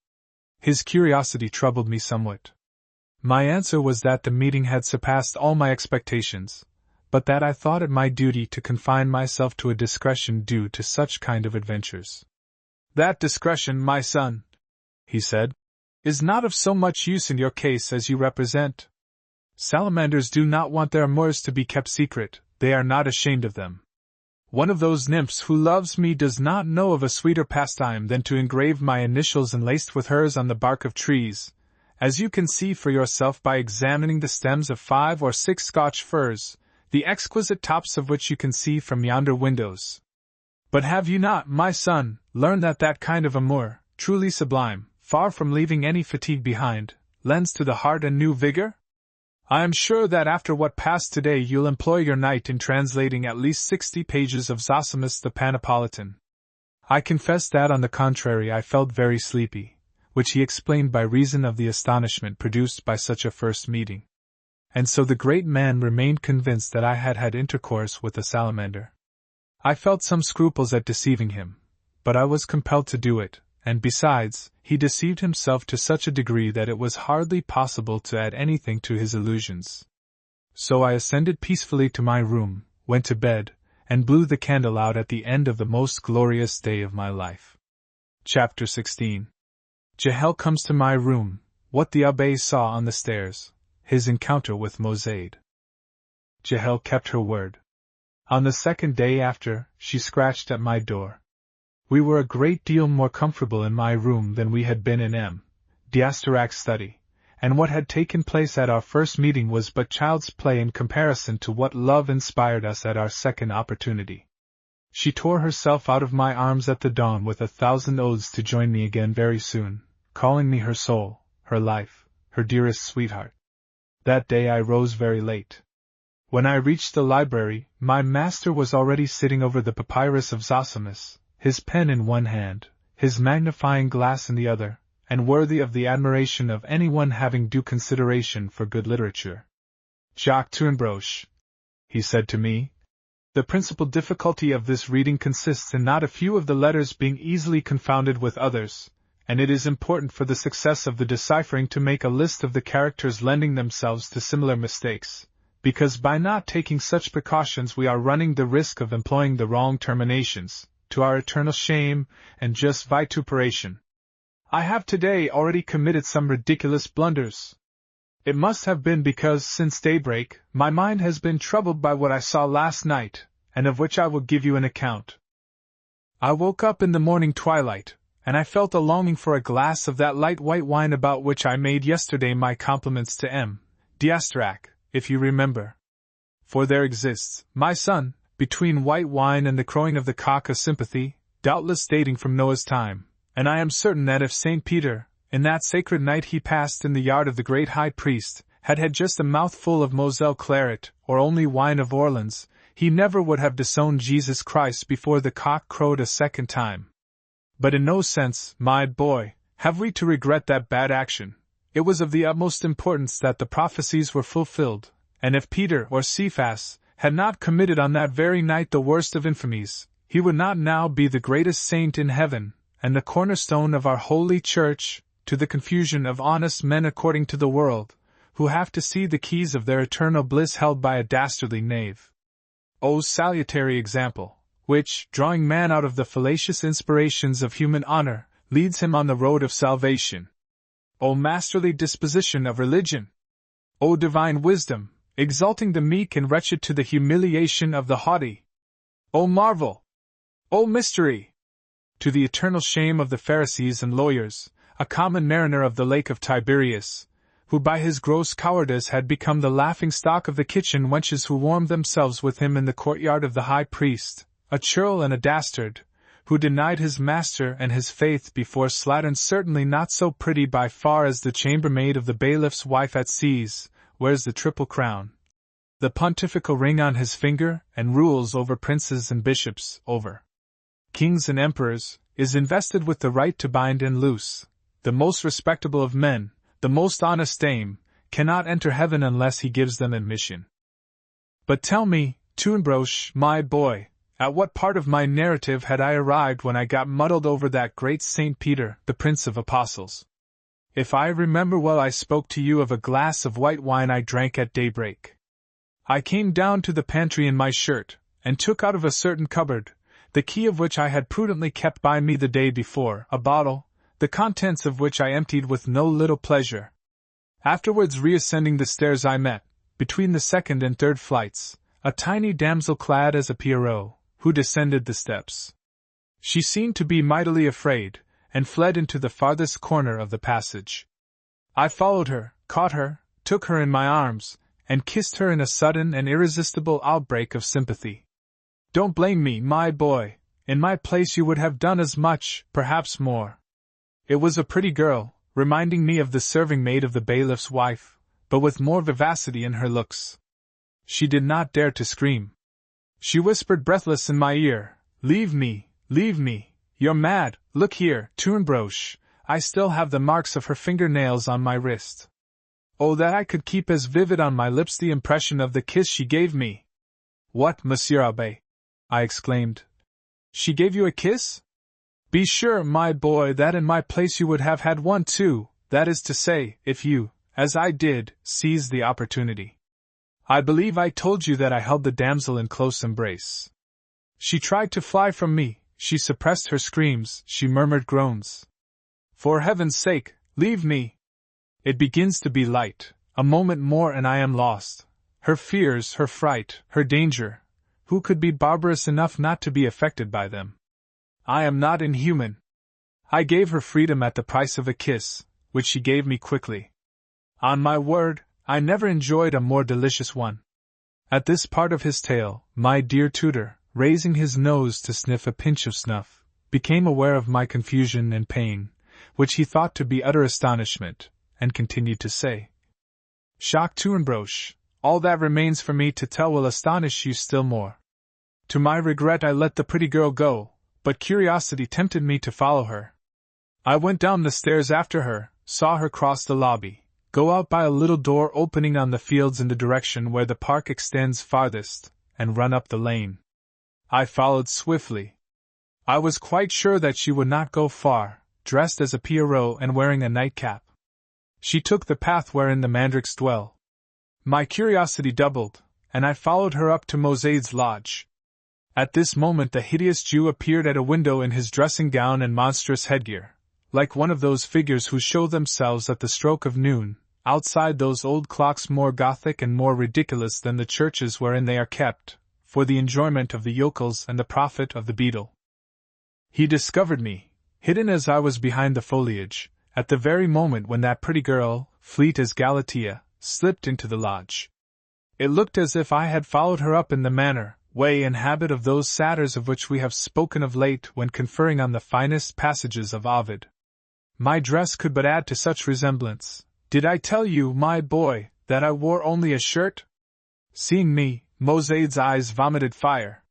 His curiosity troubled me somewhat. My answer was that the meeting had surpassed all my expectations, but that I thought it my duty to confine myself to a discretion due to such kind of adventures. That discretion, my son, he said, is not of so much use in your case as you represent. Salamanders do not want their amours to be kept secret, they are not ashamed of them. One of those nymphs who loves me does not know of a sweeter pastime than to engrave my initials enlaced with hers on the bark of trees, as you can see for yourself by examining the stems of 5 or 6 Scotch firs, the exquisite tops of which you can see from yonder windows. But have you not, my son, learned that that kind of amour, truly sublime, far from leaving any fatigue behind, lends to the heart a new vigor? I am sure that after what passed today you'll employ your night in translating at least 60 pages of Zosimus the Panapolitan. I confess that on the contrary I felt very sleepy, which he explained by reason of the astonishment produced by such a first meeting. And so the great man remained convinced that I had had intercourse with a salamander. I felt some scruples at deceiving him, but I was compelled to do it, and besides, he deceived himself to such a degree that it was hardly possible to add anything to his illusions. So I ascended peacefully to my room, went to bed, and blew the candle out at the end of the most glorious day of my life. Chapter 16. Jahel comes to my room, what the Abbé saw on the stairs, his encounter with Mosaide. Jahel kept her word. On the second day after, she scratched at my door. We were a great deal more comfortable in my room than we had been in M. d'Asterac's study, and what had taken place at our first meeting was but child's play in comparison to what love inspired us at our second opportunity. She tore herself out of my arms at the dawn with 1,000 oaths to join me again very soon, calling me her soul, her life, her dearest sweetheart. That day I rose very late. When I reached the library, my master was already sitting over the papyrus of Zosimus, his pen in one hand, his magnifying glass in the other, and worthy of the admiration of anyone having due consideration for good literature. Jacques Tournebroche, he said to me, the principal difficulty of this reading consists in not a few of the letters being easily confounded with others, and it is important for the success of the deciphering to make a list of the characters lending themselves to similar mistakes, because by not taking such precautions we are running the risk of employing the wrong terminations, to our eternal shame and just vituperation. I have today already committed some ridiculous blunders. It must have been because, since daybreak, my mind has been troubled by what I saw last night, and of which I will give you an account. I woke up in the morning twilight, and I felt a longing for a glass of that light white wine about which I made yesterday my compliments to M. d'Asterac, if you remember. For there exists, my son, between white wine and the crowing of the cock a sympathy, doubtless dating from Noah's time, and I am certain that if St. Peter, in that sacred night he passed in the yard of the great high priest, had had just a mouthful of Moselle claret, or only wine of Orleans, he never would have disowned Jesus Christ before the cock crowed a second time. But in no sense, my boy, have we to regret that bad action. It was of the utmost importance that the prophecies were fulfilled, and if Peter or Cephas had not committed on that very night the worst of infamies, he would not now be the greatest saint in heaven, and the cornerstone of our holy church, to the confusion of honest men according to the world, who have to see the keys of their eternal bliss held by a dastardly knave. O salutary example, which, drawing man out of the fallacious inspirations of human honor, leads him on the road of salvation. O masterly disposition of religion! O divine wisdom, exalting the meek and wretched to the humiliation of the haughty. O marvel! O mystery! To the eternal shame of the Pharisees and lawyers, a common mariner of the lake of Tiberias, who by his gross cowardice had become the laughing-stock of the kitchen wenches who warmed themselves with him in the courtyard of the high priest, a churl and a dastard, who denied his master and his faith before slattern, certainly not so pretty by far as the chambermaid of the bailiff's wife at Seas, wears the triple crown, the pontifical ring on his finger, and rules over princes and bishops, over kings and emperors, is invested with the right to bind and loose. The most respectable of men, the most honest dame, cannot enter heaven unless he gives them admission. But tell me, Tunbroche, my boy, at what part of my narrative had I arrived when I got muddled over that great Saint Peter, the Prince of Apostles? If I remember well, I spoke to you of a glass of white wine I drank at daybreak. I came down to the pantry in my shirt, and took out of a certain cupboard, the key of which I had prudently kept by me the day before, a bottle, the contents of which I emptied with no little pleasure. Afterwards, reascending the stairs, I met, between the second and third flights, a tiny damsel clad as a Pierrot, who descended the steps. She seemed to be mightily afraid, and fled into the farthest corner of the passage. I followed her, caught her, took her in my arms, and kissed her in a sudden and irresistible outbreak of sympathy. Don't blame me, my boy. In my place you would have done as much, perhaps more. It was a pretty girl, reminding me of the serving-maid of the bailiff's wife, but with more vivacity in her looks. She did not dare to scream. She whispered breathless in my ear, leave me, you're mad, look here, Tunbroche, I still have the marks of her fingernails on my wrist. Oh, that I could keep as vivid on my lips the impression of the kiss she gave me. What, Monsieur Abbé? I exclaimed. She gave you a kiss? Be sure, my boy, that in my place you would have had one too, that is to say, if you, as I did, seized the opportunity. I believe I told you that I held the damsel in close embrace. She tried to fly from me, she suppressed her screams, she murmured groans. For heaven's sake, leave me! It begins to be light, a moment more and I am lost. Her fears, her fright, her danger, who could be barbarous enough not to be affected by them? I am not inhuman. I gave her freedom at the price of a kiss, which she gave me quickly. On my word, I never enjoyed a more delicious one. At this part of his tale, my dear tutor, raising his nose to sniff a pinch of snuff, became aware of my confusion and pain, which he thought to be utter astonishment, and continued to say, Jacques Tunbroche, all that remains for me to tell will astonish you still more. To my regret I let the pretty girl go, but curiosity tempted me to follow her. I went down the stairs after her, saw her cross the lobby, go out by a little door opening on the fields in the direction where the park extends farthest, and run up the lane. I followed swiftly. I was quite sure that she would not go far, dressed as a Pierrot and wearing a nightcap. She took the path wherein the mandrakes dwell. My curiosity doubled, and I followed her up to Mosade's lodge. At this moment the hideous Jew appeared at a window in his dressing gown and monstrous headgear, like one of those figures who show themselves at the stroke of noon, outside those old clocks more Gothic and more ridiculous than the churches wherein they are kept, for the enjoyment of the yokels and the profit of the beadle. He discovered me, hidden as I was behind the foliage, at the very moment when that pretty girl, fleet as Galatea, slipped into the lodge. It looked as if I had followed her up in the manner, way and habit of those satyrs of which we have spoken of late when conferring on the finest passages of Ovid. My dress could but add to such resemblance. Did I tell you, my boy, that I wore only a shirt? Seeing me, Mosade's eyes vomited fire.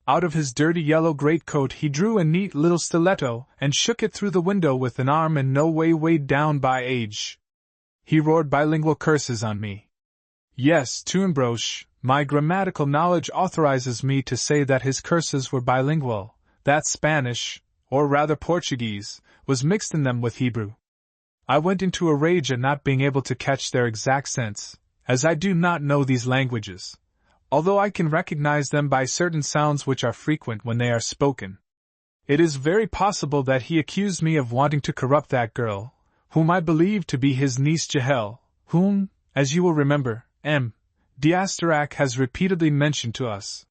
Out of his dirty yellow greatcoat he drew a neat little stiletto and shook it through the window with an arm in no way weighed down by age. He roared bilingual curses on me. Yes, Tunbroche, my grammatical knowledge authorizes me to say that his curses were bilingual, that Spanish, or rather Portuguese, was mixed in them with Hebrew. I went into a rage at not being able to catch their exact sense, as I do not know these languages, although I can recognize them by certain sounds which are frequent when they are spoken. It is very possible that he accused me of wanting to corrupt that girl, whom I believed to be his niece Jahel, whom, as you will remember, D'Asterac has repeatedly mentioned to us.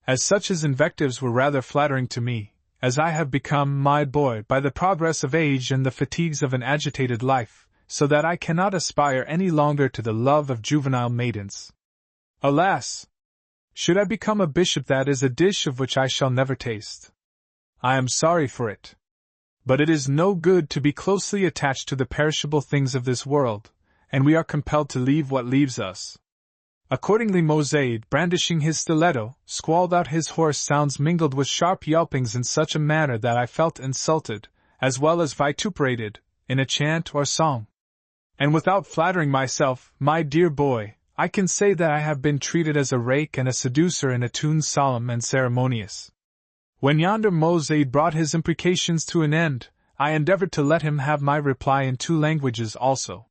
As such his invectives were rather flattering to me, as I have become, my boy, by the progress of age and the fatigues of an agitated life, so that I cannot aspire any longer to the love of juvenile maidens. Alas! Should I become a bishop, that is a dish of which I shall never taste. I am sorry for it. But it is no good to be closely attached to the perishable things of this world, and we are compelled to leave what leaves us. Accordingly Mosaide, brandishing his stiletto, squalled out his hoarse sounds mingled with sharp yelpings in such a manner that I felt insulted, as well as vituperated, in a chant or song. And without flattering myself, my dear boy, I can say that I have been treated as a rake and a seducer in a tune solemn and ceremonious. When yonder Mosaide brought his imprecations to an end, I endeavored to let him have my reply in 2 languages also.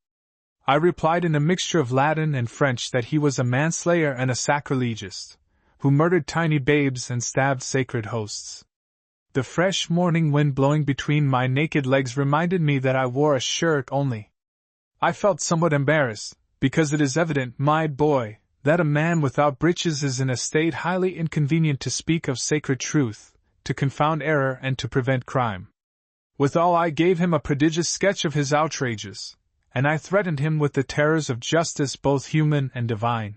I replied in a mixture of Latin and French that he was a manslayer and a sacrilegist, who murdered tiny babes and stabbed sacred hosts. The fresh morning wind blowing between my naked legs reminded me that I wore a shirt only. I felt somewhat embarrassed, because it is evident, my boy, that a man without breeches is in a state highly inconvenient to speak of sacred truth, to confound error and to prevent crime. Withal I gave him a prodigious sketch of his outrages, and I threatened him with the terrors of justice both human and divine.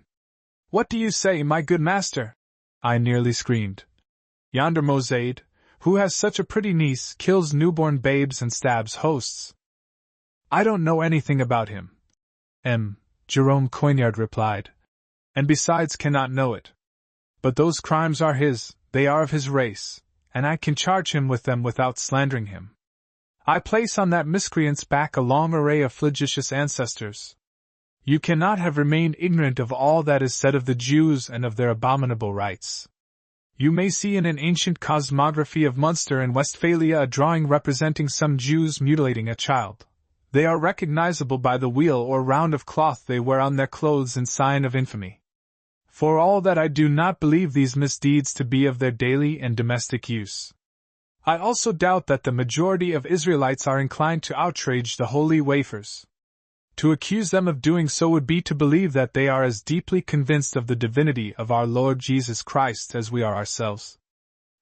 What do you say, my good master? I nearly screamed. Yonder Mosaide, who has such a pretty niece, kills newborn babes and stabs hosts. I don't know anything about him. Jerome Coignard replied, and besides cannot know it. But those crimes are his, they are of his race, and I can charge him with them without slandering him. I place on that miscreant's back a long array of flagitious ancestors. You cannot have remained ignorant of all that is said of the Jews and of their abominable rites. You may see in an ancient cosmography of Munster and Westphalia a drawing representing some Jews mutilating a child. They are recognizable by the wheel or round of cloth they wear on their clothes in sign of infamy. For all that I do not believe these misdeeds to be of their daily and domestic use. I also doubt that the majority of Israelites are inclined to outrage the holy wafers. To accuse them of doing so would be to believe that they are as deeply convinced of the divinity of our Lord Jesus Christ as we are ourselves.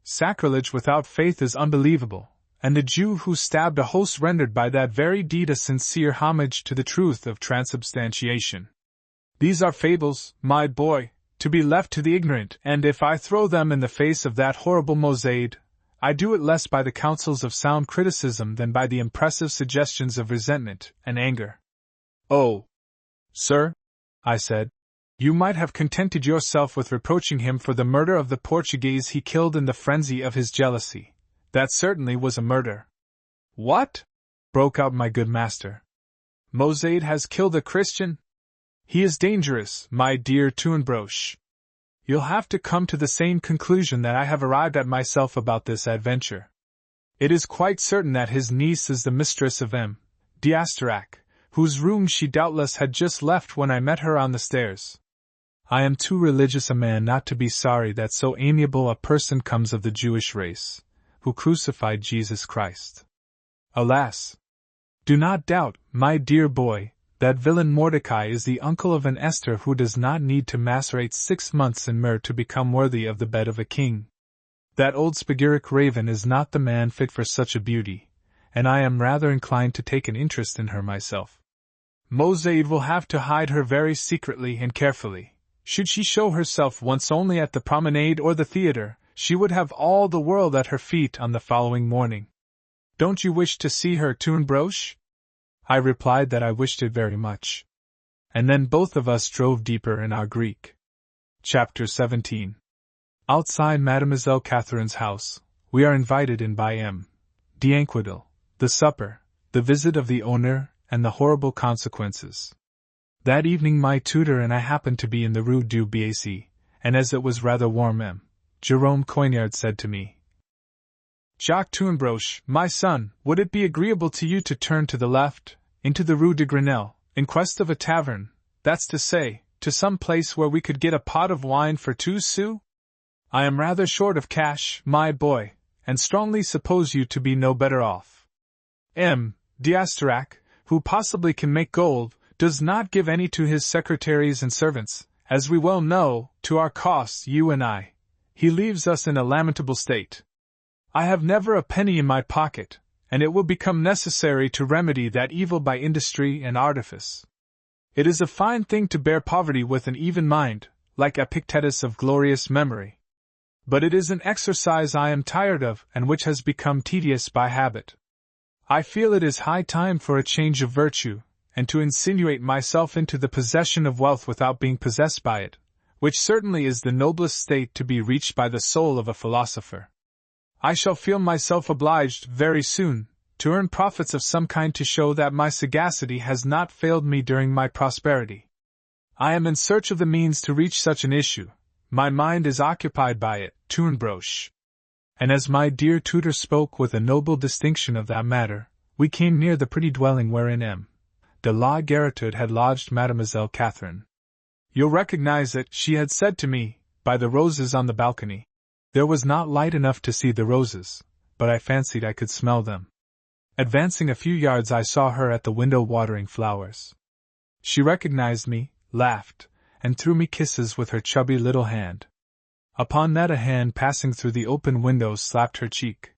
Sacrilege without faith is unbelievable, and the Jew who stabbed a host rendered by that very deed a sincere homage to the truth of transubstantiation. These are fables, my boy, to be left to the ignorant, and if I throw them in the face of that horrible Mosaide, I do it less by the counsels of sound criticism than by the impressive suggestions of resentment and anger. Oh, sir, I said, you might have contented yourself with reproaching him for the murder of the Portuguese he killed in the frenzy of his jealousy. That certainly was a murder. What? Broke out my good master. Mosaide has killed a Christian? He is dangerous, my dear Tournebroche. You'll have to come to the same conclusion that I have arrived at myself about this adventure. It is quite certain that his niece is the mistress of D'Asterac, whose room she doubtless had just left when I met her on the stairs. I am too religious a man not to be sorry that so amiable a person comes of the Jewish race, who crucified Jesus Christ. Alas! Do not doubt, my dear boy, that villain Mordecai is the uncle of an Esther who does not need to macerate 6 months in myrrh to become worthy of the bed of a king. That old spagyric raven is not the man fit for such a beauty, and I am rather inclined to take an interest in her myself. Mosaide will have to hide her very secretly and carefully. Should she show herself once only at the promenade or the theatre, she would have all the world at her feet on the following morning. Don't you wish to see her, Tournebroche? I replied that I wished it very much. And then both of us drove deeper in our Greek. Chapter 17. Outside Mademoiselle Catherine's house, we are invited in by D'Anquetil, the supper, the visit of the owner, and the horrible consequences. That evening my tutor and I happened to be in the Rue du Bac, and as it was rather warm, Jerome Coignard said to me, Jacques Tournebroche, my son, would it be agreeable to you to turn to the left, into the Rue de Grenelle, in quest of a tavern, that's to say, to some place where we could get a pot of wine for 2 sous? I am rather short of cash, my boy, and strongly suppose you to be no better off. D'Asterac, who possibly can make gold, does not give any to his secretaries and servants, as we well know, to our cost, you and I. He leaves us in a lamentable state. I have never a penny in my pocket, and it will become necessary to remedy that evil by industry and artifice. It is a fine thing to bear poverty with an even mind, like Epictetus of glorious memory. But it is an exercise I am tired of and which has become tedious by habit. I feel it is high time for a change of virtue, and to insinuate myself into the possession of wealth without being possessed by it, which certainly is the noblest state to be reached by the soul of a philosopher. I shall feel myself obliged, very soon, to earn profits of some kind to show that my sagacity has not failed me during my prosperity. I am in search of the means to reach such an issue. My mind is occupied by it, Tournebroche. And as my dear tutor spoke with a noble distinction of that matter, we came near the pretty dwelling wherein M. de la Garritude had lodged Mademoiselle Catherine. You'll recognize it, she had said to me, by the roses on the balcony. There was not light enough to see the roses, but I fancied I could smell them. Advancing a few yards I saw her at the window watering flowers. She recognized me, laughed, and threw me kisses with her chubby little hand. Upon that a hand passing through the open window slapped her cheek.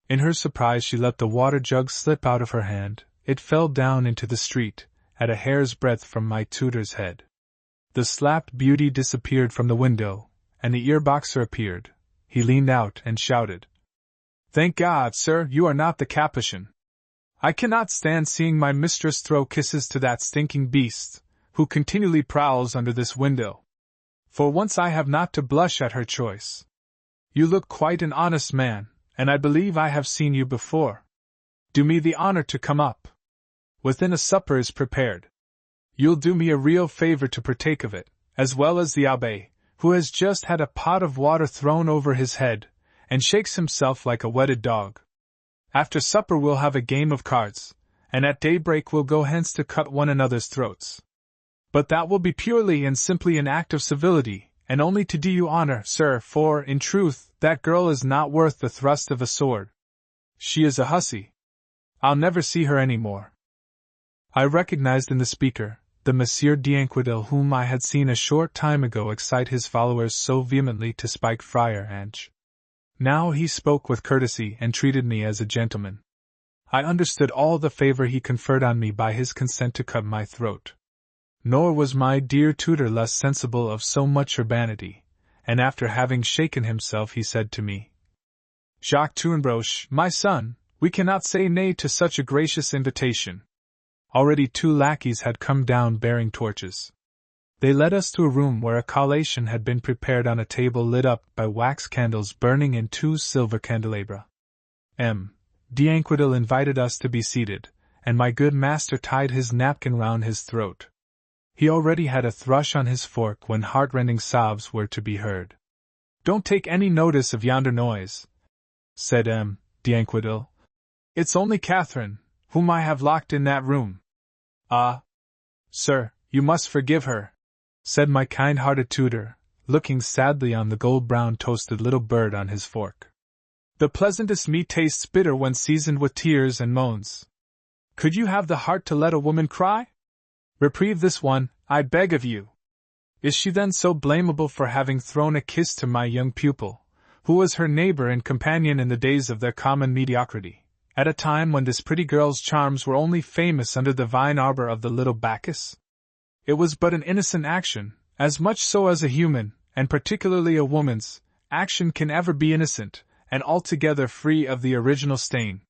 In her surprise she let the water jug slip out of her hand. It fell down into the street, at a hair's breadth from my tutor's head. The slapped beauty disappeared from the window, and the ear-boxer appeared. He leaned out and shouted, "Thank God, sir, you are not the Capuchin. I cannot stand seeing my mistress throw kisses to that stinking beast, who continually prowls under this window. For once I have not to blush at her choice. You look quite an honest man, and I believe I have seen you before. Do me the honor to come up. Within a supper is prepared. You'll do me a real favor to partake of it, as well as the abbé, who has just had a pot of water thrown over his head, and shakes himself like a wetted dog. After supper we'll have a game of cards, and at daybreak we'll go hence to cut one another's throats. But that will be purely and simply an act of civility, and only to do you honor, sir, for, in truth, that girl is not worth the thrust of a sword. She is a hussy. I'll never see her any more." I recognized in the speaker the Monsieur d'Inquedil whom I had seen a short time ago excite his followers so vehemently to spike Friar Ange. Now he spoke with courtesy and treated me as a gentleman. I understood all the favor he conferred on me by his consent to cut my throat. Nor was my dear tutor less sensible of so much urbanity, and after having shaken himself he said to me, "Jacques Tournebroche, my son, we cannot say nay to such a gracious invitation." Already 2 lackeys had come down bearing torches. They led us to a room where a collation had been prepared on a table lit up by wax candles burning in 2 silver candelabra. M. d'Inquedil invited us to be seated, and my good master tied his napkin round his throat. He already had a thrush on his fork when heart-rending sobs were to be heard. "Don't take any notice of yonder noise," said M. d'Inquedil. "It's only Catherine, whom I have locked in that room." "Ah, sir, you must forgive her," said my kind-hearted tutor, looking sadly on the gold-brown toasted little bird on his fork. "The pleasantest meat tastes bitter when seasoned with tears and moans. Could you have the heart to let a woman cry? Reprieve this one, I beg of you. Is she then so blamable for having thrown a kiss to my young pupil, who was her neighbor and companion in the days of their common mediocrity, at a time when this pretty girl's charms were only famous under the vine arbor of the little Bacchus? It was but an innocent action, as much so as a human, and particularly a woman's, action can ever be innocent, and altogether free of the original stain.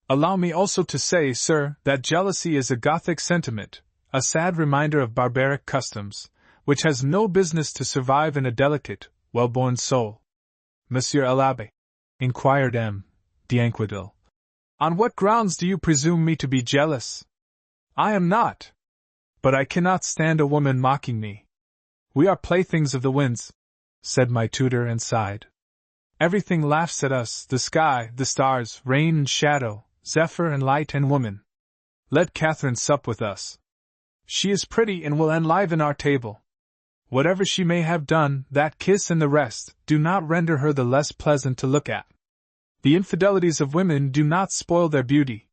Allow me also to say, sir, that jealousy is a Gothic sentiment, a sad reminder of barbaric customs, which has no business to survive in a delicate, well-born soul." "Monsieur l'Abbé," inquired M. d'Inquedil, "on what grounds do you presume me to be jealous? I am not. But I cannot stand a woman mocking me. We are playthings of the winds," said my tutor and sighed. "Everything laughs at us, the sky, the stars, rain and shadow, zephyr and light and woman. Let Catherine sup with us. She is pretty and will enliven our table. Whatever she may have done, that kiss and the rest, do not render her the less pleasant to look at. The infidelities of women do not spoil their beauty.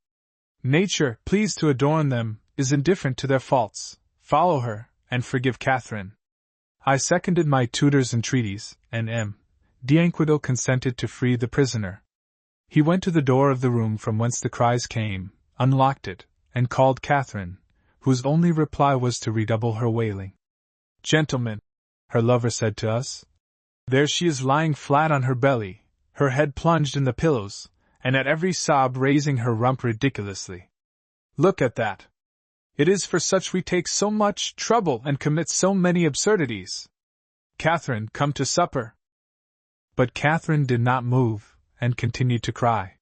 Nature, pleased to adorn them, is indifferent to their faults. Follow her, and forgive Catherine." I seconded my tutor's entreaties, and D'Anquetil consented to free the prisoner. He went to the door of the room from whence the cries came, unlocked it, and called Catherine, whose only reply was to redouble her wailing. "Gentlemen," her lover said to us, "there she is lying flat on her belly, her head plunged in the pillows, and at every sob raising her rump ridiculously. Look at that! It is for such we take so much trouble and commit so many absurdities. Catherine, come to supper." But Catherine did not move, and continued to cry.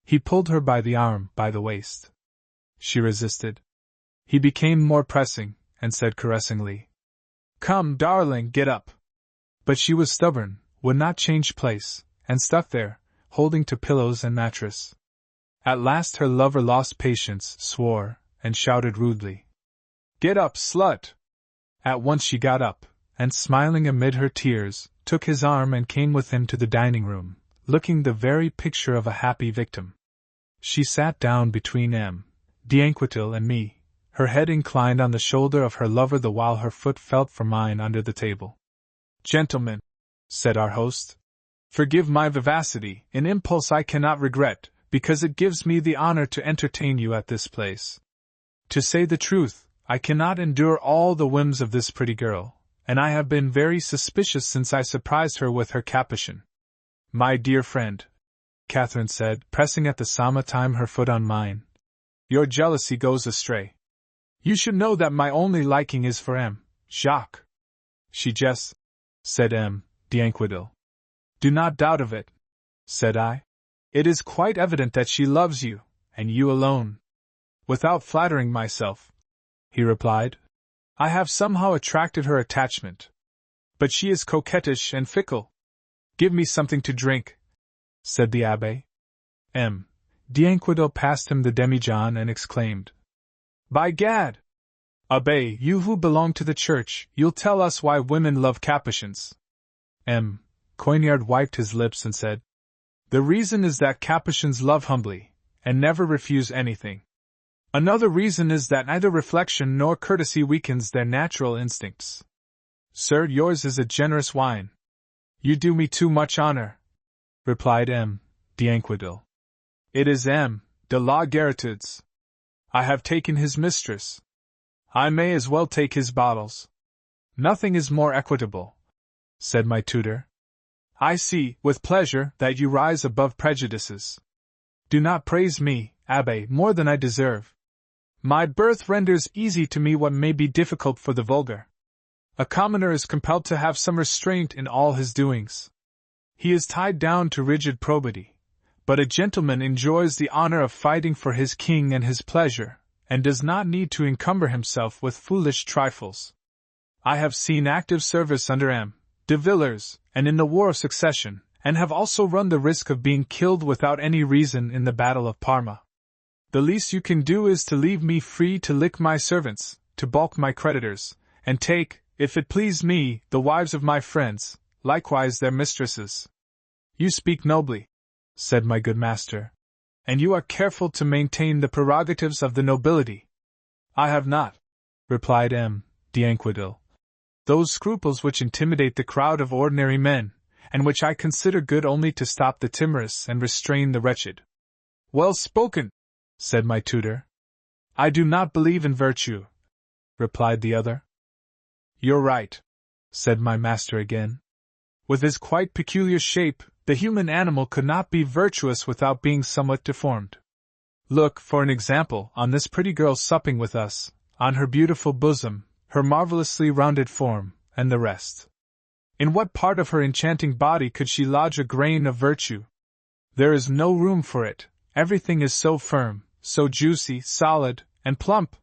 He pulled her by the arm, by the waist. She resisted. He became more pressing, and said caressingly, "Come, darling, get up." But she was stubborn, would not change place, and stuck there, holding to pillows and mattress. At last her lover lost patience, swore, and shouted rudely, "Get up, slut!" At once she got up, and smiling amid her tears, took his arm and came with him to the dining room, looking the very picture of a happy victim. She sat down between D'Anquetil and me, her head inclined on the shoulder of her lover the while her foot felt for mine under the table. "Gentlemen," said our host, "forgive my vivacity, an impulse I cannot regret, because it gives me the honor to entertain you at this place. To say the truth, I cannot endure all the whims of this pretty girl, and I have been very suspicious since I surprised her with her capuchin. My dear friend," Catherine said, pressing at the same time her foot on mine, "your jealousy goes astray. You should know that my only liking is for Jacques." "She jests," said D'Anquetil. "Do not doubt of it," said I. "It is quite evident that she loves you, and you alone." "Without flattering myself," he replied, "I have somehow attracted her attachment. But she is coquettish and fickle. Give me something to drink," said the Abbé. D'Anquetil passed him the demijohn and exclaimed, "By gad! Abbé, you who belong to the church, you'll tell us why women love capuchins." Coignard wiped his lips and said, "The reason is that capuchins love humbly, and never refuse anything. Another reason is that neither reflection nor courtesy weakens their natural instincts. Sir, yours is a generous wine." "You do me too much honor," replied D'Anquetil. "It is de la Garritude's. I have taken his mistress. I may as well take his bottles." "Nothing is more equitable," said my tutor. "I see, with pleasure, that you rise above prejudices. Do not praise me, Abbé, more than I deserve. My birth renders easy to me what may be difficult for the vulgar. A commoner is compelled to have some restraint in all his doings. He is tied down to rigid probity, but a gentleman enjoys the honor of fighting for his king and his pleasure, and does not need to encumber himself with foolish trifles. I have seen active service under de Villars, and in the War of Succession, and have also run the risk of being killed without any reason in the Battle of Parma. The least you can do is to leave me free to lick my servants, to balk my creditors, and take, if it please me, the wives of my friends, likewise their mistresses." "You speak nobly," said my good master, "and you are careful to maintain the prerogatives of the nobility." "I have not," replied D'Anquetil, "those scruples which intimidate the crowd of ordinary men, and which I consider good only to stop the timorous and restrain the wretched." "Well spoken," said my tutor. "I do not believe in virtue," replied the other. "You're right," said my master again. "With his quite peculiar shape, the human animal could not be virtuous without being somewhat deformed. Look, for an example, on this pretty girl supping with us, on her beautiful bosom, her marvelously rounded form, and the rest. In what part of her enchanting body could she lodge a grain of virtue? There is no room for it, everything is so firm, so juicy, solid, and plump.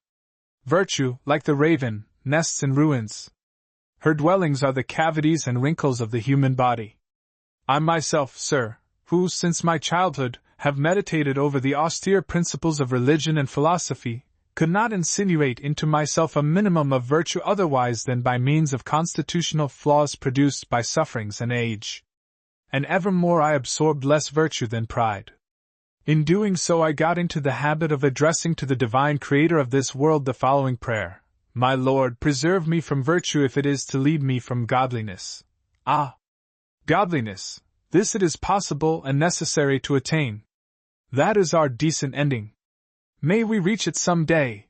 Virtue, like the raven, nests in ruins. Her dwellings are the cavities and wrinkles of the human body. I myself, sir, who, since my childhood, have meditated over the austere principles of religion and philosophy, could not insinuate into myself a minimum of virtue otherwise than by means of constitutional flaws produced by sufferings and age. And evermore I absorbed less virtue than pride. In doing so I got into the habit of addressing to the divine Creator of this world the following prayer: My Lord, preserve me from virtue if it is to lead me from godliness. Ah! Godliness! This it is possible and necessary to attain. That is our decent ending. May we reach it some day.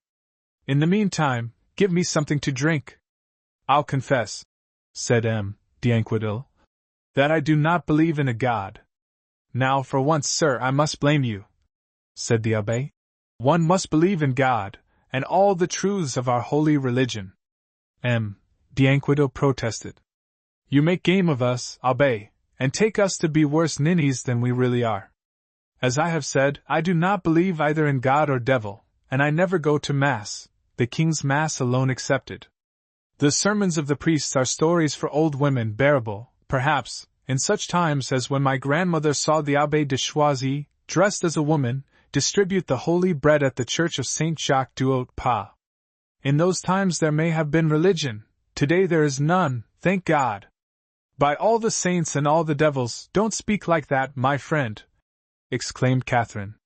In the meantime, give me something to drink. I'll confess, said M. d'Anquetil, that I do not believe in a god. Now for once, sir, I must blame you, said the abbé. One must believe in God, and all the truths of our holy religion. M. d'Anquetil protested. You make game of us, abbé, and take us to be worse ninnies than we really are. As I have said, I do not believe either in God or devil, and I never go to Mass, the King's Mass alone excepted. The sermons of the priests are stories for old women, bearable, perhaps, in such times as when my grandmother saw the Abbé de Choisy, dressed as a woman, distribute the holy bread at the church of Saint Jacques du Haut Pas. In those times there may have been religion, today there is none, thank God. By all the saints and all the devils, don't speak like that, my friend, exclaimed Catherine.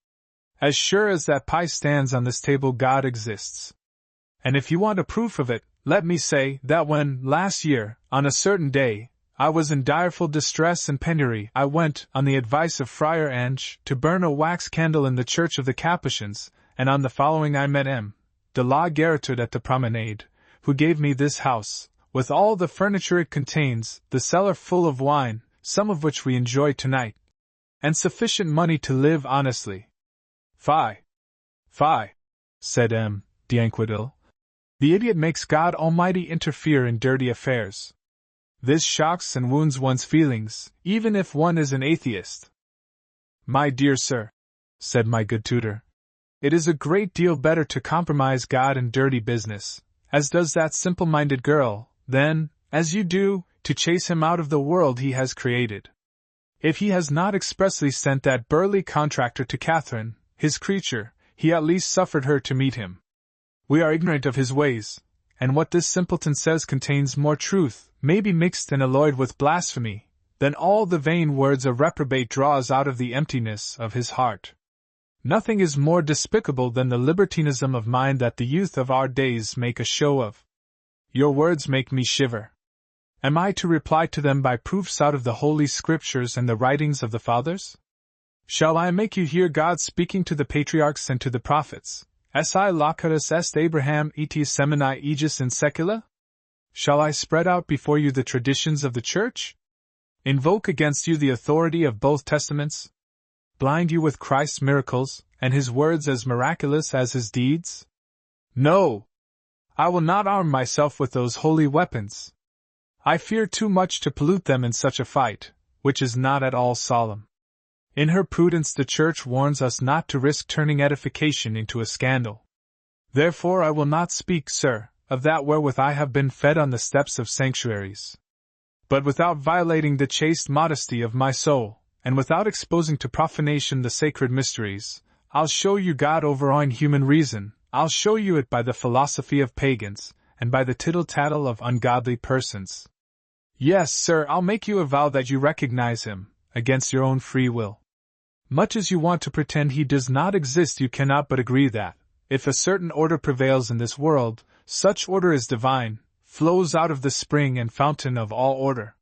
As sure as that pie stands on this table, God exists. And if you want a proof of it, let me say that when, last year, on a certain day, I was in direful distress and penury, I went, on the advice of Friar Ange, to burn a wax candle in the church of the Capuchins, and on the following I met M. de la Gueritude at the promenade, who gave me this house, with all the furniture it contains, the cellar full of wine, some of which we enjoy tonight, and sufficient money to live honestly. Fie! Fie! Said M. d'Anquetil. The idiot makes God Almighty interfere in dirty affairs. This shocks and wounds one's feelings, even if one is an atheist. My dear sir, said my good tutor, it is a great deal better to compromise God in dirty business, as does that simple-minded girl, than, as you do, to chase him out of the world he has created. If he has not expressly sent that burly contractor to Catherine, his creature, he at least suffered her to meet him. We are ignorant of his ways, and what this simpleton says contains more truth, may be mixed and alloyed with blasphemy, than all the vain words a reprobate draws out of the emptiness of his heart. Nothing is more despicable than the libertinism of mind that the youth of our days make a show of. Your words make me shiver. Am I to reply to them by proofs out of the Holy Scriptures and the writings of the Fathers? Shall I make you hear God speaking to the patriarchs and to the prophets? Si locutus est Abraham et semini aegis in secula? Shall I spread out before you the traditions of the Church? Invoke against you the authority of both Testaments? Blind you with Christ's miracles, and his words as miraculous as his deeds? No! I will not arm myself with those holy weapons. I fear too much to pollute them in such a fight, which is not at all solemn. In her prudence the Church warns us not to risk turning edification into a scandal. Therefore I will not speak, sir, of that wherewith I have been fed on the steps of sanctuaries. But without violating the chaste modesty of my soul, and without exposing to profanation the sacred mysteries, I'll show you God overawing human reason, I'll show you it by the philosophy of pagans, and by the tittle-tattle of ungodly persons. Yes, sir, I'll make you avow that you recognize him, against your own free will. Much as you want to pretend he does not exist, you cannot but agree that, if a certain order prevails in this world, such order is divine, flows out of the spring and fountain of all order.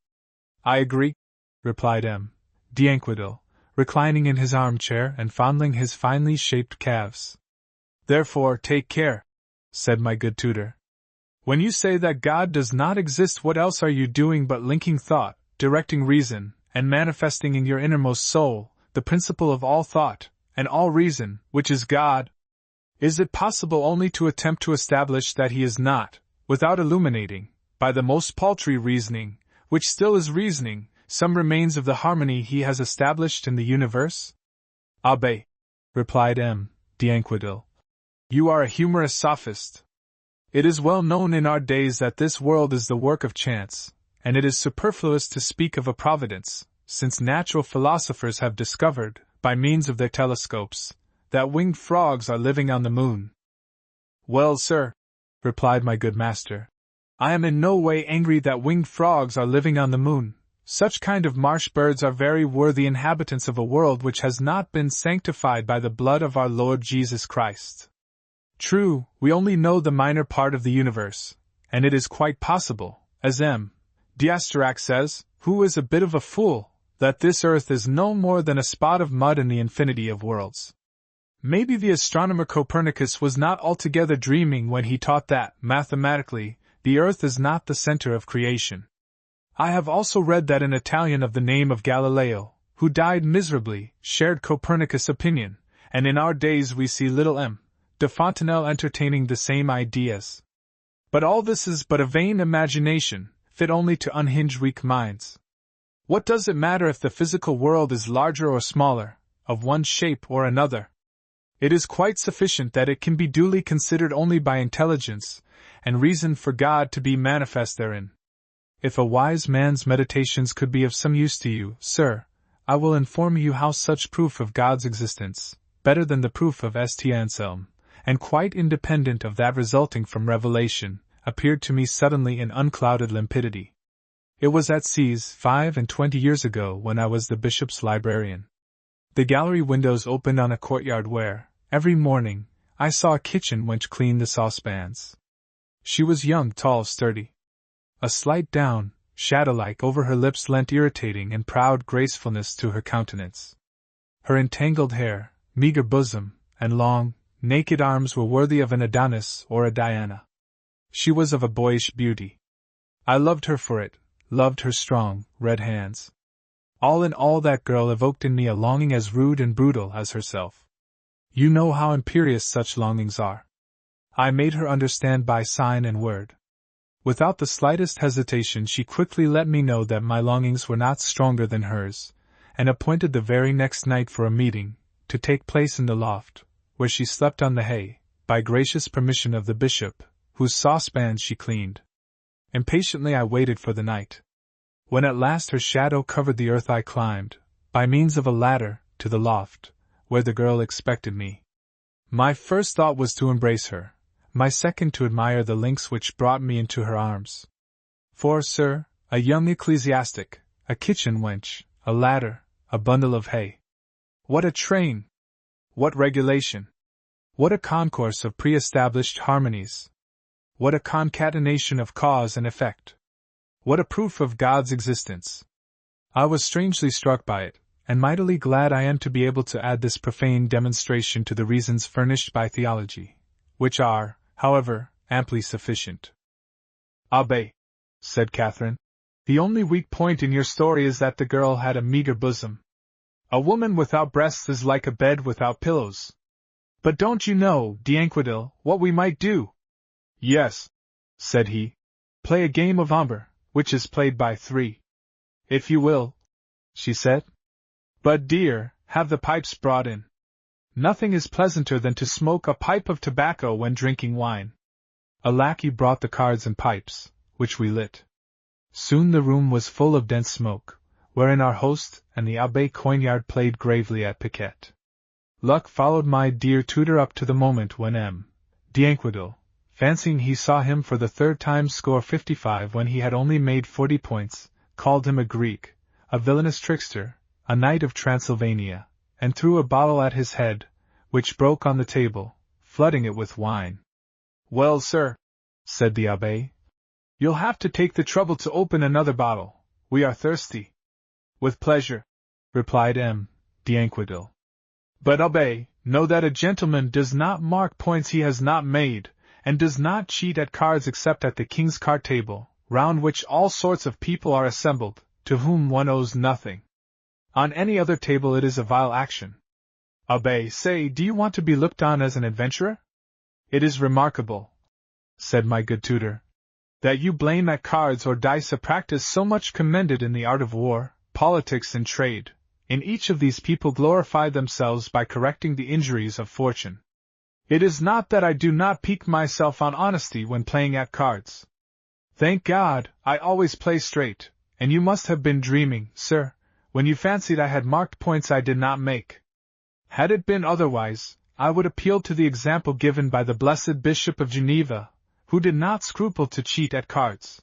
I agree, replied M. d'Anquetil, reclining in his armchair and fondling his finely shaped calves. Therefore take care, said my good tutor. When you say that God does not exist, what else are you doing but linking thought, directing reason, and manifesting in your innermost soul the principle of all thought, and all reason, which is God? Is it possible only to attempt to establish that he is not, without illuminating, by the most paltry reasoning, which still is reasoning, some remains of the harmony he has established in the universe? Abbé, replied M. d'Anquetil, you are a humorous sophist. It is well known in our days that this world is the work of chance, and it is superfluous to speak of a providence, since natural philosophers have discovered, by means of their telescopes, that winged frogs are living on the moon. Well, sir, replied my good master, I am in no way angry that winged frogs are living on the moon. Such kind of marsh birds are very worthy inhabitants of a world which has not been sanctified by the blood of our Lord Jesus Christ. True, we only know the minor part of the universe, and it is quite possible, as M. D'Asterac says, who is a bit of a fool, that this earth is no more than a spot of mud in the infinity of worlds. Maybe the astronomer Copernicus was not altogether dreaming when he taught that, mathematically, the earth is not the center of creation. I have also read that an Italian of the name of Galileo, who died miserably, shared Copernicus' opinion, and in our days we see little M. de Fontenelle entertaining the same ideas. But all this is but a vain imagination, fit only to unhinged weak minds. What does it matter if the physical world is larger or smaller, of one shape or another? It is quite sufficient that it can be duly considered only by intelligence, and reason for God to be manifest therein. If a wise man's meditations could be of some use to you, sir, I will inform you how such proof of God's existence, better than the proof of St. Anselm, and quite independent of that resulting from revelation, appeared to me suddenly in unclouded limpidity. It was at C's 25 years ago when I was the bishop's librarian. The gallery windows opened on a courtyard where, every morning, I saw a kitchen wench clean the saucepans. She was young, tall, sturdy. A slight down, shadow-like over her lips lent irritating and proud gracefulness to her countenance. Her entangled hair, meager bosom, and long, naked arms were worthy of an Adonis or a Diana. She was of a boyish beauty. I loved her for it, loved her strong, red hands. All in all, that girl evoked in me a longing as rude and brutal as herself. You know how imperious such longings are. I made her understand by sign and word. Without the slightest hesitation she quickly let me know that my longings were not stronger than hers, and appointed the very next night for a meeting, to take place in the loft, where she slept on the hay, by gracious permission of the bishop, whose saucepans she cleaned. Impatiently I waited for the night. When at last her shadow covered the earth I climbed, by means of a ladder, to the loft, where the girl expected me. My first thought was to embrace her, my second to admire the links which brought me into her arms. For, sir, a young ecclesiastic, a kitchen wench, a ladder, a bundle of hay. What a train! What regulation! What a concourse of pre-established harmonies! What a concatenation of cause and effect! What a proof of God's existence! I was strangely struck by it, and mightily glad I am to be able to add this profane demonstration to the reasons furnished by theology, which are, however, amply sufficient. Abbe, said Catherine, the only weak point in your story is that the girl had a meager bosom. A woman without breasts is like a bed without pillows. But don't you know, D'Anquetil, what we might do? Yes, said he, play a game of ombre, which is played by three. If you will, she said. But dear, have the pipes brought in. Nothing is pleasanter than to smoke a pipe of tobacco when drinking wine. A lackey brought the cards and pipes, which we lit. Soon the room was full of dense smoke, wherein our host and the Abbé Coignard played gravely at piquet. Luck followed my dear tutor up to the moment when M. D'Anquetil, fancying he saw him for the third time score 55 when he had only made 40 points, called him a Greek, a villainous trickster, a knight of Transylvania, and threw a bottle at his head, which broke on the table, flooding it with wine. Well, sir, said the Abbé, you'll have to take the trouble to open another bottle. We are thirsty. With pleasure, replied M. D'Anquetil. But, Abbé, know that a gentleman does not mark points he has not made, and does not cheat at cards except at the king's card table, round which all sorts of people are assembled, to whom one owes nothing. On any other table it is a vile action. Abbé, say, do you want to be looked on as an adventurer? It is remarkable, said my good tutor, that you blame at cards or dice a practice so much commended in the art of war, politics and trade. In each of these people glorify themselves by correcting the injuries of fortune. It is not that I do not pique myself on honesty when playing at cards. Thank God, I always play straight, and you must have been dreaming, sir, when you fancied I had marked points I did not make. Had it been otherwise, I would appeal to the example given by the blessed Bishop of Geneva, who did not scruple to cheat at cards.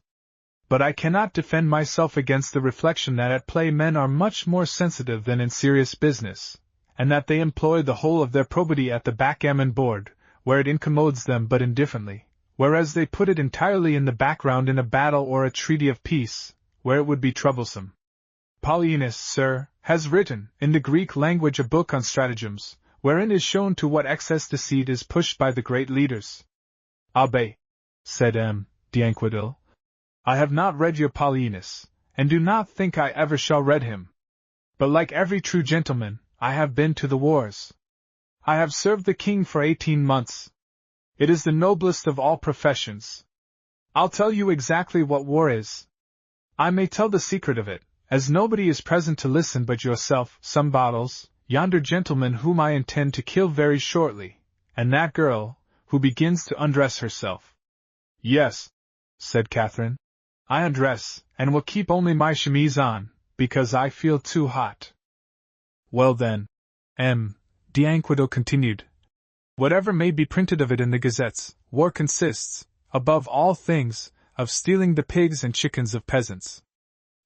But I cannot defend myself against the reflection that at play men are much more sensitive than in serious business, and that they employ the whole of their probity at the backgammon board, where it incommodes them but indifferently, whereas they put it entirely in the background in a battle or a treaty of peace, where it would be troublesome. Polyaenus, sir, has written, in the Greek language, a book on stratagems, wherein is shown to what excess deceit is pushed by the great leaders. Abbé, said M. d'Anquetil, I have not read your Polyaenus, and do not think I ever shall read him. But like every true gentleman, I have been to the wars. I have served the king for 18 months. It is the noblest of all professions. I'll tell you exactly what war is. I may tell the secret of it, as nobody is present to listen but yourself, some bottles, yonder gentleman whom I intend to kill very shortly, and that girl, who begins to undress herself. Yes, said Catherine, I undress, and will keep only my chemise on, because I feel too hot. Well then, M. d'Anquetil continued, whatever may be printed of it in the gazettes, war consists, above all things, of stealing the pigs and chickens of peasants.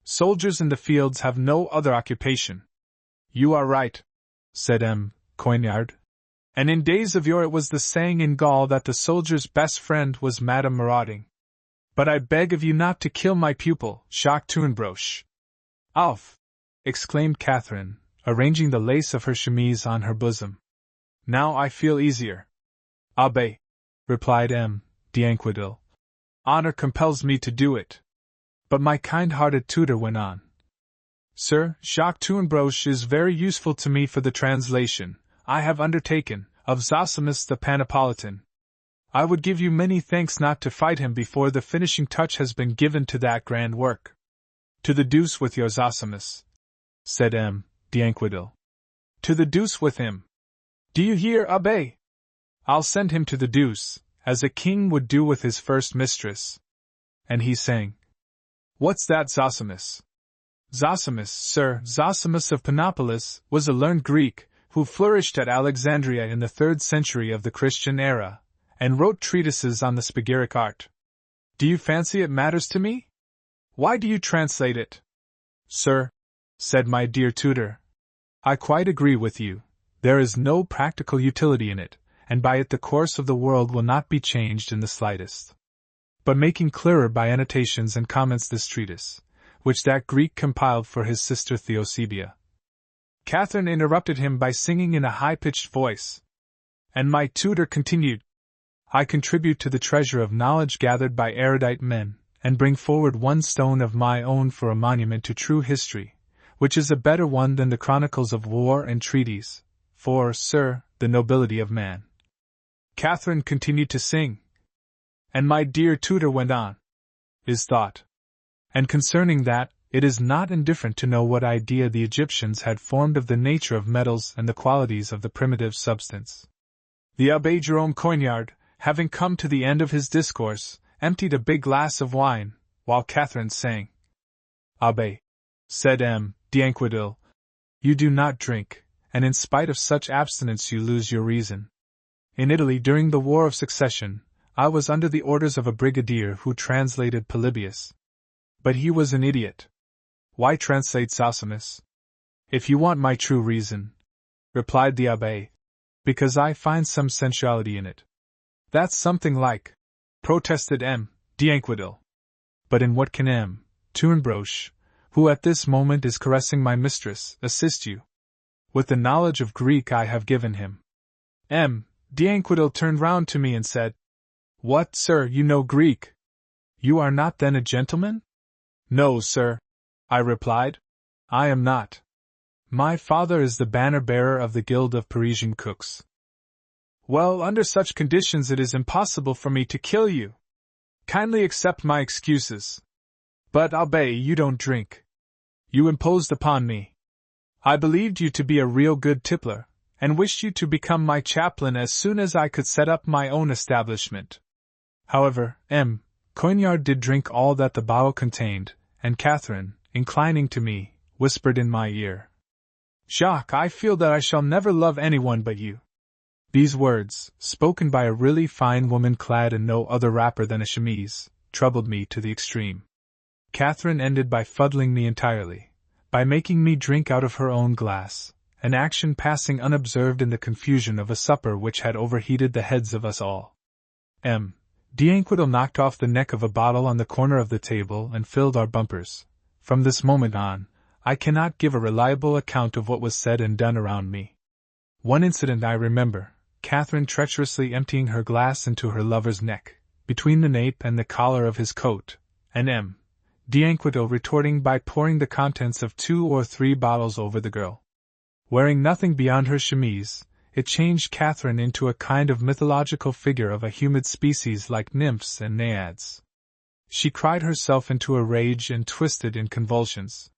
Soldiers in the fields have no other occupation. You are right, said M. Coignard. And in days of yore it was the saying in Gaul that the soldier's best friend was Madame marauding. But I beg of you not to kill my pupil, Jacques Tournebroche. Alf! Exclaimed Catherine, arranging the lace of her chemise on her bosom. Now I feel easier. Abbé, replied M. d'Anquetil, honor compels me to do it. But my kind-hearted tutor went on. Sir, Jacques Tournebroche is very useful to me for the translation I have undertaken of Zosimus the Panapolitan. I would give you many thanks not to fight him before the finishing touch has been given to that grand work. To the deuce with your Zosimus, said M. d'Anquetil. To the deuce with him. Do you hear, Abbé? I'll send him to the deuce, as a king would do with his first mistress. And he sang. What's that Zosimus? Zosimus, sir, Zosimus of Panopolis, was a learned Greek, who flourished at Alexandria in the 3rd century of the Christian era, and wrote treatises on the spagyric art. Do you fancy it matters to me? Why do you translate it? Sir, said my dear tutor, I quite agree with you. There is no practical utility in it, and by it the course of the world will not be changed in the slightest. But making clearer by annotations and comments this treatise, which that Greek compiled for his sister Theosebia. Catherine interrupted him by singing in a high-pitched voice. And my tutor continued, I contribute to the treasure of knowledge gathered by erudite men, and bring forward one stone of my own for a monument to true history, which is a better one than the chronicles of war and treaties, for, sir, the nobility of man. Catherine continued to sing. And my dear tutor went on. His thought. And concerning that, it is not indifferent to know what idea the Egyptians had formed of the nature of metals and the qualities of the primitive substance. The Abbé Jerome Coignard, having come to the end of his discourse, emptied a big glass of wine, while Catherine sang. Abbé, said M. d'Anquetil, you do not drink, and in spite of such abstinence you lose your reason. In Italy during the War of Succession, I was under the orders of a brigadier who translated Polybius. But he was an idiot. Why translate Zosimus? If you want my true reason, replied the Abbé, because I find some sensuality in it. That's something like, protested M. d'Anquetil. But in what can M. Tournebroche, who at this moment is caressing my mistress, assist you? With the knowledge of Greek I have given him. M. d'Anquetil turned round to me and said, What, sir, you know Greek? You are not then a gentleman? No, sir, I replied. I am not. My father is the banner-bearer of the Guild of Parisian Cooks. Well, under such conditions it is impossible for me to kill you. Kindly accept my excuses. But, Abbé, you don't drink. You imposed upon me. I believed you to be a real good tippler, and wished you to become my chaplain as soon as I could set up my own establishment. However, M. Coignard did drink all that the bottle contained, and Catherine, inclining to me, whispered in my ear, Jacques, I feel that I shall never love anyone but you. These words, spoken by a really fine woman clad in no other wrapper than a chemise, troubled me to the extreme. Catherine ended by fuddling me entirely, by making me drink out of her own glass, an action passing unobserved in the confusion of a supper which had overheated the heads of us all. D'Anquetil knocked off the neck of a bottle on the corner of the table and filled our bumpers. From this moment on, I cannot give a reliable account of what was said and done around me. One incident I remember, Catherine treacherously emptying her glass into her lover's neck, between the nape and the collar of his coat, and D'Anquetil retorting by pouring the contents of 2 or 3 bottles over the girl. Wearing nothing beyond her chemise, it changed Catherine into a kind of mythological figure of a humid species like nymphs and naiads. She cried herself into a rage and twisted in convulsions.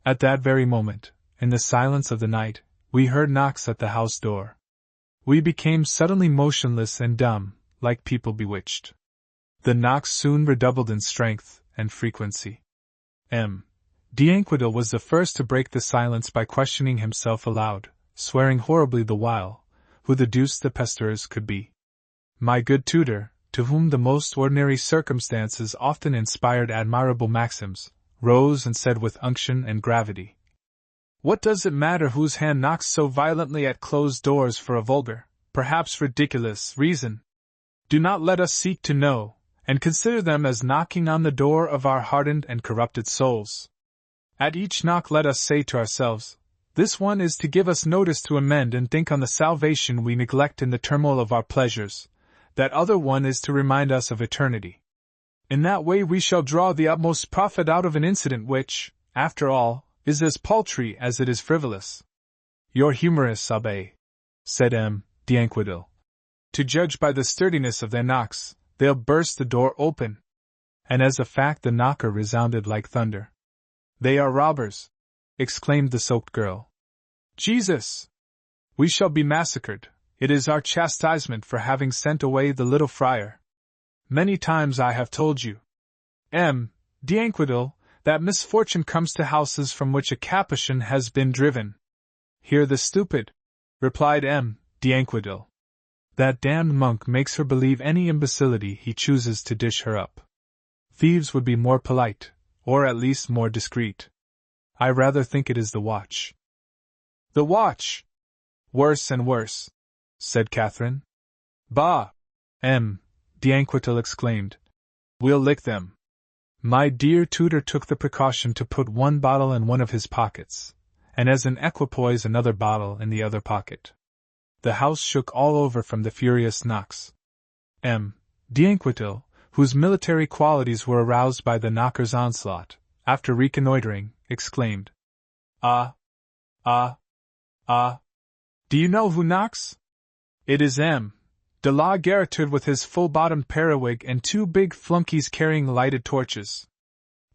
At that very moment, in the silence of the night, we heard knocks at the house door. We became suddenly motionless and dumb, like people bewitched. The knocks soon redoubled in strength and frequency. D'Anquetil was the first to break the silence by questioning himself aloud, swearing horribly the while, who the deuce the pesters could be. My good tutor, to whom the most ordinary circumstances often inspired admirable maxims, rose and said with unction and gravity, "What does it matter whose hand knocks so violently at closed doors for a vulgar, perhaps ridiculous, reason? Do not let us seek to know, and consider them as knocking on the door of our hardened and corrupted souls. At each knock let us say to ourselves, this one is to give us notice to amend and think on the salvation we neglect in the turmoil of our pleasures, that other one is to remind us of eternity. In that way we shall draw the utmost profit out of an incident which, after all, is as paltry as it is frivolous." "You're humorous, Abbé," said D'Anquetil. "To judge by the sturdiness of their knocks, they'll burst the door open." And as a fact the knocker resounded like thunder. "They are robbers!" exclaimed the soaked girl. "Jesus! We shall be massacred. It is our chastisement for having sent away the little friar. Many times I have told you, D'Anquetil, that misfortune comes to houses from which a Capuchin has been driven." "Hear the stupid," replied D'Anquetil. "That damned monk makes her believe any imbecility he chooses to dish her up. Thieves would be more polite, or at least more discreet. I rather think it is the watch." "The watch! Worse and worse," said Catherine. "Bah!" D'Anquetil exclaimed. "We'll lick them." My dear tutor took the precaution to put one bottle in one of his pockets, and as an equipoise another bottle in the other pocket. The house shook all over from the furious knocks. D'Anquetil, whose military qualities were aroused by the knocker's onslaught, after reconnoitering, exclaimed, "Ah! Ah! Ah! Do you know who knocks? It is de la Garritude with his full-bottomed periwig and 2 big flunkies carrying lighted torches."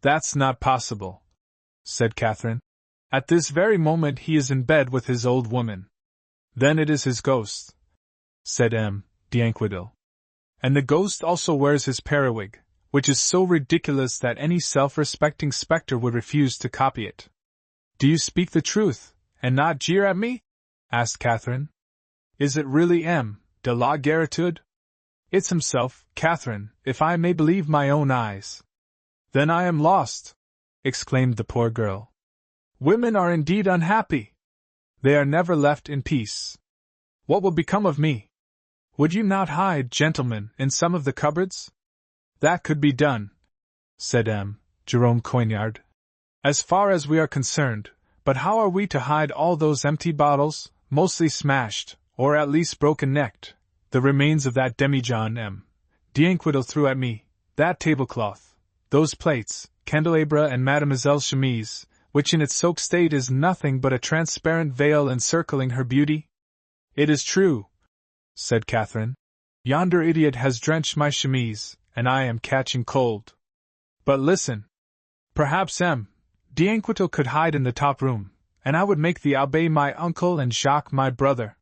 "That's not possible," said Catherine. "At this very moment he is in bed with his old woman." "Then it is his ghost," said D'Anquetil. "And the ghost also wears his periwig, which is so ridiculous that any self-respecting spectre would refuse to copy it." "Do you speak the truth, and not jeer at me?" asked Catherine. "Is it really de la Garritude?" "It's himself, Catherine, if I may believe my own eyes." "Then I am lost!" exclaimed the poor girl. "Women are indeed unhappy! They are never left in peace. What will become of me? Would you not hide, gentlemen, in some of the cupboards?" "That could be done," said Jerome Coignard, "as far as we are concerned, but how are we to hide all those empty bottles, mostly smashed, or at least broken-necked, the remains of that demijohn D'Anquetil threw at me, that tablecloth, those plates, candelabra and Mademoiselle's chemise, which in its soaked state is nothing but a transparent veil encircling her beauty?" "It is true," said Catherine. "Yonder idiot has drenched my chemise, and I am catching cold. But listen. Perhaps D'Anquetil could hide in the top room, and I would make the Abbé my uncle and Jacques my brother."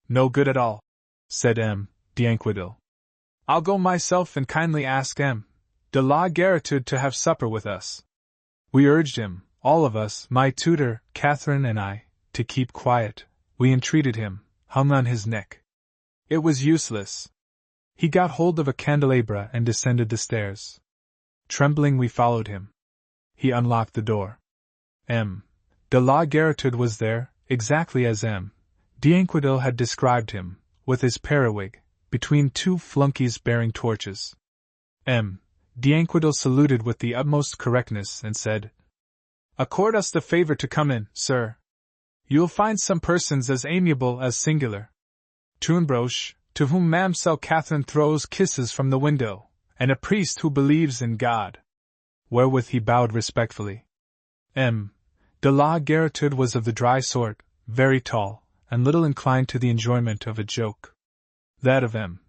"No good at all," said D'Anquetil. "I'll go myself and kindly ask de la Garritude to have supper with us." We urged him, all of us, my tutor, Catherine and I, to keep quiet. We entreated him, hung on his neck. It was useless. He got hold of a candelabra and descended the stairs. Trembling we followed him. He unlocked the door. De la Garritude was there, exactly as M. d'Inquedil had described him, with his periwig, between two flunkies bearing torches. M. d'Inquedil saluted with the utmost correctness and said, "Accord us the favor to come in, sir. You'll find some persons as amiable as singular. Tunbroche, to whom Mamselle Catherine throws kisses from the window, and a priest who believes in God." Wherewith he bowed respectfully. M. de la Garitude was of the dry sort, very tall, and little inclined to the enjoyment of a joke. That of M.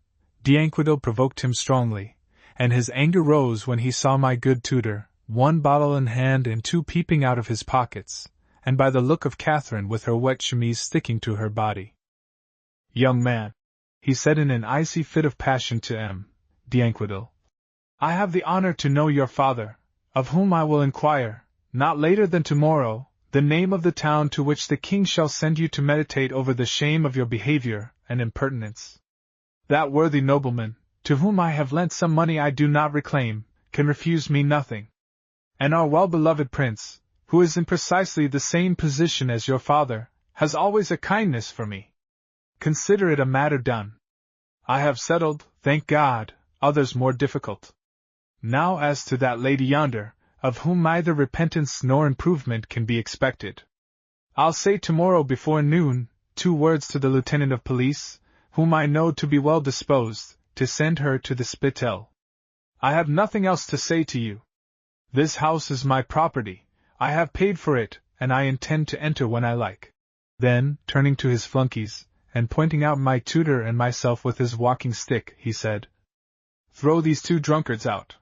d'Inquedil provoked him strongly, and his anger rose when he saw my good tutor, one bottle in hand and two peeping out of his pockets, and by the look of Catherine with her wet chemise sticking to her body. "Young man," he said in an icy fit of passion to M. d'Inquedil, "I have the honor to know your father, of whom I will inquire, not later than tomorrow, the name of the town to which the king shall send you to meditate over the shame of your behavior and impertinence. That worthy nobleman, to whom I have lent some money I do not reclaim, can refuse me nothing. And our well-beloved prince, who is in precisely the same position as your father, has always a kindness for me. Consider it a matter done. I have settled, thank God, others more difficult. Now as to that lady yonder, of whom neither repentance nor improvement can be expected. I'll say tomorrow before noon, 2 words to the lieutenant of police, whom I know to be well disposed, to send her to the Spital. I have nothing else to say to you. This house is my property, I have paid for it, and I intend to enter when I like." Then, turning to his flunkies, and pointing out my tutor and myself with his walking stick, he said, "Throw these 2 drunkards out."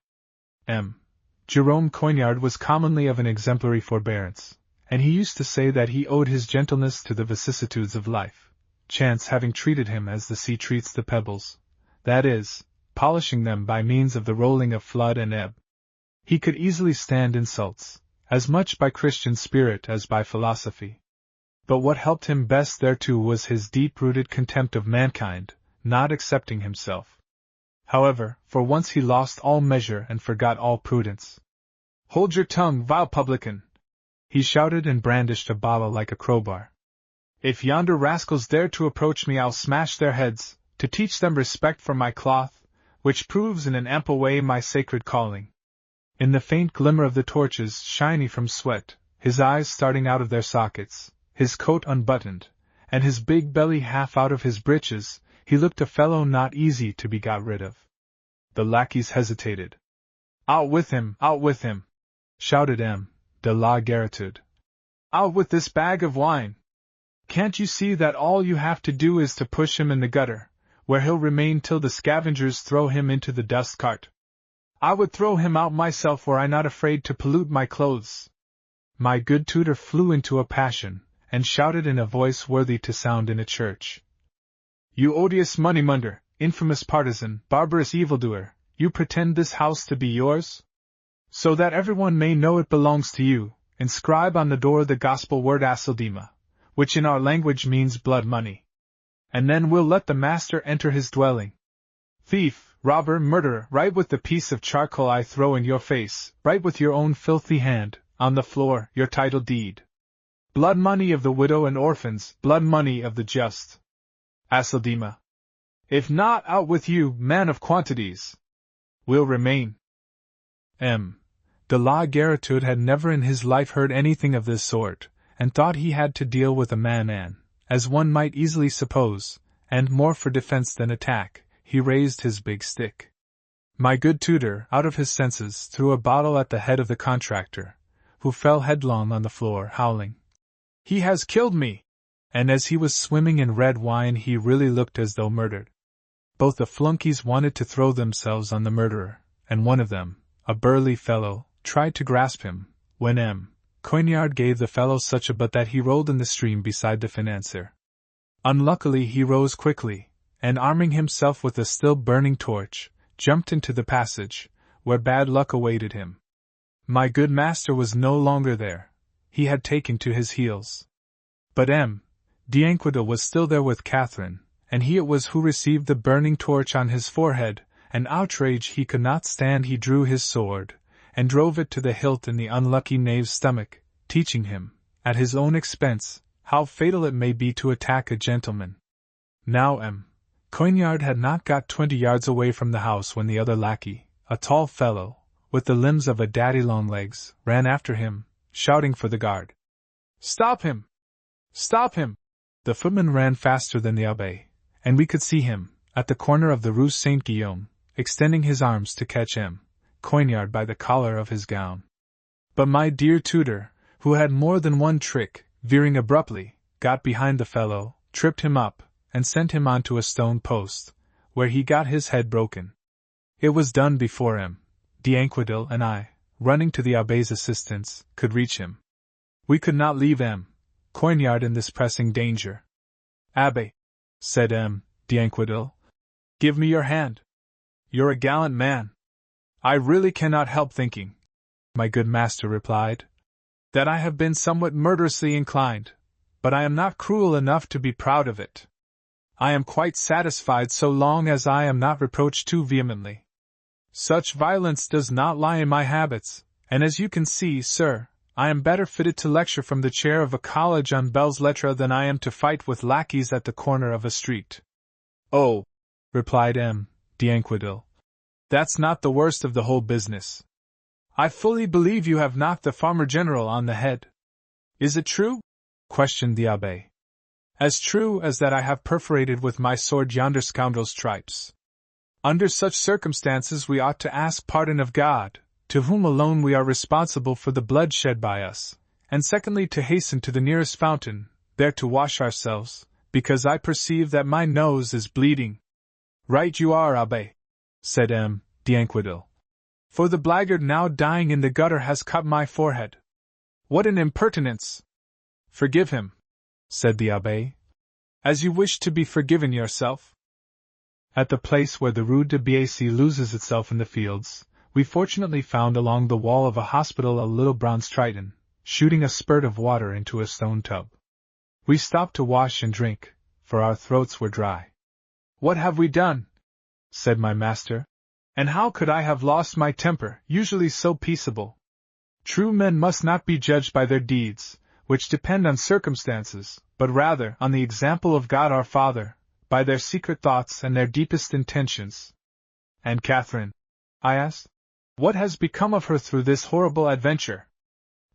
M. Jerome Coignard was commonly of an exemplary forbearance, and he used to say that he owed his gentleness to the vicissitudes of life, chance having treated him as the sea treats the pebbles, that is, polishing them by means of the rolling of flood and ebb. He could easily stand insults, as much by Christian spirit as by philosophy. But what helped him best thereto was his deep-rooted contempt of mankind, not excepting himself. However, for once he lost all measure and forgot all prudence. "Hold your tongue, vile publican!" he shouted and brandished a bottle like a crowbar. "If yonder rascals dare to approach me I'll smash their heads, to teach them respect for my cloth, which proves in an ample way my sacred calling." In the faint glimmer of the torches, shiny from sweat, his eyes starting out of their sockets, his coat unbuttoned, and his big belly half out of his breeches, he looked a fellow not easy to be got rid of. The lackeys hesitated. Out with him!" shouted M. de la Garitude. "Out with this bag of wine! Can't you see that all you have to do is to push him in the gutter, where he'll remain till the scavengers throw him into the dust cart? I would throw him out myself were I not afraid to pollute my clothes." My good tutor flew into a passion, and shouted in a voice worthy to sound in a church. "You odious money-munder, infamous partisan, barbarous evildoer, you pretend this house to be yours? So that everyone may know it belongs to you, inscribe on the door the gospel word Asildima, which in our language means blood money. And then we'll let the master enter his dwelling. Thief, robber, murderer, write with the piece of charcoal I throw in your face, write with your own filthy hand, on the floor, your title deed. Blood money of the widow and orphans, blood money of the just. Asildima. If not, out with you, man of quantities. We'll remain." M. de la Garitude had never in his life heard anything of this sort, and thought he had to deal with a man, as one might easily suppose, and more for defense than attack, he raised his big stick. My good tutor, out of his senses, threw a bottle at the head of the contractor, who fell headlong on the floor, howling, "He has killed me!" And as he was swimming in red wine he really looked as though murdered. Both the flunkies wanted to throw themselves on the murderer, and one of them, a burly fellow, tried to grasp him, when M. Coignard gave the fellow such a butt that he rolled in the stream beside the financier. Unluckily he rose quickly, and arming himself with a still burning torch, jumped into the passage, where bad luck awaited him. My good master was no longer there, he had taken to his heels. But M. d'Inquedil was still there with Catherine, and he it was who received the burning torch on his forehead. An outrage he could not stand, he drew his sword, and drove it to the hilt in the unlucky knave's stomach, teaching him, at his own expense, how fatal it may be to attack a gentleman. Now Coignard had not got 20 yards away from the house when the other lackey, a tall fellow, with the limbs of a daddy-long-legs, ran after him, shouting for the guard. "Stop him! Stop him!" The footman ran faster than the abbé, and we could see him, at the corner of the Rue Saint-Guillaume, extending his arms to catch Coignard by the collar of his gown. But my dear tutor, who had more than one trick, veering abruptly, got behind the fellow, tripped him up, and sent him on to a stone post, where he got his head broken. It was done before d'Anquetil and I, running to the abbé's assistance, could reach him. We could not leave Coignard in this pressing danger. "Abbé," said d'Anquetil, "give me your hand. You're a gallant man." "I really cannot help thinking," my good master replied, "that I have been somewhat murderously inclined, but I am not cruel enough to be proud of it. I am quite satisfied so long as I am not reproached too vehemently. Such violence does not lie in my habits, and as you can see, sir, I am better fitted to lecture from the chair of a college on belles lettres than I am to fight with lackeys at the corner of a street." "Oh," replied d'Anquetil, "that's not the worst of the whole business. I fully believe you have knocked the farmer general on the head." "Is it true?" questioned the abbé. "As true as that I have perforated with my sword yonder scoundrel's tripes. Under such circumstances we ought to ask pardon of God, to whom alone we are responsible for the blood shed by us, and secondly to hasten to the nearest fountain, there to wash ourselves, because I perceive that my nose is bleeding." "Right you are, abbé," said d'Anquetil, "for the blackguard now dying in the gutter has cut my forehead. What an impertinence!" "Forgive him," said the abbé, "as you wish to be forgiven yourself." At the place where the Rue de Biassy loses itself in the fields, we fortunately found along the wall of a hospital a little bronze triton, shooting a spurt of water into a stone tub. We stopped to wash and drink, for our throats were dry. "What have we done?" said my master. "And how could I have lost my temper, usually so peaceable? True men must not be judged by their deeds, which depend on circumstances, but rather on the example of God our Father, by their secret thoughts and their deepest intentions." "And Catherine?" I asked. "What has become of her through this horrible adventure?"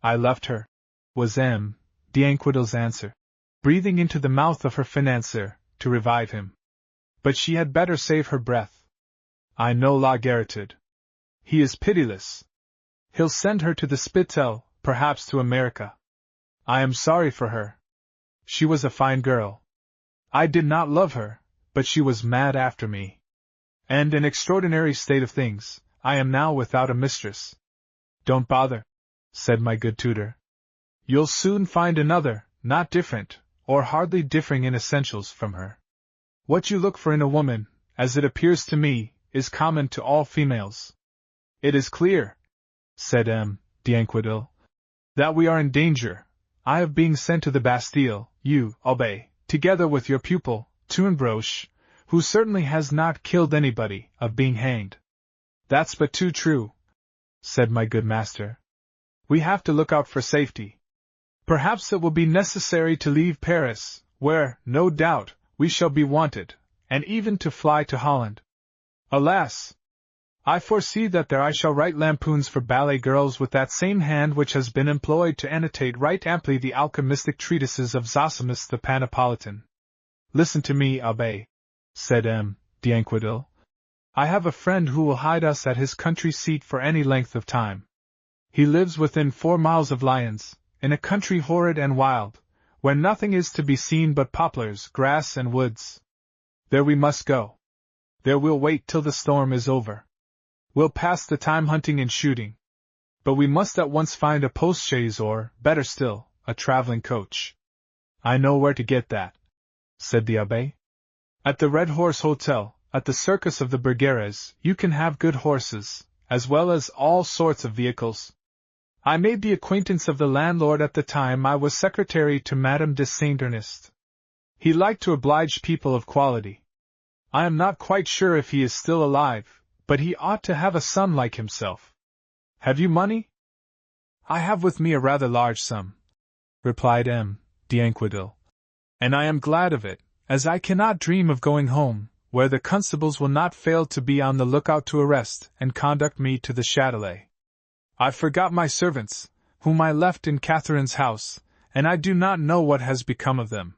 "I left her," was d'Anquetil's answer, breathing into the mouth of her financier, to revive him. "But she had better save her breath. I know La Garritude. He is pitiless. He'll send her to the Spital, perhaps to America. I am sorry for her. She was a fine girl. I did not love her, but she was mad after me. And an extraordinary state of things, I am now without a mistress." "Don't bother," said my good tutor. "You'll soon find another, not different, or hardly differing in essentials from her. What you look for in a woman, as it appears to me, is common to all females. It is clear," said d'Anquetil, "that we are in danger, I of being sent to the Bastille, you, abbé, together with your pupil, Tournebroche, who certainly has not killed anybody, of being hanged." "That's but too true," said my good master. "We have to look out for safety. Perhaps it will be necessary to leave Paris, where, no doubt, we shall be wanted, and even to fly to Holland. Alas! I foresee that there I shall write lampoons for ballet girls with that same hand which has been employed to annotate right amply the alchemistic treatises of Zosimus the Panapolitan." "Listen to me, abbé," said d'Anquetil. "I have a friend who will hide us at his country seat for any length of time. He lives within 4 miles of Lyons, in a country horrid and wild, where nothing is to be seen but poplars, grass and woods. There we must go. There we'll wait till the storm is over. We'll pass the time hunting and shooting. But we must at once find a post-chaise or, better still, a traveling coach." "I know where to get that," said the abbé. "At the Red Horse Hotel, at the Circus of the Bergères, you can have good horses, as well as all sorts of vehicles. I made the acquaintance of the landlord at the time I was secretary to Madame de Saint-Ernest. He liked to oblige people of quality. I am not quite sure if he is still alive, but he ought to have a son like himself. Have you money?" "I have with me a rather large sum," replied d'Inquidil. And I am glad of it, as I cannot dream of going home, where the constables will not fail to be on the lookout to arrest and conduct me to the Châtelet. I forgot my servants, whom I left in Catherine's house, and I do not know what has become of them.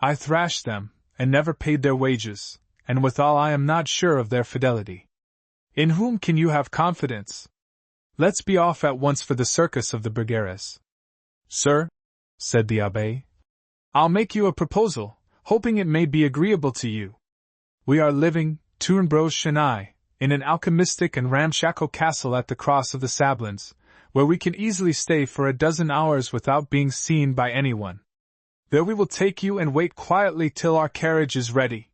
I thrashed them, and never paid their wages, and withal I am not sure of their fidelity. In whom can you have confidence? Let's be off at once for the circus of the Brugueres. Sir, said the Abbé, I'll make you a proposal, hoping it may be agreeable to you. We are living, Tournebroche and I, in an alchemistic and ramshackle castle at the Cross of the Sablons, where we can easily stay for a dozen hours without being seen by anyone. There we will take you and wait quietly till our carriage is ready.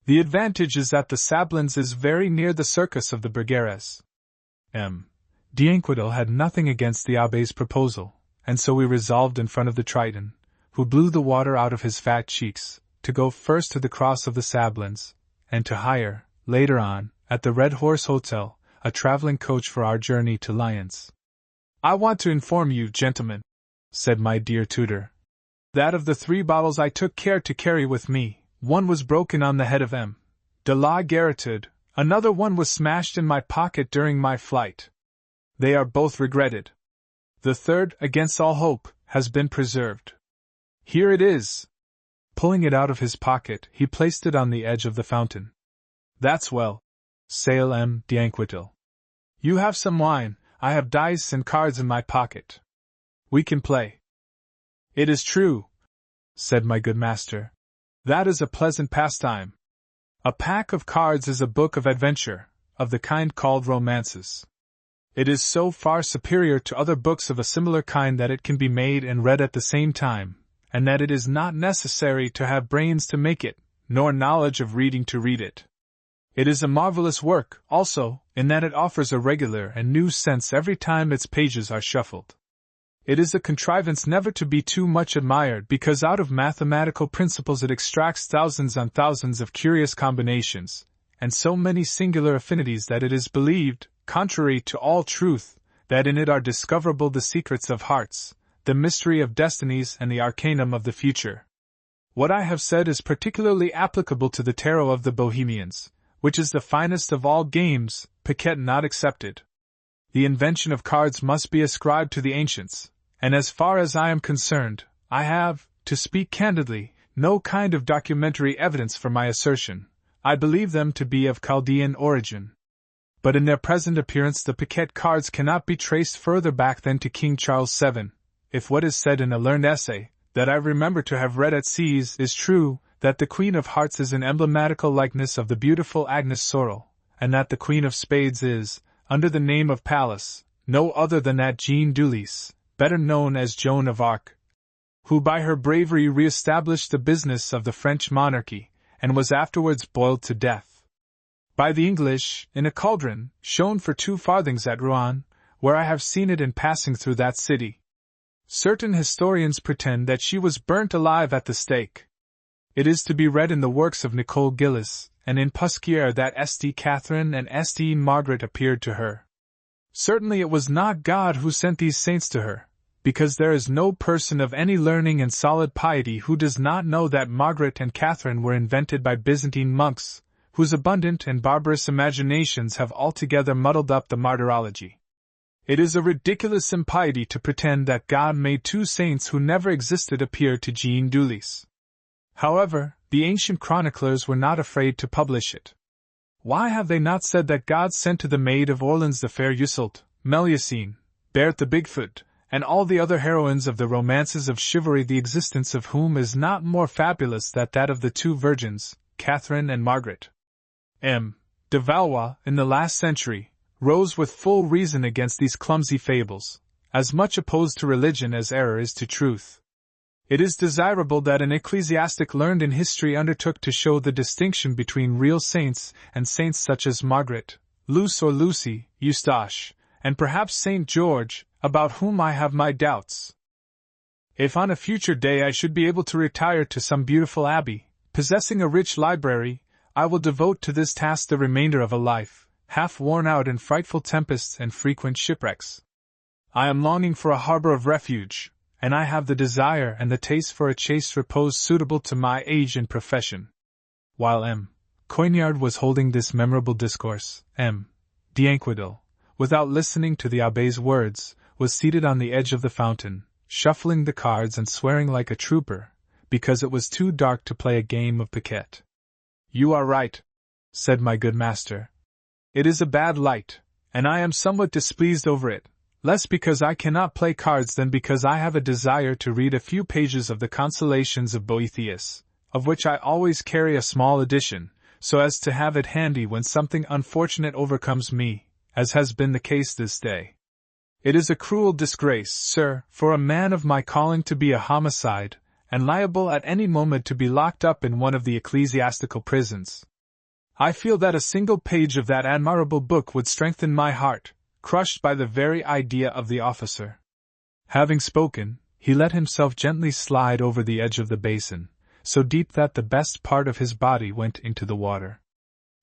The advantage is that the Sablons is very near the circus of the Brugueres. D'Inquidil had nothing against the Abbé's proposal, and so we resolved in front of the Triton, who blew the water out of his fat cheeks, to go first to the Cross of the Sablons, and to hire, later on, at the Red Horse Hotel, a traveling coach for our journey to Lyons. I want to inform you, gentlemen, said my dear tutor, that of the 3 bottles I took care to carry with me, one was broken on the head of M. de la Garritude, another one was smashed in my pocket during my flight. They are both regretted. The third, against all hope, has been preserved. Here it is. Pulling it out of his pocket, he placed it on the edge of the fountain. That's well, Sale M. d'Inquidil. You have some wine, I have dice and cards in my pocket. We can play. It is true, said my good master. That is a pleasant pastime. A pack of cards is a book of adventure, of the kind called romances. It is so far superior to other books of a similar kind that it can be made and read at the same time, and that it is not necessary to have brains to make it, nor knowledge of reading to read it. It is a marvelous work, also, in that it offers a regular and new sense every time its pages are shuffled. It is a contrivance never to be too much admired because out of mathematical principles it extracts thousands on thousands of curious combinations, and so many singular affinities that it is believed, contrary to all truth, that in it are discoverable the secrets of hearts, the mystery of destinies and the arcanum of the future. What I have said is particularly applicable to the tarot of the Bohemians, which is the finest of all games, piquet not excepted. The invention of cards must be ascribed to the ancients, and as far as I am concerned, I have, to speak candidly, no kind of documentary evidence for my assertion. I believe them to be of Chaldean origin. But in their present appearance the piquet cards cannot be traced further back than to King Charles VII, if what is said in a learned essay, that I remember to have read at Seas, is true, that the Queen of Hearts is an emblematical likeness of the beautiful Agnes Sorel, and that the Queen of Spades is, under the name of Pallas, no other than that Jeanne d'Ulysse, better known as Joan of Arc, who by her bravery re-established the business of the French monarchy, and was afterwards boiled to death by the English, in a cauldron, shown for 2 farthings at Rouen, where I have seen it in passing through that city. Certain historians pretend that she was burnt alive at the stake. It is to be read in the works of Nicole Gillis, and in Pusquier that St. Catherine and St. Margaret appeared to her. Certainly it was not God who sent these saints to her, because there is no person of any learning and solid piety who does not know that Margaret and Catherine were invented by Byzantine monks, whose abundant and barbarous imaginations have altogether muddled up the martyrology. It is a ridiculous impiety to pretend that God made 2 saints who never existed appear to Jeanne d'Ulysse. However, the ancient chroniclers were not afraid to publish it. Why have they not said that God sent to the Maid of Orleans the fair Iseult, Melusine, Berthe the Bigfoot, and all the other heroines of the romances of chivalry, the existence of whom is not more fabulous than that of the 2 virgins, Catherine and Margaret? M. de Valois, in the last century, rose with full reason against these clumsy fables, as much opposed to religion as error is to truth. It is desirable that an ecclesiastic learned in history undertook to show the distinction between real saints and saints such as Margaret, Luce or Lucy, Eustache, and perhaps Saint George, about whom I have my doubts. If on a future day I should be able to retire to some beautiful abbey, possessing a rich library, I will devote to this task the remainder of a life, half worn out in frightful tempests and frequent shipwrecks. I am longing for a harbor of refuge, and I have the desire and the taste for a chaste repose suitable to my age and profession. While M. Coignard was holding this memorable discourse, M. d'Anquetil, without listening to the abbé's words, was seated on the edge of the fountain, shuffling the cards and swearing like a trooper, because it was too dark to play a game of piquet. "You are right," said my good master. "It is a bad light, and I am somewhat displeased over it, less because I cannot play cards than because I have a desire to read a few pages of the Consolations of Boethius, of which I always carry a small edition, so as to have it handy when something unfortunate overcomes me, as has been the case this day. It is a cruel disgrace, sir, for a man of my calling to be a homicide, and liable at any moment to be locked up in one of the ecclesiastical prisons. I feel that a single page of that admirable book would strengthen my heart, crushed by the very idea of the officer." Having spoken, he let himself gently slide over the edge of the basin, so deep that the best part of his body went into the water.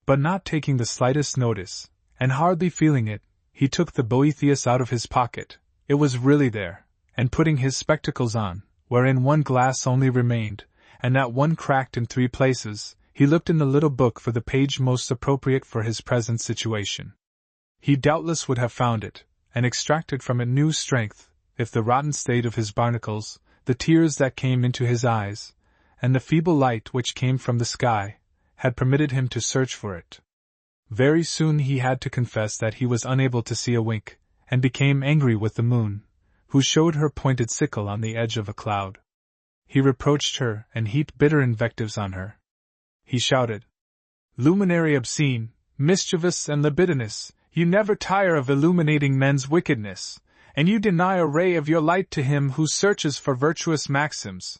But not taking the slightest notice, and hardly feeling it, he took the Boethius out of his pocket, it was really there, and putting his spectacles on, wherein one glass only remained, and that one cracked in 3 places, he looked in the little book for the page most appropriate for his present situation. He doubtless would have found it, and extracted from it new strength, if the rotten state of his barnacles, the tears that came into his eyes, and the feeble light which came from the sky, had permitted him to search for it. Very soon he had to confess that he was unable to see a wink, and became angry with the moon, who showed her pointed sickle on the edge of a cloud. He reproached her and heaped bitter invectives on her. He shouted, "Luminary obscene, mischievous and libidinous, you never tire of illuminating men's wickedness, and you deny a ray of your light to him who searches for virtuous maxims.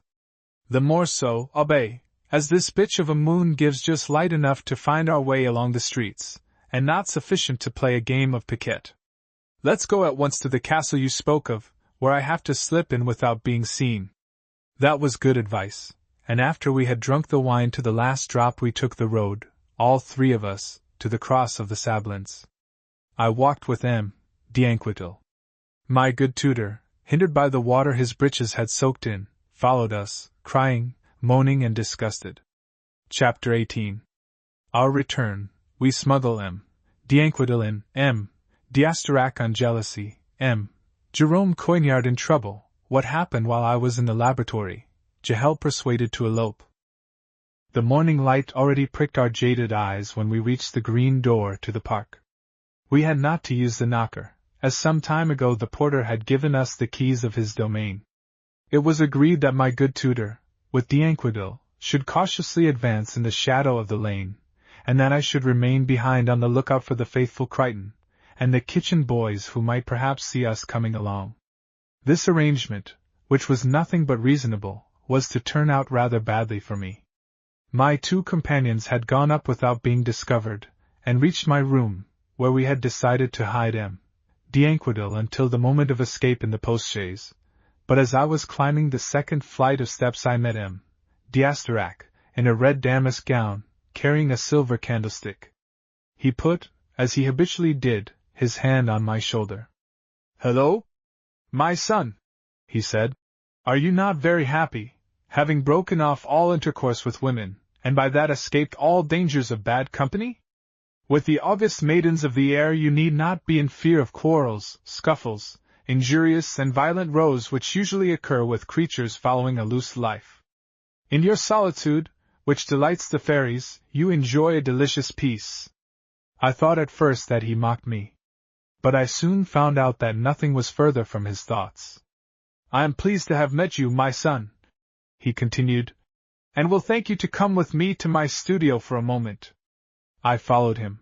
The more so, Abbé, as this bitch of a moon gives just light enough to find our way along the streets, and not sufficient to play a game of piquet. Let's go at once to the castle you spoke of, where I have to slip in without being seen." That was good advice, and after we had drunk the wine to the last drop we took the road, all 3 of us, to the cross of the Sablins. I walked with M. d'Anquetil. My good tutor, hindered by the water his breeches had soaked in, followed us, crying, moaning and disgusted. Chapter 18. Our return. We smuggle M. d'Anquetil in, M. d'Astarac on jealousy, M. Jerome Coignard in trouble, what happened while I was in the laboratory, Jehel persuaded to elope. The morning light already pricked our jaded eyes when we reached the green door to the park. We had not to use the knocker, as some time ago the porter had given us the keys of his domain. It was agreed that my good tutor, with d'Anquetil, should cautiously advance in the shadow of the lane, and that I should remain behind on the lookout for the faithful Crichton, and the kitchen boys who might perhaps see us coming along. This arrangement, which was nothing but reasonable, was to turn out rather badly for me. My 2 companions had gone up without being discovered, and reached my room, where we had decided to hide M. d'Anquetil until the moment of escape in the postchaise. But as I was climbing the 2nd flight of steps I met M. d'Astarac, in a red damask gown, carrying a silver candlestick. He put, as he habitually did, his hand on my shoulder. "Hello, my son," he said. "Are you not very happy, having broken off all intercourse with women, and by that escaped all dangers of bad company? With the august maidens of the air you need not be in fear of quarrels, scuffles, injurious and violent rows which usually occur with creatures following a loose life. In your solitude, which delights the fairies, you enjoy a delicious peace." I thought at first that he mocked me, but I soon found out that nothing was further from his thoughts. "I am pleased to have met you, my son," he continued, "and will thank you to come with me to my studio for a moment." I followed him.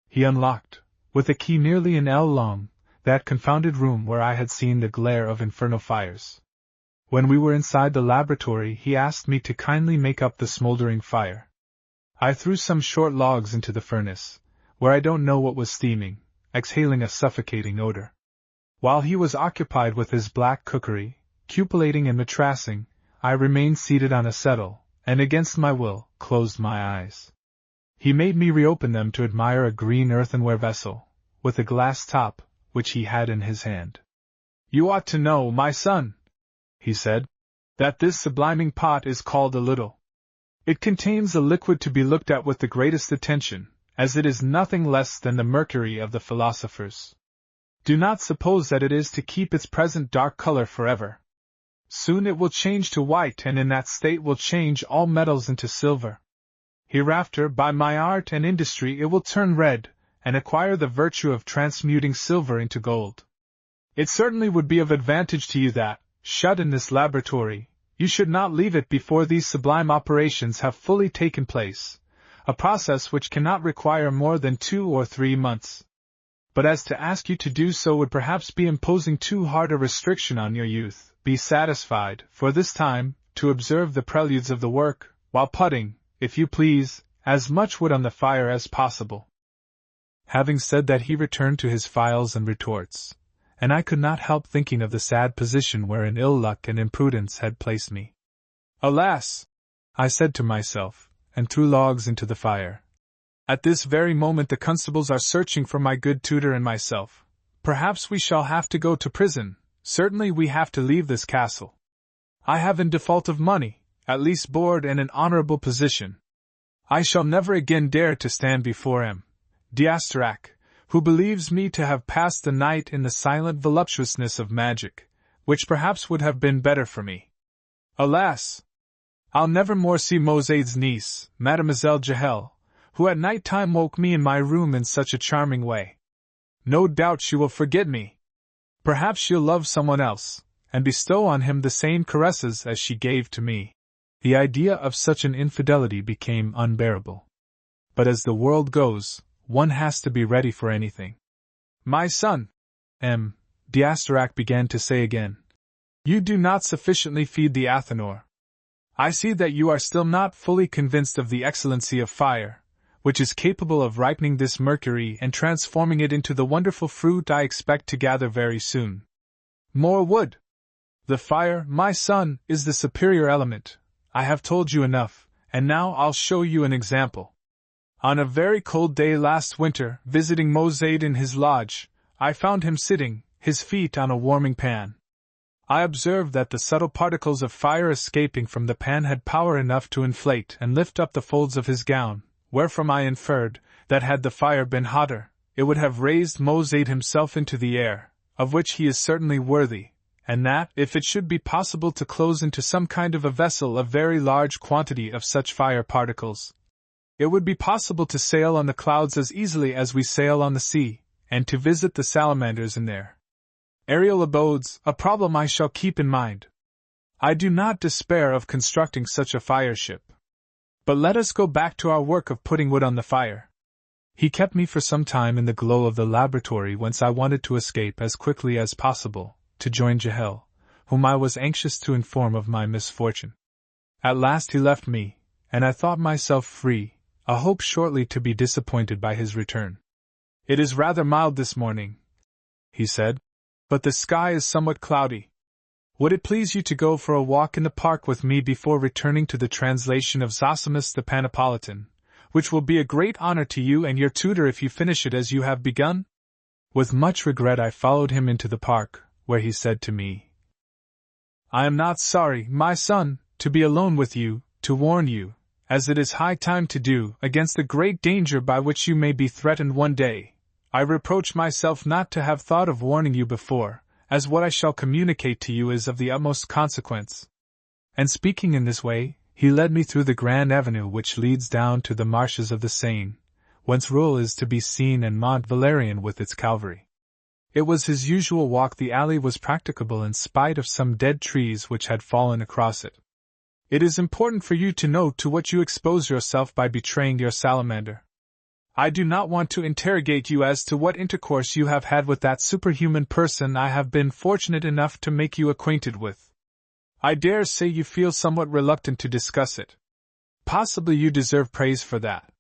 He unlocked, with a key nearly an ell long, that confounded room where I had seen the glare of infernal fires. When we were inside the laboratory he asked me to kindly make up the smoldering fire. I threw some short logs into the furnace, where I don't know what was steaming, exhaling a suffocating odor. While he was occupied with his black cookery, cupillating and matrassing, I remained seated on a settle, and against my will, closed my eyes. He made me reopen them to admire a green earthenware vessel, with a glass top, which he had in his hand. "You ought to know, my son," he said, that this subliming pot is called a little. It contains a liquid to be looked at with the greatest attention, as it is nothing less than the mercury of the philosophers. Do not suppose that it is to keep its present dark color forever. Soon it will change to white, and in that state will change all metals into silver. Hereafter, by my art and industry, it will turn red, and acquire the virtue of transmuting silver into gold. It certainly would be of advantage to you that, shut in this laboratory, you should not leave it before these sublime operations have fully taken place, a process which cannot require more than 2 or 3 months. But as to ask you to do so would perhaps be imposing too hard a restriction on your youth. Be satisfied, for this time, to observe the preludes of the work, while putting, if you please, as much wood on the fire as possible. Having said that, he returned to his files and retorts, and I could not help thinking of the sad position wherein ill luck and imprudence had placed me. Alas! I said to myself, and threw logs into the fire. At this very moment the constables are searching for my good tutor and myself. Perhaps we shall have to go to prison. Certainly we have to leave this castle. I have, in default of money, at least board and an honorable position. I shall never again dare to stand before M. D'Asterac, who believes me to have passed the night in the silent voluptuousness of magic, which perhaps would have been better for me. Alas! I'll never more see Mosade's niece, Mademoiselle Jahel, who at night time woke me in my room in such a charming way. No doubt she will forget me. Perhaps she'll love someone else, and bestow on him the same caresses as she gave to me. The idea of such an infidelity became unbearable. But as the world goes, one has to be ready for anything. My son, M. D'Asterac began to say again, you do not sufficiently feed the Athanor. I see that you are still not fully convinced of the excellency of fire, which is capable of ripening this mercury and transforming it into the wonderful fruit I expect to gather very soon. More wood! The fire, my son, is the superior element. I have told you enough, and now I'll show you an example. On a very cold day last winter, visiting Mosade in his lodge, I found him sitting, his feet on a warming pan. I observed that the subtle particles of fire escaping from the pan had power enough to inflate and lift up the folds of his gown, wherefrom I inferred that had the fire been hotter, it would have raised Mosade himself into the air, of which he is certainly worthy, and that, if it should be possible to close into some kind of a vessel a very large quantity of such fire particles, it would be possible to sail on the clouds as easily as we sail on the sea, and to visit the salamanders in their aerial abodes, a problem I shall keep in mind. I do not despair of constructing such a fire ship. But let us go back to our work of putting wood on the fire. He kept me for some time in the glow of the laboratory, whence I wanted to escape as quickly as possible, to join Jahel, whom I was anxious to inform of my misfortune. At last he left me, and I thought myself free, a hope shortly to be disappointed by his return. It is rather mild this morning, he said, but the sky is somewhat cloudy. Would it please you to go for a walk in the park with me before returning to the translation of Zosimus the Panapolitan, which will be a great honor to you and your tutor if you finish it as you have begun? With much regret I followed him into the park, where he said to me, I am not sorry, my son, to be alone with you, to warn you, as it is high time to do, against the great danger by which you may be threatened one day. I reproach myself not to have thought of warning you before, as what I shall communicate to you is of the utmost consequence. And speaking in this way, he led me through the grand avenue which leads down to the marshes of the Seine, whence Rouen is to be seen and Mont Valérien with its Calvary. It was his usual walk. The alley was practicable in spite of some dead trees which had fallen across it. It is important for you to know to what you expose yourself by betraying your salamander. I do not want to interrogate you as to what intercourse you have had with that superhuman person I have been fortunate enough to make you acquainted with. I dare say you feel somewhat reluctant to discuss it. Possibly you deserve praise for that.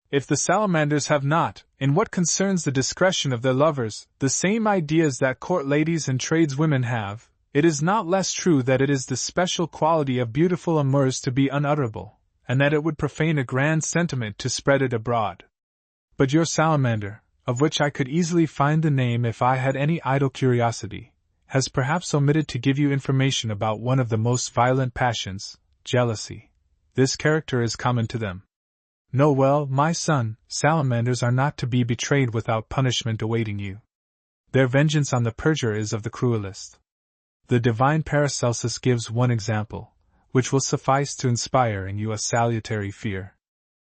If the salamanders have not, in what concerns the discretion of their lovers, the same ideas that court ladies and tradeswomen have, it is not less true that it is the special quality of beautiful amours to be unutterable, and that it would profane a grand sentiment to spread it abroad. But your salamander, of which I could easily find the name if I had any idle curiosity, has perhaps omitted to give you information about one of the most violent passions, jealousy. This character is common to them. Know well, my son, salamanders are not to be betrayed without punishment awaiting you. Their vengeance on the perjurer is of the cruelest. The divine Paracelsus gives one example, which will suffice to inspire in you a salutary fear.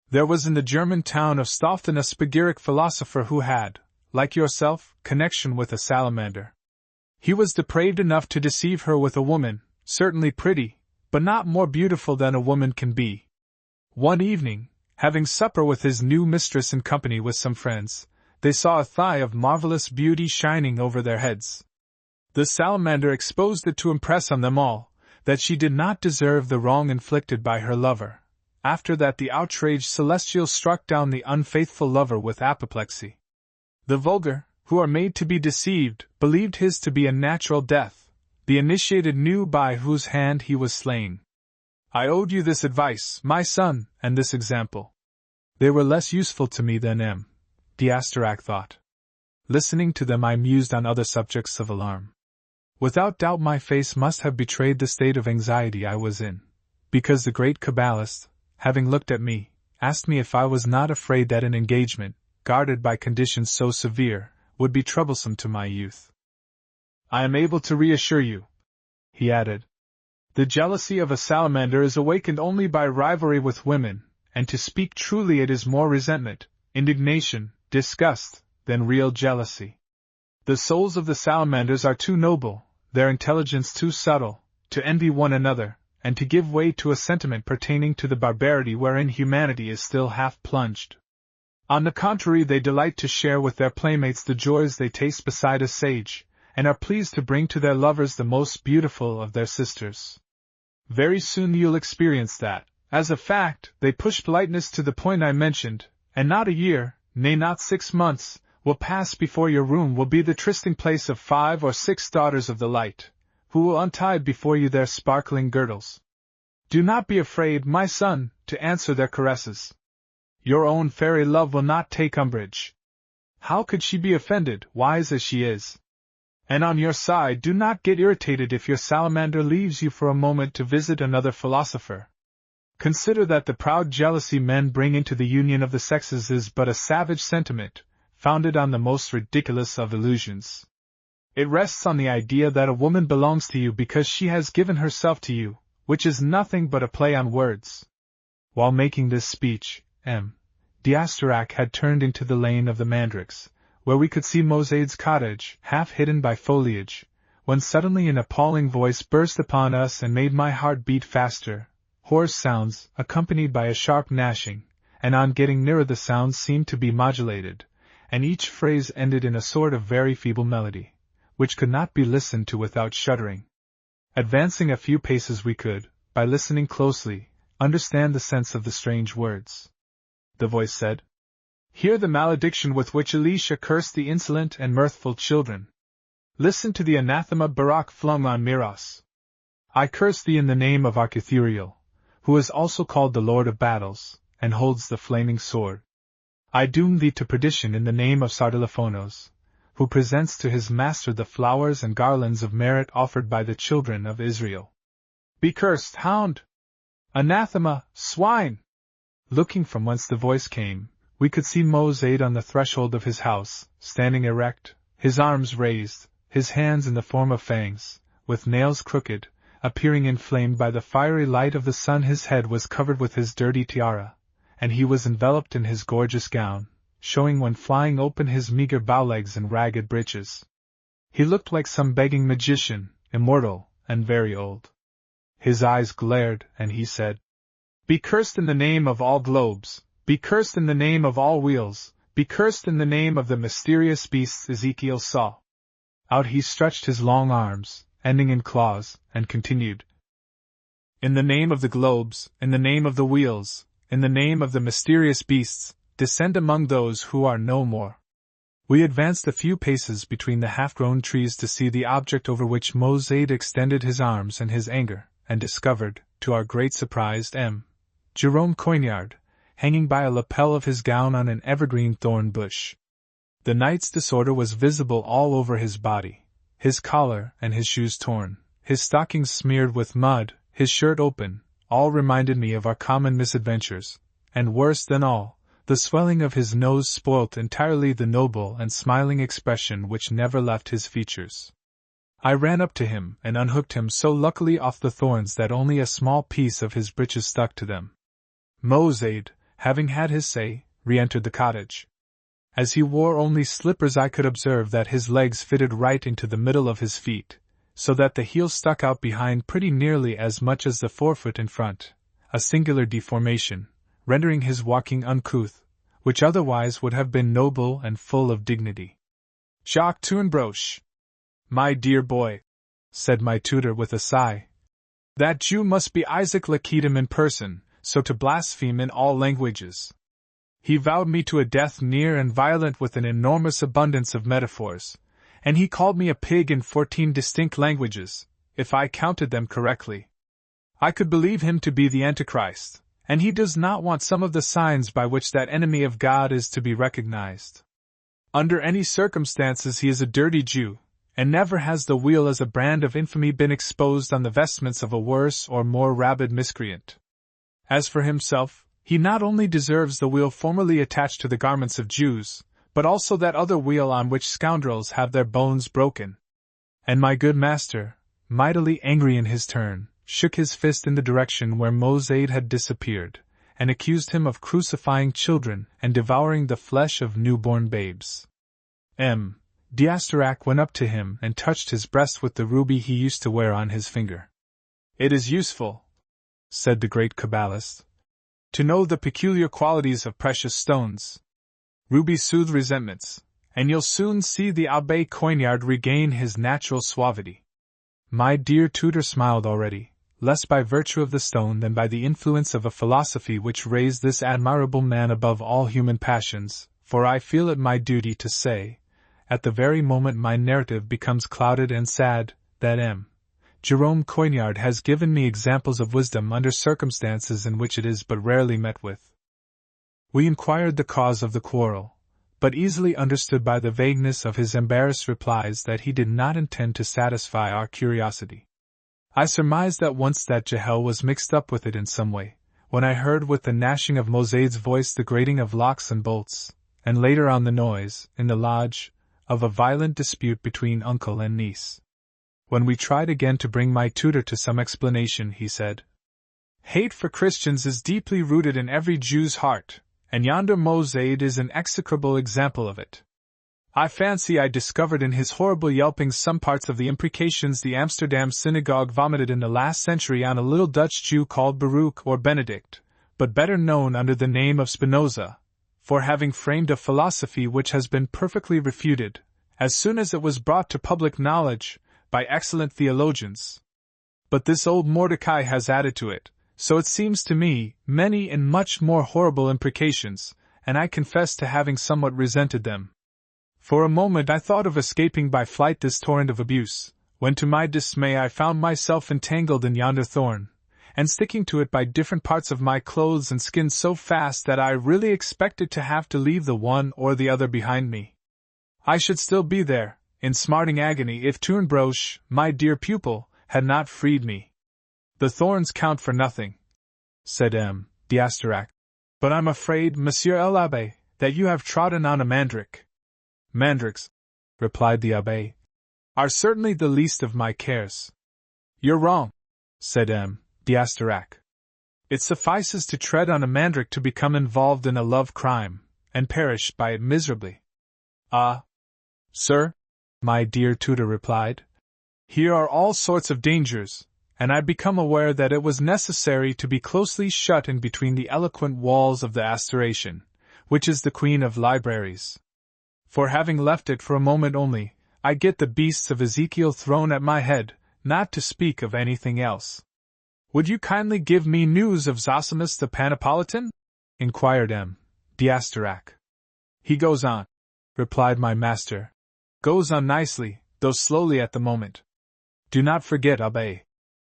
There was in the German town of Staufen a spagyric philosopher who had, like yourself, connection with a salamander. He was depraved enough to deceive her with a woman, certainly pretty, but not more beautiful than a woman can be. One evening, having supper with his new mistress in company with some friends, they saw a thigh of marvelous beauty shining over their heads. The salamander exposed it to impress on them all that she did not deserve the wrong inflicted by her lover. After that the outraged celestial struck down the unfaithful lover with apoplexy. The vulgar, who are made to be deceived, believed his to be a natural death. The initiated knew by whose hand he was slain. I owed you this advice, my son, and this example. They were less useful to me than D'Asterac thought. Listening to them I mused on other subjects of alarm. Without doubt my face must have betrayed the state of anxiety I was in, because the great Kabbalist, having looked at me, asked me if I was not afraid that an engagement, guarded by conditions so severe, would be troublesome to my youth. I am able to reassure you, he added. The jealousy of a salamander is awakened only by rivalry with women, and to speak truly it is more resentment, indignation, disgust, than real jealousy. The souls of the salamanders are too noble, their intelligence too subtle, to envy one another, and to give way to a sentiment pertaining to the barbarity wherein humanity is still half plunged. On the contrary, they delight to share with their playmates the joys they taste beside a sage, and are pleased to bring to their lovers the most beautiful of their sisters. Very soon you'll experience that, as a fact, they push politeness to the point I mentioned, and not a year, nay not 6 months, will pass before your room will be the trysting place of 5 or 6 daughters of the light, who will untie before you their sparkling girdles. Do not be afraid, my son, to answer their caresses. Your own fairy love will not take umbrage. How could she be offended, wise as she is? And on your side, do not get irritated if your salamander leaves you for a moment to visit another philosopher. Consider that the proud jealousy men bring into the union of the sexes is but a savage sentiment, founded on the most ridiculous of illusions. It rests on the idea that a woman belongs to you because she has given herself to you, which is nothing but a play on words. While making this speech, D'Asterac had turned into the lane of the mandrakes, where we could see Mosade's cottage, half hidden by foliage, when suddenly an appalling voice burst upon us and made my heart beat faster. Hoarse sounds, accompanied by a sharp gnashing, and on getting nearer the sounds seemed to be modulated, and each phrase ended in a sort of very feeble melody, which could not be listened to without shuddering. Advancing a few paces we could, by listening closely, understand the sense of the strange words. The voice said, "Hear the malediction with which Elisha cursed the insolent and mirthful children. Listen to the anathema Barak flung on Miros. I curse thee in the name of Archithuriel, who is also called the Lord of Battles, and holds the flaming sword. I doom thee to perdition in the name of Sardelophonos, who presents to his master the flowers and garlands of merit offered by the children of Israel. Be cursed, hound! Anathema, swine!" Looking from whence the voice came, we could see Mosade on the threshold of his house, standing erect, his arms raised, his hands in the form of fangs, with nails crooked, appearing inflamed by the fiery light of the sun. His head was covered with his dirty tiara, and he was enveloped in his gorgeous gown, showing when flying open his meager bowlegs and ragged breeches. He looked like some begging magician, immortal, and very old. His eyes glared, and he said, "Be cursed in the name of all globes, be cursed in the name of all wheels, be cursed in the name of the mysterious beasts Ezekiel saw." Out he stretched his long arms, ending in claws, and continued, "In the name of the globes, in the name of the wheels, in the name of the mysterious beasts, descend among those who are no more." We advanced a few paces between the half-grown trees to see the object over which Mosade extended his arms in his anger, and discovered, to our great surprise, Jerome Coignard, hanging by a lapel of his gown on an evergreen thorn bush. The night's disorder was visible all over his body, his collar and his shoes torn, his stockings smeared with mud, his shirt open, all reminded me of our common misadventures, and worse than all, the swelling of his nose spoilt entirely the noble and smiling expression which never left his features. I ran up to him and unhooked him so luckily off the thorns that only a small piece of his breeches stuck to them. Mozade, having had his say, re-entered the cottage. As he wore only slippers, I could observe that his legs fitted right into the middle of his feet, so that the heel stuck out behind pretty nearly as much as the forefoot in front, a singular deformation, rendering his walking uncouth, which otherwise would have been noble and full of dignity. Jacques Tournebroche, my dear boy, said my tutor with a sigh, that Jew must be Isaac Lakedam in person, so to blaspheme in all languages. He vowed me to a death near and violent with an enormous abundance of metaphors, and he called me a pig in 14 distinct languages, if I counted them correctly. I could believe him to be the Antichrist, and he does not want some of the signs by which that enemy of God is to be recognized. Under any circumstances he is a dirty Jew, and never has the wheel as a brand of infamy been exposed on the vestments of a worse or more rabid miscreant. As for himself, he not only deserves the wheel formerly attached to the garments of Jews, but also that other wheel on which scoundrels have their bones broken. And my good master, mightily angry in his turn, shook his fist in the direction where Mozade had disappeared, and accused him of crucifying children and devouring the flesh of newborn babes. D'Asterac went up to him and touched his breast with the ruby he used to wear on his finger. It is useful, said the great Kabbalist, to know the peculiar qualities of precious stones. Rubies soothe resentments, and you'll soon see the Abbé Coignard regain his natural suavity. My dear tutor smiled already, less by virtue of the stone than by the influence of a philosophy which raised this admirable man above all human passions, for I feel it my duty to say, at the very moment my narrative becomes clouded and sad, that Jerome Coignard has given me examples of wisdom under circumstances in which it is but rarely met with. We inquired the cause of the quarrel, but easily understood by the vagueness of his embarrassed replies that he did not intend to satisfy our curiosity. I surmised at once that Jahel was mixed up with it in some way, when I heard with the gnashing of Mozade's voice the grating of locks and bolts, and later on the noise, in the lodge, of a violent dispute between uncle and niece. When we tried again to bring my tutor to some explanation, he said, "Hate for Christians is deeply rooted in every Jew's heart, and yonder Mozade is an execrable example of it. I fancy I discovered in his horrible yelpings some parts of the imprecations the Amsterdam synagogue vomited in the last century on a little Dutch Jew called Baruch or Benedict, but better known under the name of Spinoza, for having framed a philosophy which has been perfectly refuted, as soon as it was brought to public knowledge, by excellent theologians. But this old Mordecai has added to it, so it seems to me, many and much more horrible imprecations, and I confess to having somewhat resented them. For a moment I thought of escaping by flight this torrent of abuse, when to my dismay I found myself entangled in yonder thorn, and sticking to it by different parts of my clothes and skin so fast that I really expected to have to leave the one or the other behind me. I should still be there, in smarting agony, if Tournebroche, my dear pupil, had not freed me. The thorns count for nothing, said D'Asterac, but I'm afraid, Monsieur l'Abbé, that you have trodden on a mandrake. Mandrakes, replied the Abbé, are certainly the least of my cares. You're wrong, said D'Asterac. It suffices to tread on a mandrake to become involved in a love crime, and perish by it miserably. Ah, sir, my dear tutor replied, here are all sorts of dangers, and I become aware that it was necessary to be closely shut in between the eloquent walls of the Astration, which is the queen of libraries. For having left it for a moment only, I get the beasts of Ezekiel thrown at my head, not to speak of anything else. Would you kindly give me news of Zosimus the Panapolitan? Inquired D'Asterac. He goes on, replied my master. Goes on nicely, though slowly at the moment. Do not forget, Abbé,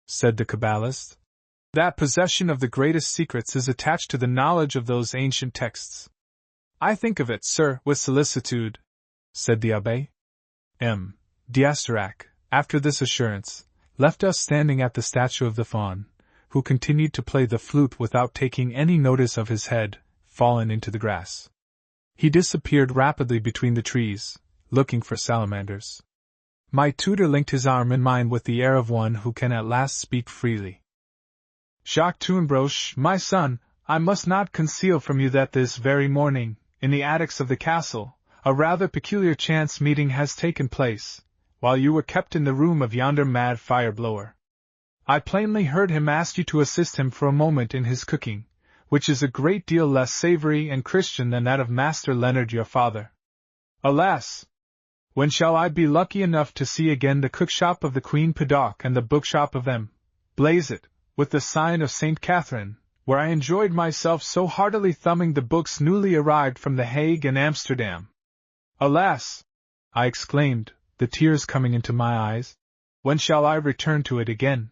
said the Kabbalist, that possession of the greatest secrets is attached to the knowledge of those ancient texts. I think of it, sir, with solicitude, said the Abbé. D'Asterac, after this assurance, left us standing at the statue of the faun, who continued to play the flute without taking any notice of his head, fallen into the grass. He disappeared rapidly between the trees, looking for salamanders. My tutor linked his arm in mine with the air of one who can at last speak freely. Jacques Tournebroche, my son, I must not conceal from you that this very morning, in the attics of the castle, a rather peculiar chance meeting has taken place, while you were kept in the room of yonder mad fire-blower. I plainly heard him ask you to assist him for a moment in his cooking, which is a great deal less savory and Christian than that of Master Leonard your father. Alas! When shall I be lucky enough to see again the cookshop of the Queen Pedauque and the bookshop of M. Blazet, with the sign of St. Catherine, where I enjoyed myself so heartily thumbing the books newly arrived from The Hague and Amsterdam? Alas! I exclaimed, the tears coming into my eyes. When shall I return to it again?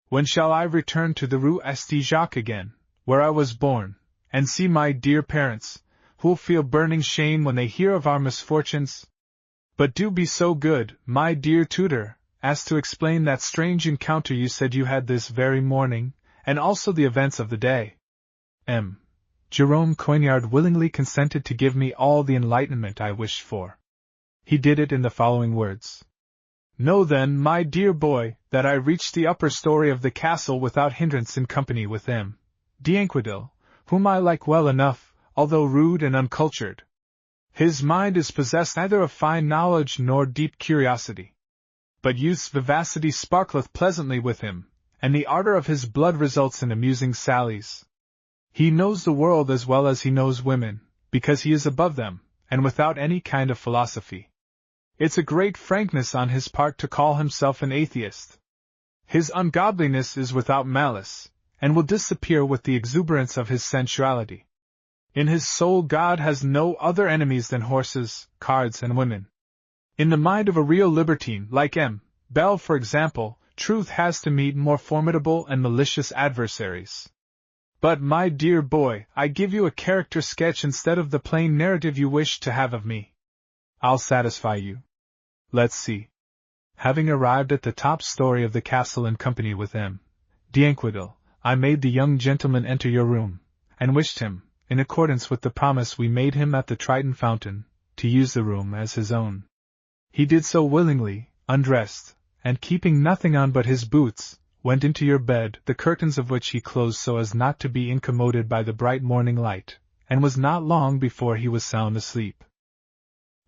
When shall I return to the Rue St. Jacques again, where I was born, and see my dear parents, who'll feel burning shame when they hear of our misfortunes? But do be so good, my dear tutor, as to explain that strange encounter you said you had this very morning, and also the events of the day. M. Jerome Coignard willingly consented to give me all the enlightenment I wished for. He did it in the following words. Know then, my dear boy, that I reached the upper story of the castle without hindrance in company with M. D'Inquedil, whom I like well enough, although rude and uncultured. His mind is possessed neither of fine knowledge nor deep curiosity. But youth's vivacity sparkleth pleasantly with him, and the ardor of his blood results in amusing sallies. He knows the world as well as he knows women, because he is above them, and without any kind of philosophy. It's a great frankness on his part to call himself an atheist. His ungodliness is without malice, and will disappear with the exuberance of his sensuality. In his soul God has no other enemies than horses, cards, and women. In the mind of a real libertine, like M. Bell for example, truth has to meet more formidable and malicious adversaries. But, my dear boy, I give you a character sketch instead of the plain narrative you wish to have of me. I'll satisfy you. Let's see. Having arrived at the top story of the castle in company with M. D'Inquedil, I made the young gentleman enter your room, and wished him, in accordance with the promise we made him at the Triton Fountain, to use the room as his own. He did so willingly, undressed, and keeping nothing on but his boots, went into your bed, the curtains of which he closed so as not to be incommoded by the bright morning light, and was not long before he was sound asleep.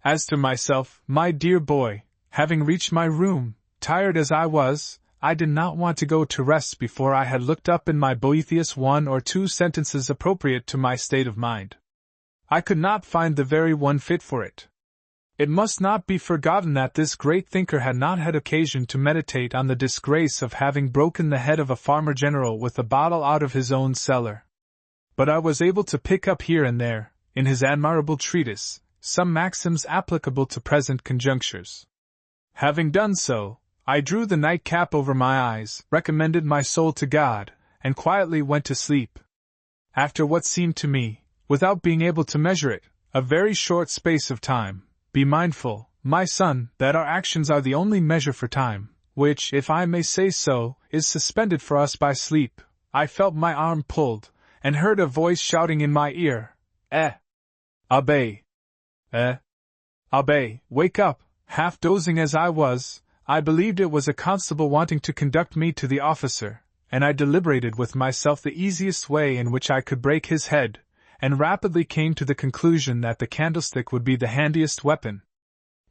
As to myself, my dear boy, having reached my room, tired as I was, I did not want to go to rest before I had looked up in my Boethius 1 or 2 sentences appropriate to my state of mind. I could not find the very one fit for it. It must not be forgotten that this great thinker had not had occasion to meditate on the disgrace of having broken the head of a farmer general with a bottle out of his own cellar. But I was able to pick up here and there, in his admirable treatise, some maxims applicable to present conjunctures. Having done so, I drew the nightcap over my eyes, recommended my soul to God, and quietly went to sleep. After what seemed to me, without being able to measure it, a very short space of time, be mindful, my son, that our actions are the only measure for time, which, if I may say so, is suspended for us by sleep. I felt my arm pulled, and heard a voice shouting in my ear, Abbé! Abbé, wake up! Half dozing as I was, I believed it was a constable wanting to conduct me to the officer, and I deliberated with myself the easiest way in which I could break his head, and rapidly came to the conclusion that the candlestick would be the handiest weapon.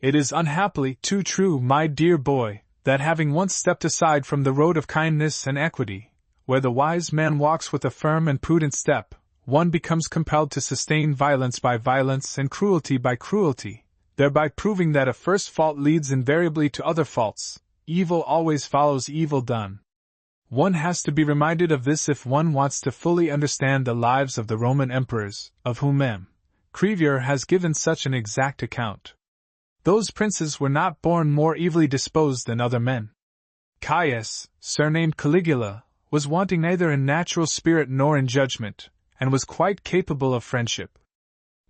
It is unhappily too true, my dear boy, that having once stepped aside from the road of kindness and equity, where the wise man walks with a firm and prudent step, one becomes compelled to sustain violence by violence and cruelty by cruelty, thereby proving that a first fault leads invariably to other faults. Evil always follows evil done. One has to be reminded of this if one wants to fully understand the lives of the Roman emperors, of whom M. Crevier has given such an exact account. Those princes were not born more evilly disposed than other men. Caius, surnamed Caligula, was wanting neither in natural spirit nor in judgment, and was quite capable of friendship.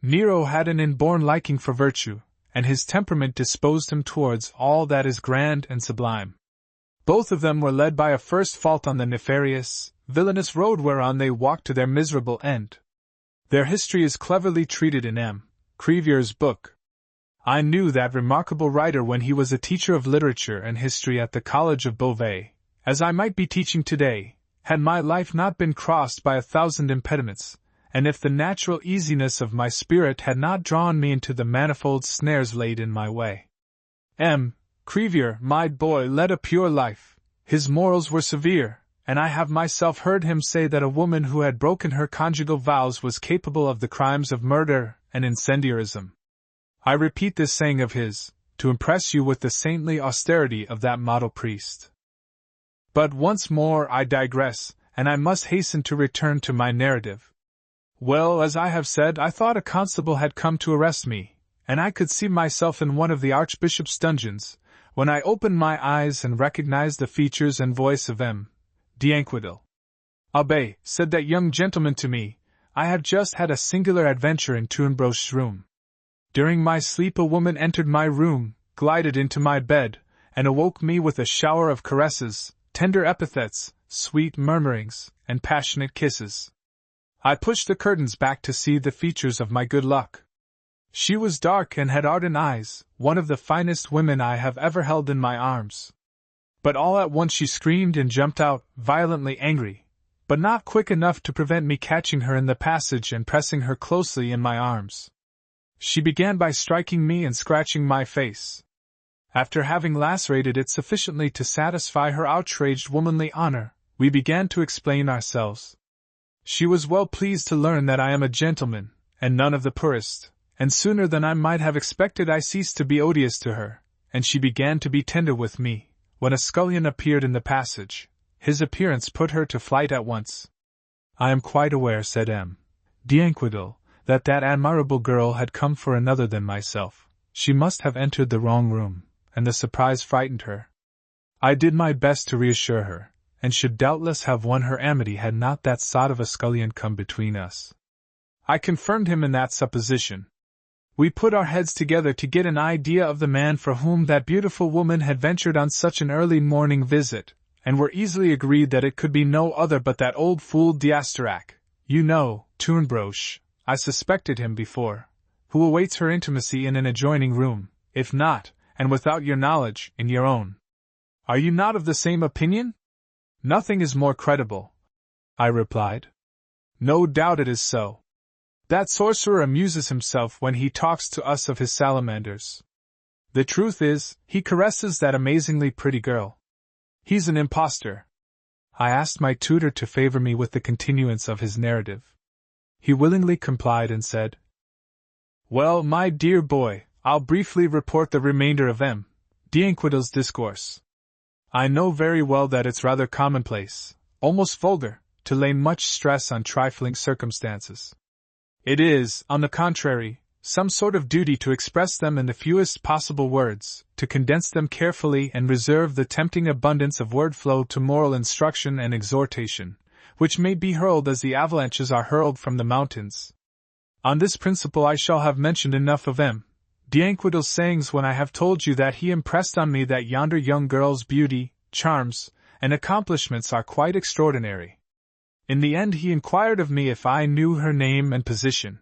Nero had an inborn liking for virtue, and his temperament disposed him towards all that is grand and sublime. Both of them were led by a first fault on the nefarious, villainous road whereon they walked to their miserable end. Their history is cleverly treated in M. Crevier's book. I knew that remarkable writer when he was a teacher of literature and history at the College of Beauvais, as I might be teaching today, had my life not been crossed by 1,000 impediments, and if the natural easiness of my spirit had not drawn me into the manifold snares laid in my way. M. Crevier, my boy, led a pure life. His morals were severe, and I have myself heard him say that a woman who had broken her conjugal vows was capable of the crimes of murder and incendiarism. I repeat this saying of his, to impress you with the saintly austerity of that model priest. But once more I digress, and I must hasten to return to my narrative. Well, as I have said, I thought a constable had come to arrest me, and I could see myself in one of the Archbishop's dungeons, when I opened my eyes and recognized the features and voice of M. d'Anquetil. "Abbé," said that young gentleman to me, "I have just had a singular adventure in Unabridged's room. During my sleep a woman entered my room, glided into my bed, and awoke me with a shower of caresses, tender epithets, sweet murmurings, and passionate kisses. I pushed the curtains back to see the features of my good luck. She was dark and had ardent eyes, one of the finest women I have ever held in my arms. But all at once she screamed and jumped out, violently angry, but not quick enough to prevent me catching her in the passage and pressing her closely in my arms. She began by striking me and scratching my face. After having lacerated it sufficiently to satisfy her outraged womanly honor, we began to explain ourselves. She was well pleased to learn that I am a gentleman, and none of the poorest, and sooner than I might have expected I ceased to be odious to her, and she began to be tender with me, when a scullion appeared in the passage. His appearance put her to flight at once. "I am quite aware," said M. d'Anquetil, that admirable girl had come for another than myself. She must have entered the wrong room, and the surprise frightened her. I did my best to reassure her, and should doubtless have won her amity had not that sot of a scullion come between us. I confirmed him in that supposition. We put our heads together to get an idea of the man for whom that beautiful woman had ventured on such an early morning visit, and were easily agreed that it could be no other but that old fool d'Asterac, you know, Tournebroche. I suspected him before, who awaits her intimacy in an adjoining room, if not, and without your knowledge, in your own. Are you not of the same opinion? Nothing is more credible, I replied. No doubt it is so. That sorcerer amuses himself when he talks to us of his salamanders. The truth is, he caresses that amazingly pretty girl. He's an impostor. I asked my tutor to favor me with the continuance of his narrative. He willingly complied and said, "Well, my dear boy, I'll briefly report the remainder of M. d'Anquetil's discourse. I know very well that it's rather commonplace, almost vulgar, to lay much stress on trifling circumstances. It is, on the contrary, some sort of duty to express them in the fewest possible words, to condense them carefully and reserve the tempting abundance of word flow to moral instruction and exhortation, which may be hurled as the avalanches are hurled from the mountains. On this principle I shall have mentioned enough of M. d'Anquetil's sayings when I have told you that he impressed on me that yonder young girl's beauty, charms, and accomplishments are quite extraordinary. In the end he inquired of me if I knew her name and position,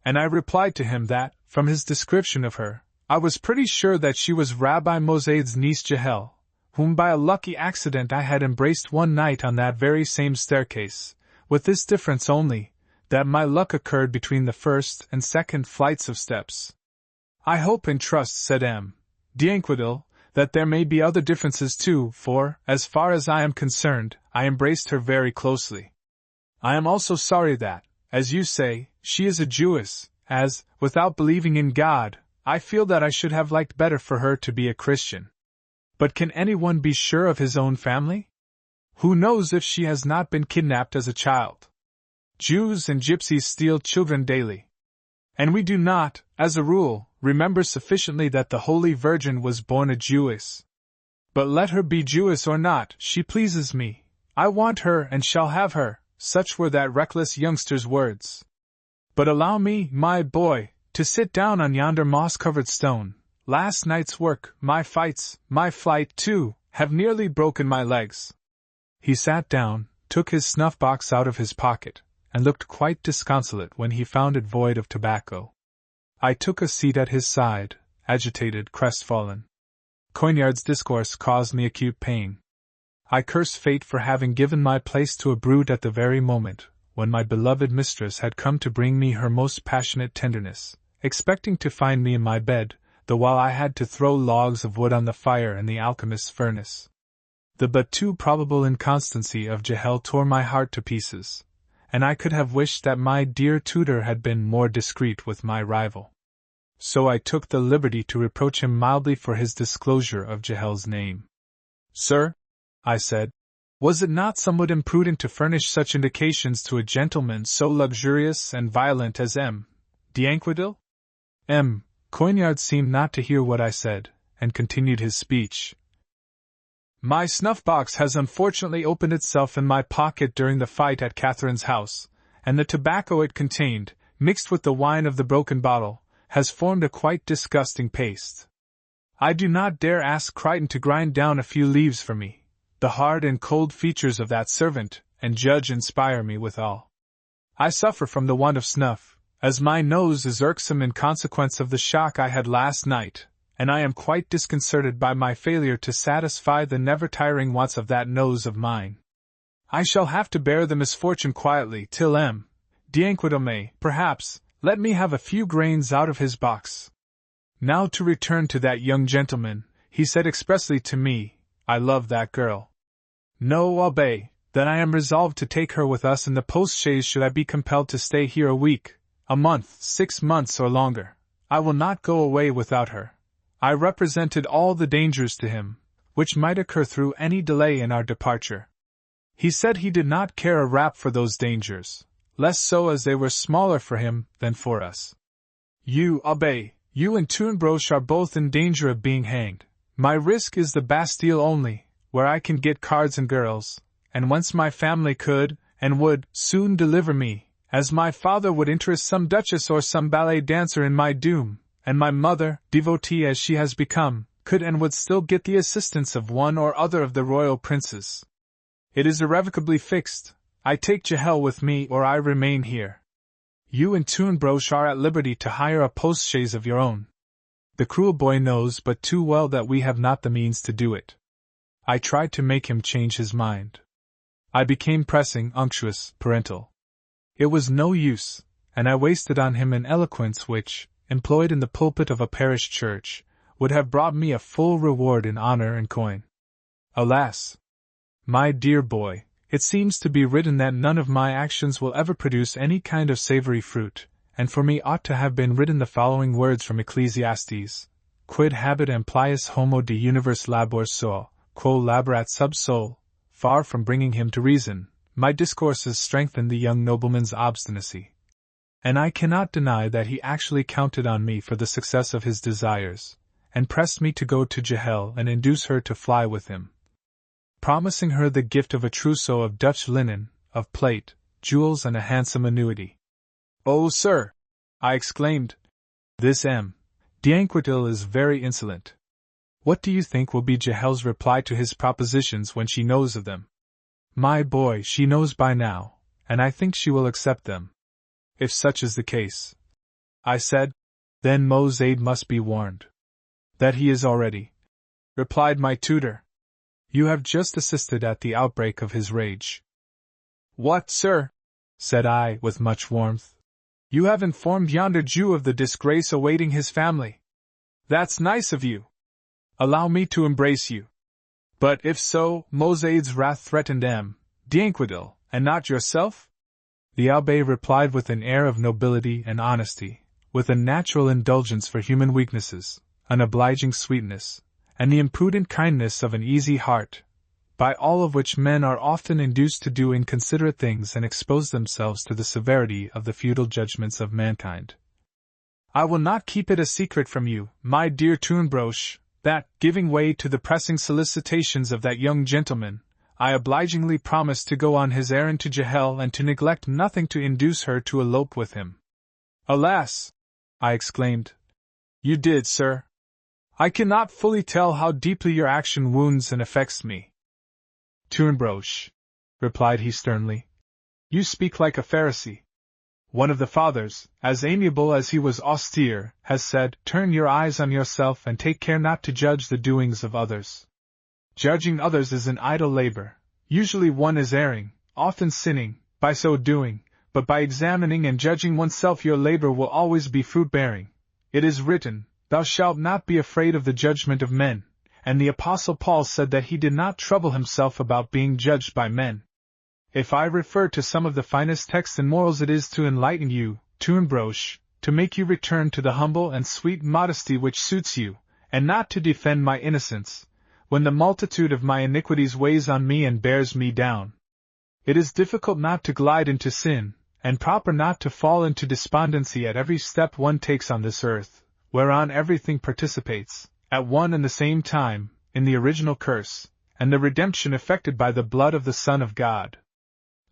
and I replied to him that, from his description of her, I was pretty sure that she was Rabbi Mosaid's niece Jahel, whom by a lucky accident I had embraced one night on that very same staircase, with this difference only, that my luck occurred between the first and second flights of steps. I hope and trust, said M. d'Anquetil, that there may be other differences too, for, as far as I am concerned, I embraced her very closely. I am also sorry that, as you say, she is a Jewess, as, without believing in God, I feel that I should have liked better for her to be a Christian. But can anyone be sure of his own family? Who knows if she has not been kidnapped as a child? Jews and gypsies steal children daily. And we do not, as a rule, remember sufficiently that the Holy Virgin was born a Jewess. But let her be Jewess or not, she pleases me. I want her and shall have her, such were that reckless youngster's words. But allow me, my boy, to to sit down on yonder moss-covered stone. Last night's work, my fights, my flight, too, have nearly broken my legs. He sat down, took his snuff-box out of his pocket, and looked quite disconsolate when he found it void of tobacco. I took a seat at his side, agitated, crestfallen. Coignard's discourse caused me acute pain. I cursed fate for having given my place to a brute at the very moment when my beloved mistress had come to bring me her most passionate tenderness, expecting to find me in my bed, the while I had to throw logs of wood on the fire in the alchemist's furnace. The but too probable inconstancy of Jahel tore my heart to pieces, and I could have wished that my dear tutor had been more discreet with my rival. So I took the liberty to reproach him mildly for his disclosure of Jahel's name. "Sir," I said, "was it not somewhat imprudent to furnish such indications to a gentleman so luxurious and violent as M. d'Anquetil?" Coignard seemed not to hear what I said, and continued his speech. "My snuff-box has unfortunately opened itself in my pocket during the fight at Catherine's house, and the tobacco it contained, mixed with the wine of the broken bottle, has formed a quite disgusting paste. I do not dare ask Crichton to grind down a few leaves for me. The hard and cold features of that servant and judge inspire me withal. I suffer from the want of snuff, as my nose is irksome in consequence of the shock I had last night, and I am quite disconcerted by my failure to satisfy the never-tiring wants of that nose of mine. I shall have to bear the misfortune quietly till M. d'Anquetil may, perhaps, let me have a few grains out of his box. Now to return to that young gentleman, he said expressly to me, 'I love that girl. No, Abbé, that I am resolved to take her with us in the post-chaise should I be compelled to stay here a week, a month, 6 months or longer. I will not go away without her.' I represented all the dangers to him, which might occur through any delay in our departure. He said he did not care a rap for those dangers, less so as they were smaller for him than for us. You, Abbé, you and Tournebroche are both in danger of being hanged. My risk is the Bastille only, where I can get cards and girls, and whence my family could, and would, soon deliver me, as my father would interest some duchess or some ballet dancer in my doom, and my mother, devotee as she has become, could and would still get the assistance of one or other of the royal princes. It is irrevocably fixed. I take Jahel with me or I remain here. You and Tournebroche are at liberty to hire a post-chaise of your own. The cruel boy knows but too well that we have not the means to do it." I tried to make him change his mind. I became pressing, unctuous, parental. It was no use, and I wasted on him an eloquence which, employed in the pulpit of a parish church, would have brought me a full reward in honor and coin. Alas! My dear boy, it seems to be written that none of my actions will ever produce any kind of savory fruit, and for me ought to have been written the following words from Ecclesiastes: "Quid habet amplius homo de universe labor suo, quo laborat sub sol." Far from bringing him to reason, my discourses strengthened the young nobleman's obstinacy. And I cannot deny that he actually counted on me for the success of his desires, and pressed me to go to Jahel and induce her to fly with him, promising her the gift of a trousseau of Dutch linen, of plate, jewels and a handsome annuity. "Oh, sir!" I exclaimed, "this M. d'Anquetil is very insolent. What do you think will be Jahel's reply to his propositions when she knows of them?" "My boy, she knows by now, and I think she will accept them." "If such is the case," I said, "then Mozade must be warned." "That he is already," replied my tutor. "You have just assisted at the outbreak of his rage." "What, sir?" said I, with much warmth. "You have informed yonder Jew of the disgrace awaiting his family. That's nice of you. Allow me to embrace you. But if so, Mozade's wrath threatened M. d'Anquetil, and not yourself?" The abbé replied with an air of nobility and honesty, with a natural indulgence for human weaknesses, an obliging sweetness, and the imprudent kindness of an easy heart, by all of which men are often induced to do inconsiderate things and expose themselves to the severity of the futile judgments of mankind. "I will not keep it a secret from you, my dear Tournebroche, that, giving way to the pressing solicitations of that young gentleman, I obligingly promised to go on his errand to Jahel and to neglect nothing to induce her to elope with him. Alas! I exclaimed. You did, sir. I cannot fully tell how deeply your action wounds and affects me. Unabridged, replied he sternly. You speak like a Pharisee. One of the fathers, as amiable as he was austere, has said, Turn your eyes on yourself and take care not to judge the doings of others. Judging others is an idle labor. Usually one is erring, often sinning, by so doing, but by examining and judging oneself your labor will always be fruit-bearing. It is written, Thou shalt not be afraid of the judgment of men, and the Apostle Paul said that he did not trouble himself about being judged by men. If I refer to some of the finest texts in morals, it is to enlighten you, Unabridged, to make you return to the humble and sweet modesty which suits you, and not to defend my innocence, when the multitude of my iniquities weighs on me and bears me down. It is difficult not to glide into sin, and proper not to fall into despondency at every step one takes on this earth, whereon everything participates, at one and the same time, in the original curse, and the redemption effected by the blood of the Son of God.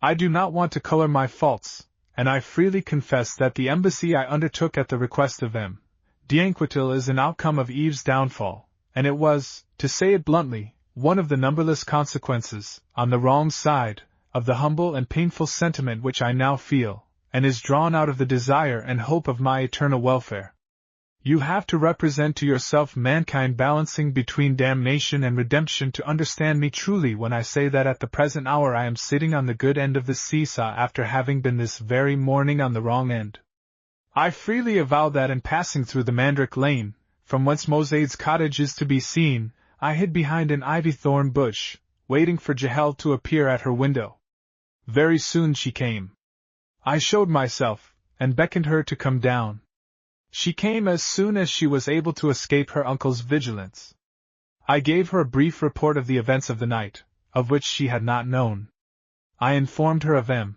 I do not want to color my faults, and I freely confess that the embassy I undertook at the request of M. d'Anquetil is an outcome of Eve's downfall, and it was, to say it bluntly, one of the numberless consequences, on the wrong side, of the humble and painful sentiment which I now feel, and is drawn out of the desire and hope of my eternal welfare. You have to represent to yourself mankind balancing between damnation and redemption to understand me truly when I say that at the present hour I am sitting on the good end of the seesaw after having been this very morning on the wrong end. I freely avow that in passing through the Mandrake Lane, from whence Mosade's cottage is to be seen, I hid behind an ivy-thorn bush, waiting for Jehel to appear at her window. Very soon she came. I showed myself, and beckoned her to come down. She came as soon as she was able to escape her uncle's vigilance. I gave her a brief report of the events of the night, of which she had not known. I informed her of M.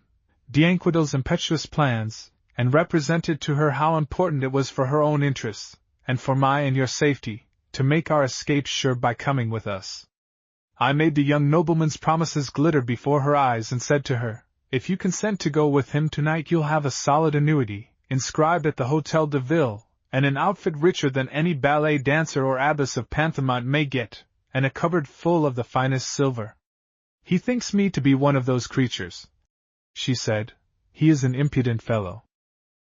d'Anquetil's impetuous plans, and represented to her how important it was for her own interests, and for my and your safety, to make our escape sure by coming with us. I made the young nobleman's promises glitter before her eyes and said to her, If you consent to go with him tonight you'll have a solid annuity, inscribed at the Hôtel de Ville, and an outfit richer than any ballet dancer or abbess of Panthamont may get, and a cupboard full of the finest silver. He thinks me to be one of those creatures, she said. He is an impudent fellow.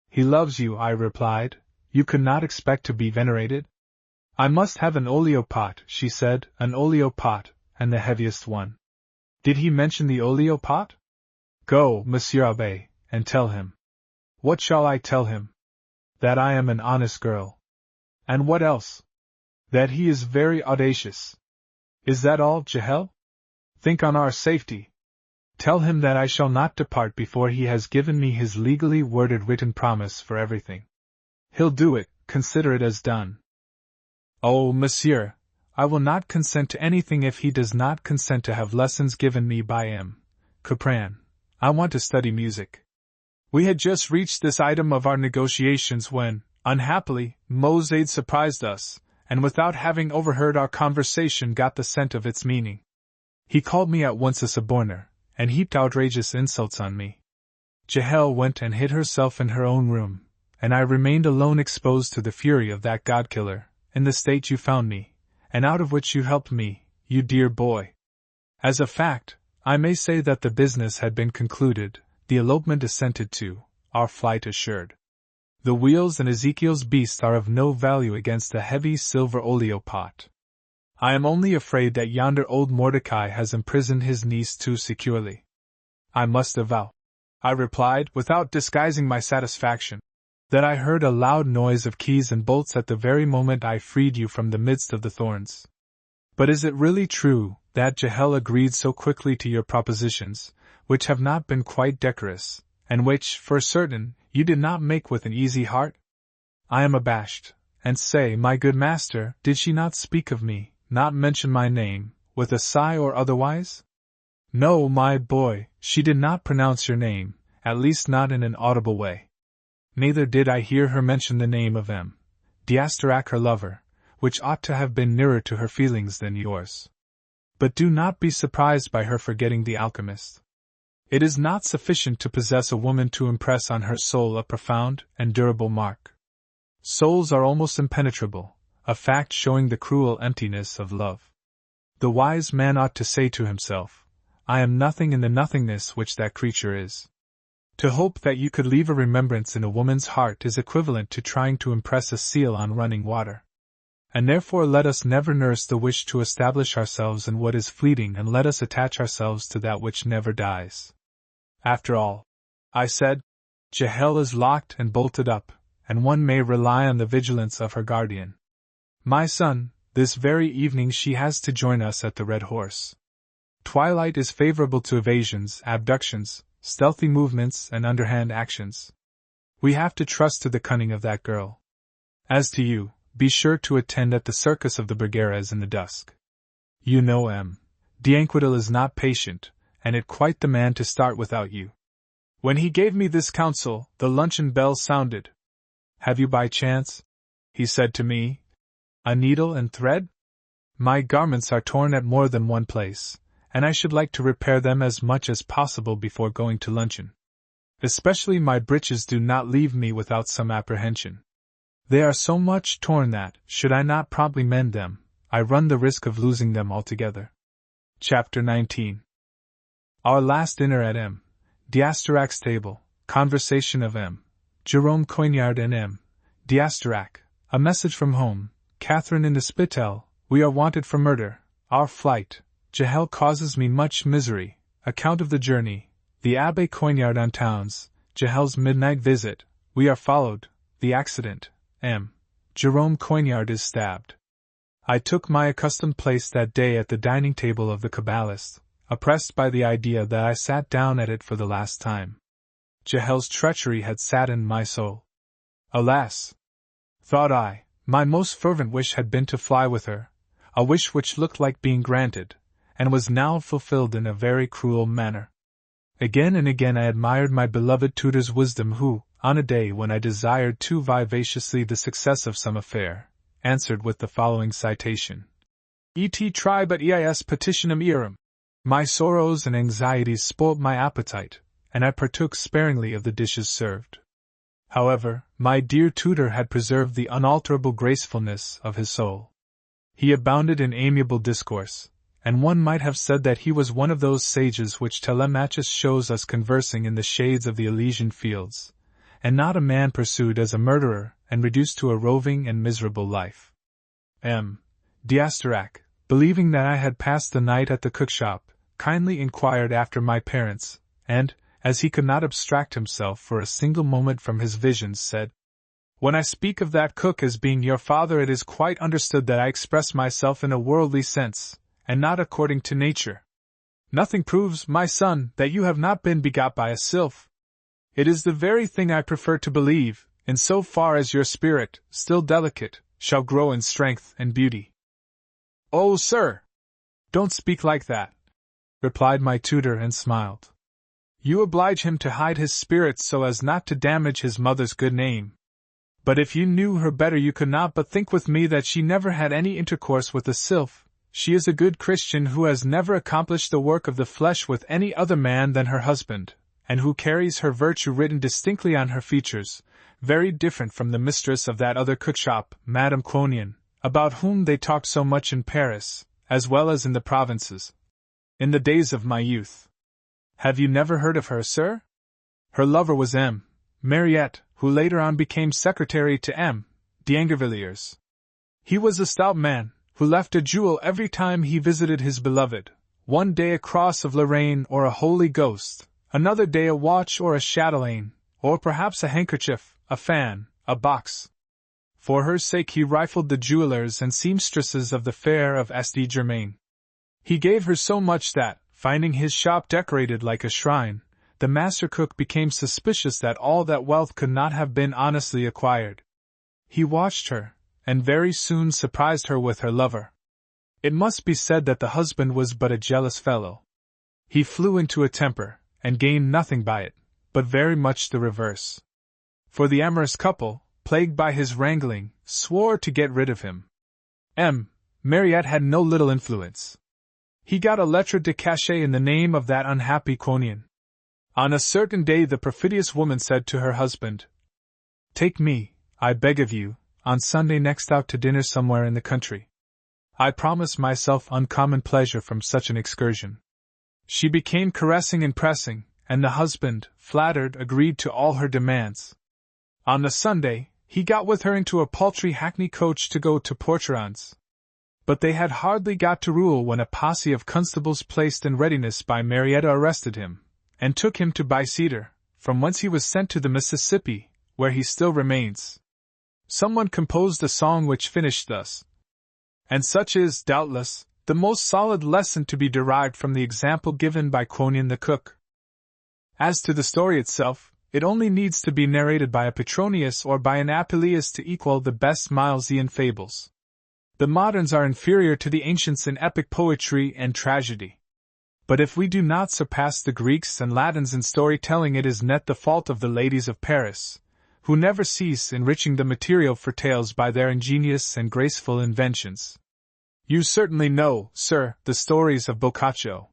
He loves you, I replied. You could not expect to be venerated? I must have an oleopot, she said, an oleopot, and the heaviest one. Did he mention the oleopot? Go, Monsieur Abbé, and tell him. What shall I tell him? That I am an honest girl. And what else? That he is very audacious. Is that all, Jehel? Think on our safety. Tell him that I shall not depart before he has given me his legally worded written promise for everything. He'll do it, consider it as done. Oh, monsieur, I will not consent to anything if he does not consent to have lessons given me by M. Capran. I want to study music. We had just reached this item of our negotiations when, unhappily, Mosade surprised us, and without having overheard our conversation got the scent of its meaning. He called me at once a suborner, and heaped outrageous insults on me. Jehel went and hid herself in her own room, and I remained alone exposed to the fury of that god-killer, in the state you found me, and out of which you helped me, you dear boy. As a fact, I may say that the business had been concluded, the elopement assented to, our flight assured. The wheels and Ezekiel's beast are of no value against the heavy silver oleopot. I am only afraid that yonder old Mordecai has imprisoned his niece too securely. I must avow, I replied, without disguising my satisfaction, that I heard a loud noise of keys and bolts at the very moment I freed you from the midst of the thorns. But is it really true that Jehel agreed so quickly to your propositions, which have not been quite decorous, and which, for certain, you did not make with an easy heart? I am abashed, and say, my good master, did she not speak of me, not mention my name, with a sigh or otherwise? No, my boy, she did not pronounce your name, at least not in an audible way. Neither did I hear her mention the name of M. d'Astarac, her lover, which ought to have been nearer to her feelings than yours. But do not be surprised by her forgetting the alchemist. It is not sufficient to possess a woman to impress on her soul a profound and durable mark. Souls are almost impenetrable, a fact showing the cruel emptiness of love. The wise man ought to say to himself, I am nothing in the nothingness which that creature is. To hope that you could leave a remembrance in a woman's heart is equivalent to trying to impress a seal on running water. And therefore let us never nurse the wish to establish ourselves in what is fleeting, and let us attach ourselves to that which never dies. After all, I said, Jehel is locked and bolted up, and one may rely on the vigilance of her guardian. My son, this very evening she has to join us at the Red Horse. Twilight is favorable to evasions, abductions, stealthy movements, and underhand actions. We have to trust to the cunning of that girl. As to you, be sure to attend at the circus of the Brigueres in the dusk. You know D'Anquetil is not patient, and it quite the man to start without you. When he gave me this counsel, the luncheon bell sounded. Have you by chance, he said to me, a needle and thread? My garments are torn at more than one place, and I should like to repair them as much as possible before going to luncheon. Especially my breeches do not leave me without some apprehension. They are so much torn that, should I not promptly mend them, I run the risk of losing them altogether. Chapter 19. Our last dinner at D'Astorac's table, conversation of Jerome Coignard and D'Astorac, a message from home, Catherine in the Spital, we are wanted for murder, our flight, Jehel causes me much misery, account of the journey, the Abbé Coignard on towns, Jehel's midnight visit, we are followed, the accident, Jerome Coignard is stabbed. I took my accustomed place that day at the dining table of the Kabbalist, oppressed by the idea that I sat down at it for the last time. Jehel's treachery had saddened my soul. Alas! Thought I, my most fervent wish had been to fly with her, a wish which looked like being granted, and was now fulfilled in a very cruel manner. Again and again I admired my beloved tutor's wisdom who, on a day when I desired too vivaciously the success of some affair, answered with the following citation. Et tribe et eis petitionem earum. My sorrows and anxieties spoilt my appetite, and I partook sparingly of the dishes served. However, my dear tutor had preserved the unalterable gracefulness of his soul. He abounded in amiable discourse, and one might have said that he was one of those sages which Telemachus shows us conversing in the shades of the Elysian fields, and not a man pursued as a murderer and reduced to a roving and miserable life. D'Astorac, believing that I had passed the night at the cookshop, kindly inquired after my parents, and, as he could not abstract himself for a single moment from his visions, said, When I speak of that cook as being your father, it is quite understood that I express myself in a worldly sense, and not according to nature. Nothing proves, my son, that you have not been begot by a sylph. It is the very thing I prefer to believe, in so far as your spirit, still delicate, shall grow in strength and beauty. Oh, sir! Don't speak like that, replied my tutor and smiled. You oblige him to hide his spirits so as not to damage his mother's good name. But if you knew her better you could not but think with me that she never had any intercourse with a sylph. She is a good Christian who has never accomplished the work of the flesh with any other man than her husband, and who carries her virtue written distinctly on her features, very different from the mistress of that other cookshop, Madame Quonian, about whom they talked so much in Paris, as well as in the provinces. In the days of my youth. Have you never heard of her, sir? Her lover was Mariette, who later on became secretary to D'Angervilliers. He was a stout man, who left a jewel every time he visited his beloved, one day a cross of Lorraine or a holy ghost, another day a watch or a chatelaine, or perhaps a handkerchief, a fan, a box. For her sake he rifled the jewelers and seamstresses of the fair of St. Germain. He gave her so much that, finding his shop decorated like a shrine, the master cook became suspicious that all that wealth could not have been honestly acquired. He watched her, and very soon surprised her with her lover. It must be said that the husband was but a jealous fellow. He flew into a temper, and gained nothing by it, but very much the reverse. For the amorous couple, plagued by his wrangling, swore to get rid of him. Mariette had no little influence. He got a lettre de cachet in the name of that unhappy Quonian. On a certain day the perfidious woman said to her husband, Take me, I beg of you, on Sunday next out to dinner somewhere in the country. I promise myself uncommon pleasure from such an excursion. She became caressing and pressing, and the husband, flattered, agreed to all her demands. On the Sunday, he got with her into a paltry hackney coach to go to Porcherons. But they had hardly got to Rouen when a posse of constables placed in readiness by Marietta arrested him, and took him to Bicester, from whence he was sent to the Mississippi, where he still remains. Someone composed a song which finished thus. And such is, doubtless, the most solid lesson to be derived from the example given by Quonian the cook. As to the story itself, it only needs to be narrated by a Petronius or by an Apuleius to equal the best Milesian fables. The moderns are inferior to the ancients in epic poetry and tragedy. But if we do not surpass the Greeks and Latins in storytelling, it is net the fault of the ladies of Paris, who never cease enriching the material for tales by their ingenious and graceful inventions. You certainly know, sir, the stories of Boccaccio.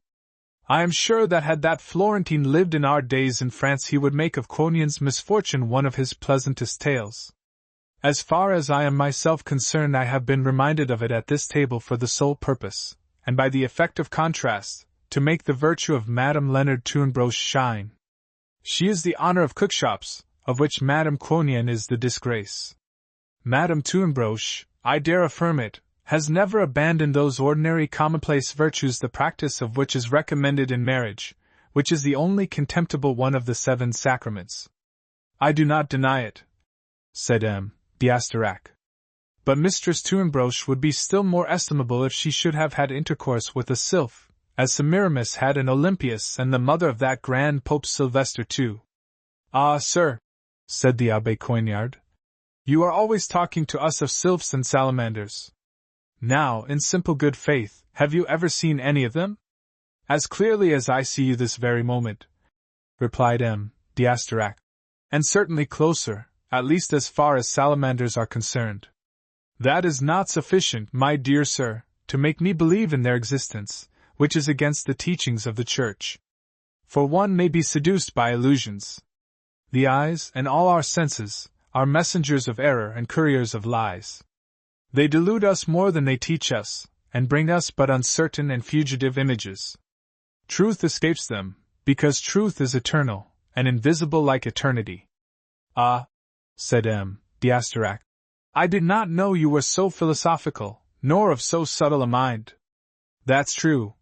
I am sure that had that Florentine lived in our days in France, he would make of Quonian's misfortune one of his pleasantest tales. As far as I am myself concerned, I have been reminded of it at this table for the sole purpose, and by the effect of contrast, to make the virtue of Madame Leonard Tuinbroche shine. She is the honor of cookshops, of which Madame Quonian is the disgrace. Madame Tuinbroche, I dare affirm it, has never abandoned those ordinary commonplace virtues the practice of which is recommended in marriage, which is the only contemptible one of the 7 sacraments. I do not deny it, said M. D'Asterac. But Mistress Tuinbroche would be still more estimable if she should have had intercourse with a sylph, as Semiramis had an Olympias and the mother of that grand Pope Sylvester too. Ah, sir, said the Abbé Coignard, you are always talking to us of sylphs and salamanders. Now, in simple good faith, have you ever seen any of them? As clearly as I see you this very moment, replied M. D'Asterac, and certainly closer, at least as far as salamanders are concerned. That is not sufficient, my dear sir, to make me believe in their existence, which is against the teachings of the Church. For one may be seduced by illusions. The eyes, and all our senses, are messengers of error and couriers of lies. They delude us more than they teach us, and bring us but uncertain and fugitive images. Truth escapes them, because truth is eternal, and invisible like eternity. Ah, said M. D'Asterac, I did not know you were so philosophical, nor of so subtle a mind. That's true,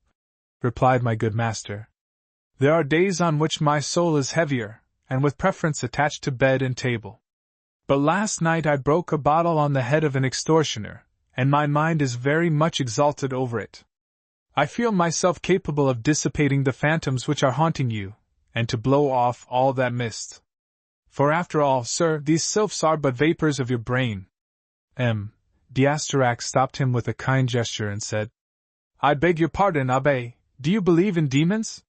replied my good master. There are days on which my soul is heavier, and with preference attached to bed and table. But last night I broke a bottle on the head of an extortioner, and my mind is very much exalted over it. I feel myself capable of dissipating the phantoms which are haunting you, and to blow off all that mist. For after all, sir, these sylphs are but vapors of your brain. M. D'Asterac stopped him with a kind gesture and said, I beg your pardon, Abbé, do you believe in demons?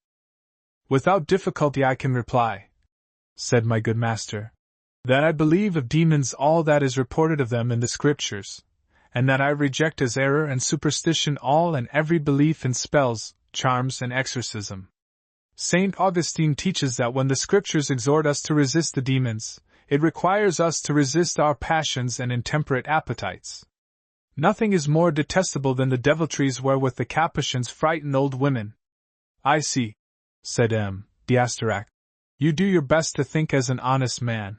Without difficulty I can reply, said my good master, that I believe of demons all that is reported of them in the Scriptures, and that I reject as error and superstition all and every belief in spells, charms, and exorcism. Saint Augustine teaches that when the Scriptures exhort us to resist the demons, it requires us to resist our passions and intemperate appetites. Nothing is more detestable than the deviltries wherewith the Capuchins frighten old women. I see, said M. D'Asterac. You do your best to think as an honest man.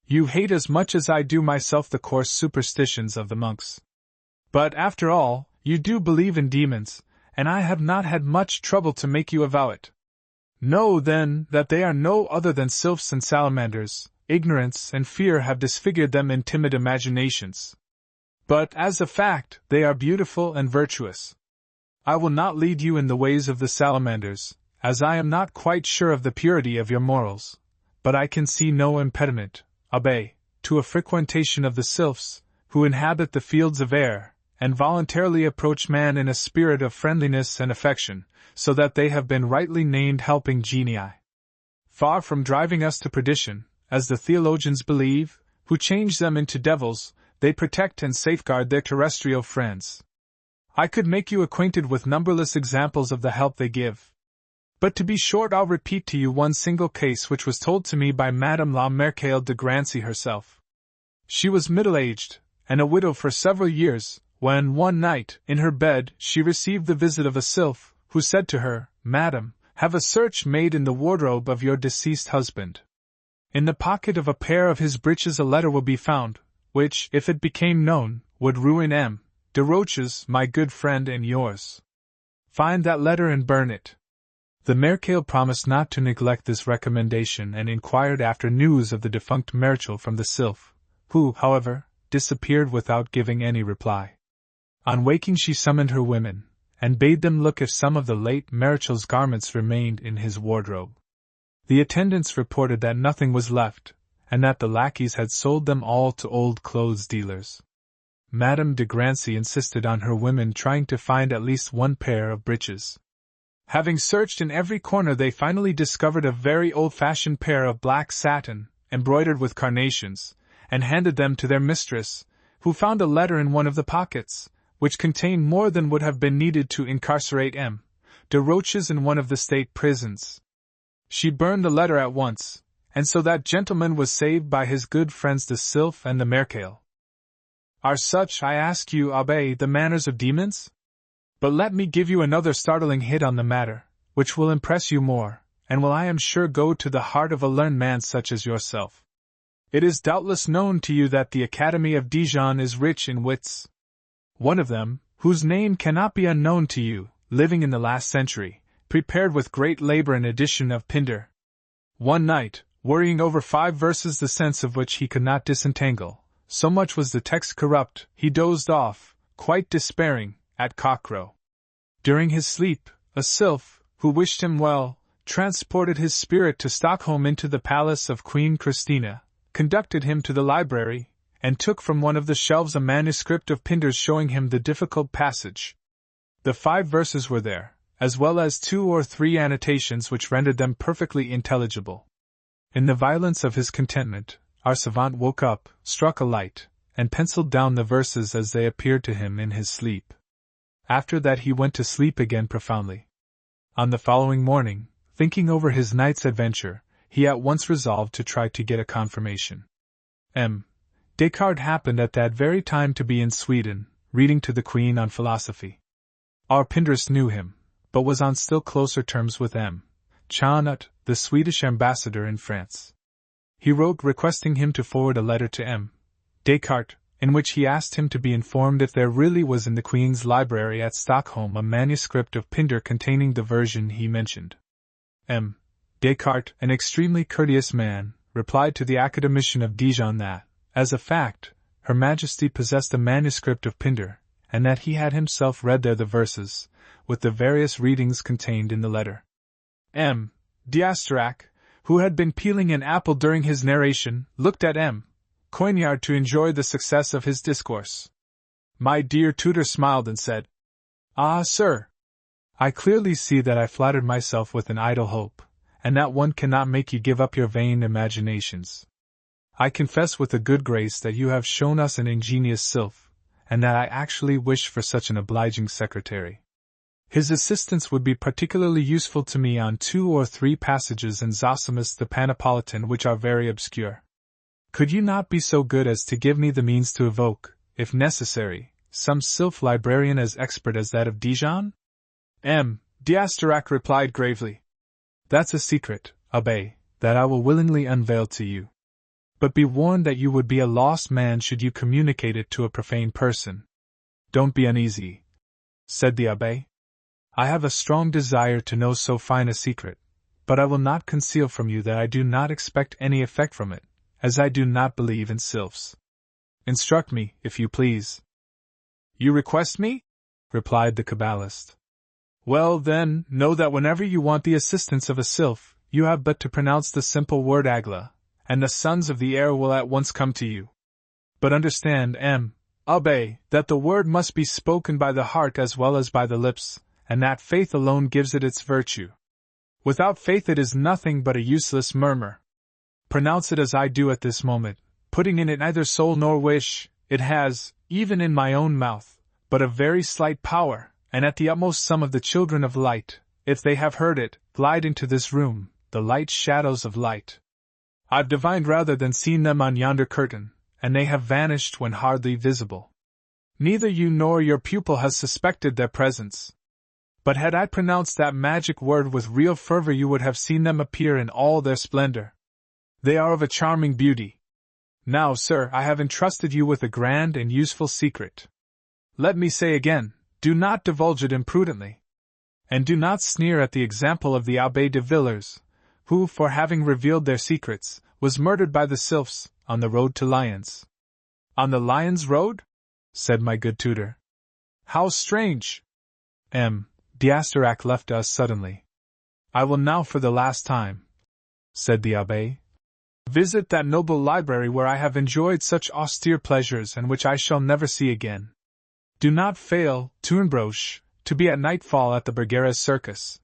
You hate as much as I do myself the coarse superstitions of the monks. But, after all, you do believe in demons, and I have not had much trouble to make you avow it. Know, then, that they are no other than sylphs and salamanders. Ignorance and fear have disfigured them in timid imaginations. But, as a fact, they are beautiful and virtuous. I will not lead you in the ways of the salamanders, as I am not quite sure of the purity of your morals, but I can see no impediment, Abbé, to a frequentation of the sylphs, who inhabit the fields of air, and voluntarily approach man in a spirit of friendliness and affection, so that they have been rightly named helping genii. Far from driving us to perdition, as the theologians believe, who change them into devils, they protect and safeguard their terrestrial friends. I could make you acquainted with numberless examples of the help they give. But to be short, I'll repeat to you one single case which was told to me by Madame la Marquise de Grancy herself. She was middle-aged, and a widow for several years, when, one night, in her bed, she received the visit of a sylph, who said to her, "Madam, have a search made in the wardrobe of your deceased husband. In the pocket of a pair of his breeches a letter will be found, which, if it became known, would ruin M. de Roches, my good friend and yours. Find that letter and burn it." The Mercale promised not to neglect this recommendation and inquired after news of the defunct Merchel from the sylph, who, however, disappeared without giving any reply. On waking she summoned her women, and bade them look if some of the late Merchel's garments remained in his wardrobe. The attendants reported that nothing was left, and that the lackeys had sold them all to old clothes dealers. Madame de Grancy insisted on her women trying to find at least one pair of breeches. Having searched in every corner, they finally discovered a very old-fashioned pair of black satin, embroidered with carnations, and handed them to their mistress, who found a letter in one of the pockets, which contained more than would have been needed to incarcerate M. de Roches in one of the state prisons. She burned the letter at once, and so that gentleman was saved by his good friends the sylph and the Mercale. Are such, I ask you, Abbé, the manners of demons? But let me give you another startling hit on the matter, which will impress you more, and will I am sure go to the heart of a learned man such as yourself. It is doubtless known to you that the Academy of Dijon is rich in wits. One of them, whose name cannot be unknown to you, living in the last century, prepared with great labor an edition of Pindar. One night, worrying over 5 verses the sense of which he could not disentangle, so much was the text corrupt, he dozed off, quite despairing, at cockcrow. During his sleep, a sylph, who wished him well, transported his spirit to Stockholm into the palace of Queen Christina, conducted him to the library, and took from one of the shelves a manuscript of Pindar's showing him the difficult passage. The 5 verses were there, as well as 2 or 3 annotations which rendered them perfectly intelligible. In the violence of his contentment, our savant woke up, struck a light, and penciled down the verses as they appeared to him in his sleep. After that he went to sleep again profoundly. On the following morning, thinking over his night's adventure, he at once resolved to try to get a confirmation. M. Descartes happened at that very time to be in Sweden, reading to the Queen on philosophy. Our Pindarus knew him, but was on still closer terms with M. Chaunut, the Swedish ambassador in France. He wrote requesting him to forward a letter to M. Descartes, in which he asked him to be informed if there really was in the Queen's library at Stockholm a manuscript of Pindar containing the version he mentioned. M. Descartes, an extremely courteous man, replied to the Academician of Dijon that, as a fact, Her Majesty possessed a manuscript of Pindar, and that he had himself read there the verses, with the various readings contained in the letter. M. d'Asterac, who had been peeling an apple during his narration, looked at M. Coignard to enjoy the success of his discourse. My dear tutor smiled and said, "Ah, sir! I clearly see that I flattered myself with an idle hope, and that one cannot make you give up your vain imaginations. I confess with a good grace that you have shown us an ingenious sylph, and that I actually wish for such an obliging secretary. His assistance would be particularly useful to me on 2 or 3 passages in Zosimus the Panapolitan which are very obscure. Could you not be so good as to give me the means to evoke, if necessary, some sylph librarian as expert as that of Dijon?" M. d'Asterac replied gravely, "That's a secret, Abbé, that I will willingly unveil to you. But be warned that you would be a lost man should you communicate it to a profane person." "Don't be uneasy," said the Abbé. "I have a strong desire to know so fine a secret, but I will not conceal from you that I do not expect any effect from it, as I do not believe in sylphs. Instruct me, if you please." "You request me?" replied the Kabbalist. "Well, then, know that whenever you want the assistance of a sylph, you have but to pronounce the simple word Agla, and the sons of the air will at once come to you. But understand, M. Abbé, that the word must be spoken by the heart as well as by the lips, and that faith alone gives it its virtue. Without faith it is nothing but a useless murmur. Pronounce it as I do at this moment, putting in it neither soul nor wish. It has, even in my own mouth, but a very slight power, and at the utmost some of the children of light, if they have heard it, glide into this room, the light shadows of light. I've divined rather than seen them on yonder curtain, and they have vanished when hardly visible. Neither you nor your pupil has suspected their presence. But had I pronounced that magic word with real fervor, you would have seen them appear in all their splendor. They are of a charming beauty. Now, sir, I have entrusted you with a grand and useful secret. Let me say again, do not divulge it imprudently. And do not sneer at the example of the Abbé de Villers, who, for having revealed their secrets, was murdered by the sylphs, on the road to Lyons. On the Lyons road? Said my good tutor. How strange! D'Asterac left us suddenly. I will now for the last time, said the Abbé, visit that noble library where I have enjoyed such austere pleasures and which I shall never see again. Do not fail, Tournebroche, to be at nightfall at the Bergera's circus.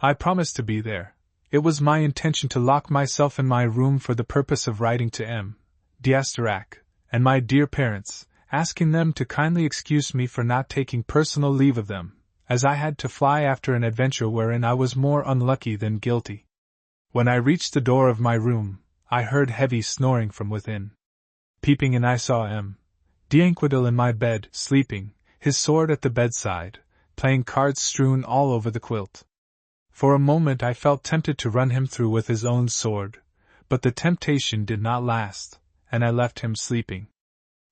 I promised to be there. It was my intention to lock myself in my room for the purpose of writing to D'Asterac, and my dear parents, asking them to kindly excuse me for not taking personal leave of them, as I had to fly after an adventure wherein I was more unlucky than guilty. When I reached the door of my room, I heard heavy snoring from within. Peeping in, I saw d'Inquedil in my bed, sleeping, his sword at the bedside, playing cards strewn all over the quilt. For a moment I felt tempted to run him through with his own sword, but the temptation did not last, and I left him sleeping.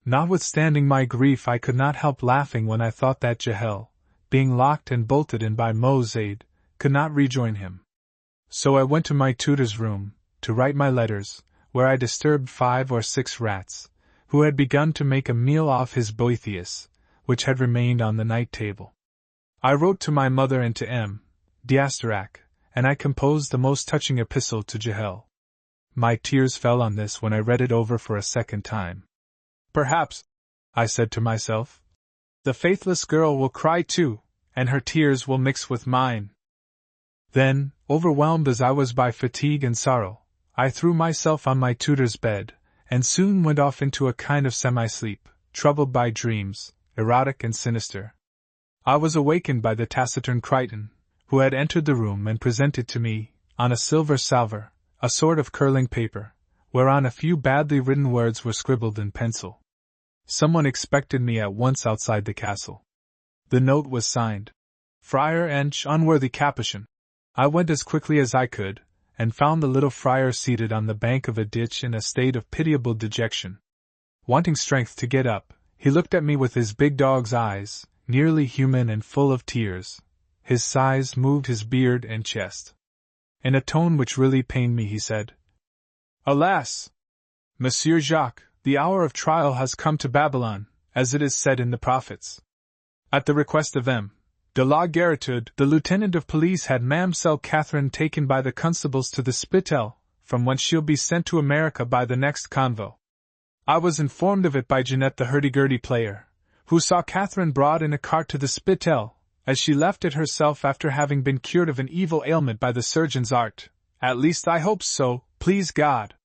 Notwithstanding my grief, I could not help laughing when I thought that Jahel, being locked and bolted in by Mo's aid, could not rejoin him. So I went to my tutor's room, to write my letters, where I disturbed 5 or 6 rats, who had begun to make a meal off his Boethius, which had remained on the night table. I wrote to my mother and to D'Asterac, and I composed the most touching epistle to Jahel. My tears fell on this when I read it over for a second time. Perhaps, I said to myself, the faithless girl will cry too, and her tears will mix with mine. Then, overwhelmed as I was by fatigue and sorrow, I threw myself on my tutor's bed, and soon went off into a kind of semi-sleep, troubled by dreams, erotic and sinister. I was awakened by the taciturn Crichton, who had entered the room and presented to me, on a silver salver, a sort of curling paper, whereon a few badly written words were scribbled in pencil. Someone expected me at once outside the castle. The note was signed, Friar Ench, unworthy Capuchin. I went as quickly as I could, and found the little friar seated on the bank of a ditch in a state of pitiable dejection. Wanting strength to get up, he looked at me with his big dog's eyes, nearly human and full of tears. His sighs moved his beard and chest. In a tone which really pained me, he said, Alas! Monsieur Jacques, the hour of trial has come to Babylon, as it is said in the prophets. At the request of de la Garitude, the lieutenant of police had Mamselle Catherine taken by the constables to the Spital, from whence she'll be sent to America by the next convo. I was informed of it by Jeanette the hurdy-gurdy player, who saw Catherine brought in a cart to the Spital, as she left it herself after having been cured of an evil ailment by the surgeon's art. At least I hope so, please God.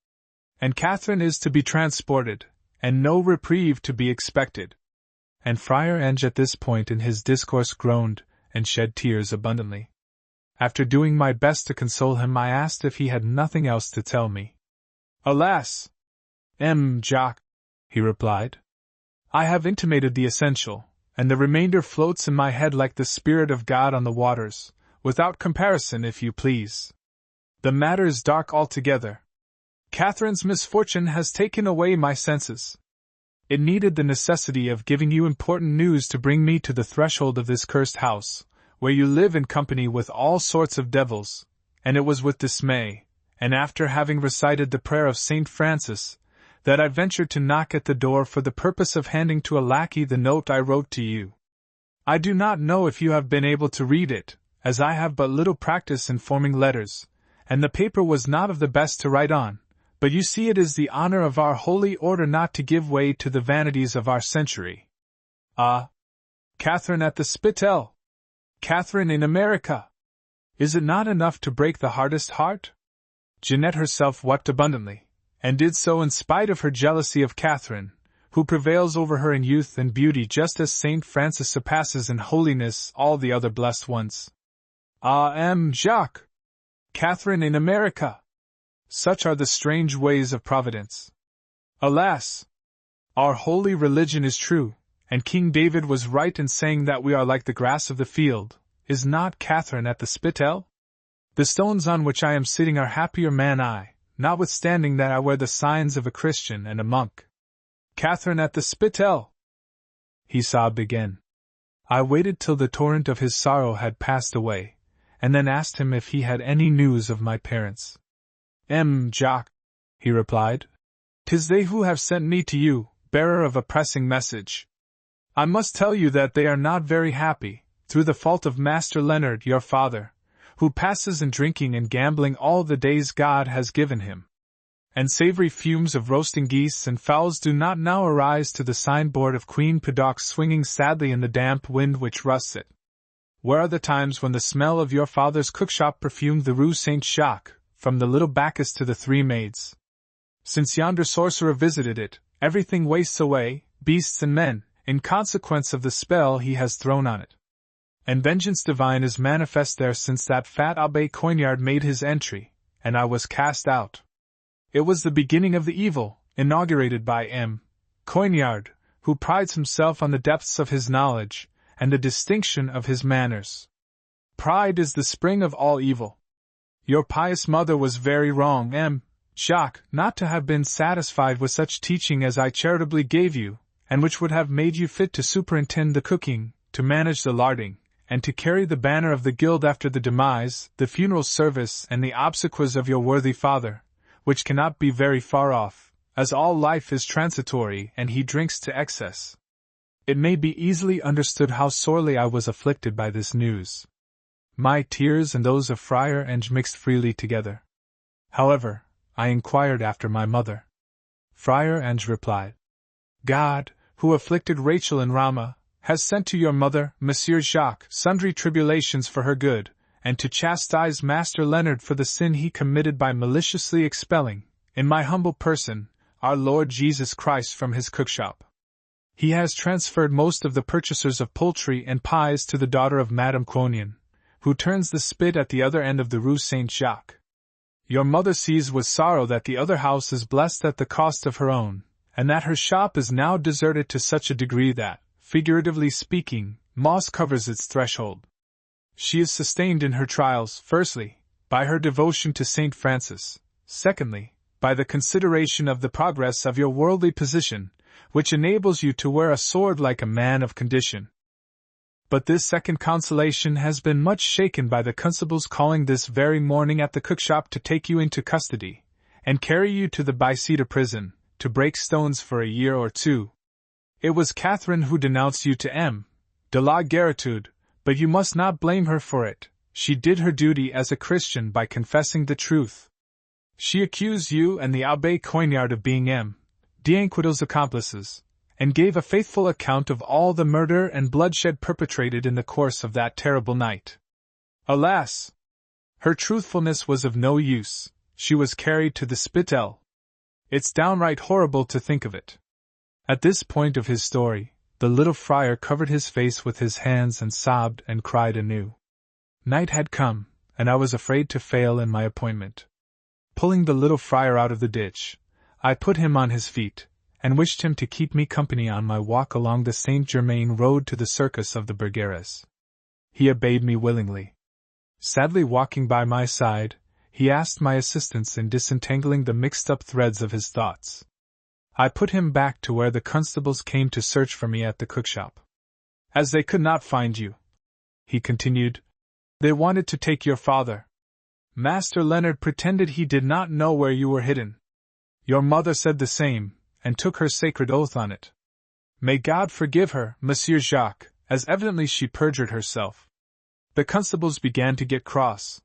And Catherine is to be transported, and no reprieve to be expected. And Friar Enge at this point in his discourse groaned, and shed tears abundantly. After doing my best to console him, I asked if he had nothing else to tell me. Alas! Jacques, he replied. I have intimated the essential, and the remainder floats in my head like the Spirit of God on the waters, without comparison, if you please. The matter is dark altogether. Catherine's misfortune has taken away my senses. It needed the necessity of giving you important news to bring me to the threshold of this cursed house, where you live in company with all sorts of devils, and it was with dismay, and after having recited the prayer of St. Francis, that I ventured to knock at the door for the purpose of handing to a lackey the note I wrote to you. I do not know if you have been able to read it, as I have but little practice in forming letters, and the paper was not of the best to write on, but you see it is the honor of our holy order not to give way to the vanities of our century. Catherine at the Spital! Catherine in America! Is it not enough to break the hardest heart? Jeanette herself wept abundantly, and did so in spite of her jealousy of Catherine, who prevails over her in youth and beauty just as St. Francis surpasses in holiness all the other blessed ones. Jacques! Catherine in America! Such are the strange ways of Providence. Alas! Our holy religion is true, and King David was right in saying that we are like the grass of the field. Is not Catherine at the Spital? The stones on which I am sitting are happier man I, notwithstanding that I wear the signs of a Christian and a monk. Catherine at the Spital! He sobbed again. I waited till the torrent of his sorrow had passed away, and then asked him if he had any news of my parents. Jacques, he replied. 'Tis they who have sent me to you, bearer of a pressing message. I must tell you that they are not very happy, through the fault of Master Leonard, your father, who passes in drinking and gambling all the days God has given him. And savory fumes of roasting geese and fowls do not now arise to the signboard of Queen Pedauque swinging sadly in the damp wind which rusts it. Where are the times when the smell of your father's cookshop perfumed the Rue Saint-Jacques, from the little Bacchus to the Three Maids? Since yonder sorcerer visited it, everything wastes away, beasts and men, in consequence of the spell he has thrown on it. And vengeance divine is manifest there since that fat Abbé Coignard made his entry, and I was cast out. It was the beginning of the evil, inaugurated by Coignard, who prides himself on the depths of his knowledge, and the distinction of his manners. Pride is the spring of all evil. Your pious mother was very wrong, Jacques, not to have been satisfied with such teaching as I charitably gave you, and which would have made you fit to superintend the cooking, to manage the larding, and to carry the banner of the guild after the demise, the funeral service, and the obsequies of your worthy father, which cannot be very far off, as all life is transitory and he drinks to excess. It may be easily understood how sorely I was afflicted by this news. My tears and those of Friar Ange mixed freely together. However, I inquired after my mother. Friar Ange replied, God, who afflicted Rachel and Rama, has sent to your mother, Monsieur Jacques, sundry tribulations for her good, and to chastise Master Leonard for the sin he committed by maliciously expelling, in my humble person, our Lord Jesus Christ from his cookshop. He has transferred most of the purchasers of poultry and pies to the daughter of Madame Coignan, who turns the spit at the other end of the Rue Saint-Jacques. Your mother sees with sorrow that the other house is blessed at the cost of her own, and that her shop is now deserted to such a degree that, figuratively speaking, moss covers its threshold. She is sustained in her trials, firstly, by her devotion to St. Francis, secondly, by the consideration of the progress of your worldly position, which enables you to wear a sword like a man of condition. But this second consolation has been much shaken by the constable's calling this very morning at the cookshop to take you into custody, and carry you to the Bicêtre prison, to break stones for a year or two. It was Catherine who denounced you to de la Garitude, but you must not blame her for it. She did her duty as a Christian by confessing the truth. She accused you and the Abbé Coignard of being d'Inquito's accomplices, and gave a faithful account of all the murder and bloodshed perpetrated in the course of that terrible night. Alas! Her truthfulness was of no use. She was carried to the Spital. It's downright horrible to think of it. At this point of his story, the little friar covered his face with his hands and sobbed and cried anew. Night had come, and I was afraid to fail in my appointment. Pulling the little friar out of the ditch, I put him on his feet, and wished him to keep me company on my walk along the Saint-Germain road to the circus of the Bergères. He obeyed me willingly. Sadly walking by my side, he asked my assistance in disentangling the mixed-up threads of his thoughts. I put him back to where the constables came to search for me at the cookshop. As they could not find you, he continued, they wanted to take your father. Master Leonard pretended he did not know where you were hidden. Your mother said the same, and took her sacred oath on it. May God forgive her, Monsieur Jacques, as evidently she perjured herself. The constables began to get cross.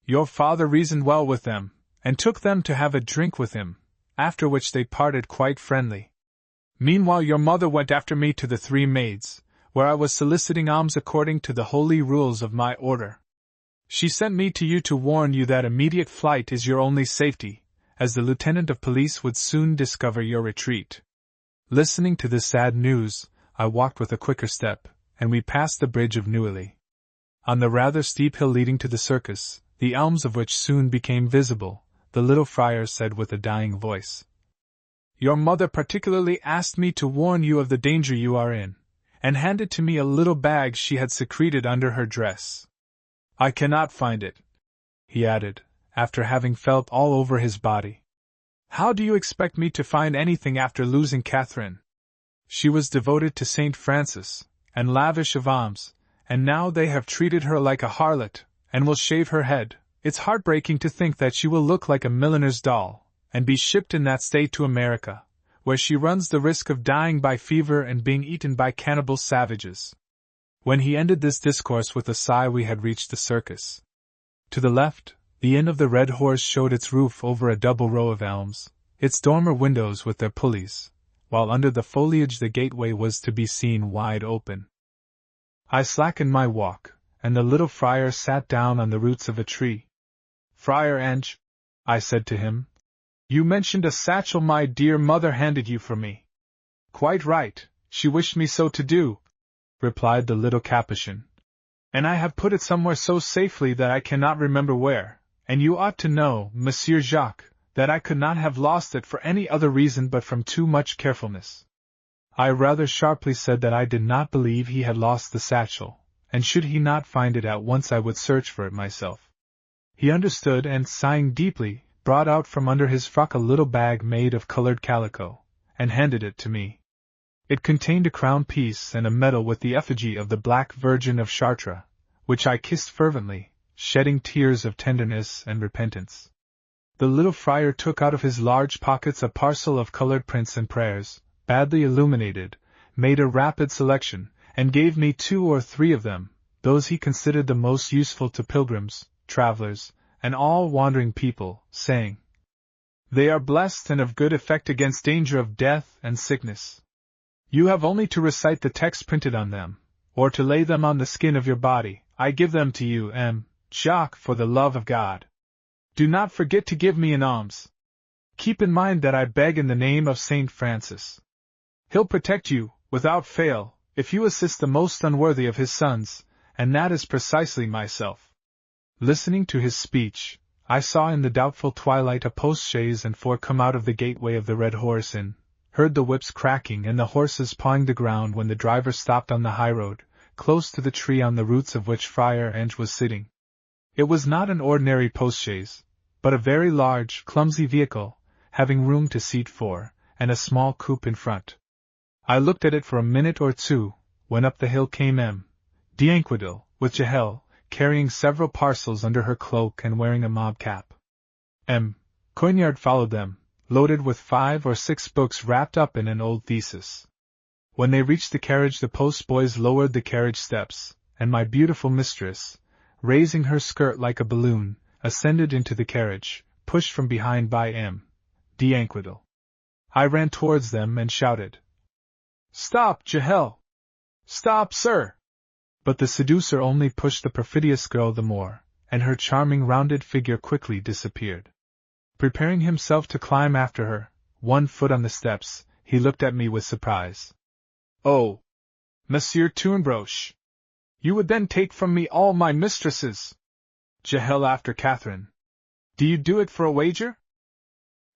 Your father reasoned well with them, and took them to have a drink with him, after which they parted quite friendly. Meanwhile your mother went after me to the Three Maids, where I was soliciting alms according to the holy rules of my order. She sent me to you to warn you that immediate flight is your only safety, as the lieutenant of police would soon discover your retreat. Listening to this sad news, I walked with a quicker step, and we passed the bridge of Neuilly. On the rather steep hill leading to the circus, the elms of which soon became visible, the little friar said with a dying voice, Your mother particularly asked me to warn you of the danger you are in, and handed to me a little bag she had secreted under her dress. I cannot find it," he added, after having felt all over his body. "How do you expect me to find anything after losing Catherine? She was devoted to St. Francis, and lavish of alms, and now they have treated her like a harlot, and will shave her head. It's heartbreaking to think that she will look like a milliner's doll, and be shipped in that state to America, where she runs the risk of dying by fever and being eaten by cannibal savages." When he ended this discourse with a sigh, we had reached the circus. To the left, the Inn of the Red Horse showed its roof over a double row of elms, its dormer windows with their pulleys, while under the foliage the gateway was to be seen wide open. I slackened my walk, and the little friar sat down on the roots of a tree. "Friar Ange," I said to him, "you mentioned a satchel my dear mother handed you for me." "Quite right, she wished me so to do," replied the little Capuchin. "And I have put it somewhere so safely that I cannot remember where, and you ought to know, Monsieur Jacques, that I could not have lost it for any other reason but from too much carefulness." I rather sharply said that I did not believe he had lost the satchel, and should he not find it at once I would search for it myself. He understood and, sighing deeply, brought out from under his frock a little bag made of colored calico, and handed it to me. It contained a crown piece and a medal with the effigy of the Black Virgin of Chartres, which I kissed fervently, shedding tears of tenderness and repentance. The little friar took out of his large pockets a parcel of colored prints and prayers, badly illuminated, made a rapid selection, and gave me 2 or 3 of them, those he considered the most useful to pilgrims, travelers, and all wandering people, saying, "They are blessed and of good effect against danger of death and sickness. You have only to recite the text printed on them, or to lay them on the skin of your body. I give them to you, Jacques, for the love of God. Do not forget to give me an alms. Keep in mind that I beg in the name of St. Francis. He'll protect you, without fail, if you assist the most unworthy of his sons, and that is precisely myself." Listening to his speech, I saw in the doubtful twilight a post-chaise and 4 come out of the gateway of the Red Horse Inn, heard the whips cracking and the horses pawing the ground when the driver stopped on the highroad, close to the tree on the roots of which Friar Ange was sitting. It was not an ordinary post-chaise, but a very large, clumsy vehicle, having room to seat 4, and a small coupe in front. I looked at it for a minute or 2, when up the hill came d'Anquetil, with Jahel, carrying several parcels under her cloak and wearing a mob cap. Coignard followed them, loaded with 5 or 6 books wrapped up in an old thesis. When they reached the carriage, the post-boys lowered the carriage steps, and my beautiful mistress, raising her skirt like a balloon, ascended into the carriage, pushed from behind by d'Anquetil. I ran towards them and shouted, "Stop, Jahel! Stop, sir!" But the seducer only pushed the perfidious girl the more, and her charming rounded figure quickly disappeared. Preparing himself to climb after her, 1 foot on the steps, he looked at me with surprise. "Oh, Monsieur Tournebroche! You would then take from me all my mistresses? Jahel after Catherine. Do you do it for a wager?"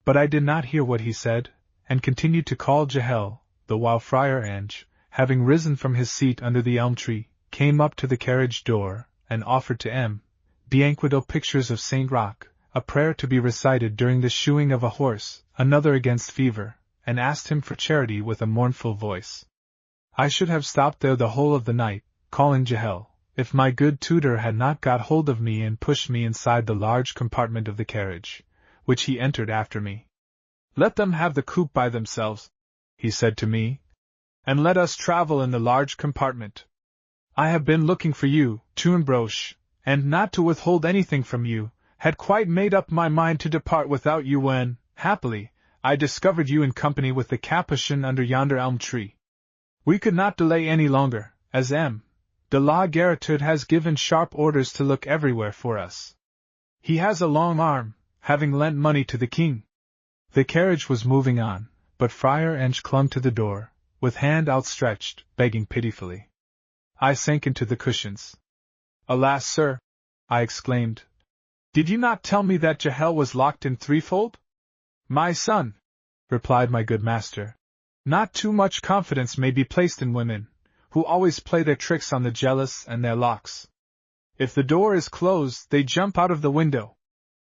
But I did not hear what he said, and continued to call Jahel, the while Friar Ange, having risen from his seat under the elm tree, came up to the carriage door, and offered to d'Anquetil pictures of Saint Roch, a prayer to be recited during the shoeing of a horse, another against fever, and asked him for charity with a mournful voice. I should have stopped there the whole of the night, calling Jahel, if my good tutor had not got hold of me and pushed me inside the large compartment of the carriage, which he entered after me. "Let them have the coupe by themselves," he said to me, "and let us travel in the large compartment. I have been looking for you, Tournebroche, and, not to withhold anything from you, had quite made up my mind to depart without you when, happily, I discovered you in company with the Capuchin under yonder elm tree. We could not delay any longer, as de la Garritude has given sharp orders to look everywhere for us. He has a long arm, having lent money to the king." The carriage was moving on, but Friar Ange clung to the door, with hand outstretched, begging pitifully. I sank into the cushions. "Alas, sir," I exclaimed, "did you not tell me that Jahel was locked in threefold?" "My son," replied my good master. Not too much confidence may be placed in women, who always play their tricks on the jealous and their locks. If the door is closed, they jump out of the window.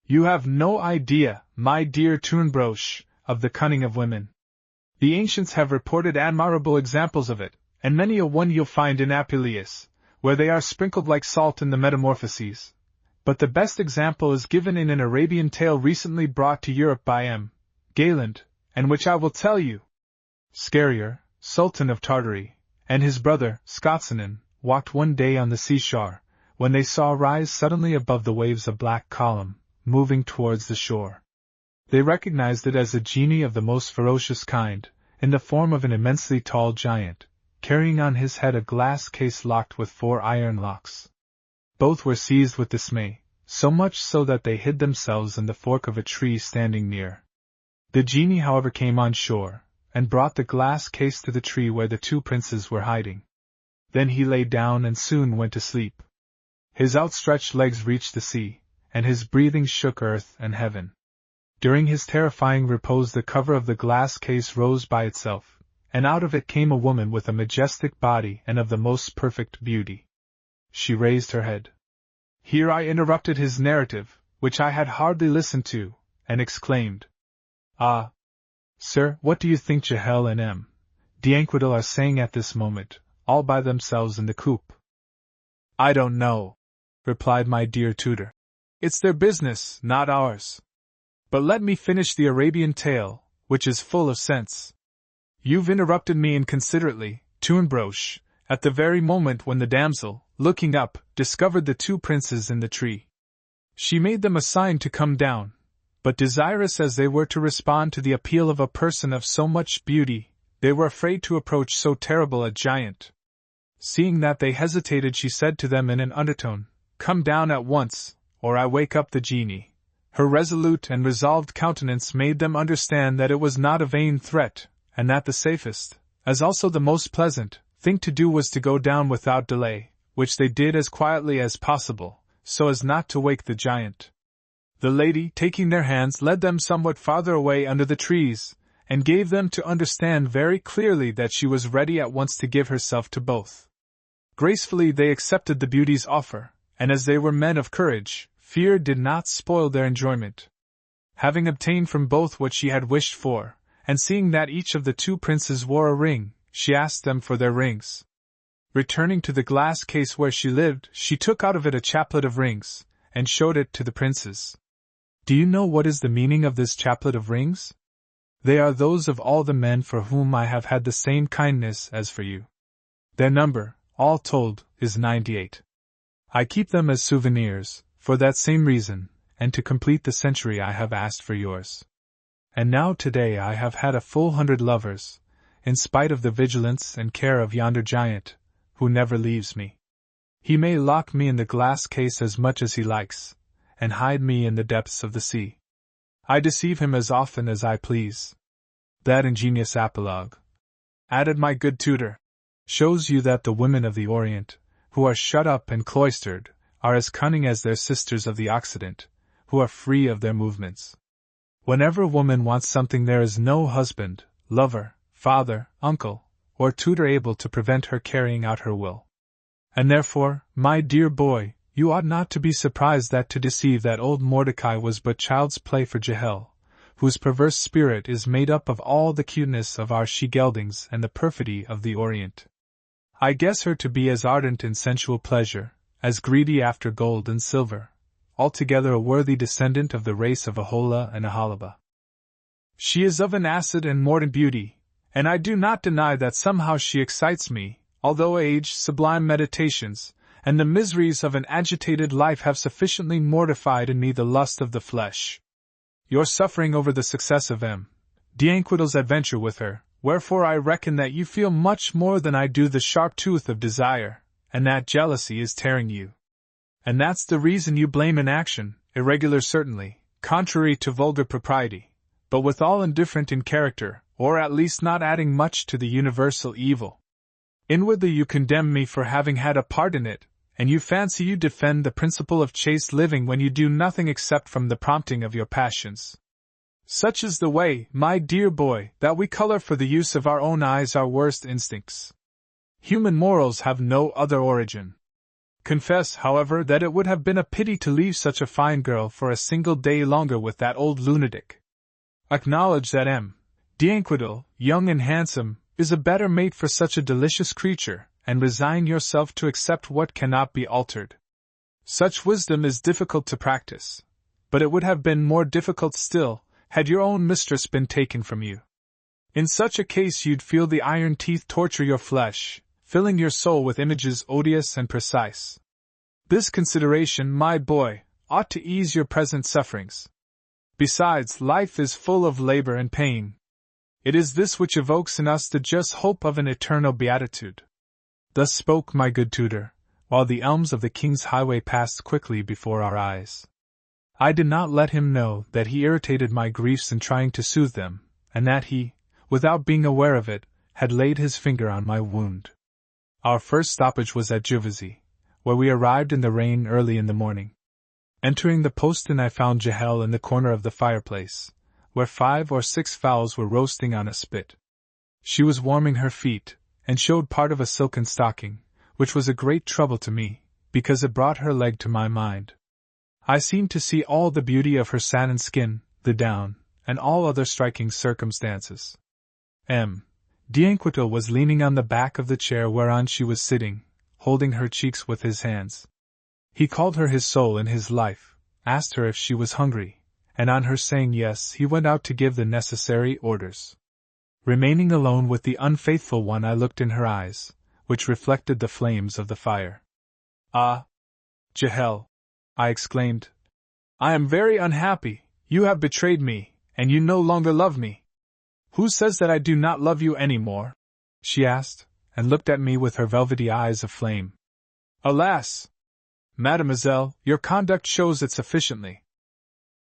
You have no idea, my dear Tunbroche, of the cunning of women. The ancients have reported admirable examples of it, and many a one you'll find in Apuleius, where they are sprinkled like salt in the Metamorphoses. But the best example is given in an Arabian tale recently brought to Europe by M. Galen, and which I will tell you. Scherier, Sultan of Tartary, and his brother, Scotsinen, walked one day on the seashore, when they saw rise suddenly above the waves a black column, moving towards the shore. They recognized it as a genie of the most ferocious kind, in the form of an immensely tall giant, carrying on his head a glass case locked with 4 iron locks. Both were seized with dismay, so much so that they hid themselves in the fork of a tree standing near. The genie, however, came on shore, and brought the glass case to the tree where the 2 princes were hiding. Then he lay down and soon went to sleep. His outstretched legs reached the sea, and his breathing shook earth and heaven. During his terrifying repose the cover of the glass case rose by itself, and out of it came a woman with a majestic body and of the most perfect beauty. She raised her head. Here I interrupted his narrative, which I had hardly listened to, and exclaimed, "Ah, sir, what do you think Jahel and M. D'Anquetil are saying at this moment, all by themselves in the coop?" "I don't know," replied my dear tutor. "It's their business, not ours. But let me finish the Arabian tale, which is full of sense. You've interrupted me inconsiderately, Tunbroche, at the very moment when the damsel, looking up, discovered the 2 princes in the tree. She made them a sign to come down, but desirous as they were to respond to the appeal of a person of so much beauty, they were afraid to approach so terrible a giant. Seeing that they hesitated, she said to them in an undertone, 'Come down at once, or I wake up the genie.' Her resolute and resolved countenance made them understand that it was not a vain threat, and that the safest, as also the most pleasant, thing to do was to go down without delay, which they did as quietly as possible, so as not to wake the giant. The lady, taking their hands, led them somewhat farther away under the trees, and gave them to understand very clearly that she was ready at once to give herself to both. Gracefully they accepted the beauty's offer, and as they were men of courage, fear did not spoil their enjoyment. Having obtained from both what she had wished for, and seeing that each of the 2 princes wore a ring, she asked them for their rings. Returning to the glass case where she lived, she took out of it a chaplet of rings, and showed it to the princes. Do you know what is the meaning of this chaplet of rings? They are those of all the men for whom I have had the same kindness as for you. Their number, all told, is 98. I keep them as souvenirs, for that same reason, and to complete the century I have asked for yours. And now today I have had a full 100 lovers, in spite of the vigilance and care of yonder giant, who never leaves me. He may lock me in the glass case as much as he likes, and hide me in the depths of the sea. I deceive him as often as I please. That ingenious apologue," added my good tutor, "shows you that the women of the Orient, who are shut up and cloistered, are as cunning as their sisters of the Occident, who are free of their movements. Whenever a woman wants something, there is no husband, lover, father, uncle, or tutor able to prevent her carrying out her will. And therefore, my dear boy, you ought not to be surprised that to deceive that old Mordecai was but child's play for Jahel, whose perverse spirit is made up of all the cuteness of our she-geldings and the perfidy of the Orient. I guess her to be as ardent in sensual pleasure, as greedy after gold and silver, altogether a worthy descendant of the race of Ahola and Ahalaba. She is of an acid and mordant beauty, and I do not deny that somehow she excites me, although age, sublime meditations, and the miseries of an agitated life have sufficiently mortified in me the lust of the flesh. Your suffering over the success of M. D'Anquetil's adventure with her, wherefore I reckon that you feel much more than I do the sharp tooth of desire, and that jealousy is tearing you. And that's the reason you blame inaction, irregular certainly, contrary to vulgar propriety, but withal indifferent in character, or at least not adding much to the universal evil. Inwardly you condemn me for having had a part in it, and you fancy you defend the principle of chaste living when you do nothing except from the prompting of your passions. Such is the way, my dear boy, that we color for the use of our own eyes our worst instincts. Human morals have no other origin. Confess, however, that it would have been a pity to leave such a fine girl for a single day longer with that old lunatic. Acknowledge that D'Inquidel, young and handsome, is a better mate for such a delicious creature, and resign yourself to accept what cannot be altered. Such wisdom is difficult to practice, but it would have been more difficult still, had your own mistress been taken from you. In such a case you'd feel the iron teeth torture your flesh, filling your soul with images odious and precise. This consideration, my boy, ought to ease your present sufferings. Besides, life is full of labor and pain. It is this which evokes in us the just hope of an eternal beatitude. Thus spoke my good tutor, while the elms of the king's highway passed quickly before our eyes. I did not let him know that he irritated my griefs in trying to soothe them, and that he, without being aware of it, had laid his finger on my wound. Our first stoppage was at Juvisy, where we arrived in the rain early in the morning. Entering the postern, I found Jehel in the corner of the fireplace, where 5 or 6 fowls were roasting on a spit. She was warming her feet, and showed part of a silken stocking, which was a great trouble to me, because it brought her leg to my mind. I seemed to see all the beauty of her satin skin, the down, and all other striking circumstances. D'Inquidel was leaning on the back of the chair whereon she was sitting, holding her cheeks with his hands. He called her his soul and his life, asked her if she was hungry, and on her saying yes, he went out to give the necessary orders. Remaining alone with the unfaithful one, I looked in her eyes, which reflected the flames of the fire. "Ah, Jehel," I exclaimed, "I am very unhappy. You have betrayed me, and you no longer love me." "Who says that I do not love you any more?" she asked, and looked at me with her velvety eyes of flame. "Alas! Mademoiselle, your conduct shows it sufficiently.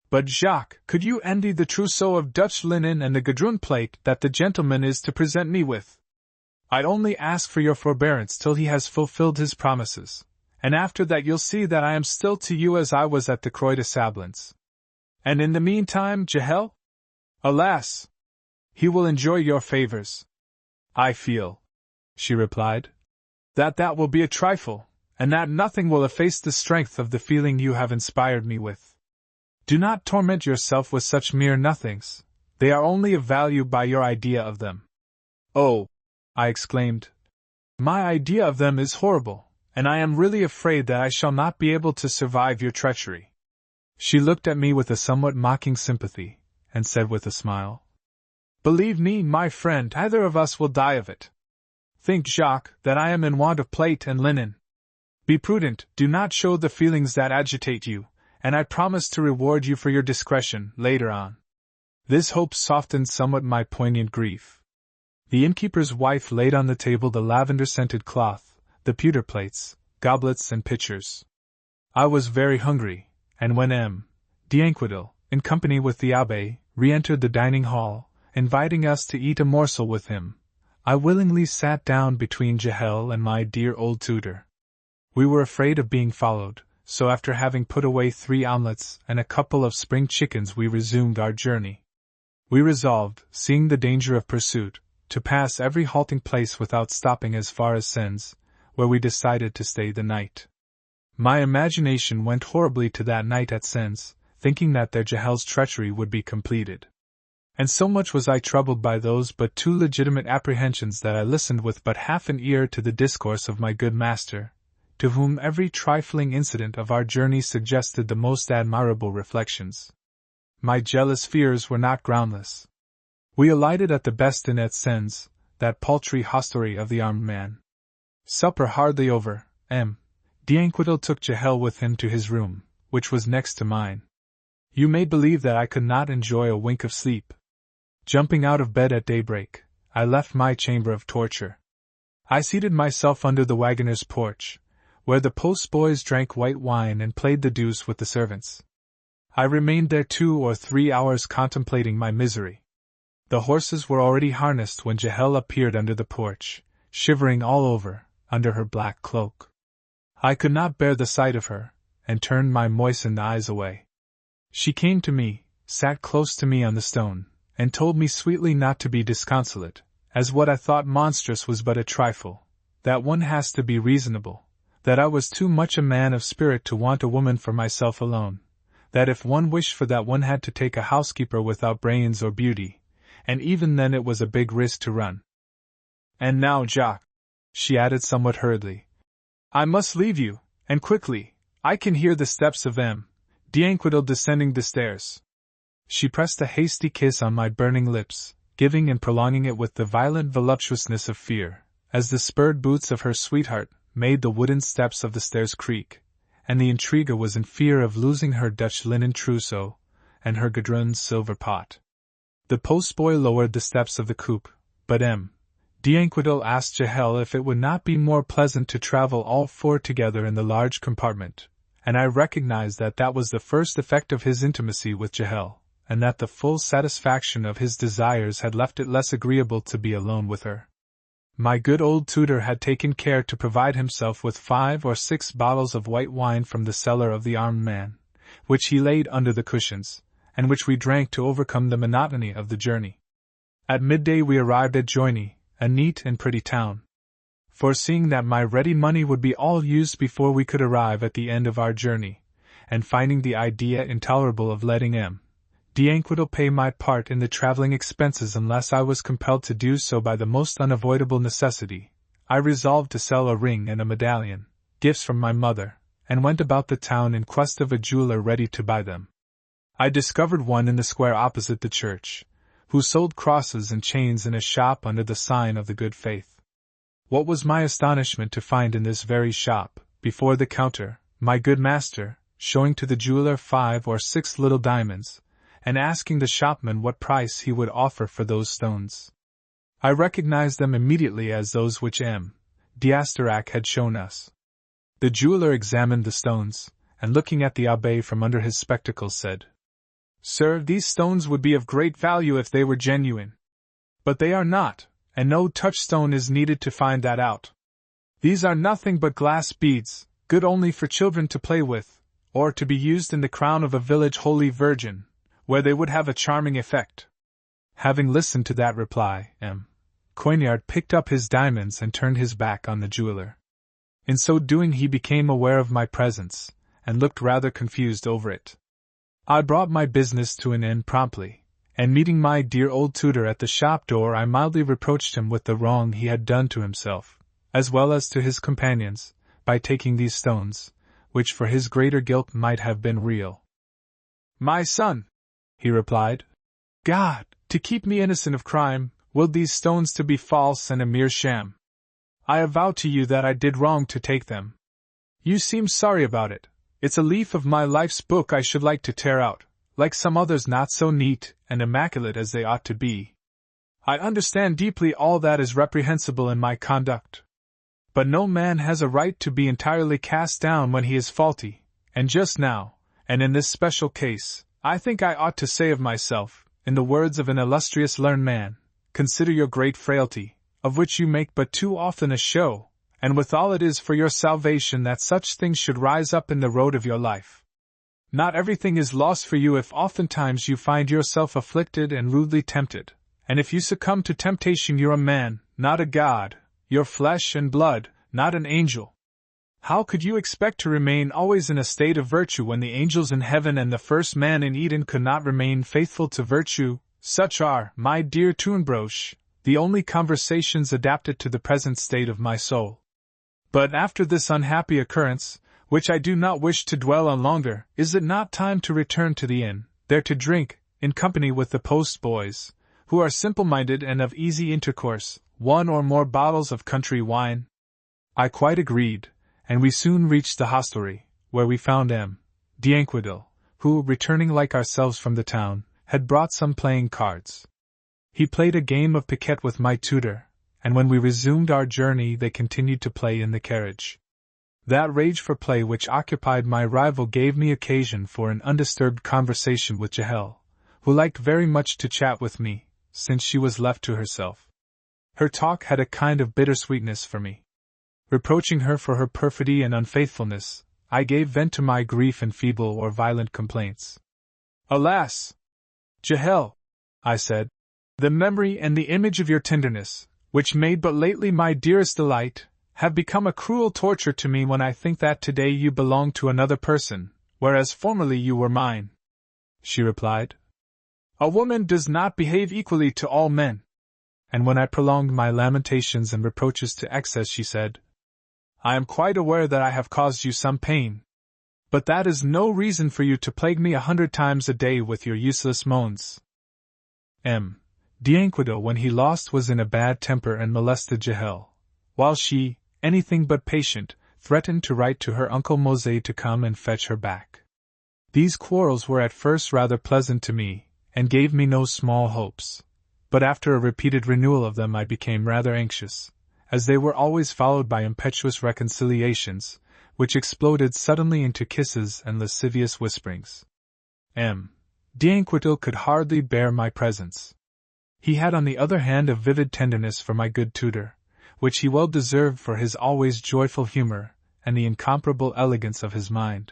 But Jacques, could you envy the trousseau of Dutch linen and the gadroon plate that the gentleman is to present me with? I'd only ask for your forbearance till he has fulfilled his promises, and after that you'll see that I am still to you as I was at the Croix de Sablons. And in the meantime, Jehel? Alas! He will enjoy your favors. I feel," she replied, that will be a trifle, and that nothing will efface the strength of the feeling you have inspired me with. Do not torment yourself with such mere nothings, they are only of value by your idea of them." "Oh," I exclaimed, "my idea of them is horrible, and I am really afraid that I shall not be able to survive your treachery." She looked at me with a somewhat mocking sympathy, and said with a smile, "Believe me, my friend, either of us will die of it. Think, Jacques, that I am in want of plate and linen. Be prudent, do not show the feelings that agitate you, and I promise to reward you for your discretion later on." This hope softened somewhat my poignant grief. The innkeeper's wife laid on the table the lavender-scented cloth, the pewter plates, goblets and pitchers. I was very hungry, and when D'Inquidel, in company with the abbé, re-entered the dining hall, inviting us to eat a morsel with him, I willingly sat down between Jehel and my dear old tutor. We were afraid of being followed, so after having put away 3 omelettes and a couple of spring chickens we resumed our journey. We resolved, seeing the danger of pursuit, to pass every halting place without stopping as far as Sens, where we decided to stay the night. My imagination went horribly to that night at Sens, thinking that there Jehel's treachery would be completed. And so much was I troubled by those but too legitimate apprehensions that I listened with but half an ear to the discourse of my good master, to whom every trifling incident of our journey suggested the most admirable reflections. My jealous fears were not groundless. We alighted at the best inn at Sens, that paltry hostelry of the armed man. Supper hardly over, D'Inquidel took Jehel with him to his room, which was next to mine. You may believe that I could not enjoy a wink of sleep. Jumping out of bed at daybreak, I left my chamber of torture. I seated myself under the wagoner's porch, where the postboys drank white wine and played the deuce with the servants. I remained there 2 or 3 hours contemplating my misery. The horses were already harnessed when Jehel appeared under the porch, shivering all over, under her black cloak. I could not bear the sight of her, and turned my moistened eyes away. She came to me, sat close to me on the stone, and told me sweetly not to be disconsolate, as what I thought monstrous was but a trifle, that one has to be reasonable, that I was too much a man of spirit to want a woman for myself alone, that if one wished for that one had to take a housekeeper without brains or beauty, and even then it was a big risk to run. And now, Jacques, she added somewhat hurriedly, I must leave you, and quickly. I can hear the steps of M. d'Anquetil descending the stairs. She pressed a hasty kiss on my burning lips, giving and prolonging it with the violent voluptuousness of fear, as the spurred boots of her sweetheart made the wooden steps of the stairs creak, and the intriguer was in fear of losing her Dutch linen trousseau and her Gadron's silver pot. The postboy lowered the steps of the coupe, but M. d'Anquetil asked Jahel if it would not be more pleasant to travel all four together in the large compartment, and I recognized that that was the first effect of his intimacy with Jahel, and that the full satisfaction of his desires had left it less agreeable to be alone with her. My good old tutor had taken care to provide himself with 5 or 6 bottles of white wine from the cellar of the armed man, which he laid under the cushions, and which we drank to overcome the monotony of the journey. At midday we arrived at Joigny, a neat and pretty town. Foreseeing that my ready money would be all used before we could arrive at the end of our journey, and finding the idea intolerable of letting M. d'Anquetil pay my part in the traveling expenses unless I was compelled to do so by the most unavoidable necessity, I resolved to sell a ring and a medallion, gifts from my mother, and went about the town in quest of a jeweler ready to buy them. I discovered one in the square opposite the church, who sold crosses and chains in a shop under the sign of the Good Faith. What was my astonishment to find in this very shop, before the counter, my good master, showing to the jeweler 5 or 6 little diamonds, and asking the shopman what price he would offer for those stones. I recognized them immediately as those which M. d'Asterac had shown us. The jeweler examined the stones, and looking at the abbé from under his spectacles said, Sir, these stones would be of great value if they were genuine. But they are not, and no touchstone is needed to find that out. These are nothing but glass beads, good only for children to play with, or to be used in the crown of a village holy virgin, where they would have a charming effect. Having listened to that reply, M. Coignard picked up his diamonds and turned his back on the jeweler. In so doing he became aware of my presence, and looked rather confused over it. I brought my business to an end promptly, and meeting my dear old tutor at the shop door I mildly reproached him with the wrong he had done to himself, as well as to his companions, by taking these stones, which for his greater guilt might have been real. My son, he replied, God, to keep me innocent of crime, willed these stones to be false and a mere sham. I avow to you that I did wrong to take them. You seem sorry about it. It's a leaf of my life's book I should like to tear out, like some others not so neat and immaculate as they ought to be. I understand deeply all that is reprehensible in my conduct. But no man has a right to be entirely cast down when he is faulty, and just now, and in this special case, I think I ought to say of myself, in the words of an illustrious learned man, consider your great frailty, of which you make but too often a show, and withal it is for your salvation that such things should rise up in the road of your life. Not everything is lost for you if oftentimes you find yourself afflicted and rudely tempted, and if you succumb to temptation you're a man, not a god, you're flesh and blood, not an angel. How could you expect to remain always in a state of virtue when the angels in heaven and the first man in Eden could not remain faithful to virtue? Such are, my dear Toonbroche, the only conversations adapted to the present state of my soul. But after this unhappy occurrence, which I do not wish to dwell on longer, is it not time to return to the inn, there to drink, in company with the post-boys, who are simple-minded and of easy intercourse, 1 or more bottles of country wine? I quite agreed, and we soon reached the hostelry, where we found M. d'Anquetil, who, returning like ourselves from the town, had brought some playing cards. He played a game of piquet with my tutor, and when we resumed our journey they continued to play in the carriage. That rage for play which occupied my rival gave me occasion for an undisturbed conversation with Jahel, who liked very much to chat with me, since she was left to herself. Her talk had a kind of bittersweetness for me. Reproaching her for her perfidy and unfaithfulness, I gave vent to my grief in feeble or violent complaints. Alas! Jahel, I said, the memory and the image of your tenderness, which made but lately my dearest delight, have become a cruel torture to me when I think that today you belong to another person, whereas formerly you were mine. She replied, a woman does not behave equally to all men. And when I prolonged my lamentations and reproaches to excess, she said, I am quite aware that I have caused you some pain. But that is no reason for you to plague me 100 times a day with your useless moans. D'Anquetil, when he lost, was in a bad temper and molested Jahel, while she, anything but patient, threatened to write to her uncle Mosé to come and fetch her back. These quarrels were at first rather pleasant to me, and gave me no small hopes, but after a repeated renewal of them I became rather anxious, as they were always followed by impetuous reconciliations, which exploded suddenly into kisses and lascivious whisperings. D'Anquetil could hardly bear my presence. He had on the other hand a vivid tenderness for my good tutor, which he well deserved for his always joyful humor and the incomparable elegance of his mind.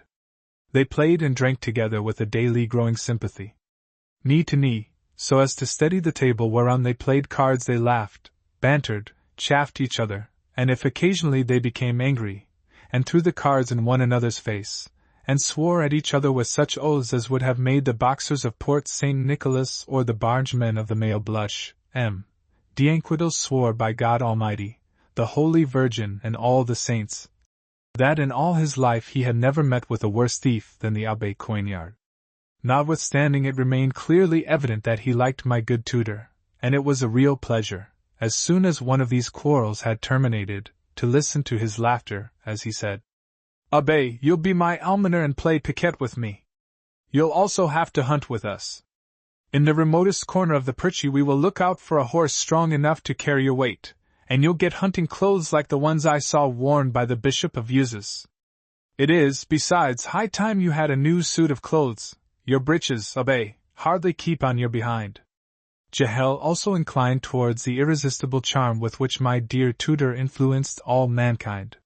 They played and drank together with a daily growing sympathy. Knee to knee, so as to steady the table whereon they played cards, they laughed, bantered, chaffed each other, and if occasionally they became angry, and threw the cards in one another's face, and swore at each other with such oaths as would have made the boxers of Port St. Nicholas or the bargemen of the Mail blush. D'Anquetil swore by God Almighty, the Holy Virgin and all the saints, that in all his life he had never met with a worse thief than the Abbé Coignard. Notwithstanding, it remained clearly evident that he liked my good tutor, and it was a real pleasure, as soon as one of these quarrels had terminated, to listen to his laughter, as he said, Abbé, you'll be my almoner and play piquet with me. You'll also have to hunt with us. In the remotest corner of the Perche we will look out for a horse strong enough to carry your weight, and you'll get hunting clothes like the ones I saw worn by the Bishop of Uzes. It is, besides, high time you had a new suit of clothes. Your breeches, Abbé, hardly keep on your behind. Jahel also inclined towards the irresistible charm with which my dear tutor influenced all mankind.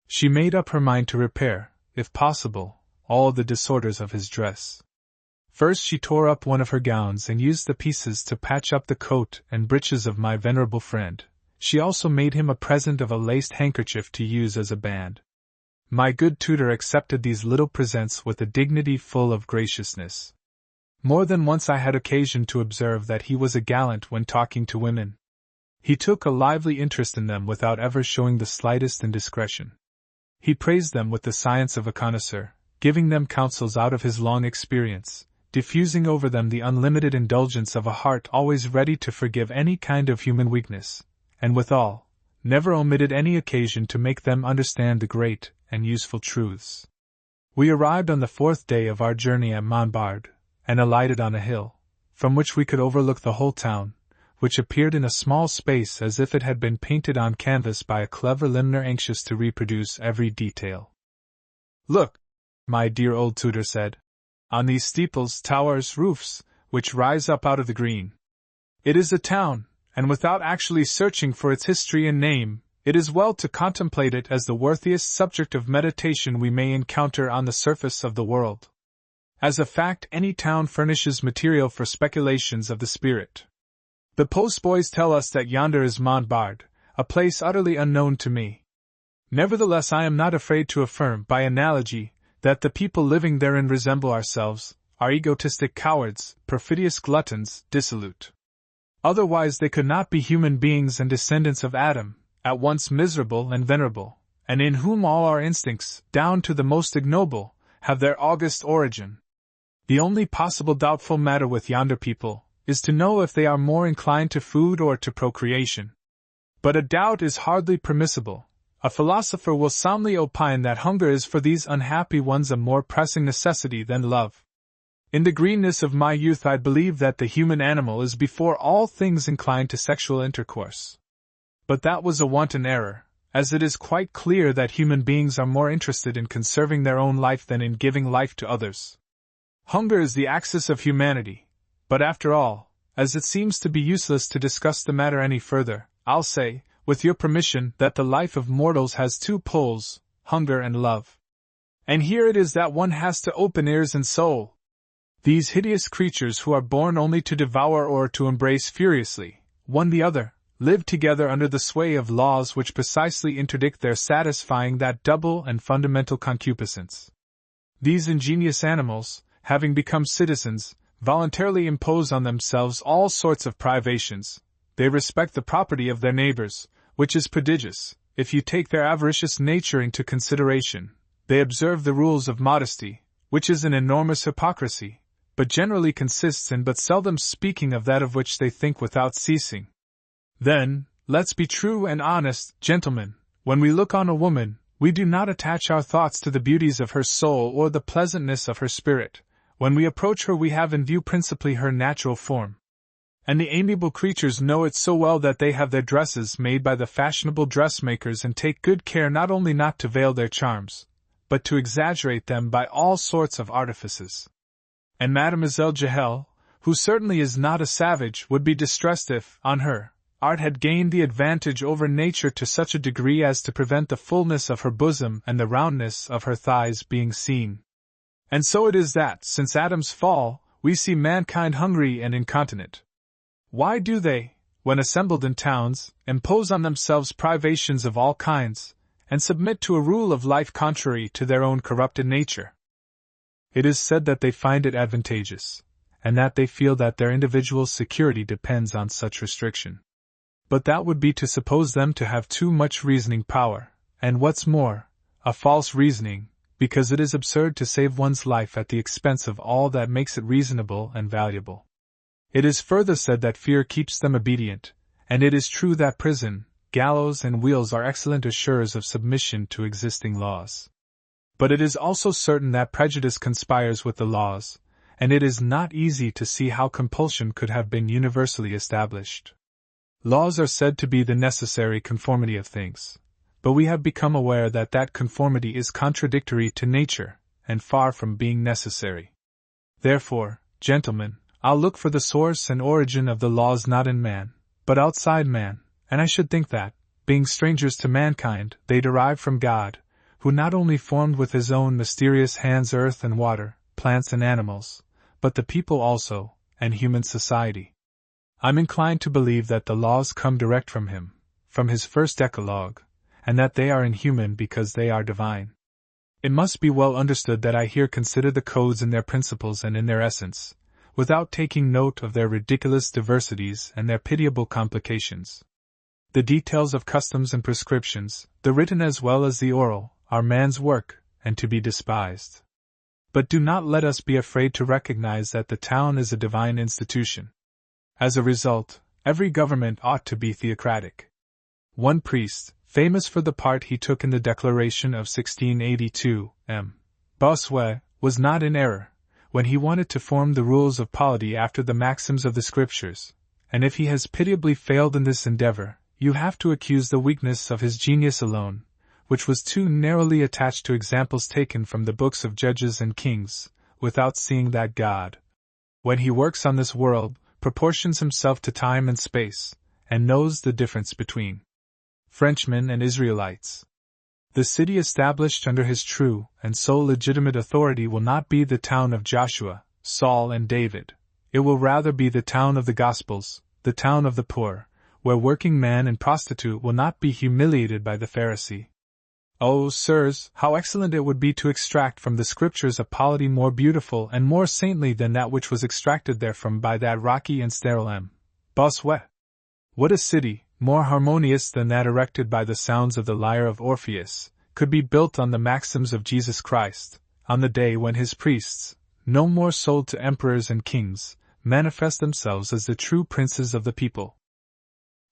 She made up her mind to repair, if possible, all the disorders of his dress. First she tore up one of her gowns and used the pieces to patch up the coat and breeches of my venerable friend. She also made him a present of a laced handkerchief to use as a band. My good tutor accepted these little presents with a dignity full of graciousness. More than once I had occasion to observe that he was a gallant when talking to women. He took a lively interest in them without ever showing the slightest indiscretion. He praised them with the science of a connoisseur, giving them counsels out of his long experience, diffusing over them the unlimited indulgence of a heart always ready to forgive any kind of human weakness, and withal, never omitted any occasion to make them understand the great and useful truths. We arrived on the 4th day of our journey at Montbard, and alighted on a hill, from which we could overlook the whole town, which appeared in a small space as if it had been painted on canvas by a clever limner anxious to reproduce every detail. Look, my dear old tutor said, on these steeples, towers, roofs, which rise up out of the green. It is a town, and without actually searching for its history and name, it is well to contemplate it as the worthiest subject of meditation we may encounter on the surface of the world. As a fact, any town furnishes material for speculations of the spirit. The postboys tell us that yonder is Montbard, a place utterly unknown to me. Nevertheless, I am not afraid to affirm, by analogy, that the people living therein resemble ourselves, are egotistic cowards, perfidious gluttons, dissolute. Otherwise they could not be human beings and descendants of Adam, at once miserable and venerable, and in whom all our instincts, down to the most ignoble, have their august origin. The only possible doubtful matter with yonder people is to know if they are more inclined to food or to procreation. But a doubt is hardly permissible. A philosopher will soundly opine that hunger is for these unhappy ones a more pressing necessity than love. In the greenness of my youth I believed that the human animal is before all things inclined to sexual intercourse. But that was a wanton error, as it is quite clear that human beings are more interested in conserving their own life than in giving life to others. Hunger is the axis of humanity, but after all, as it seems to be useless to discuss the matter any further, I'll say, with your permission, that the life of mortals has 2 poles, hunger and love. And here it is that one has to open ears and soul. These hideous creatures who are born only to devour or to embrace furiously, one the other, live together under the sway of laws which precisely interdict their satisfying that double and fundamental concupiscence. These ingenious animals, having become citizens, voluntarily impose on themselves all sorts of privations. They respect the property of their neighbors, which is prodigious, if you take their avaricious nature into consideration. They observe the rules of modesty, which is an enormous hypocrisy, but generally consists in but seldom speaking of that of which they think without ceasing. Then, let's be true and honest, gentlemen, when we look on a woman, we do not attach our thoughts to the beauties of her soul or the pleasantness of her spirit. When we approach her we have in view principally her natural form. And the amiable creatures know it so well that they have their dresses made by the fashionable dressmakers and take good care not only not to veil their charms, but to exaggerate them by all sorts of artifices. And Mademoiselle Jehel, who certainly is not a savage, would be distressed if, on her, art had gained the advantage over nature to such a degree as to prevent the fullness of her bosom and the roundness of her thighs being seen. And so it is that, since Adam's fall, we see mankind hungry and incontinent. Why do they, when assembled in towns, impose on themselves privations of all kinds, and submit to a rule of life contrary to their own corrupted nature? It is said that they find it advantageous, and that they feel that their individual security depends on such restriction. But that would be to suppose them to have too much reasoning power, and what's more, a false reasoning, because it is absurd to save one's life at the expense of all that makes it reasonable and valuable. It is further said that fear keeps them obedient, and it is true that prison, gallows and wheels are excellent assurers of submission to existing laws. But it is also certain that prejudice conspires with the laws, and it is not easy to see how compulsion could have been universally established. Laws are said to be the necessary conformity of things, but we have become aware that that conformity is contradictory to nature, and far from being necessary. Therefore, gentlemen, I'll look for the source and origin of the laws not in man, but outside man, and I should think that, being strangers to mankind, they derive from God, who not only formed with his own mysterious hands earth and water, plants and animals, but the people also, and human society. I'm inclined to believe that the laws come direct from him, from his first decalogue, and that they are inhuman because they are divine. It must be well understood that I here consider the codes in their principles and in their essence, without taking note of their ridiculous diversities and their pitiable complications. The details of customs and prescriptions, the written as well as the oral, are man's work, and to be despised. But do not let us be afraid to recognize that the town is a divine institution. As a result, every government ought to be theocratic. One priest, famous for the part he took in the Declaration of 1682, M. Bossuet, was not in error, when he wanted to form the rules of polity after the maxims of the Scriptures, and if he has pitiably failed in this endeavor, you have to accuse the weakness of his genius alone, which was too narrowly attached to examples taken from the books of Judges and Kings, without seeing that God, when he works on this world, proportions himself to time and space, and knows the difference between Frenchmen and Israelites. The city established under his true and sole legitimate authority will not be the town of Joshua, Saul and David. It will rather be the town of the Gospels, the town of the poor, where working man and prostitute will not be humiliated by the Pharisee. Oh, sirs, how excellent it would be to extract from the Scriptures a polity more beautiful and more saintly than that which was extracted therefrom by that rocky and sterile M. Bossuet! What a city, more harmonious than that erected by the sounds of the lyre of Orpheus, could be built on the maxims of Jesus Christ, on the day when his priests, no more sold to emperors and kings, manifest themselves as the true princes of the people.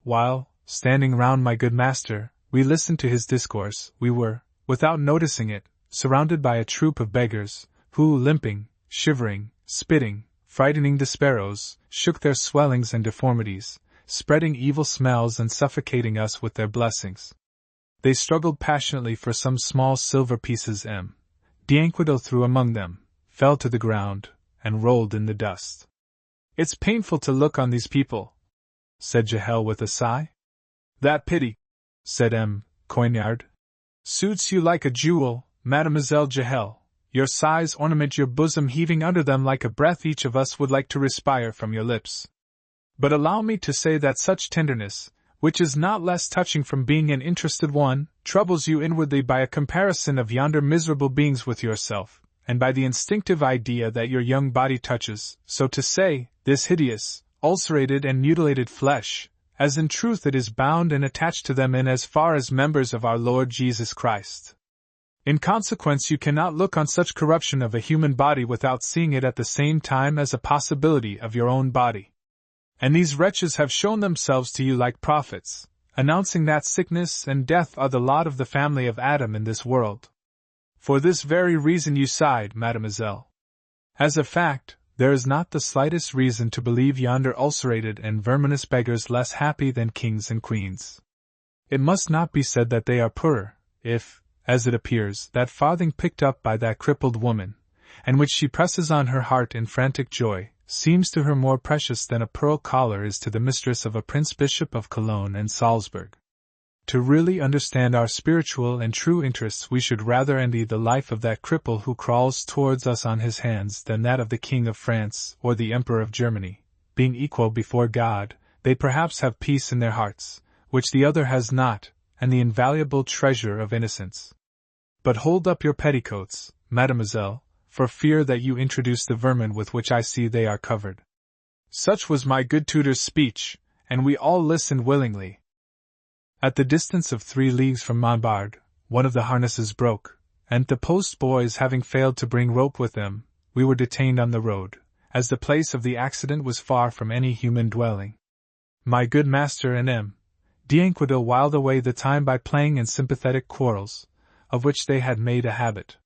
While, standing round my good master, we listened to his discourse, we were, without noticing it, surrounded by a troop of beggars, who, limping, shivering, spitting, frightening the sparrows, shook their swellings and deformities, spreading evil smells and suffocating us with their blessings. They struggled passionately for some small silver pieces. M. D'Anquetil threw among them, fell to the ground, and rolled in the dust. It's painful to look on these people, said Jehel with a sigh. That pity, said M. Coignard, suits you like a jewel, Mademoiselle Jehel, your sighs ornament your bosom heaving under them like a breath each of us would like to respire from your lips. But allow me to say that such tenderness, which is not less touching from being an interested one, troubles you inwardly by a comparison of yonder miserable beings with yourself, and by the instinctive idea that your young body touches, so to say, this hideous, ulcerated and mutilated flesh, as in truth it is bound and attached to them in as far as members of our Lord Jesus Christ. In consequence you cannot look on such corruption of a human body without seeing it at the same time as a possibility of your own body. And these wretches have shown themselves to you like prophets, announcing that sickness and death are the lot of the family of Adam in this world. For this very reason you sighed, mademoiselle. As a fact, there is not the slightest reason to believe yonder ulcerated and verminous beggars less happy than kings and queens. It must not be said that they are poorer, if, as it appears, that farthing picked up by that crippled woman, and which she presses on her heart in frantic joy, seems to her more precious than a pearl collar is to the mistress of a Prince-Bishop of Cologne and Salzburg. To really understand our spiritual and true interests we should rather envy the life of that cripple who crawls towards us on his hands than that of the King of France or the Emperor of Germany. Being equal before God, they perhaps have peace in their hearts, which the other has not, and the invaluable treasure of innocence. But hold up your petticoats, mademoiselle, for fear that you introduce the vermin with which I see they are covered. Such was my good tutor's speech, and we all listened willingly. At the distance of 3 leagues from Montbard, one of the harnesses broke, and the post-boys having failed to bring rope with them, we were detained on the road, as the place of the accident was far from any human dwelling. My good master and M. d'Anquetil whiled away the time by playing in sympathetic quarrels, of which they had made a habit,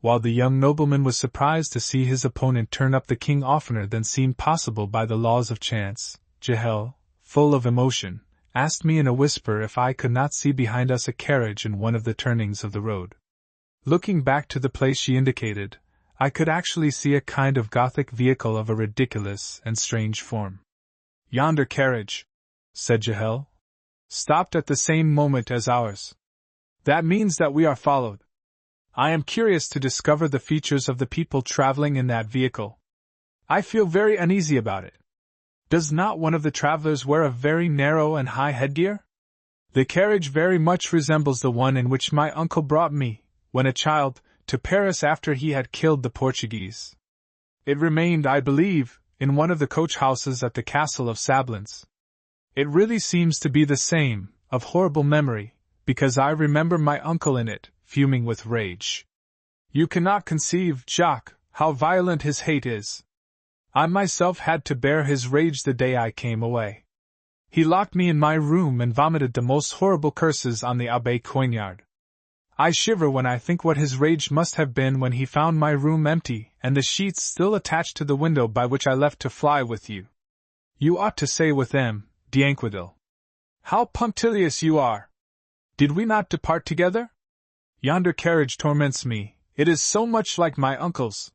while the young nobleman was surprised to see his opponent turn up the king oftener than seemed possible by the laws of chance. Jehel, full of emotion, asked me in a whisper if I could not see behind us a carriage in one of the turnings of the road. Looking back to the place she indicated, I could actually see a kind of Gothic vehicle of a ridiculous and strange form. Yonder carriage, said Jehel, stopped at the same moment as ours. That means that we are followed. I am curious to discover the features of the people traveling in that vehicle. I feel very uneasy about it. Does not one of the travelers wear a very narrow and high headgear? The carriage very much resembles the one in which my uncle brought me, when a child, to Paris after he had killed the Portuguese. It remained, I believe, in one of the coach-houses at the castle of Sablons. It really seems to be the same, of horrible memory, because I remember my uncle in it, fuming with rage. You cannot conceive, Jacques, how violent his hate is. I myself had to bear his rage the day I came away. He locked me in my room and vomited the most horrible curses on the Abbé Coignard. I shiver when I think what his rage must have been when he found my room empty and the sheets still attached to the window by which I left to fly with you. You ought to say with M. d'Anquetil. How punctilious you are! Did we not depart together? Yonder carriage torments me, it is so much like my uncle's.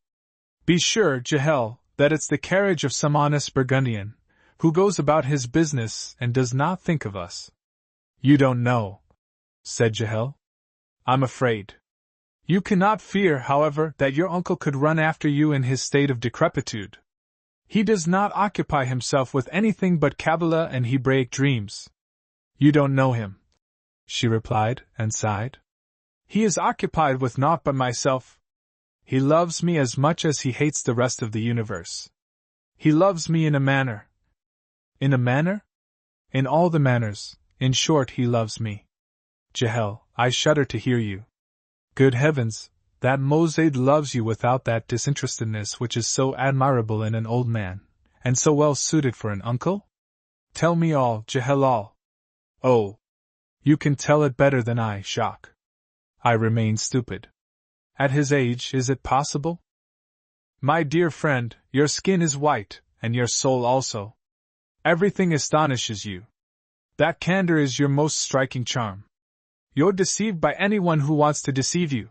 Be sure, Jehel, that it's the carriage of some honest Burgundian, who goes about his business and does not think of us. You don't know, said Jehel. I'm afraid. You cannot fear, however, that your uncle could run after you in his state of decrepitude. He does not occupy himself with anything but Kabbalah and Hebraic dreams. You don't know him, she replied, and sighed. He is occupied with naught but myself. He loves me as much as he hates the rest of the universe. He loves me in a manner. In a manner? In all the manners, in short, he loves me. Jehel, I shudder to hear you. Good heavens, that Mosaid loves you without that disinterestedness which is so admirable in an old man, and so well suited for an uncle? Tell me all, Jehel, all. Oh, you can tell it better than I, Jacques. I remain stupid. At his age, is it possible? My dear friend, your skin is white, and your soul also. Everything astonishes you. That candor is your most striking charm. You're deceived by anyone who wants to deceive you.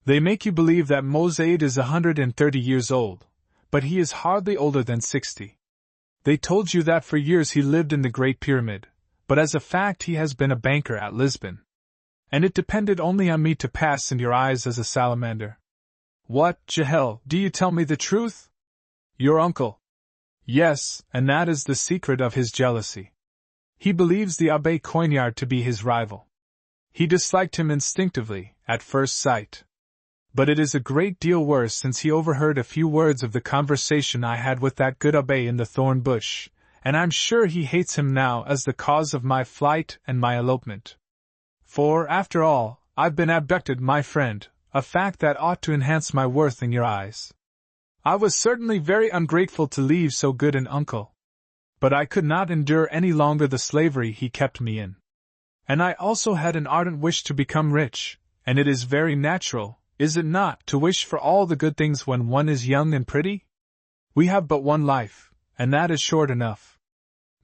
They make you believe that Mosaid is 130 years old, but he is hardly older than 60. They told you that for years he lived in the Great Pyramid, but as a fact he has been a banker at Lisbon. And it depended only on me to pass in your eyes as a salamander. What, Jahel, do you tell me the truth? Your uncle? Yes, and that is the secret of his jealousy. He believes the Abbé Coignard to be his rival. He disliked him instinctively, at first sight. But it is a great deal worse since he overheard a few words of the conversation I had with that good abbé in the thorn bush, and I'm sure he hates him now as the cause of my flight and my elopement. For, after all, I've been abducted, my friend, a fact that ought to enhance my worth in your eyes. I was certainly very ungrateful to leave so good an uncle. But I could not endure any longer the slavery he kept me in. And I also had an ardent wish to become rich, and it is very natural, is it not, to wish for all the good things when one is young and pretty? We have but one life, and that is short enough.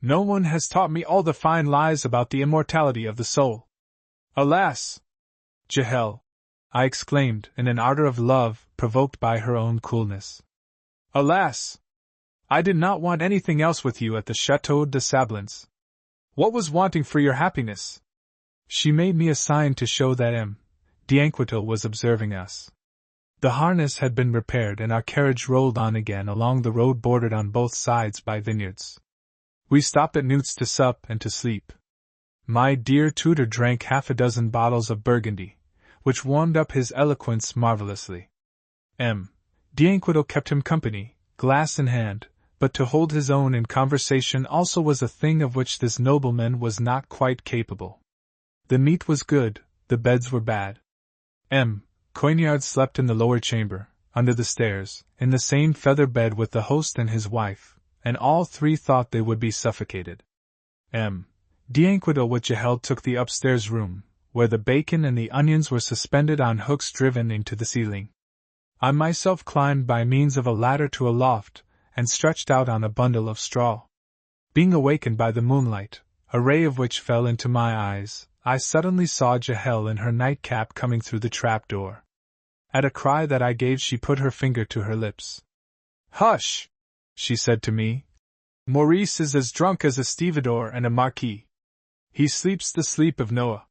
No one has taught me all the fine lies about the immortality of the soul. Alas! Jahel, I exclaimed in an ardor of love provoked by her own coolness. Alas! I did not want anything else with you at the Château de Sablons. What was wanting for your happiness? She made me a sign to show that M. d'Anquetil was observing us. The harness had been repaired and our carriage rolled on again along the road bordered on both sides by vineyards. We stopped at Newt's to sup and to sleep. My dear tutor drank 6 bottles of Burgundy, which warmed up his eloquence marvelously. M. d'Anquetil kept him company, glass in hand, but to hold his own in conversation also was a thing of which this nobleman was not quite capable. The meat was good, the beds were bad. M. Coignard slept in the lower chamber, under the stairs, in the same feather bed with the host and his wife, and all three thought they would be suffocated. M. d'Anquetil with Jahel took the upstairs room, where the bacon and the onions were suspended on hooks driven into the ceiling. I myself climbed by means of a ladder to a loft, and stretched out on a bundle of straw. Being awakened by the moonlight, a ray of which fell into my eyes, I suddenly saw Jahel in her nightcap coming through the trap-door. At a cry that I gave she put her finger to her lips. "Hush!" she said to me. "Maurice is as drunk as a stevedore and a marquis. He sleeps the sleep of Noah."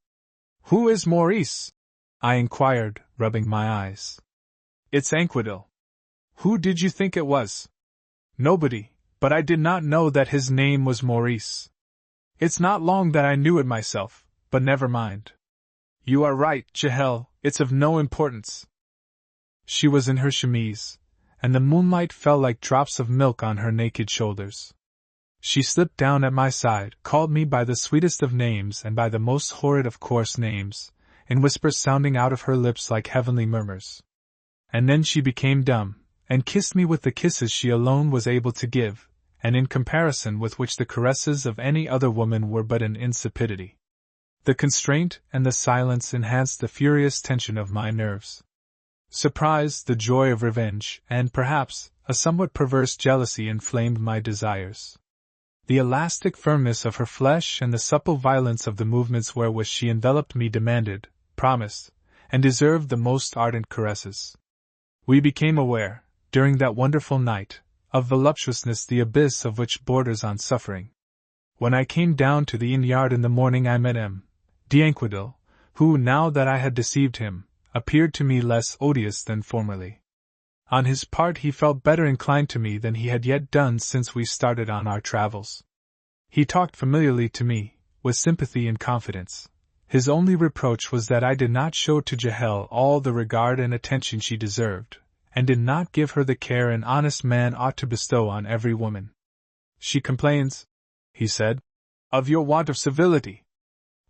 "Who is Maurice?" I inquired, rubbing my eyes. "It's Anquetil." "Who did you think it was?" "Nobody, but I did not know that his name was Maurice. It's not long that I knew it myself. But never mind. You are right, Jahel, it's of no importance." She was in her chemise, and the moonlight fell like drops of milk on her naked shoulders. She slipped down at my side, called me by the sweetest of names and by the most horrid of coarse names, in whispers sounding out of her lips like heavenly murmurs. And then she became dumb, and kissed me with the kisses she alone was able to give, and in comparison with which the caresses of any other woman were but an insipidity. The constraint and the silence enhanced the furious tension of my nerves. Surprise, the joy of revenge, and, perhaps, a somewhat perverse jealousy inflamed my desires. The elastic firmness of her flesh and the supple violence of the movements wherewith she enveloped me demanded, promised, and deserved the most ardent caresses. We became aware, during that wonderful night, of voluptuousness the abyss of which borders on suffering. When I came down to the inn-yard in the morning I met M. d'Anquetil, who, now that I had deceived him, appeared to me less odious than formerly. On his part he felt better inclined to me than he had yet done since we started on our travels. He talked familiarly to me, with sympathy and confidence. His only reproach was that I did not show to Jahel all the regard and attention she deserved, and did not give her the care an honest man ought to bestow on every woman. "She complains," he said, "of your want of civility.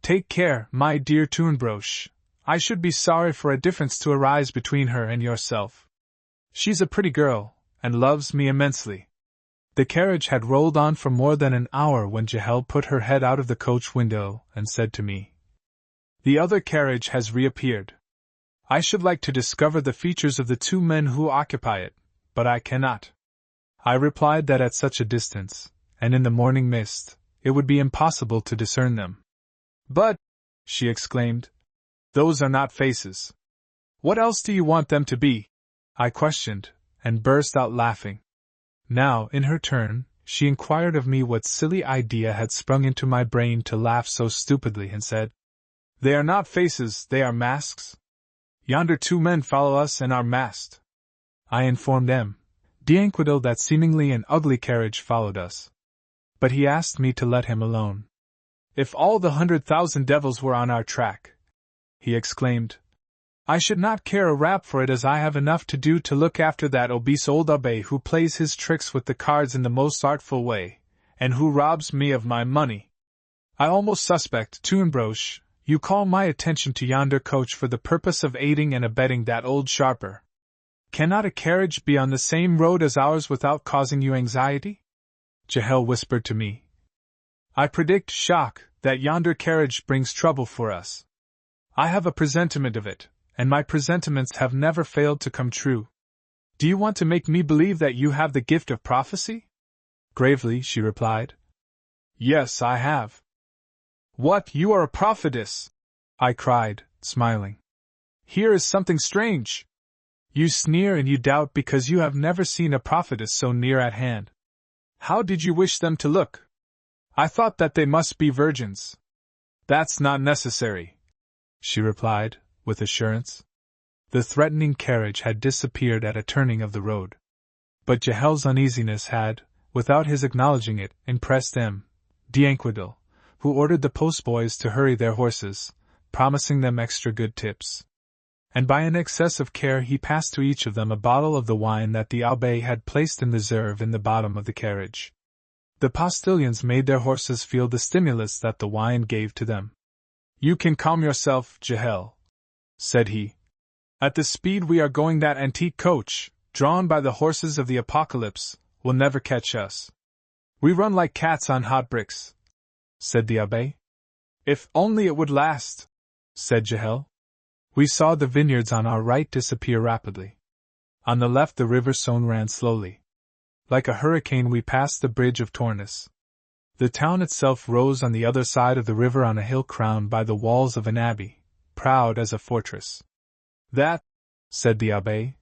Take care, my dear Tournebroche. I should be sorry for a difference to arise between her and yourself. She's a pretty girl, and loves me immensely." The carriage had rolled on for more than an hour when Jahel put her head out of the coach window and said to me, "The other carriage has reappeared. I should like to discover the features of the two men who occupy it, but I cannot." I replied that at such a distance, and in the morning mist, it would be impossible to discern them. "But," she exclaimed, "those are not faces. What else do you want them to be?" I questioned, and burst out laughing. Now, in her turn, she inquired of me what silly idea had sprung into my brain to laugh so stupidly, and said, "They are not faces, they are masks. Yonder 2 men follow us and are masked. I informed M. d'Inquidel that seemingly an ugly carriage followed us. But he asked me to let him alone. If all the 100,000 devils were on our track, he exclaimed, I should not care a rap for it, as I have enough to do to look after that obese old abbé who plays his tricks with the cards in the most artful way, and who robs me of my money. I almost suspect, Tunbroche, you call my attention to yonder coach for the purpose of aiding and abetting that old sharper. Cannot a carriage be on the same road as ours without causing you anxiety? Jahel whispered to me. I predict, Jacques, that yonder carriage brings trouble for us. I have a presentiment of it, and my presentiments have never failed to come true. Do you want to make me believe that you have the gift of prophecy? Gravely, she replied. Yes, I have. What, you are a prophetess? I cried, smiling. Here is something strange. You sneer and you doubt because you have never seen a prophetess so near at hand. How did you wish them to look? I thought that they must be virgins. That's not necessary, she replied, with assurance. The threatening carriage had disappeared at a turning of the road. But Jahel's uneasiness had, without his acknowledging it, impressed M. d'Inquidel, who ordered the postboys to hurry their horses, promising them extra good tips. And by an excess of care he passed to each of them a bottle of the wine that the abbé had placed in reserve in the bottom of the carriage. The postilions made their horses feel the stimulus that the wine gave to them. You can calm yourself, Jahel, said he. At the speed we are going, that antique coach, drawn by the horses of the apocalypse, will never catch us. We run like cats on hot bricks, said the abbé. If only it would last, said Jahel. We saw the vineyards on our right disappear rapidly. On the left the river Saône ran slowly. Like a hurricane we passed the bridge of Tournus. The town itself rose on the other side of the river on a hill crowned by the walls of an abbey, proud as a fortress. That, said the abbé,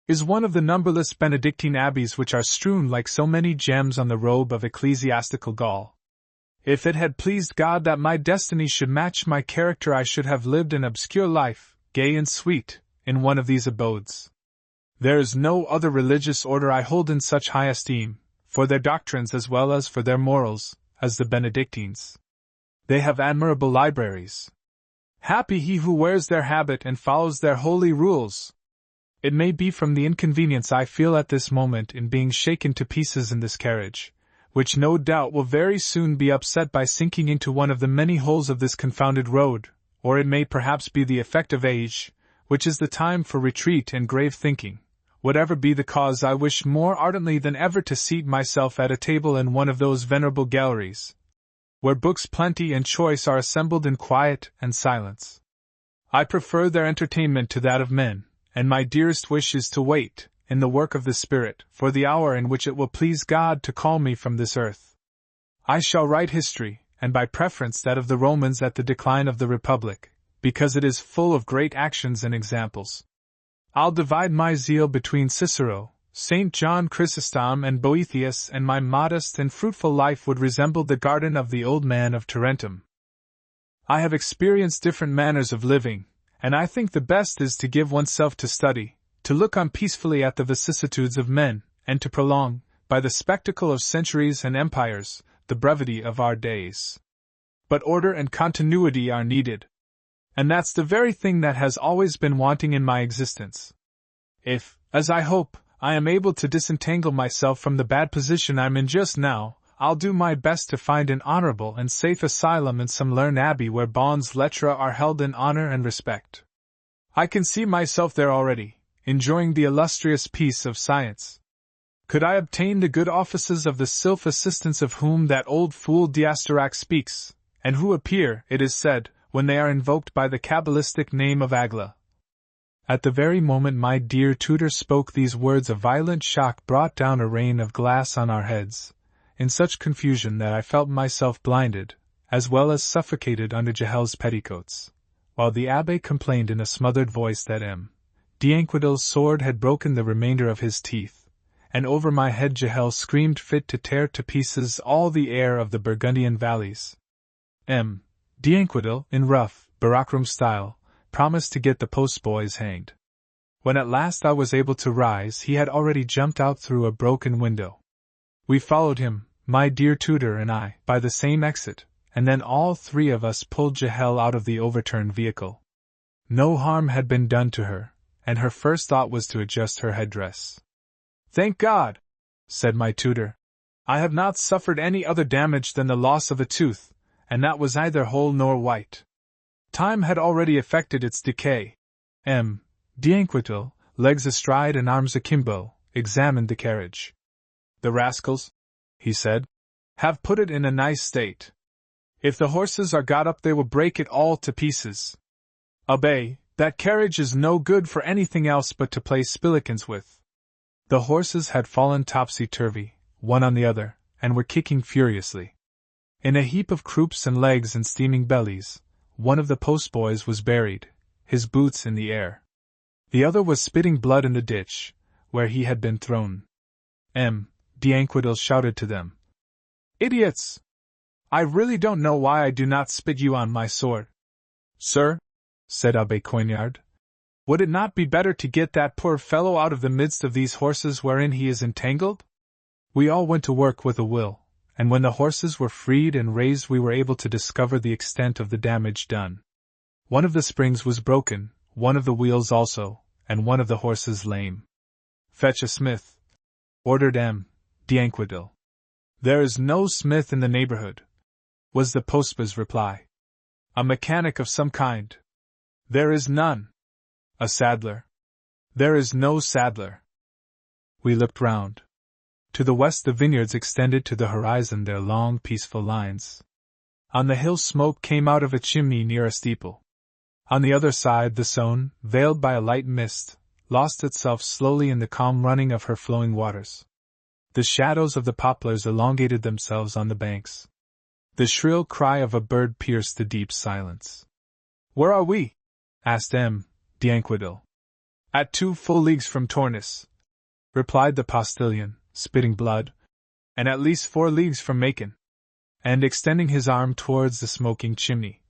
is one of the numberless Benedictine abbeys which are strewn like so many gems on the robe of ecclesiastical Gaul. If it had pleased God that my destiny should match my character, I should have lived an obscure life, gay and sweet, in one of these abodes. There is no other religious order I hold in such high esteem, for their doctrines as well as for their morals, as the Benedictines. They have admirable libraries. Happy he who wears their habit and follows their holy rules. It may be from the inconvenience I feel at this moment in being shaken to pieces in this carriage, which no doubt will very soon be upset by sinking into one of the many holes of this confounded road, or it may perhaps be the effect of age, which is the time for retreat and grave thinking. Whatever be the cause, I wish more ardently than ever to seat myself at a table in one of those venerable galleries, where books plenty and choice are assembled in quiet and silence. I prefer their entertainment to that of men, and my dearest wish is to wait, in the work of the Spirit, for the hour in which it will please God to call me from this earth. I shall write history, and by preference that of the Romans at the decline of the Republic, because it is full of great actions and examples. I'll divide my zeal between Cicero, St. John Chrysostom and Boethius, and my modest and fruitful life would resemble the garden of the old man of Tarentum. I have experienced different manners of living, and I think the best is to give oneself to study, to look on peacefully at the vicissitudes of men, and to prolong, by the spectacle of centuries and empires, the brevity of our days. But order and continuity are needed. And that's the very thing that has always been wanting in my existence. If, as I hope, I am able to disentangle myself from the bad position I'm in just now, I'll do my best to find an honorable and safe asylum in some learned abbey where bons lettres are held in honor and respect. I can see myself there already, enjoying the illustrious peace of science. Could I obtain the good offices of the sylph assistants of whom that old fool Diastorax speaks, and who appear, it is said, when they are invoked by the cabalistic name of Agla. At the very moment my dear tutor spoke these words, a violent shock brought down a rain of glass on our heads, in such confusion that I felt myself blinded, as well as suffocated under Jahel's petticoats, while the abbé complained in a smothered voice that M. d'Inquidel's sword had broken the remainder of his teeth, and over my head Jahel screamed fit to tear to pieces all the air of the Burgundian valleys. M. d'Inquidel, in rough, Baroque style, promised to get the postboys hanged. When at last I was able to rise, he had already jumped out through a broken window. We followed him, my dear tutor and I, by the same exit, and then all three of us pulled Jahel out of the overturned vehicle. No harm had been done to her, and her first thought was to adjust her headdress. "Thank God," said my tutor. "I have not suffered any other damage than the loss of a tooth, and that was neither whole nor white. Time had already effected its decay." D'Inquetil, legs astride and arms akimbo, examined the carriage. "The rascals," he said, "have put it in a nice state. If the horses are got up they will break it all to pieces. Abbé, that carriage is no good for anything else but to play spillikins with." The horses had fallen topsy-turvy, one on the other, and were kicking furiously. In a heap of croups and legs and steaming bellies, one of the postboys was buried, his boots in the air. The other was spitting blood in the ditch, where he had been thrown. D'Inquetil shouted to them. "Idiots! I really don't know why I do not spit you on my sword." "Sir," said Abbé Coignard, "would it not be better to get that poor fellow out of the midst of these horses wherein he is entangled?" We all went to work with a will, and when the horses were freed and raised we were able to discover the extent of the damage done. One of the springs was broken, one of the wheels also, and one of the horses lame. "Fetch a smith," ordered D'Inquetil. "There is no smith in the neighborhood," was the postboy's reply. "A mechanic of some kind." "There is none." "A saddler." "There is no saddler." We looked round. To the west the vineyards extended to the horizon their long peaceful lines. On the hill smoke came out of a chimney near a steeple. On the other side the Saône, veiled by a light mist, lost itself slowly in the calm running of her flowing waters. The shadows of the poplars elongated themselves on the banks. The shrill cry of a bird pierced the deep silence. "Where are we?" asked D'Inquetil. "At 2 full leagues from Tournus," replied the postilion, spitting blood, "and at least 4 leagues from Macon," and extending his arm towards the smoking chimney.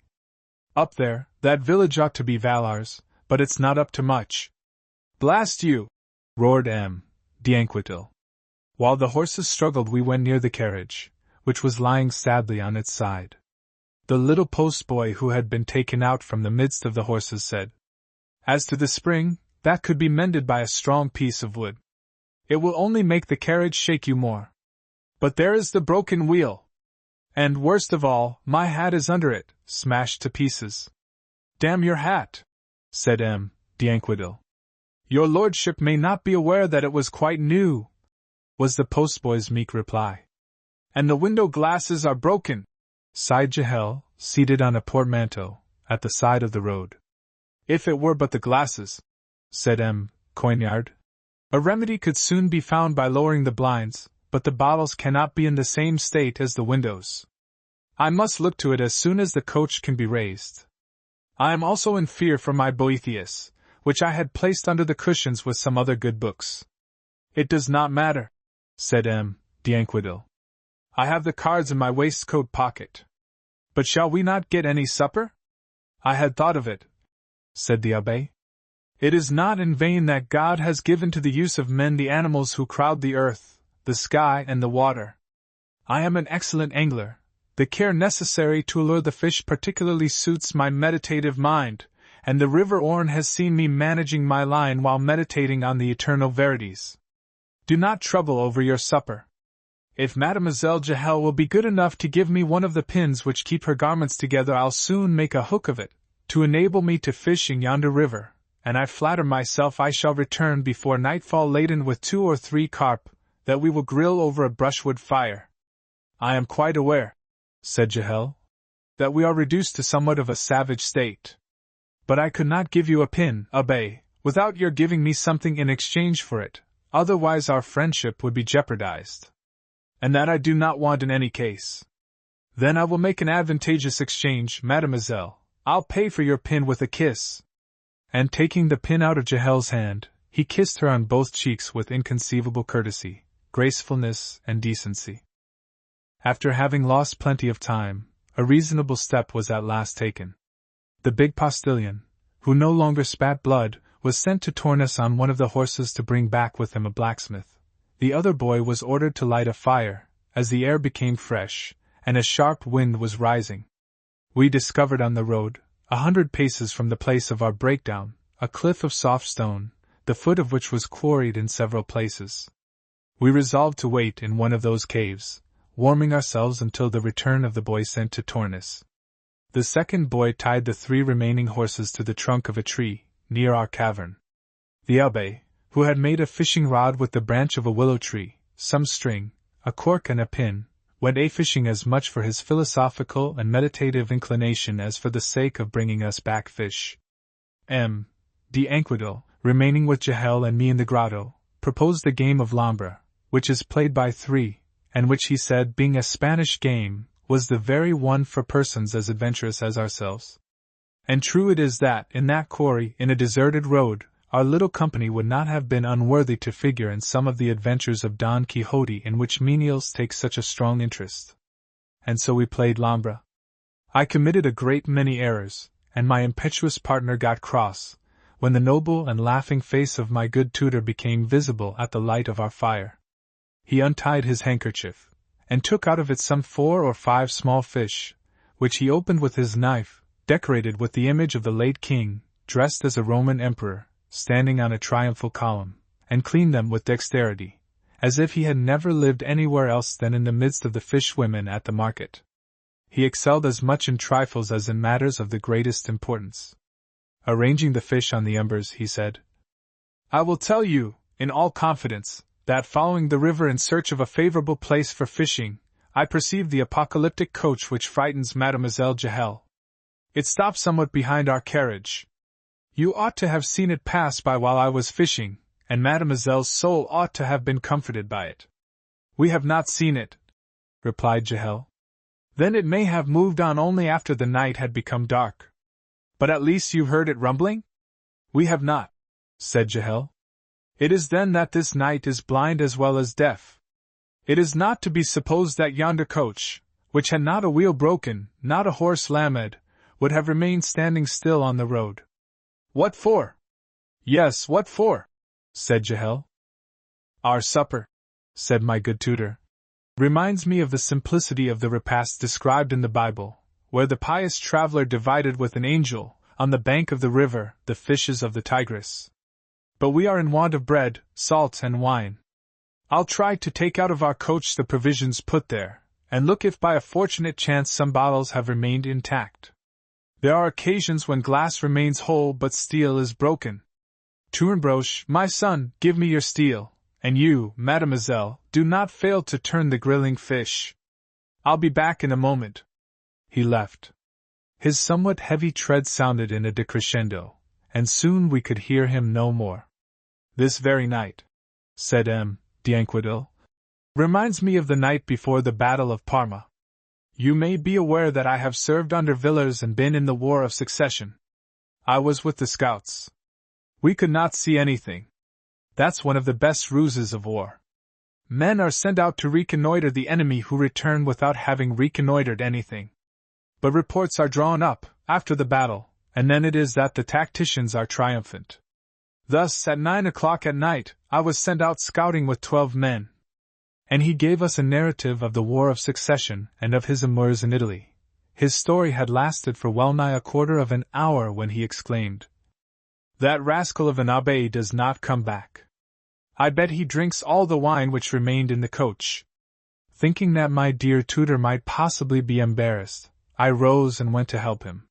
"Up there, that village ought to be Valars, but it's not up to much." "Blast you!" roared D'Inquetil. While the horses struggled we went near the carriage, which was lying sadly on its side. The little postboy who had been taken out from the midst of the horses said, "As to the spring, that could be mended by a strong piece of wood. It will only make the carriage shake you more. But there is the broken wheel! And worst of all, my hat is under it, smashed to pieces." "Damn your hat!" said D'Inquetil. "Your lordship may not be aware that it was quite new," was the postboy's meek reply. "And the window glasses are broken," sighed Jahel, seated on a portmanteau, at the side of the road. "If it were but the glasses," said Coignard, "a remedy could soon be found by lowering the blinds, but the bottles cannot be in the same state as the windows. I must look to it as soon as the coach can be raised. I am also in fear for my Boethius, which I had placed under the cushions with some other good books." "It does not matter," said D'Inquetil. "I have the cards in my waistcoat pocket. But shall we not get any supper?" "I had thought of it," said the abbé. "It is not in vain that God has given to the use of men the animals who crowd the earth, the sky and the water. I am an excellent angler. The care necessary to allure the fish particularly suits my meditative mind, and the river Orne has seen me managing my line while meditating on the eternal verities. Do not trouble over your supper. If Mademoiselle Jahel will be good enough to give me one of the pins which keep her garments together, I'll soon make a hook of it, to enable me to fish in yonder river, and I flatter myself I shall return before nightfall laden with 2 or 3 carp, that we will grill over a brushwood fire. I am quite aware," said Jahel, "that we are reduced to somewhat of a savage state. But I could not give you a pin, abbé, without your giving me something in exchange for it, otherwise our friendship would be jeopardized. And that I do not want in any case. Then I will make an advantageous exchange, mademoiselle. I'll pay for your pin with a kiss." And taking the pin out of Jahel's hand, he kissed her on both cheeks with inconceivable courtesy, gracefulness, and decency. After having lost plenty of time, a reasonable step was at last taken. The big postilion, who no longer spat blood, was sent to Tournus on one of the horses to bring back with him a blacksmith. The other boy was ordered to light a fire, as the air became fresh, and a sharp wind was rising. We discovered on the road, 100 paces from the place of our breakdown, a cliff of soft stone, the foot of which was quarried in several places. We resolved to wait in one of those caves, warming ourselves until the return of the boy sent to Tournus. The second boy tied the 3 remaining horses to the trunk of a tree, near our cavern. The abbé, who had made a fishing rod with the branch of a willow tree, some string, a cork and a pin, went a-fishing as much for his philosophical and meditative inclination as for the sake of bringing us back fish. M. d'Anquetil, remaining with Jahel and me in the grotto, proposed the game of Lambre, which is played by 3, and which he said, being a Spanish game, was the very one for persons as adventurous as ourselves. And true it is that, in that quarry, in a deserted road, our little company would not have been unworthy to figure in some of the adventures of Don Quixote in which menials take such a strong interest. And so we played Lambre. I committed a great many errors, and my impetuous partner got cross, when the noble and laughing face of my good tutor became visible at the light of our fire. He untied his handkerchief, and took out of it some 4 or 5 small fish, which he opened with his knife, decorated with the image of the late king, dressed as a Roman emperor, standing on a triumphal column, and cleaned them with dexterity, as if he had never lived anywhere else than in the midst of the fish women at the market. He excelled as much in trifles as in matters of the greatest importance. Arranging the fish on the embers, he said, "I will tell you, in all confidence, that following the river in search of a favorable place for fishing, I perceived the apocalyptic coach which frightens Mademoiselle Jahel. It stopped somewhat behind our carriage. You ought to have seen it pass by while I was fishing, and Mademoiselle's soul ought to have been comforted by it." "We have not seen it," replied Jahel. "Then it may have moved on only after the night had become dark. But at least you heard it rumbling?" "We have not," said Jahel. "It is then that this knight is blind as well as deaf. It is not to be supposed that yonder coach, which had not a wheel broken, not a horse lamed, would have remained standing still on the road." "What for?" "Yes, what for?" said Jahel. "Our supper," said my good tutor, "reminds me of the simplicity of the repast described in the Bible, where the pious traveler divided with an angel, on the bank of the river, the fishes of the Tigris. But we are in want of bread, salt, and wine. I'll try to take out of our coach the provisions put there, and look if by a fortunate chance some bottles have remained intact. There are occasions when glass remains whole but steel is broken. Tournebroche, my son, give me your steel, and you, mademoiselle, do not fail to turn the grilling fish. I'll be back in a moment." He left. His somewhat heavy tread sounded in a decrescendo, and soon we could hear him no more. "This very night," said M. d'Anquetil, "reminds me of the night before the Battle of Parma. You may be aware that I have served under Villars and been in the War of Succession. I was with the scouts. We could not see anything. That's one of the best ruses of war. Men are sent out to reconnoiter the enemy who return without having reconnoitered anything. But reports are drawn up, after the battle, and then it is that the tacticians are triumphant. Thus, at 9 o'clock at night, I was sent out scouting with 12 men." And he gave us a narrative of the War of Succession and of his amours in Italy. His story had lasted for well nigh a quarter of an hour when he exclaimed, "That rascal of an abbé does not come back. I bet he drinks all the wine which remained in the coach." Thinking that my dear tutor might possibly be embarrassed, I rose and went to help him.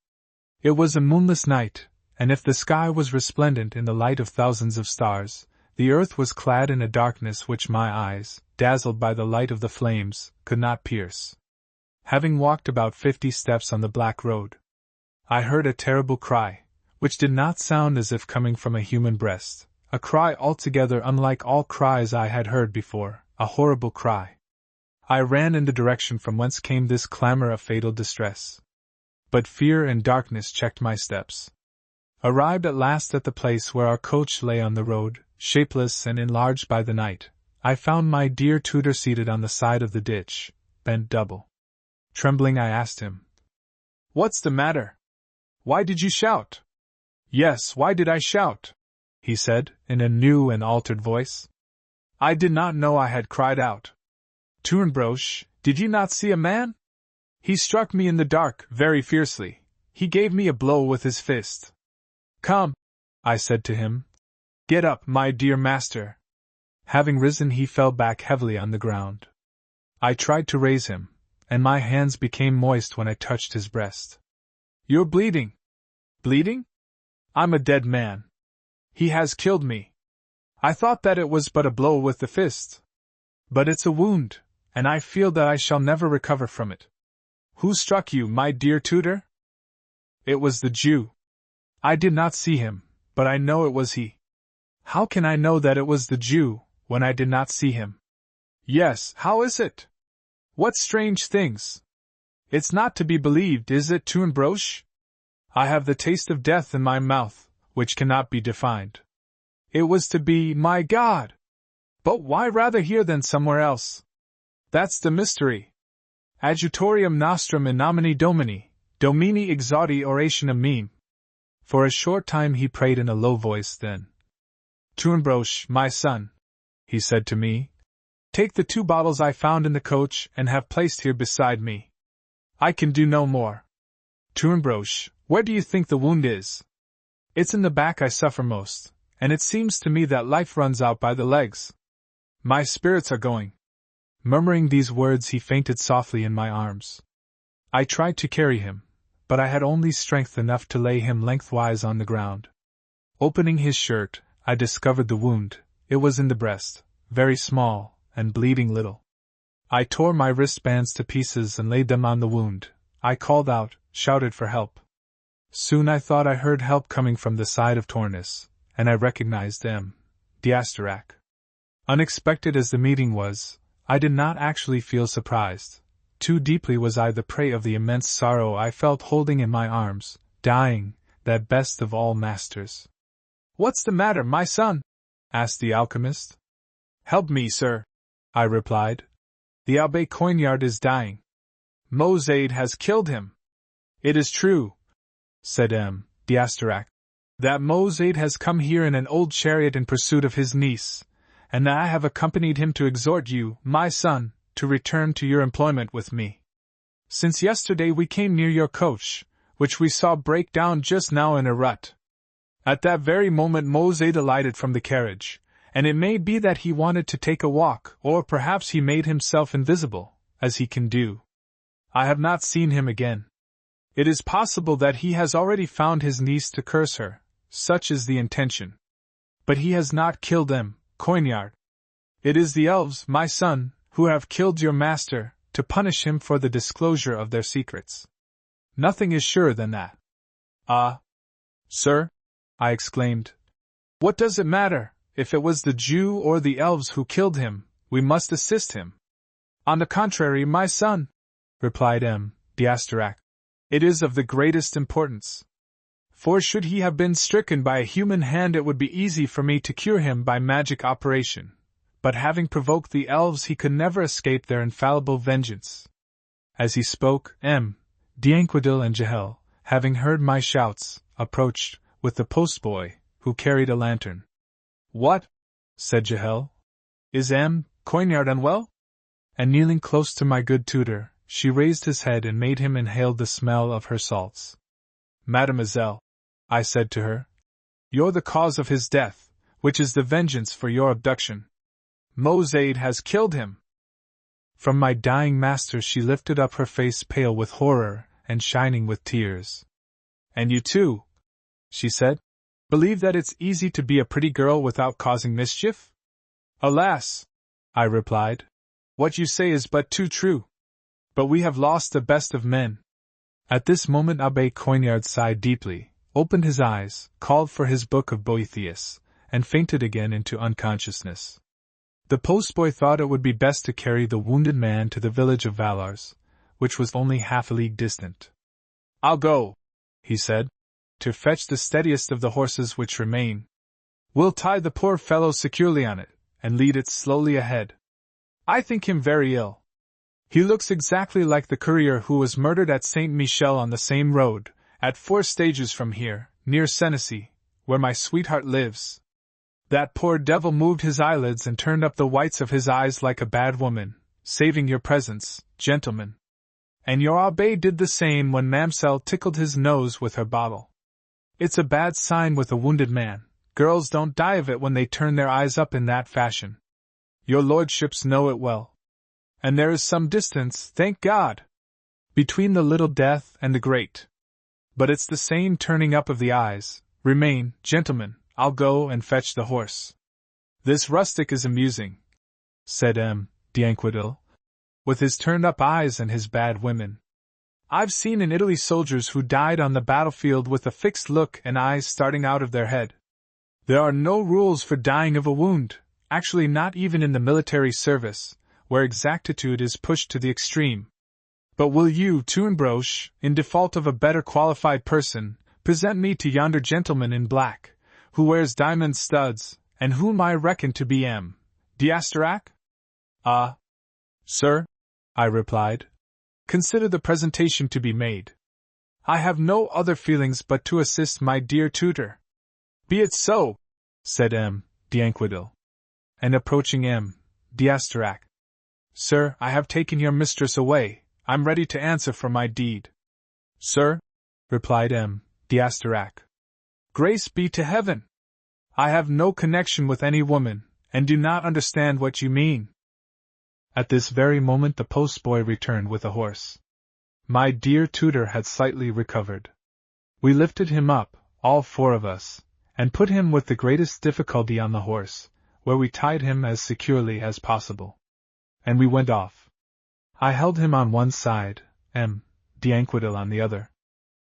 It was a moonless night, and if the sky was resplendent in the light of thousands of stars, the earth was clad in a darkness which my eyes, dazzled by the light of the flames, could not pierce. Having walked about 50 steps on the black road, I heard a terrible cry, which did not sound as if coming from a human breast, a cry altogether unlike all cries I had heard before, a horrible cry. I ran in the direction from whence came this clamor of fatal distress. But fear and darkness checked my steps. Arrived at last at the place where our coach lay on the road, shapeless and enlarged by the night, I found my dear tutor seated on the side of the ditch, bent double. Trembling, I asked him, "What's the matter? Why did you shout?" "Yes, why did I shout?" he said, in a new and altered voice. I did not know I had cried out. Tournebroche, did you not see a man? He struck me in the dark, very fiercely. He gave me a blow with his fist. Come, I said to him. Get up, my dear master. Having risen, he fell back heavily on the ground. I tried to raise him, and my hands became moist when I touched his breast. You're bleeding. Bleeding? I'm a dead man. He has killed me. I thought that it was but a blow with the fist. But it's a wound, and I feel that I shall never recover from it. Who struck you, my dear tutor? It was the Jew. I did not see him, but I know it was he. How can I know that it was the Jew, when I did not see him? Yes, how is it? What strange things! It's not to be believed, is it, Tournebroche? I have the taste of death in my mouth, which cannot be defined. It was to be, my God! But why rather here than somewhere else? That's the mystery. Adjutorium nostrum in nomine Domini, Domini exaudi orationem meam. For a short time he prayed in a low voice, then. Tournebroche, my son, he said to me, take the 2 bottles I found in the coach and have placed here beside me. I can do no more. Tournebroche, where do you think the wound is? It's in the back I suffer most, and it seems to me that life runs out by the legs. My spirits are going. Murmuring these words, he fainted softly in my arms. I tried to carry him, but I had only strength enough to lay him lengthwise on the ground. Opening his shirt, I discovered the wound. It was in the breast, very small, and bleeding little. I tore my wristbands to pieces and laid them on the wound. I called out, shouted for help. Soon I thought I heard help coming from the side of Tournus, and I recognized M. D'Asterac. Unexpected as the meeting was, I did not actually feel surprised. Too deeply was I the prey of the immense sorrow I felt holding in my arms, dying, that best of all masters. What's the matter, my son? Asked the alchemist. Help me, sir, I replied. The Abbé Coignard is dying. Mozade has killed him. It is true, said M. D'Asterac, that Mozade has come here in an old chariot in pursuit of his niece, and that I have accompanied him to exhort you, my son, to return to your employment with me. Since yesterday we came near your coach, which we saw break down just now in a rut. At that very moment Mozade alighted from the carriage, and it may be that he wanted to take a walk, or perhaps he made himself invisible, as he can do. I have not seen him again. It is possible that he has already found his niece to curse her, such is the intention. But he has not killed them, Coignard. It is the elves, my son, who have killed your master, to punish him for the disclosure of their secrets. Nothing is surer than that. Ah, sir, I exclaimed. What does it matter, if it was the Jew or the elves who killed him? We must assist him. On the contrary, my son, replied M. D'Asterac, it is of the greatest importance. For should he have been stricken by a human hand, it would be easy for me to cure him by magic operation. But having provoked the elves, he could never escape their infallible vengeance. As he spoke, M. D'Anquetil and Jahel, having heard my shouts, approached, with the postboy, who carried a lantern. What? Said Jahel. Is M. Coignard unwell? And kneeling close to my good tutor, she raised his head and made him inhale the smell of her salts. Mademoiselle, I said to her, you're the cause of his death, which is the vengeance for your abduction. Mozade has killed him. From my dying master she lifted up her face, pale with horror and shining with tears. And you too, she said, believe that it's easy to be a pretty girl without causing mischief? Alas, I replied, what you say is but too true. But we have lost the best of men. At this moment Abbé Coignard sighed deeply, opened his eyes, called for his book of Boethius, and fainted again into unconsciousness. The postboy thought it would be best to carry the wounded man to the village of Vallars, which was only half a league distant. I'll go, he said, to fetch the steadiest of the horses which remain. We'll tie the poor fellow securely on it, and lead it slowly ahead. I think him very ill. He looks exactly like the courier who was murdered at Saint Michel on the same road, at 4 stages from here, near Senesi, where my sweetheart lives. That poor devil moved his eyelids and turned up the whites of his eyes like a bad woman, saving your presence, gentlemen. And your abbé did the same when Mamselle tickled his nose with her bottle. It's a bad sign with a wounded man. Girls don't die of it when they turn their eyes up in that fashion. Your lordships know it well. And there is some distance, thank God, between the little death and the great. But it's the same turning up of the eyes. Remain, gentlemen, I'll go and fetch the horse. This rustic is amusing, said d'Anquetil, with his turned-up eyes and his bad women. I've seen in Italy soldiers who died on the battlefield with a fixed look and eyes starting out of their head. There are no rules for dying of a wound, actually not even in the military service, where exactitude is pushed to the extreme. But will you, Tournebroche, in default of a better qualified person, present me to yonder gentleman in black, who wears diamond studs, and whom I reckon to be d'Asterac? Ah, sir, I replied, consider the presentation to be made. I have no other feelings but to assist my dear tutor. Be it so, said d'Anquetil. And approaching d'Asterac, Sir, I have taken your mistress away, I'm ready to answer for my deed. Sir, replied d'Asterac, grace be to heaven! I have no connection with any woman, and do not understand what you mean. At this very moment the postboy returned with a horse. My dear tutor had slightly recovered. We lifted him up, all four of us, and put him with the greatest difficulty on the horse, where we tied him as securely as possible. And we went off. I held him on one side, d'Anquetil on the other.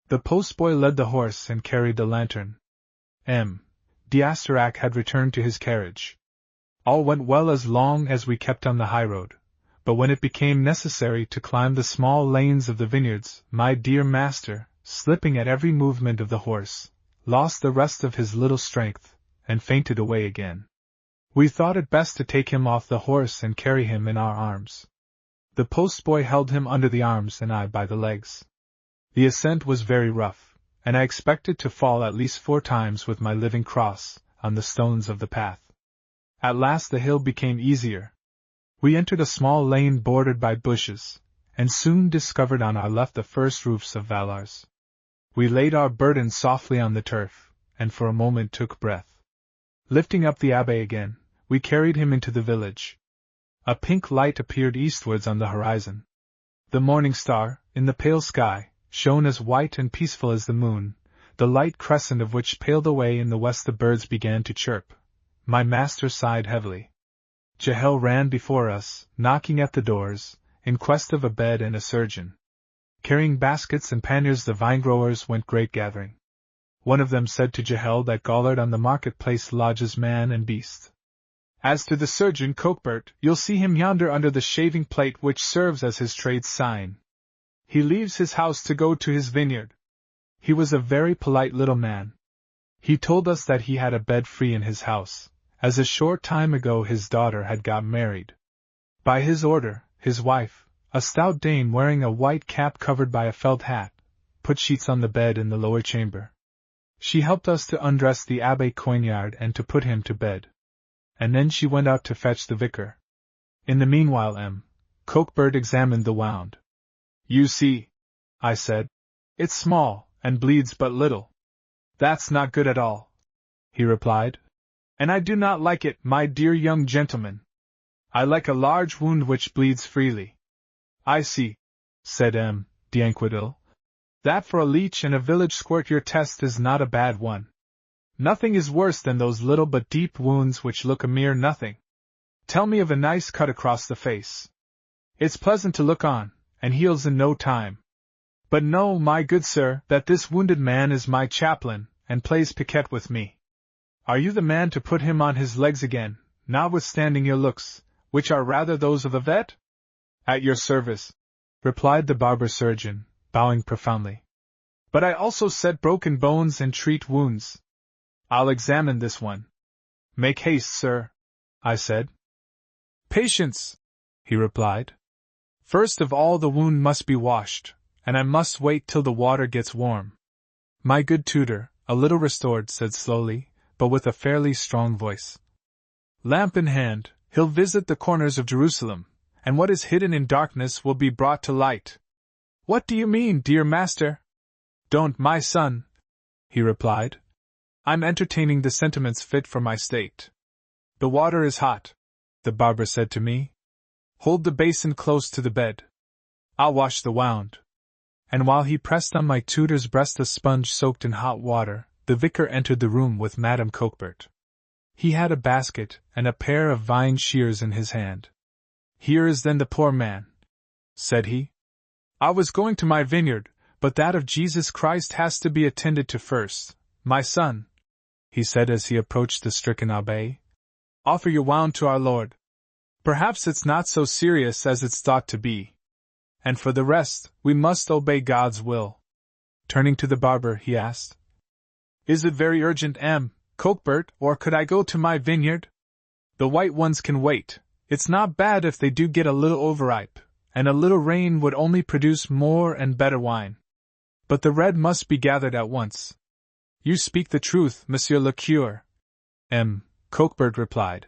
The postboy led the horse and carried the lantern. D'Asterac had returned to his carriage. All went well as long as we kept on the highroad, but when it became necessary to climb the small lanes of the vineyards, my dear master, slipping at every movement of the horse, lost the rest of his little strength, and fainted away again. We thought it best to take him off the horse and carry him in our arms. The postboy held him under the arms and I by the legs. The ascent was very rough, and I expected to fall at least 4 times with my living cross on the stones of the path. At last the hill became easier. We entered a small lane bordered by bushes, and soon discovered on our left the first roofs of Vallars. We laid our burden softly on the turf, and for a moment took breath. Lifting up the abbé again, we carried him into the village. A pink light appeared eastwards on the horizon. The morning star, in the pale sky, shone as white and peaceful as the moon, the light crescent of which paled away in the west. The birds began to chirp. My master sighed heavily. Jehel ran before us, knocking at the doors, in quest of a bed and a surgeon. Carrying baskets and panniers the vine-growers went grape gathering. One of them said to Jehel that Gaulard on the market-place lodges man and beast. As to the surgeon Coquebert, you'll see him yonder under the shaving plate which serves as his trade sign. He leaves his house to go to his vineyard. He was a very polite little man. He told us that he had a bed free in his house, as a short time ago his daughter had got married. By his order, his wife, a stout dame wearing a white cap covered by a felt hat, put sheets on the bed in the lower chamber. She helped us to undress the Abbé Coignard and to put him to bed. And then she went out to fetch the vicar. In the meanwhile Coquebert examined the wound. You see, I said, it's small, and bleeds but little. That's not good at all, he replied. And I do not like it, my dear young gentleman. I like a large wound which bleeds freely. I see, said d'Anquetil, that for a leech and a village squirt your test is not a bad one. Nothing is worse than those little but deep wounds which look a mere nothing. Tell me of a nice cut across the face. It's pleasant to look on, and heals in no time. But know, my good sir, that this wounded man is my chaplain, and plays piquet with me. Are you the man to put him on his legs again, notwithstanding your looks, which are rather those of a vet? At your service, replied the barber-surgeon, bowing profoundly. But I also set broken bones and treat wounds. I'll examine this one. Make haste, sir, I said. Patience, he replied. First of all the wound must be washed, and I must wait till the water gets warm. My good tutor, a little restored, said slowly, but with a fairly strong voice. Lamp in hand, he'll visit the corners of Jerusalem, and what is hidden in darkness will be brought to light. What do you mean, dear master? Don't, my son, he replied. I'm entertaining the sentiments fit for my state. The water is hot, the barber said to me. Hold the basin close to the bed. I'll wash the wound. And while he pressed on my tutor's breast a sponge soaked in hot water, the vicar entered the room with Madame Coquebert. He had a basket and a pair of vine shears in his hand. Here is then the poor man, said he. I was going to my vineyard, but that of Jesus Christ has to be attended to first. My son, he said as he approached the stricken abbé, offer your wound to our Lord. Perhaps it's not so serious as it's thought to be. And for the rest, we must obey God's will. Turning to the barber, he asked, Is it very urgent, Coquebert, or could I go to my vineyard? The white ones can wait. It's not bad if they do get a little overripe, and a little rain would only produce more and better wine. But the red must be gathered at once. You speak the truth, Monsieur le Curé, Coquebert replied.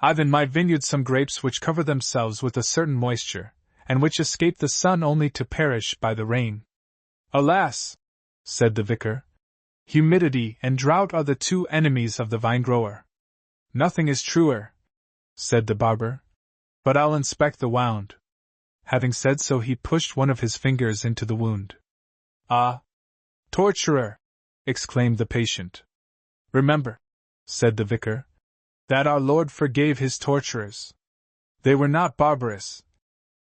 I've in my vineyard some grapes which cover themselves with a certain moisture, and which escape the sun only to perish by the rain. Alas, said the vicar, humidity and drought are the two enemies of the vine-grower. Nothing is truer, said the barber, but I'll inspect the wound. Having said so, he pushed one of his fingers into the wound. Ah! Torturer! Exclaimed the patient. Remember, said the vicar, that our Lord forgave his torturers. They were not barbarous,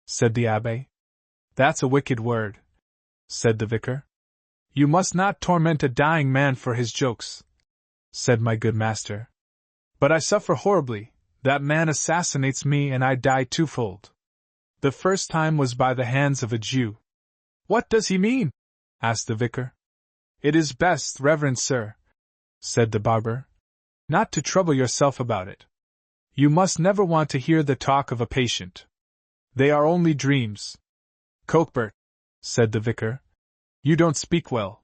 said the abbé. That's a wicked word, said the vicar. You must not torment a dying man for his jokes, said my good master. But I suffer horribly. That man assassinates me and I die twofold. The first time was by the hands of a Jew. What does he mean? Asked the vicar. It is best, reverend sir, said the barber, not to trouble yourself about it. You must never want to hear the talk of a patient. They are only dreams. Coquebert, said the vicar, you don't speak well.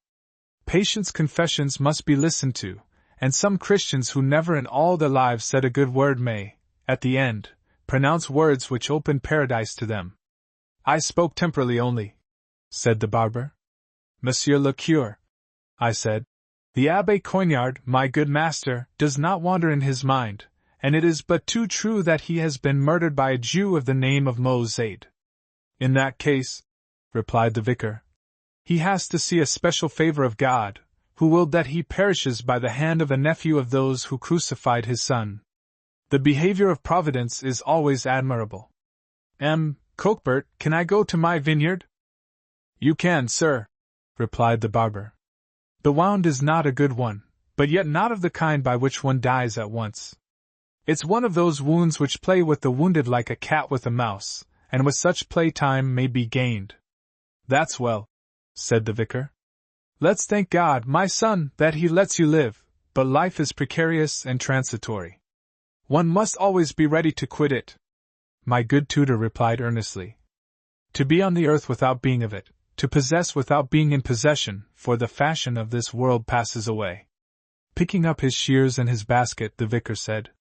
Patients' confessions must be listened to, and some Christians who never in all their lives said a good word may, at the end, pronounce words which open paradise to them. I spoke temporarily only, said the barber. Monsieur le Curé, I said, the Abbé Coignard, my good master, does not wander in his mind, and it is but too true that he has been murdered by a Jew of the name of Mozaid. In that case, replied the vicar, he has to see a special favor of God, who willed that he perishes by the hand of a nephew of those who crucified his son. The behavior of Providence is always admirable. Coquebert, can I go to my vineyard? You can, sir, replied the barber. The wound is not a good one, but yet not of the kind by which one dies at once. It's one of those wounds which play with the wounded like a cat with a mouse, and with such playtime may be gained. That's well, said the vicar. Let's thank God, my son, that he lets you live, but life is precarious and transitory. One must always be ready to quit it. My good tutor replied earnestly. To be on the earth without being of it, to possess without being in possession, for the fashion of this world passes away. Picking up his shears and his basket, the vicar said,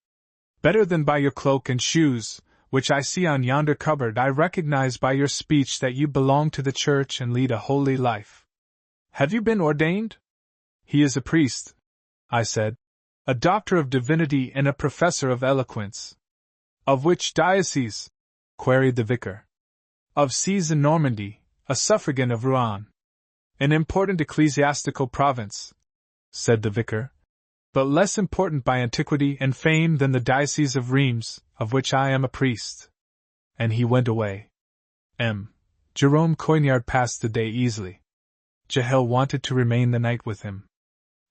Better than by your cloak and shoes, which I see on yonder cupboard, I recognize by your speech that you belong to the church and lead a holy life. Have you been ordained? He is a priest, I said, a doctor of divinity and a professor of eloquence. Of which diocese? Queried the vicar. Of Cise in Normandy, a suffragan of Rouen. An important ecclesiastical province, said the vicar, but less important by antiquity and fame than the diocese of Reims, of which I am a priest. And he went away. Jerome Coignard passed the day easily. Jahel wanted to remain the night with him.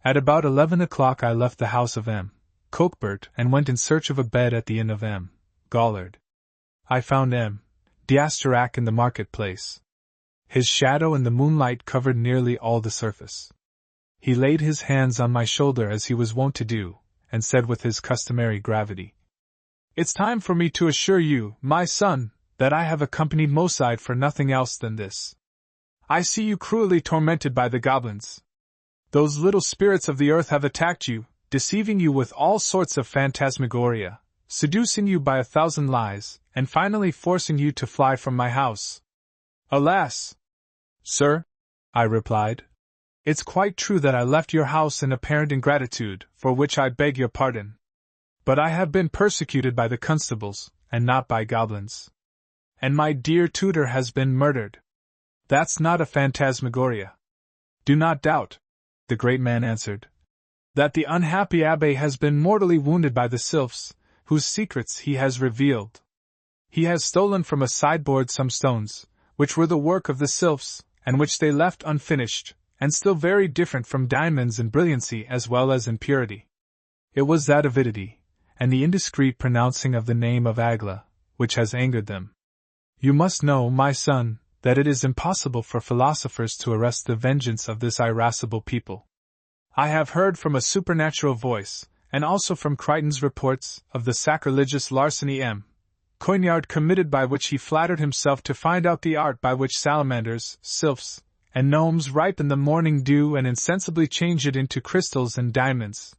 At about 11 o'clock I left the house of Coquebert and went in search of a bed at the inn of Gollard. I found D'Asterac in the market-place. His shadow in the moonlight covered nearly all the surface. He laid his hands on my shoulder as he was wont to do, and said with his customary gravity, It's time for me to assure you, my son, that I have accompanied Mozaid for nothing else than this. I see you cruelly tormented by the goblins. Those little spirits of the earth have attacked you, deceiving you with all sorts of phantasmagoria, seducing you by 1,000 lies, and finally forcing you to fly from my house. Alas! Sir, I replied, it's quite true that I left your house in apparent ingratitude, for which I beg your pardon. But I have been persecuted by the constables, and not by goblins. And my dear tutor has been murdered. That's not a phantasmagoria. Do not doubt, the great man answered, that the unhappy abbé has been mortally wounded by the sylphs, whose secrets he has revealed. He has stolen from a sideboard some stones, which were the work of the sylphs, and which they left unfinished, and still very different from diamonds in brilliancy as well as in purity. It was that avidity, and the indiscreet pronouncing of the name of Agla, which has angered them. You must know, my son, that it is impossible for philosophers to arrest the vengeance of this irascible people. I have heard from a supernatural voice, and also from Crichton's reports, of the sacrilegious larceny Coignard committed, by which he flattered himself to find out the art by which salamanders, sylphs, and gnomes ripen the morning dew and insensibly change it into crystals and diamonds.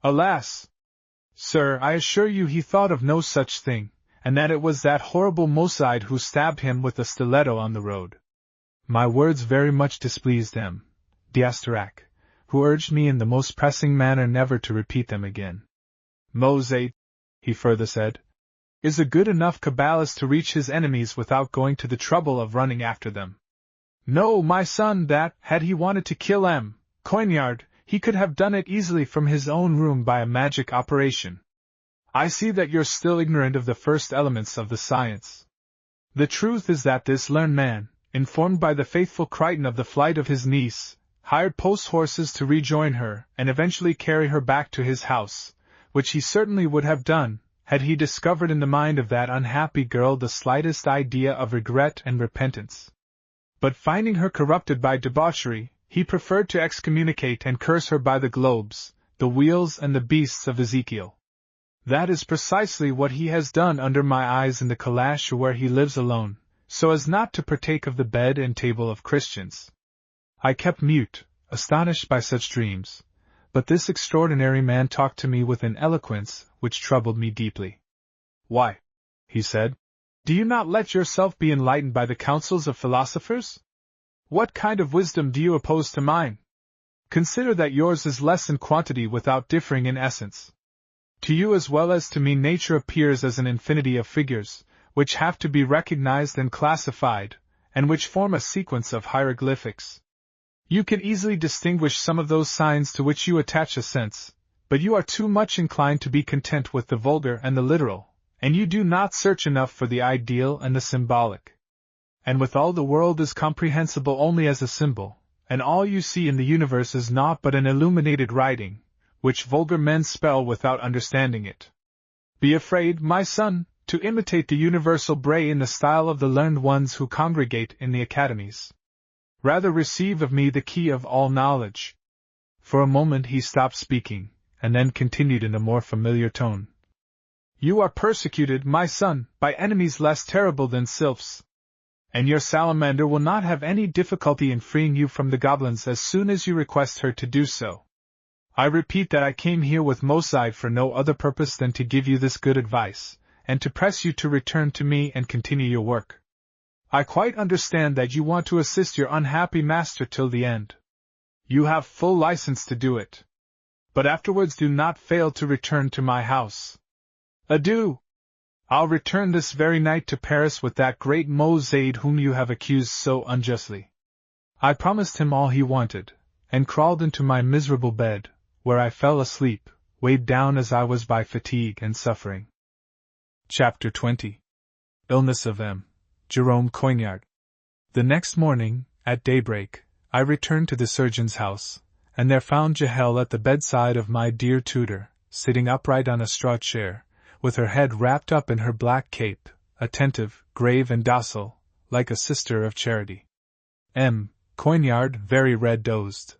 Alas! Sir, I assure you he thought of no such thing, and that it was that horrible Mosaide who stabbed him with a stiletto on the road. My words very much displeased D'Asterac, who urged me in the most pressing manner never to repeat them again. Mosaide, he further said, is a good enough Kabbalist to reach his enemies without going to the trouble of running after them. Know, my son, that, had he wanted to kill Coignard, he could have done it easily from his own room by a magic operation. I see that you're still ignorant of the first elements of the science. The truth is that this learned man, informed by the faithful Crichton of the flight of his niece, hired post horses to rejoin her and eventually carry her back to his house, which he certainly would have done, had he discovered in the mind of that unhappy girl the slightest idea of regret and repentance. But finding her corrupted by debauchery, he preferred to excommunicate and curse her by the globes, the wheels and the beasts of Ezekiel. That is precisely what he has done under my eyes in the calash where he lives alone, so as not to partake of the bed and table of Christians. I kept mute, astonished by such dreams, but this extraordinary man talked to me with an eloquence which troubled me deeply. Why, he said, do you not let yourself be enlightened by the counsels of philosophers? What kind of wisdom do you oppose to mine? Consider that yours is less in quantity without differing in essence. To you as well as to me nature appears as an infinity of figures, which have to be recognized and classified, and which form a sequence of hieroglyphics. You can easily distinguish some of those signs to which you attach a sense, but you are too much inclined to be content with the vulgar and the literal, and you do not search enough for the ideal and the symbolic. And withal the world is comprehensible only as a symbol, and all you see in the universe is naught but an illuminated writing, which vulgar men spell without understanding it. Be afraid, my son, to imitate the universal bray in the style of the learned ones who congregate in the academies. Rather receive of me the key of all knowledge. For a moment he stopped speaking, and then continued in a more familiar tone. You are persecuted, my son, by enemies less terrible than sylphs. And your salamander will not have any difficulty in freeing you from the goblins as soon as you request her to do so. I repeat that I came here with Mosaide for no other purpose than to give you this good advice, and to press you to return to me and continue your work. I quite understand that you want to assist your unhappy master till the end. You have full license to do it. But afterwards do not fail to return to my house. Adieu! I'll return this very night to Paris with that great Mosaide whom you have accused so unjustly. I promised him all he wanted, and crawled into my miserable bed, where I fell asleep, weighed down as I was by fatigue and suffering. Chapter 20. Illness of Jerome Coignard. The next morning, at daybreak, I returned to the surgeon's house, and there found Jehel at the bedside of my dear tutor, sitting upright on a straw chair, with her head wrapped up in her black cape, attentive, grave and docile, like a sister of charity. Coignard, very red, dozed.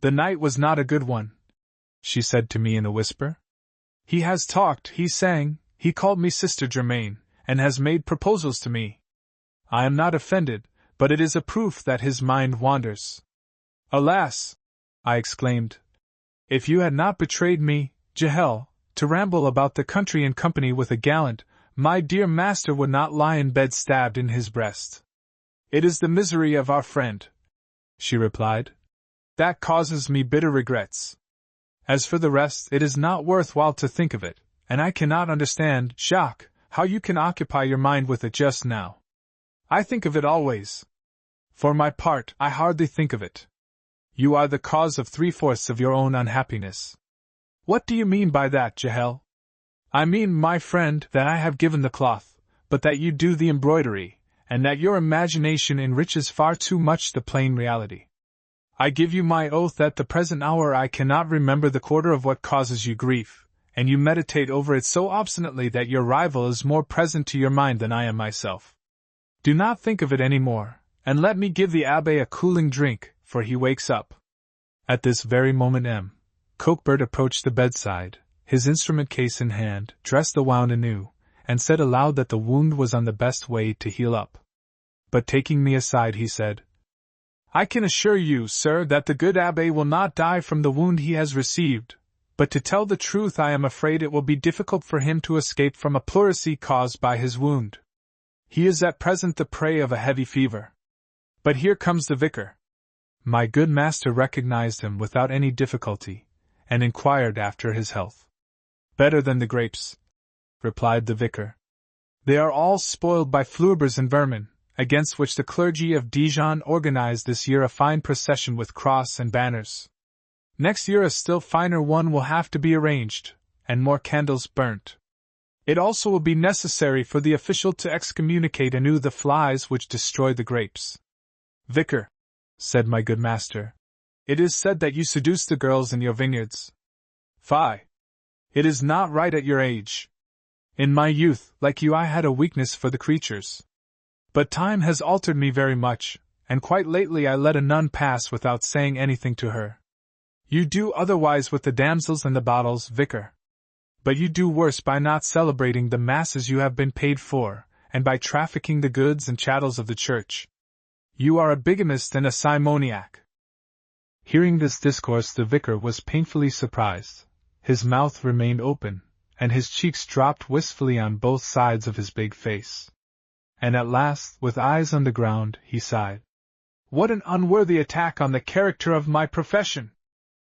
The night was not a good one, she said to me in a whisper. He has talked, he sang, he called me Sister Germaine, and has made proposals to me. I am not offended, but it is a proof that his mind wanders. Alas! I exclaimed. If you had not betrayed me, Jahel, to ramble about the country in company with a gallant, my dear master would not lie in bed stabbed in his breast. It is the misery of our friend, she replied, that causes me bitter regrets. As for the rest, it is not worth while to think of it, and I cannot understand, Jacques, how you can occupy your mind with it just now. I think of it always. For my part, I hardly think of it. You are the cause of 3/4 of your own unhappiness. What do you mean by that, Jahel? I mean, my friend, that I have given the cloth, but that you do the embroidery, and that your imagination enriches far too much the plain reality. I give you my oath that the present hour I cannot remember the quarter of what causes you grief, and you meditate over it so obstinately that your rival is more present to your mind than I am myself. Do not think of it any more, and let me give the Abbé a cooling drink, for he wakes up. At this very moment Coquebert approached the bedside, his instrument case in hand, dressed the wound anew, and said aloud that the wound was on the best way to heal up. But taking me aside, he said, I can assure you, sir, that the good Abbé will not die from the wound he has received, but to tell the truth I am afraid it will be difficult for him to escape from a pleurisy caused by his wound. He is at present the prey of a heavy fever. But here comes the vicar. My good master recognized him without any difficulty, and inquired after his health. Better than the grapes, replied the vicar. They are all spoiled by flurbers and vermin, against which the clergy of Dijon organized this year a fine procession with cross and banners. Next year a still finer one will have to be arranged, and more candles burnt. It also will be necessary for the official to excommunicate anew the flies which destroy the grapes. Vicar, said my good master, it is said that you seduce the girls in your vineyards. Fie! It is not right at your age. In my youth, like you, I had a weakness for the creatures. But time has altered me very much, and quite lately I let a nun pass without saying anything to her. You do otherwise with the damsels and the bottles, vicar. But you do worse by not celebrating the masses you have been paid for, and by trafficking the goods and chattels of the church. You are a bigamist and a simoniac. Hearing this discourse, the vicar was painfully surprised. His mouth remained open, and his cheeks dropped wistfully on both sides of his big face. And at last, with eyes on the ground, he sighed. What an unworthy attack on the character of my profession!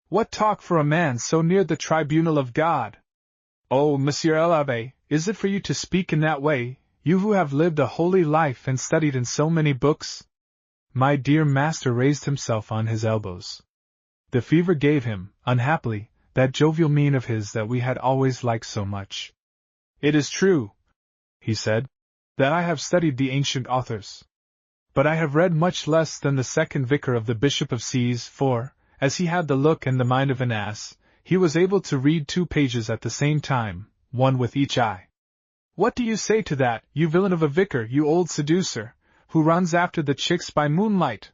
What talk for a man so near the tribunal of God! Oh, Monsieur l'Abbé, is it for you to speak in that way, you who have lived a holy life and studied in so many books? My dear master raised himself on his elbows. The fever gave him, unhappily, that jovial mien of his that we had always liked so much. It is true, he said, that I have studied the ancient authors. But I have read much less than the second vicar of the Bishop of C's, for, as he had the look and the mind of an ass, he was able to read 2 pages at the same time, one with each eye. What do you say to that, you villain of a vicar, you old seducer, who runs after the chicks by moonlight?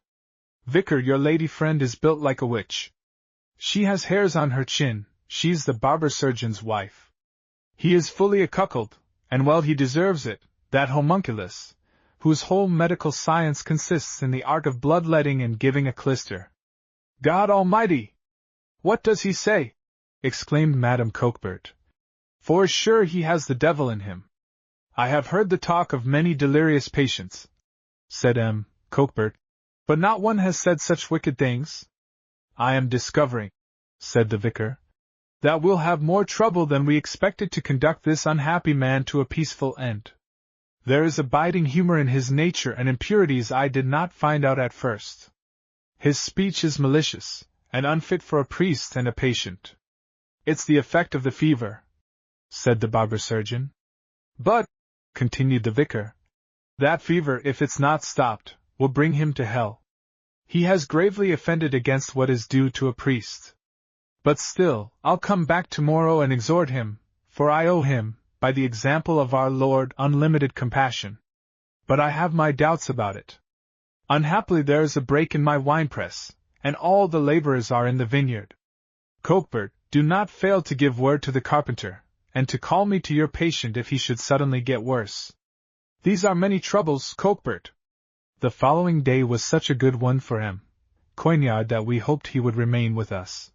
Vicar, your lady friend is built like a witch. She has hairs on her chin, she's the barber surgeon's wife. He is fully a cuckold, and well he deserves it, that homunculus, whose whole medical science consists in the art of bloodletting and giving a clyster. God Almighty! What does he say? Exclaimed Madame Coquebert. For sure he has the devil in him. I have heard the talk of many delirious patients, said Coquebert, but not one has said such wicked things. I am discovering, said the vicar, that we'll have more trouble than we expected to conduct this unhappy man to a peaceful end. There is abiding humor in his nature and impurities I did not find out at first. His speech is malicious, and unfit for a priest and a patient. It's the effect of the fever, said the barber surgeon. But, continued the vicar, that fever, if it's not stopped, will bring him to hell. He has gravely offended against what is due to a priest. But still, I'll come back tomorrow and exhort him, for I owe him, by the example of our Lord, unlimited compassion. But I have my doubts about it. Unhappily there is a break in my winepress, and all the laborers are in the vineyard. Coquebert, do not fail to give word to the carpenter, and to call me to your patient if he should suddenly get worse. These are many troubles, Coquebert. The following day was such a good one for Coignard that we hoped he would remain with us.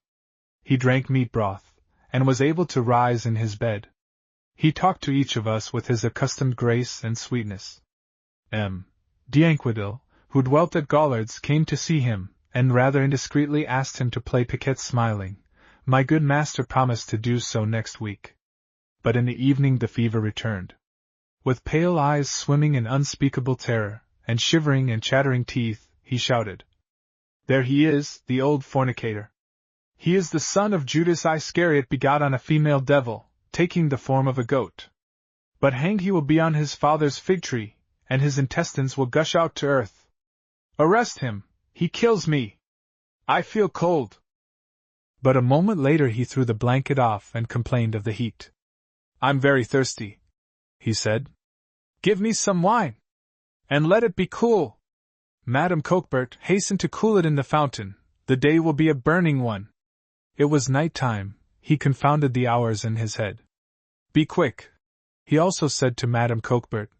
He drank meat broth, and was able to rise in his bed. He talked to each of us with his accustomed grace and sweetness. M. d'Anquetil, who dwelt at Gallards, came to see him, and rather indiscreetly asked him to play piquet, smiling. My good master promised to do so next week. But in the evening the fever returned. With pale eyes swimming in unspeakable terror, and shivering and chattering teeth, he shouted, "There he is, the old fornicator! He is the son of Judas Iscariot, begot on a female devil, taking the form of a goat. But hanged he will be on his father's fig tree, and his intestines will gush out to earth. Arrest him, he kills me! I feel cold." But a moment later he threw the blanket off and complained of the heat. "I'm very thirsty," he said. "Give me some wine, and let it be cool." Madame Coquebert hastened to cool it in the fountain. The day will be a burning one. It was night time. He confounded the hours in his head. "Be quick," he also said to Madame Coquebert.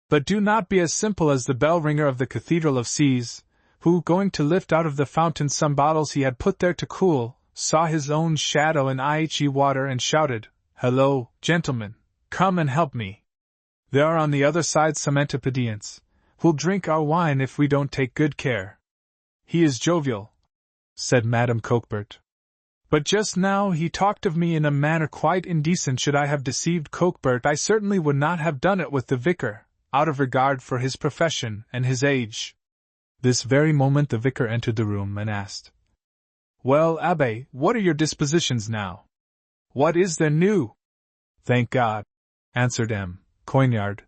"But do not be as simple as the bell-ringer of the Cathedral of Cise, who, going to lift out of the fountain some bottles he had put there to cool, saw his own shadow in IHE water and shouted, 'Hello, gentlemen, come and help me. There are on the other side some Antipodeans, who'll drink our wine if we don't take good care.' He is jovial," said Madame Coquebert. "But just now he talked of me in a manner quite indecent. Should I have deceived Coquebert, I certainly would not have done it with the vicar, out of regard for his profession and his age." This very moment the vicar entered the room and asked, "Well, Abbé, what are your dispositions now? What is there new?" "Thank God," answered M. Coignard.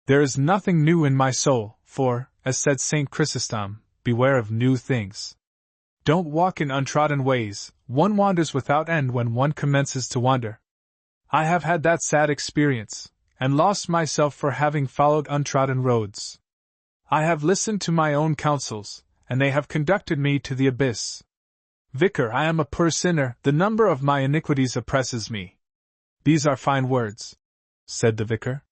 "There is nothing new in my soul, for, as said Saint Chrysostom, beware of new things. Don't walk in untrodden ways, one wanders without end when one commences to wander. I have had that sad experience, and lost myself for having followed untrodden roads. I have listened to my own counsels, and they have conducted me to the abyss. Vicar, I am a poor sinner, the number of my iniquities oppresses me." "These are fine words," said the vicar.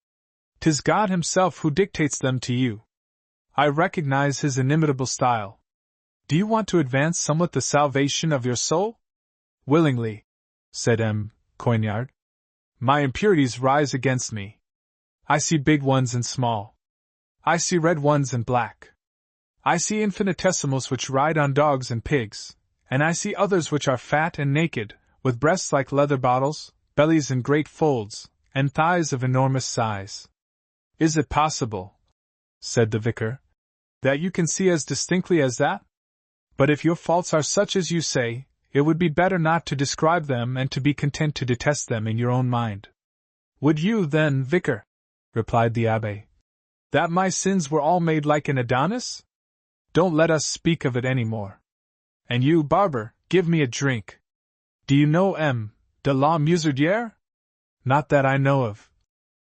"'Tis God himself who dictates them to you. I recognize his inimitable style. Do you want to advance somewhat the salvation of your soul?" "Willingly," said M. Coignard. "My impurities rise against me. I see big ones and small. I see red ones and black. I see infinitesimals which ride on dogs and pigs, and I see others which are fat and naked, with breasts like leather bottles, bellies in great folds, and thighs of enormous size." "Is it possible," said the vicar, "that you can see as distinctly as that? But if your faults are such as you say, it would be better not to describe them and to be content to detest them in your own mind." "Would you, then, vicar," replied the abbé, "that my sins were all made like an Adonis? Don't let us speak of it any more. And you, barber, give me a drink. Do you know M. de la Musardière?" "Not that I know of,"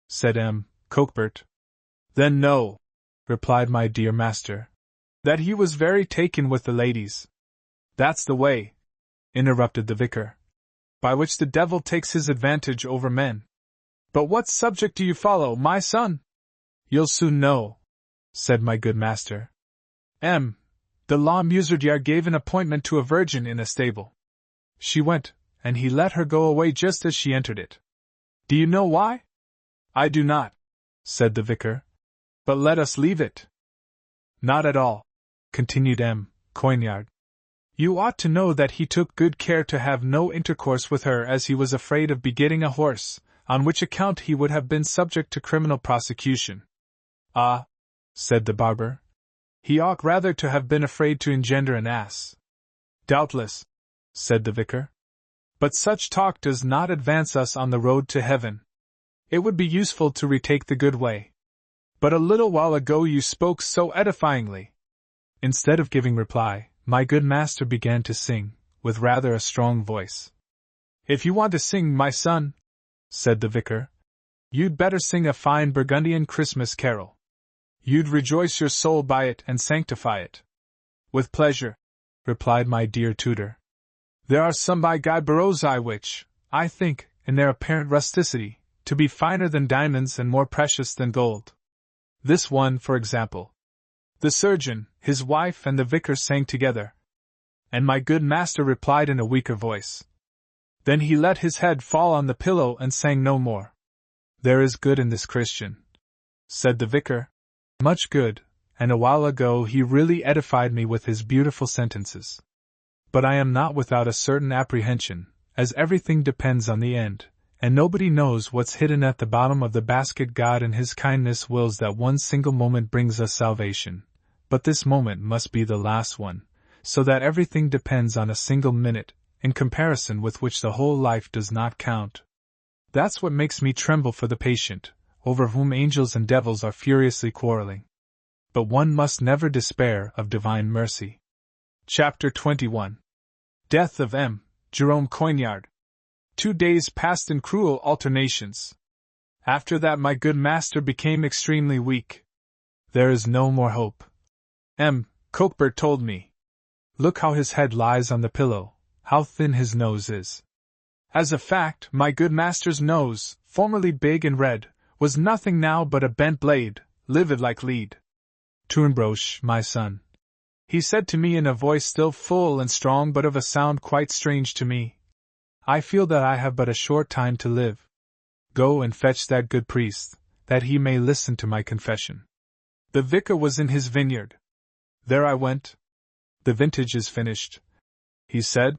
said M. Coquebert. "Then know," replied my dear master, "that he was very taken with the ladies." "That's the way," interrupted the vicar, "by which the devil takes his advantage over men. But what subject do you follow, my son?" "You'll soon know," said my good master. M. de la Musardière gave an appointment to a virgin in a stable. She went, and he let her go away just as she entered it. Do you know why? "I do not," said the vicar. "But let us leave it." "Not at all," continued M. Coignard. "You ought to know that he took good care to have no intercourse with her, as he was afraid of begetting a horse, on which account he would have been subject to criminal prosecution." "Ah," said the barber, "he ought rather to have been afraid to engender an ass." "Doubtless," said the vicar. "But such talk does not advance us on the road to heaven. It would be useful to retake the good way. But a little while ago you spoke so edifyingly." Instead of giving reply, my good master began to sing, with rather a strong voice. "If you want to sing, my son," said the vicar, "you'd better sing a fine Burgundian Christmas carol. You'd rejoice your soul by it and sanctify it." "With pleasure," replied my dear tutor. "There are some by Guy Barrosai which, I think, in their apparent rusticity, to be finer than diamonds and more precious than gold. This one, for example." The surgeon, his wife, and the vicar sang together, and my good master replied in a weaker voice, Then he let his head fall on the pillow and sang no more. "There is good in this Christian," said the vicar. "Much good, and a while ago he really edified me with his beautiful sentences. But I am not without a certain apprehension, as everything depends on the end, and nobody knows what's hidden at the bottom of the basket. God in his kindness wills that one single moment brings us salvation, but this moment must be the last one, so that everything depends on a single minute, in comparison with which the whole life does not count. That's what makes me tremble for the patient, over whom angels and devils are furiously quarreling. But one must never despair of divine mercy." Chapter 21. Death of M. Jerome Coignard. 2 days passed in cruel alternations. After that my good master became extremely weak. "There is no more hope," M. Coquebert told me. "Look how his head lies on the pillow, how thin his nose is." As a fact, my good master's nose, formerly big and red, was nothing now but a bent blade, livid like lead. "Tournebroche, my son," he said to me in a voice still full and strong but of a sound quite strange to me, "I feel that I have but a short time to live. Go and fetch that good priest, that he may listen to my confession." The vicar was in his vineyard. There I went. "The vintage is finished," he said,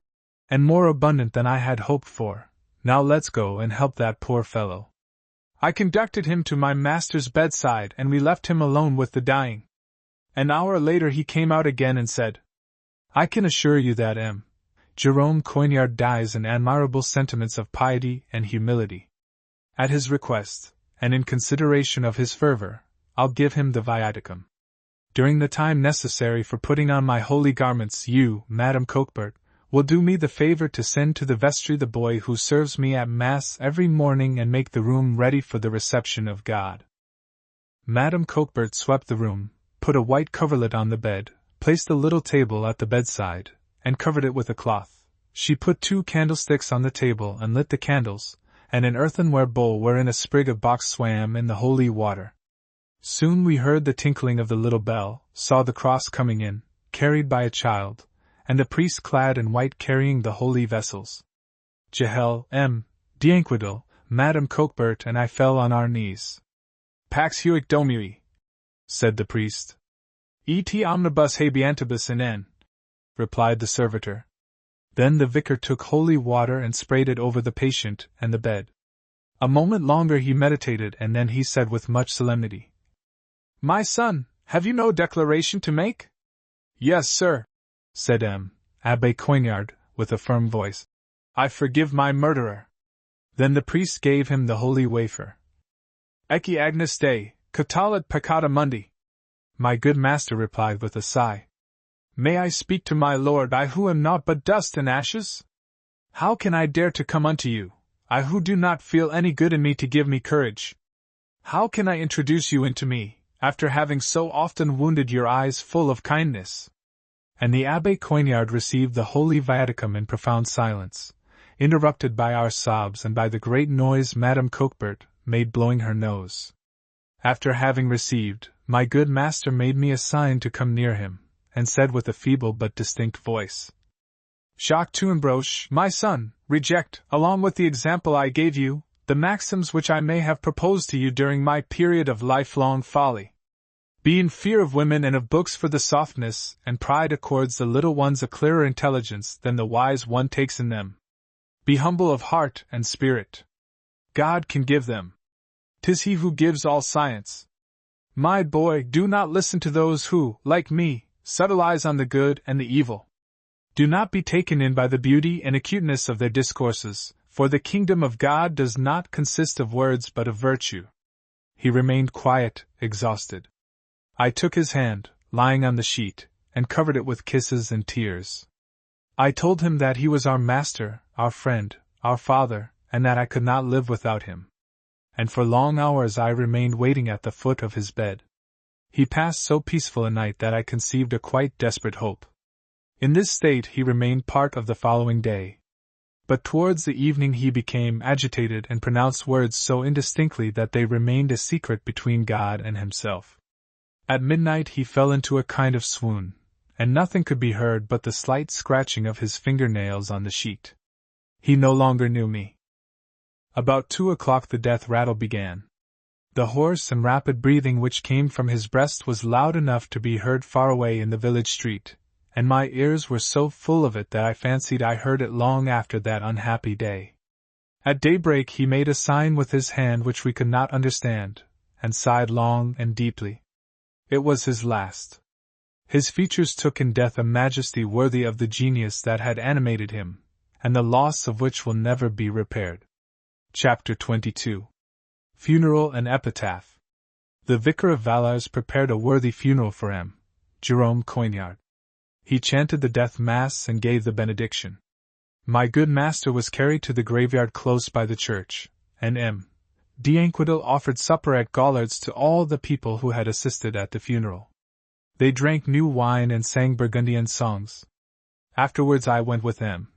"and more abundant than I had hoped for. Now let's go and help that poor fellow." I conducted him to my master's bedside and we left him alone with the dying. An hour later he came out again and said, "I can assure you that M. Jerome Coignard dies in admirable sentiments of piety and humility. At his request, and in consideration of his fervor, I'll give him the viaticum. During the time necessary for putting on my holy garments, you, Madame Coquebert, will do me the favor to send to the vestry the boy who serves me at Mass every morning and make the room ready for the reception of God." Madame Coquebert swept the room, put a white coverlet on the bed, placed a little table at the bedside, and covered it with a cloth. She put 2 candlesticks on the table and lit the candles, and an earthenware bowl wherein a sprig of box swam in the holy water. Soon we heard the tinkling of the little bell, saw the cross coming in, carried by a child, and the priest clad in white carrying the holy vessels. Jehel, M. Dienquidel, Madame Coquebert and I fell on our knees. "Pax huic domui," said the priest. "Et omnibus habeantibus in N," replied the servitor. Then the vicar took holy water and sprayed it over the patient and the bed. A moment longer he meditated and then he said with much solemnity, "My son, have you no declaration to make?" "Yes, sir," said M. Abbé Coignard, with a firm voice. "I forgive my murderer." Then the priest gave him the holy wafer. "Ecce Agnus Dei, catalit peccata mundi," my good master replied with a sigh. "May I speak to my lord, I who am naught but dust and ashes? How can I dare to come unto you, I who do not feel any good in me to give me courage? How can I introduce you into me, after having so often wounded your eyes full of kindness?" And the Abbé Coignard received the holy viaticum in profound silence, interrupted by our sobs and by the great noise Madame Coquebert made blowing her nose. After having received, my good master made me a sign to come near him, and said with a feeble but distinct voice, "Jacques Tournebroche, my son, reject, along with the example I gave you, the maxims which I may have proposed to you during my period of lifelong folly. Be in fear of women and of books, for the softness and pride accords the little ones a clearer intelligence than the wise one takes in them. Be humble of heart and spirit. God can give them. 'Tis He who gives all science. My boy, do not listen to those who, like me, subtilize on the good and the evil. Do not be taken in by the beauty and acuteness of their discourses, for the kingdom of God does not consist of words but of virtue." He remained quiet, exhausted. I took his hand, lying on the sheet, and covered it with kisses and tears. I told him that he was our master, our friend, our father, and that I could not live without him. And for long hours I remained waiting at the foot of his bed. He passed so peaceful a night that I conceived a quite desperate hope. In this state he remained part of the following day. But towards the evening he became agitated and pronounced words so indistinctly that they remained a secret between God and himself. At midnight he fell into a kind of swoon, and nothing could be heard but the slight scratching of his fingernails on the sheet. He no longer knew me. About 2 o'clock the death rattle began. The hoarse and rapid breathing which came from his breast was loud enough to be heard far away in the village street, and my ears were so full of it that I fancied I heard it long after that unhappy day. At daybreak he made a sign with his hand which we could not understand, and sighed long and deeply. It was his last. His features took in death a majesty worthy of the genius that had animated him, and the loss of which will never be repaired. Chapter 22. Funeral and Epitaph. The Vicar of Vallars prepared a worthy funeral for M. Jerome Coignard. He chanted the death mass and gave the benediction. My good master was carried to the graveyard close by the church, and M. d'Anquetil offered supper at Gallard's to all the people who had assisted at the funeral. They drank new wine and sang Burgundian songs. Afterwards I went with M.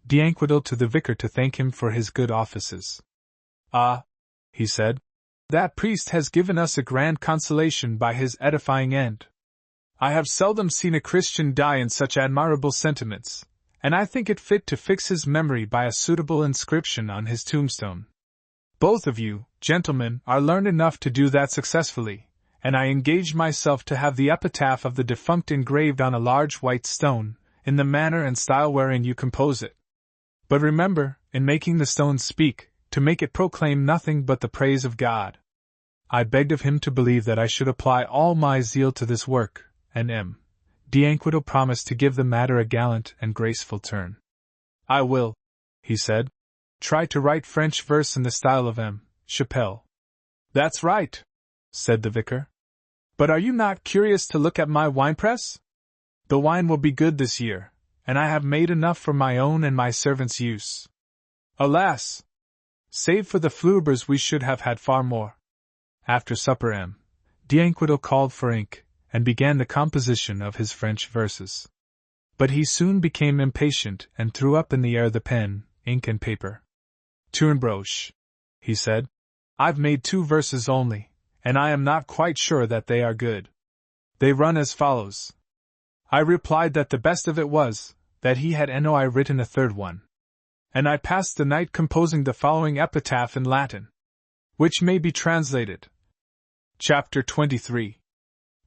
d'Anquetil to the vicar to thank him for his good offices. "Ah," he said, "that priest has given us a grand consolation by his edifying end. I have seldom seen a Christian die in such admirable sentiments, and I think it fit to fix his memory by a suitable inscription on his tombstone. Both of you, gentlemen, are learned enough to do that successfully, and I engaged myself to have the epitaph of the defunct engraved on a large white stone, in the manner and style wherein you compose it. But remember, in making the stone speak, to make it proclaim nothing but the praise of God." I begged of him to believe that I should apply all my zeal to this work, and M. d'Anquetil promised to give the matter a gallant and graceful turn. "I will," he said, "try to write French verse in the style of M. Chapelle." "That's right," said the vicar. "But are you not curious to look at my winepress? The wine will be good this year, and I have made enough for my own and my servants' use. Alas! Save for the Fleubers we should have had far more." After supper M. d'Anquetil called for ink, and began the composition of his French verses. But he soon became impatient and threw up in the air the pen, ink and paper. "Tournebroche," he said, "I've made 2 verses only, and I am not quite sure that they are good. They run as follows." I replied that the best of it was, that he had NOI written a 3rd one. And I passed the night composing the following epitaph in Latin, which may be translated. Chapter 23.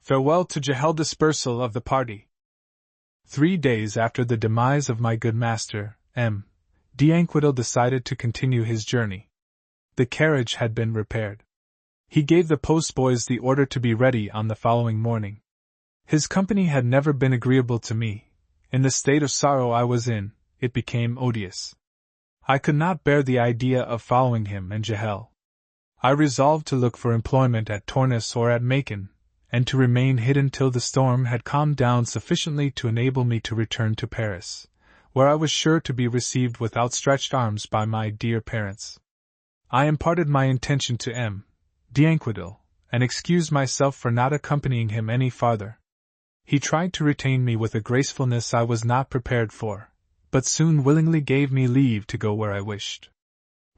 Farewell to Jahel. Dispersal of the party. 3 days after the demise of my good master, M. d'Anquetil decided to continue his journey. The carriage had been repaired. He gave the postboys the order to be ready on the following morning. His company had never been agreeable to me. In the state of sorrow I was in, it became odious. I could not bear the idea of following him and Jahel. I resolved to look for employment at Tournus or at Macon, and to remain hidden till the storm had calmed down sufficiently to enable me to return to Paris, where I was sure to be received with outstretched arms by my dear parents. I imparted my intention to M. d'Anquetil, and excused myself for not accompanying him any farther. He tried to retain me with a gracefulness I was not prepared for, but soon willingly gave me leave to go where I wished.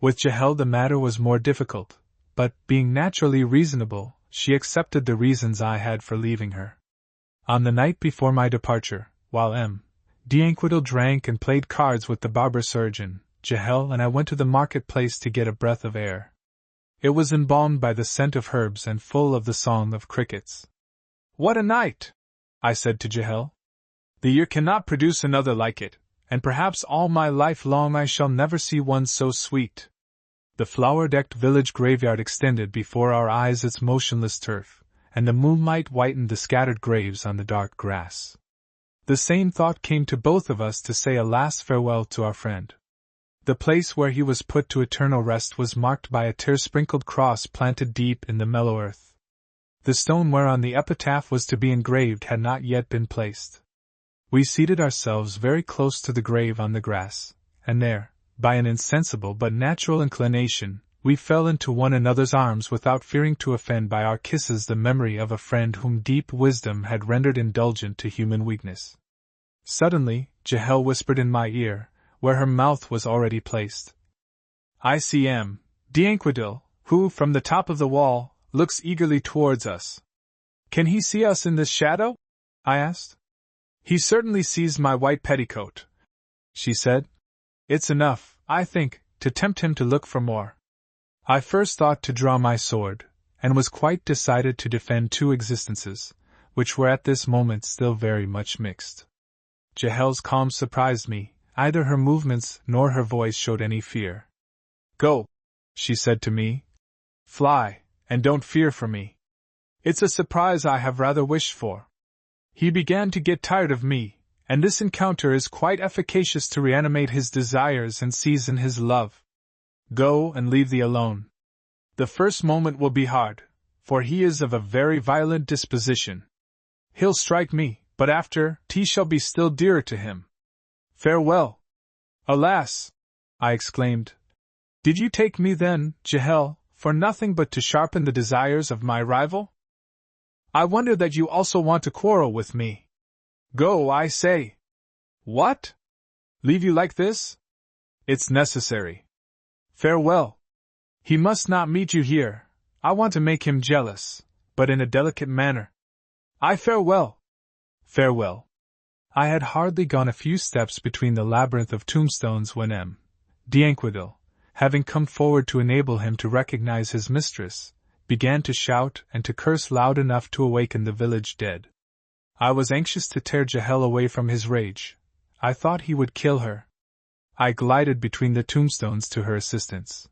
With Jahel the matter was more difficult, but, being naturally reasonable, she accepted the reasons I had for leaving her. On the night before my departure, while M. d'Anquetil drank and played cards with the barber surgeon, Jahel and I went to the market-place to get a breath of air. It was embalmed by the scent of herbs and full of the song of crickets. "What a night!" I said to Jahel. "The year cannot produce another like it, and perhaps all my life long I shall never see one so sweet." The flower-decked village graveyard extended before our eyes its motionless turf, and the moonlight whitened the scattered graves on the dark grass. The same thought came to both of us to say a last farewell to our friend. The place where he was put to eternal rest was marked by a tear-sprinkled cross planted deep in the mellow earth. The stone whereon the epitaph was to be engraved had not yet been placed. We seated ourselves very close to the grave on the grass, and there, by an insensible but natural inclination, we fell into one another's arms without fearing to offend by our kisses the memory of a friend whom deep wisdom had rendered indulgent to human weakness. Suddenly, Jahel whispered in my ear, where her mouth was already placed, "I see M. d'Anquetil, who, from the top of the wall, looks eagerly towards us." "Can he see us in this shadow?" I asked. "He certainly sees my white petticoat," she said. "It's enough," I think, to tempt him to look for more. I first thought to draw my sword, and was quite decided to defend two existences, which were at this moment still very much mixed. Jahel's calm surprised me, neither her movements nor her voice showed any fear. "Go," she said to me. "Fly, and don't fear for me. It's a surprise I have rather wished for. He began to get tired of me, and this encounter is quite efficacious to reanimate his desires and season his love. Go and leave thee alone. The first moment will be hard, for he is of a very violent disposition. He'll strike me, but after, tea shall be still dearer to him. Farewell." "Alas!" I exclaimed. "Did you take me then, Jahel, for nothing but to sharpen the desires of my rival? I wonder that you also want to quarrel with me. Go, I say." "What? Leave you like this? It's necessary. Farewell. He must not meet you here. I want to make him jealous, but in a delicate manner. I farewell." Farewell. I had hardly gone a few steps between the labyrinth of tombstones when M. d'Anquetil, having come forward to enable him to recognize his mistress, began to shout and to curse loud enough to awaken the village dead. I was anxious to tear Jahel away from his rage. I thought he would kill her. I glided between the tombstones to her assistance.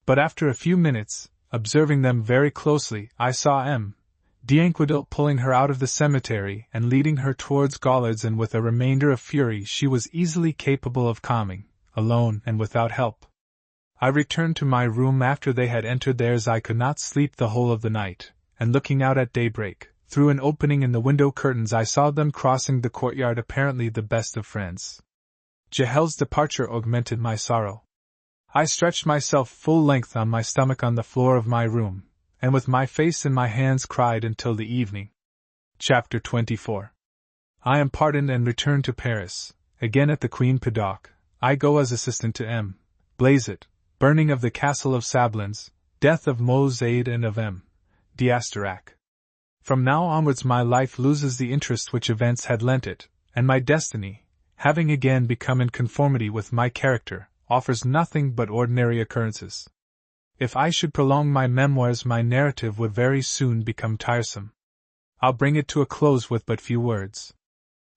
But after a few minutes, observing them very closely, I saw M. d'Anquetil pulling her out of the cemetery and leading her towards Gaulards, and with a remainder of fury she was easily capable of calming, alone and without help. I returned to my room after they had entered theirs. I could not sleep the whole of the night, and looking out at daybreak, through an opening in the window curtains, I saw them crossing the courtyard, apparently the best of friends. Jahel's departure augmented my sorrow. I stretched myself full length on my stomach on the floor of my room, and with my face in my hands cried until the evening. Chapter 24. I am pardoned and return to Paris. Again at the Queen Pedauque, I go as assistant to M. Blazet, burning of the castle of Sablons, death of Mozaid and of M. d'Astarac. From now onwards my life loses the interest which events had lent it, and my destiny, having again become in conformity with my character, offers nothing but ordinary occurrences. If I should prolong my memoirs, my narrative would very soon become tiresome. I'll bring it to a close with but few words.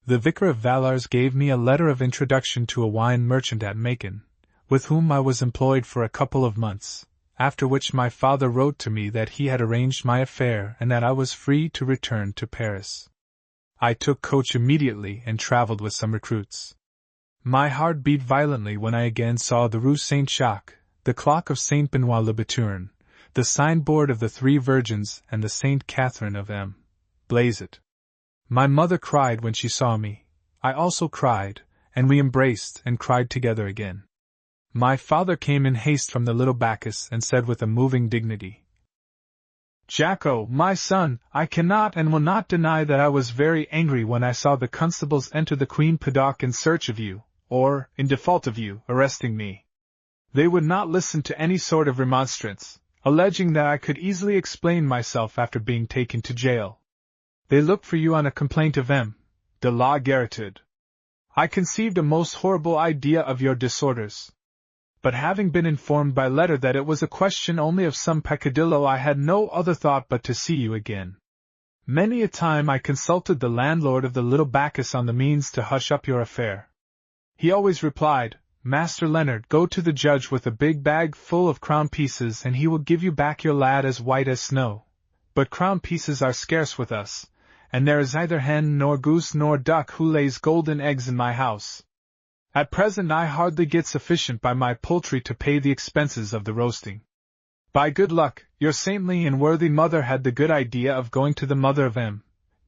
The Vicar of Vallars gave me a letter of introduction to a wine merchant at Macon, with whom I was employed for a couple of months, after which my father wrote to me that he had arranged my affair and that I was free to return to Paris. I took coach immediately and travelled with some recruits. My heart beat violently when I again saw the Rue Saint-Jacques, the clock of Saint Benoit le Bethune, the signboard of the Three Virgins, and the Saint Catherine of M. Blazet. My mother cried when she saw me. I also cried, and we embraced and cried together again. My father came in haste from the little Bacchus and said with a moving dignity, "Jacko, my son, I cannot and will not deny that I was very angry when I saw the constables enter the Queen Pedauque in search of you, or, in default of you, arresting me. They would not listen to any sort of remonstrance, alleging that I could easily explain myself after being taken to jail. They looked for you on a complaint of M. de la Garritude. I conceived a most horrible idea of your disorders. But having been informed by letter that it was a question only of some peccadillo, I had no other thought but to see you again. Many a time I consulted the landlord of the little Bacchus on the means to hush up your affair. He always replied, 'Master Leonard, go to the judge with a big bag full of crown pieces and he will give you back your lad as white as snow.' But crown pieces are scarce with us, and there is neither hen nor goose nor duck who lays golden eggs in my house. At present I hardly get sufficient by my poultry to pay the expenses of the roasting. By good luck, your saintly and worthy mother had the good idea of going to the mother of M.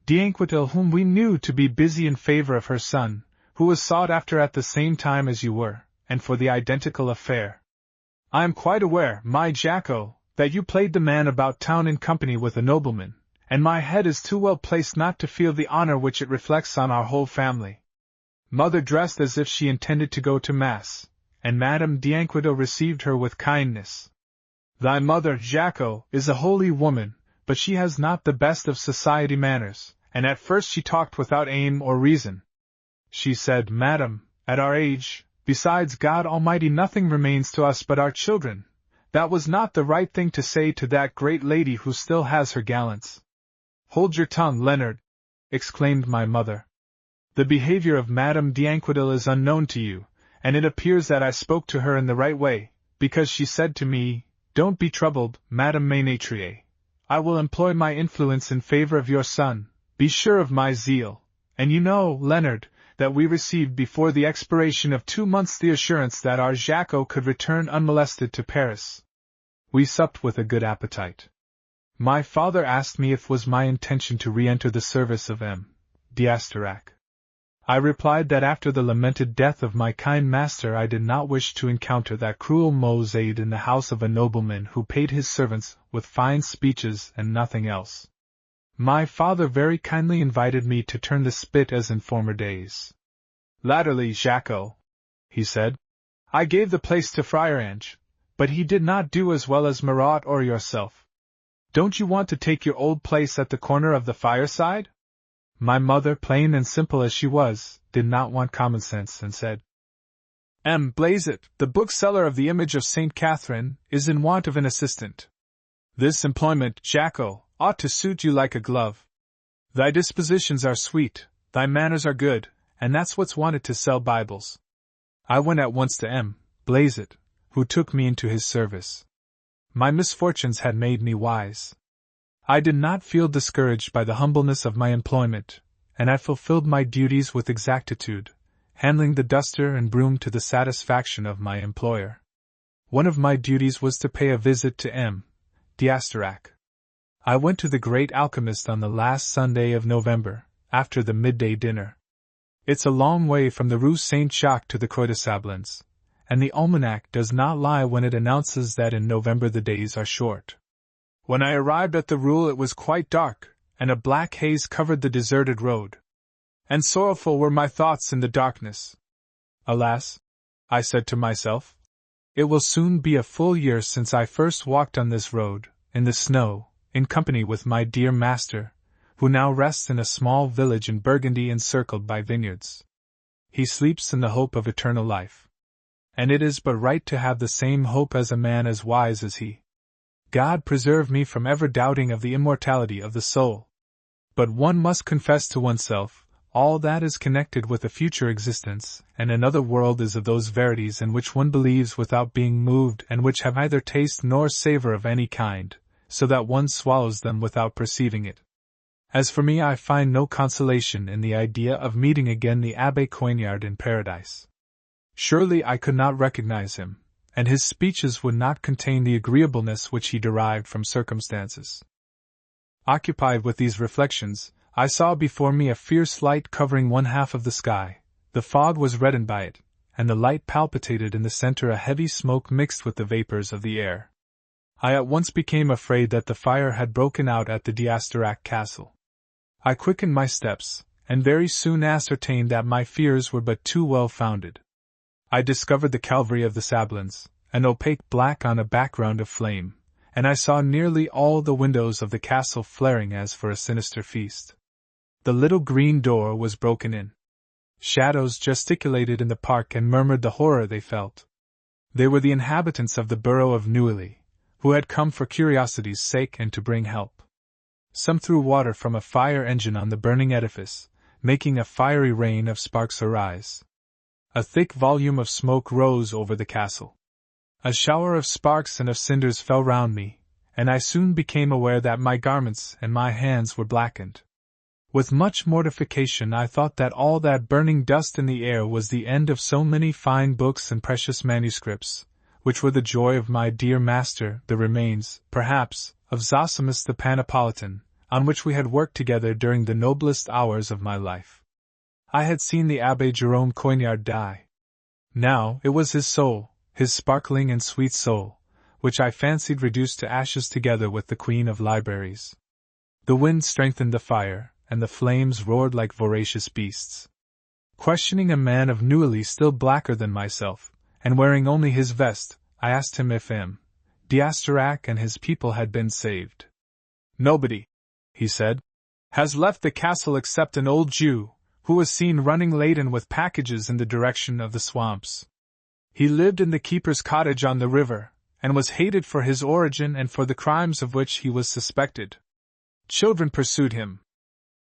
d'Anquetil, whom we knew to be busy in favor of her son, who was sought after at the same time as you were, and for the identical affair. I am quite aware, my Jacko, that you played the man about town in company with a nobleman, and my head is too well placed not to feel the honor which it reflects on our whole family. Mother dressed as if she intended to go to Mass, and Madame d'Anquetil received her with kindness. Thy mother, Jacko, is a holy woman, but she has not the best of society manners, and at first she talked without aim or reason. She said, 'Madam, at our age, Besides God Almighty, nothing remains to us but our children. That was not the right thing to say to that great lady who still has her gallants. Hold your tongue, Leonard, exclaimed my mother. The behavior of Madame d'Anquetil is unknown to you, and it appears that I spoke to her in the right way, because she said to me, Don't be troubled, Madame Ménétrier. I will employ my influence in favor of your son, be sure of my zeal, and you know, Leonard, that we received before the expiration of 2 months the assurance that our Jacques could return unmolested to Paris. We supped with a good appetite. My father asked me if it was my intention to re-enter the service of M. d'Astarac. I replied that after the lamented death of my kind master I did not wish to encounter that cruel Mosaïd in the house of a nobleman who paid his servants with fine speeches and nothing else. My father very kindly invited me to turn the spit as in former days. Latterly, Jacques, he said, I gave the place to Friar Ange, but he did not do as well as Marat or yourself. Don't you want to take your old place at the corner of the fireside? My mother, plain and simple as she was, did not want common sense and said, Blazet, the bookseller of the image of St. Catherine, is in want of an assistant. This employment, Jacques, ought to suit you like a glove. Thy dispositions are sweet, thy manners are good, and that's what's wanted to sell Bibles. I went at once to Blazet, who took me into his service. My misfortunes had made me wise. I did not feel discouraged by the humbleness of my employment, and I fulfilled my duties with exactitude, handling the duster and broom to the satisfaction of my employer. One of my duties was to pay a visit to M. d'Astarac. I went to the great alchemist on the last Sunday of November, after the midday dinner. It's a long way from the Rue Saint-Jacques to the Croix de Sablons, and the almanac does not lie when it announces that in November the days are short. When I arrived at the Rue it was quite dark, and a black haze covered the deserted road. And sorrowful were my thoughts in the darkness. Alas, I said to myself, it will soon be a full year since I first walked on this road, in the snow, in company with my dear master, who now rests in a small village in Burgundy encircled by vineyards. He sleeps in the hope of eternal life. And it is but right to have the same hope as a man as wise as he. God preserve me from ever doubting of the immortality of the soul. But one must confess to oneself, all that is connected with a future existence, and another world is of those verities in which one believes without being moved and which have neither taste nor savor of any kind, so that one swallows them without perceiving it. As for me, I find no consolation in the idea of meeting again the Abbé Coignard in paradise. Surely I could not recognize him, and his speeches would not contain the agreeableness which he derived from circumstances. Occupied with these reflections, I saw before me a fierce light covering one half of the sky. The fog was reddened by it, and the light palpitated in the center a heavy smoke mixed with the vapors of the air. I at once became afraid that the fire had broken out at the d'Astarac castle. I quickened my steps, and very soon ascertained that my fears were but too well founded. I discovered the Calvary of the Sablons, an opaque black on a background of flame, and I saw nearly all the windows of the castle flaring as for a sinister feast. The little green door was broken in. Shadows gesticulated in the park and murmured the horror they felt. They were the inhabitants of the borough of Neuilly, who had come for curiosity's sake and to bring help. Some threw water from a fire engine on the burning edifice, making a fiery rain of sparks arise. A thick volume of smoke rose over the castle. A shower of sparks and of cinders fell round me, and I soon became aware that my garments and my hands were blackened. With much mortification I thought that all that burning dust in the air was the end of so many fine books and precious manuscripts, which were the joy of my dear master, the remains, perhaps, of Zosimus the Panapolitan, on which we had worked together during the noblest hours of my life. I had seen the Abbé Jerome Coignard die. Now it was his soul, his sparkling and sweet soul, which I fancied reduced to ashes together with the Queen of Libraries. The wind strengthened the fire, and the flames roared like voracious beasts. Questioning a man of Neuilly still blacker than myself, and wearing only his vest, I asked him if M. d'Astarac and his people had been saved. Nobody, he said, has left the castle except an old Jew, who was seen running laden with packages in the direction of the swamps. He lived in the keeper's cottage on the river, and was hated for his origin and for the crimes of which he was suspected. Children pursued him,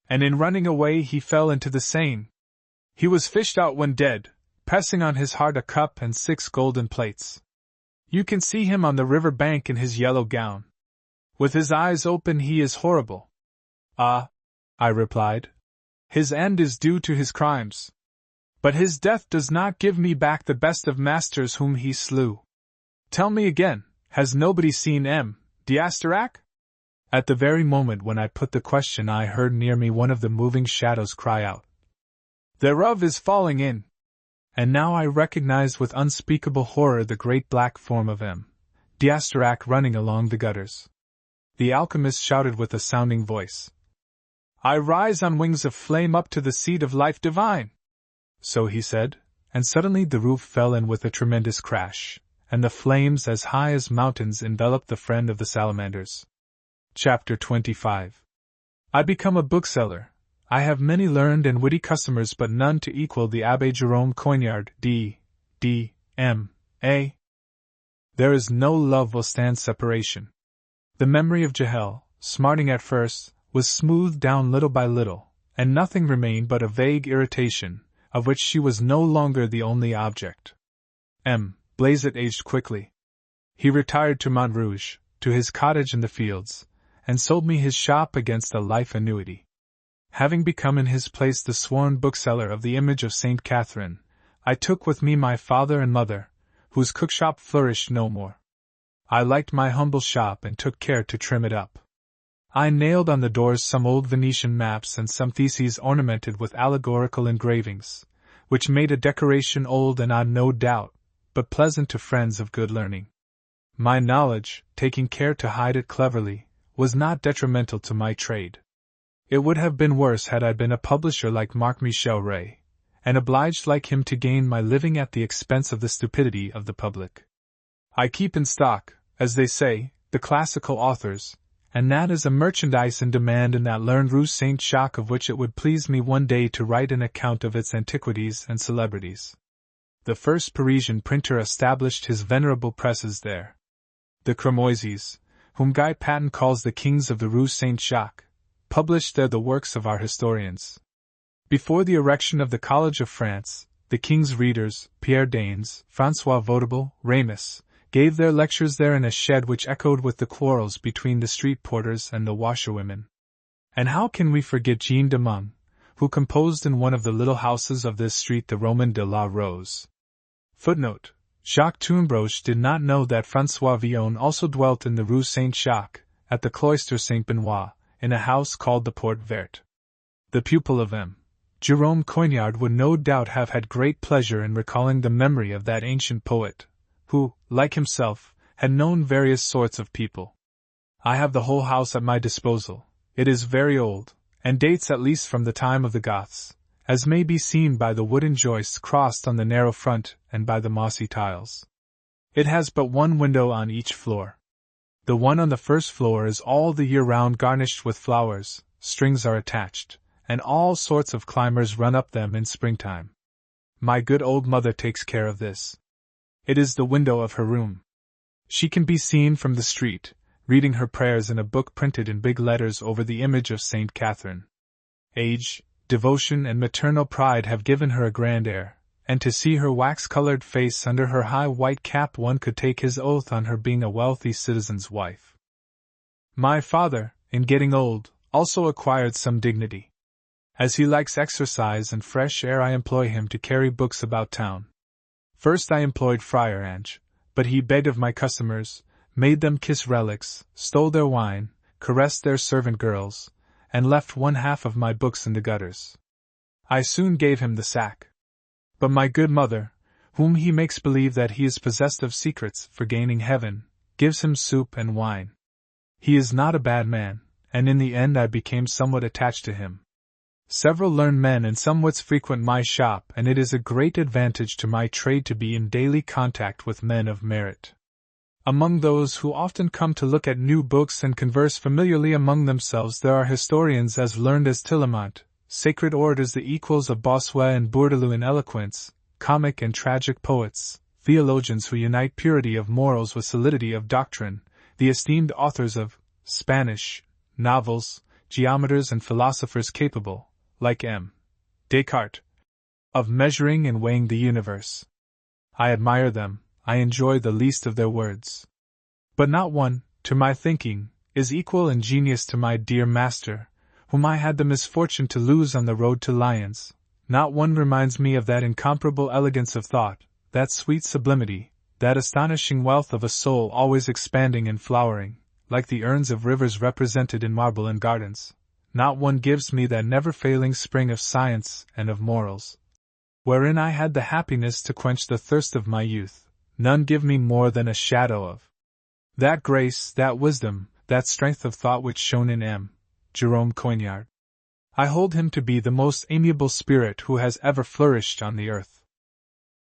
and in running away he fell into the Seine. He was fished out when dead, pressing on his heart a cup and 6 golden plates. You can see him on the river bank in his yellow gown. With his eyes open he is horrible. Ah, I replied. His end is due to his crimes. But his death does not give me back the best of masters whom he slew. Tell me again, has nobody seen M. d'Astarac? At the very moment when I put the question I heard near me one of the moving shadows cry out, "Thereof is falling in!" And now I recognized with unspeakable horror the great black form of M. d'Astarac running along the gutters. The alchemist shouted with a sounding voice, "I rise on wings of flame up to the seat of life divine!" So he said, and suddenly the roof fell in with a tremendous crash, and the flames as high as mountains enveloped the friend of the salamanders. Chapter 25. I become a bookseller. I have many learned and witty customers, but none to equal the Abbé Jerome Coignard, D.D.M.A. There is no love will stand separation. The memory of Jahel, smarting at first, was smoothed down little by little, and nothing remained but a vague irritation, of which she was no longer the only object. M. Blazet aged quickly. He retired to Montrouge, to his cottage in the fields, and sold me his shop against a life annuity. Having become in his place the sworn bookseller of the image of Saint Catherine, I took with me my father and mother, whose cookshop flourished no more. I liked my humble shop and took care to trim it up. I nailed on the doors some old Venetian maps and some theses ornamented with allegorical engravings, which made a decoration old and odd no doubt, but pleasant to friends of good learning. My knowledge, taking care to hide it cleverly, was not detrimental to my trade. It would have been worse had I been a publisher like Marc Michel Rey, and obliged like him to gain my living at the expense of the stupidity of the public. I keep in stock, as they say, the classical authors, and that is a merchandise in demand in that learned Rue Saint-Jacques of which it would please me one day to write an account of its antiquities and celebrities. The first Parisian printer established his venerable presses there. The Cramoises, whom Guy Patin calls the kings of the Rue Saint-Jacques, published there the works of our historians. Before the erection of the College of France, the king's readers, Pierre Daines, François Vaudeville, Ramus, gave their lectures there in a shed which echoed with the quarrels between the street porters and the washerwomen. And how can we forget Jean de Meung, who composed in one of the little houses of this street the Roman de la Rose? Footnote: Jacques Tournebroche did not know that François Villon also dwelt in the Rue Saint-Jacques, at the Cloister Saint-Benoît, in a house called the Porte Verte. The pupil of M. Jerome Coignard would no doubt have had great pleasure in recalling the memory of that ancient poet, who, like himself, had known various sorts of people. I have the whole house at my disposal. It is very old, and dates at least from the time of the Goths, as may be seen by the wooden joists crossed on the narrow front and by the mossy tiles. It has but one window on each floor. The one on the first floor is all the year round garnished with flowers, strings are attached, and all sorts of climbers run up them in springtime. My good old mother takes care of this. It is the window of her room. She can be seen from the street, reading her prayers in a book printed in big letters over the image of Saint Catherine. Age, devotion and maternal pride have given her a grand air, and to see her wax-colored face under her high white cap one could take his oath on her being a wealthy citizen's wife. My father, in getting old, also acquired some dignity. As he likes exercise and fresh air I employ him to carry books about town. First I employed Friar Ange, but he begged of my customers, made them kiss relics, stole their wine, caressed their servant girls, and left one half of my books in the gutters. I soon gave him the sack. But my good mother, whom he makes believe that he is possessed of secrets for gaining heaven, gives him soup and wine. He is not a bad man, and in the end I became somewhat attached to him. Several learned men and some wits frequent my shop, and it is a great advantage to my trade to be in daily contact with men of merit. Among those who often come to look at new books and converse familiarly among themselves there are historians as learned as Tillemont, sacred orators the equals of Bossuet and Bourdelot in eloquence, comic and tragic poets, theologians who unite purity of morals with solidity of doctrine, the esteemed authors of Spanish novels, geometers and philosophers capable, like M. Descartes, of measuring and weighing the universe. I admire them, I enjoy the least of their words. But not one, to my thinking, is equal in genius to my dear master, whom I had the misfortune to lose on the road to Lyons. Not one reminds me of that incomparable elegance of thought, that sweet sublimity, that astonishing wealth of a soul always expanding and flowering, like the urns of rivers represented in marble in gardens. Not one gives me that never-failing spring of science and of morals, wherein I had the happiness to quench the thirst of my youth. None give me more than a shadow of that grace, that wisdom, that strength of thought which shone in M. Jerome Coignard. I hold him to be the most amiable spirit who has ever flourished on the earth.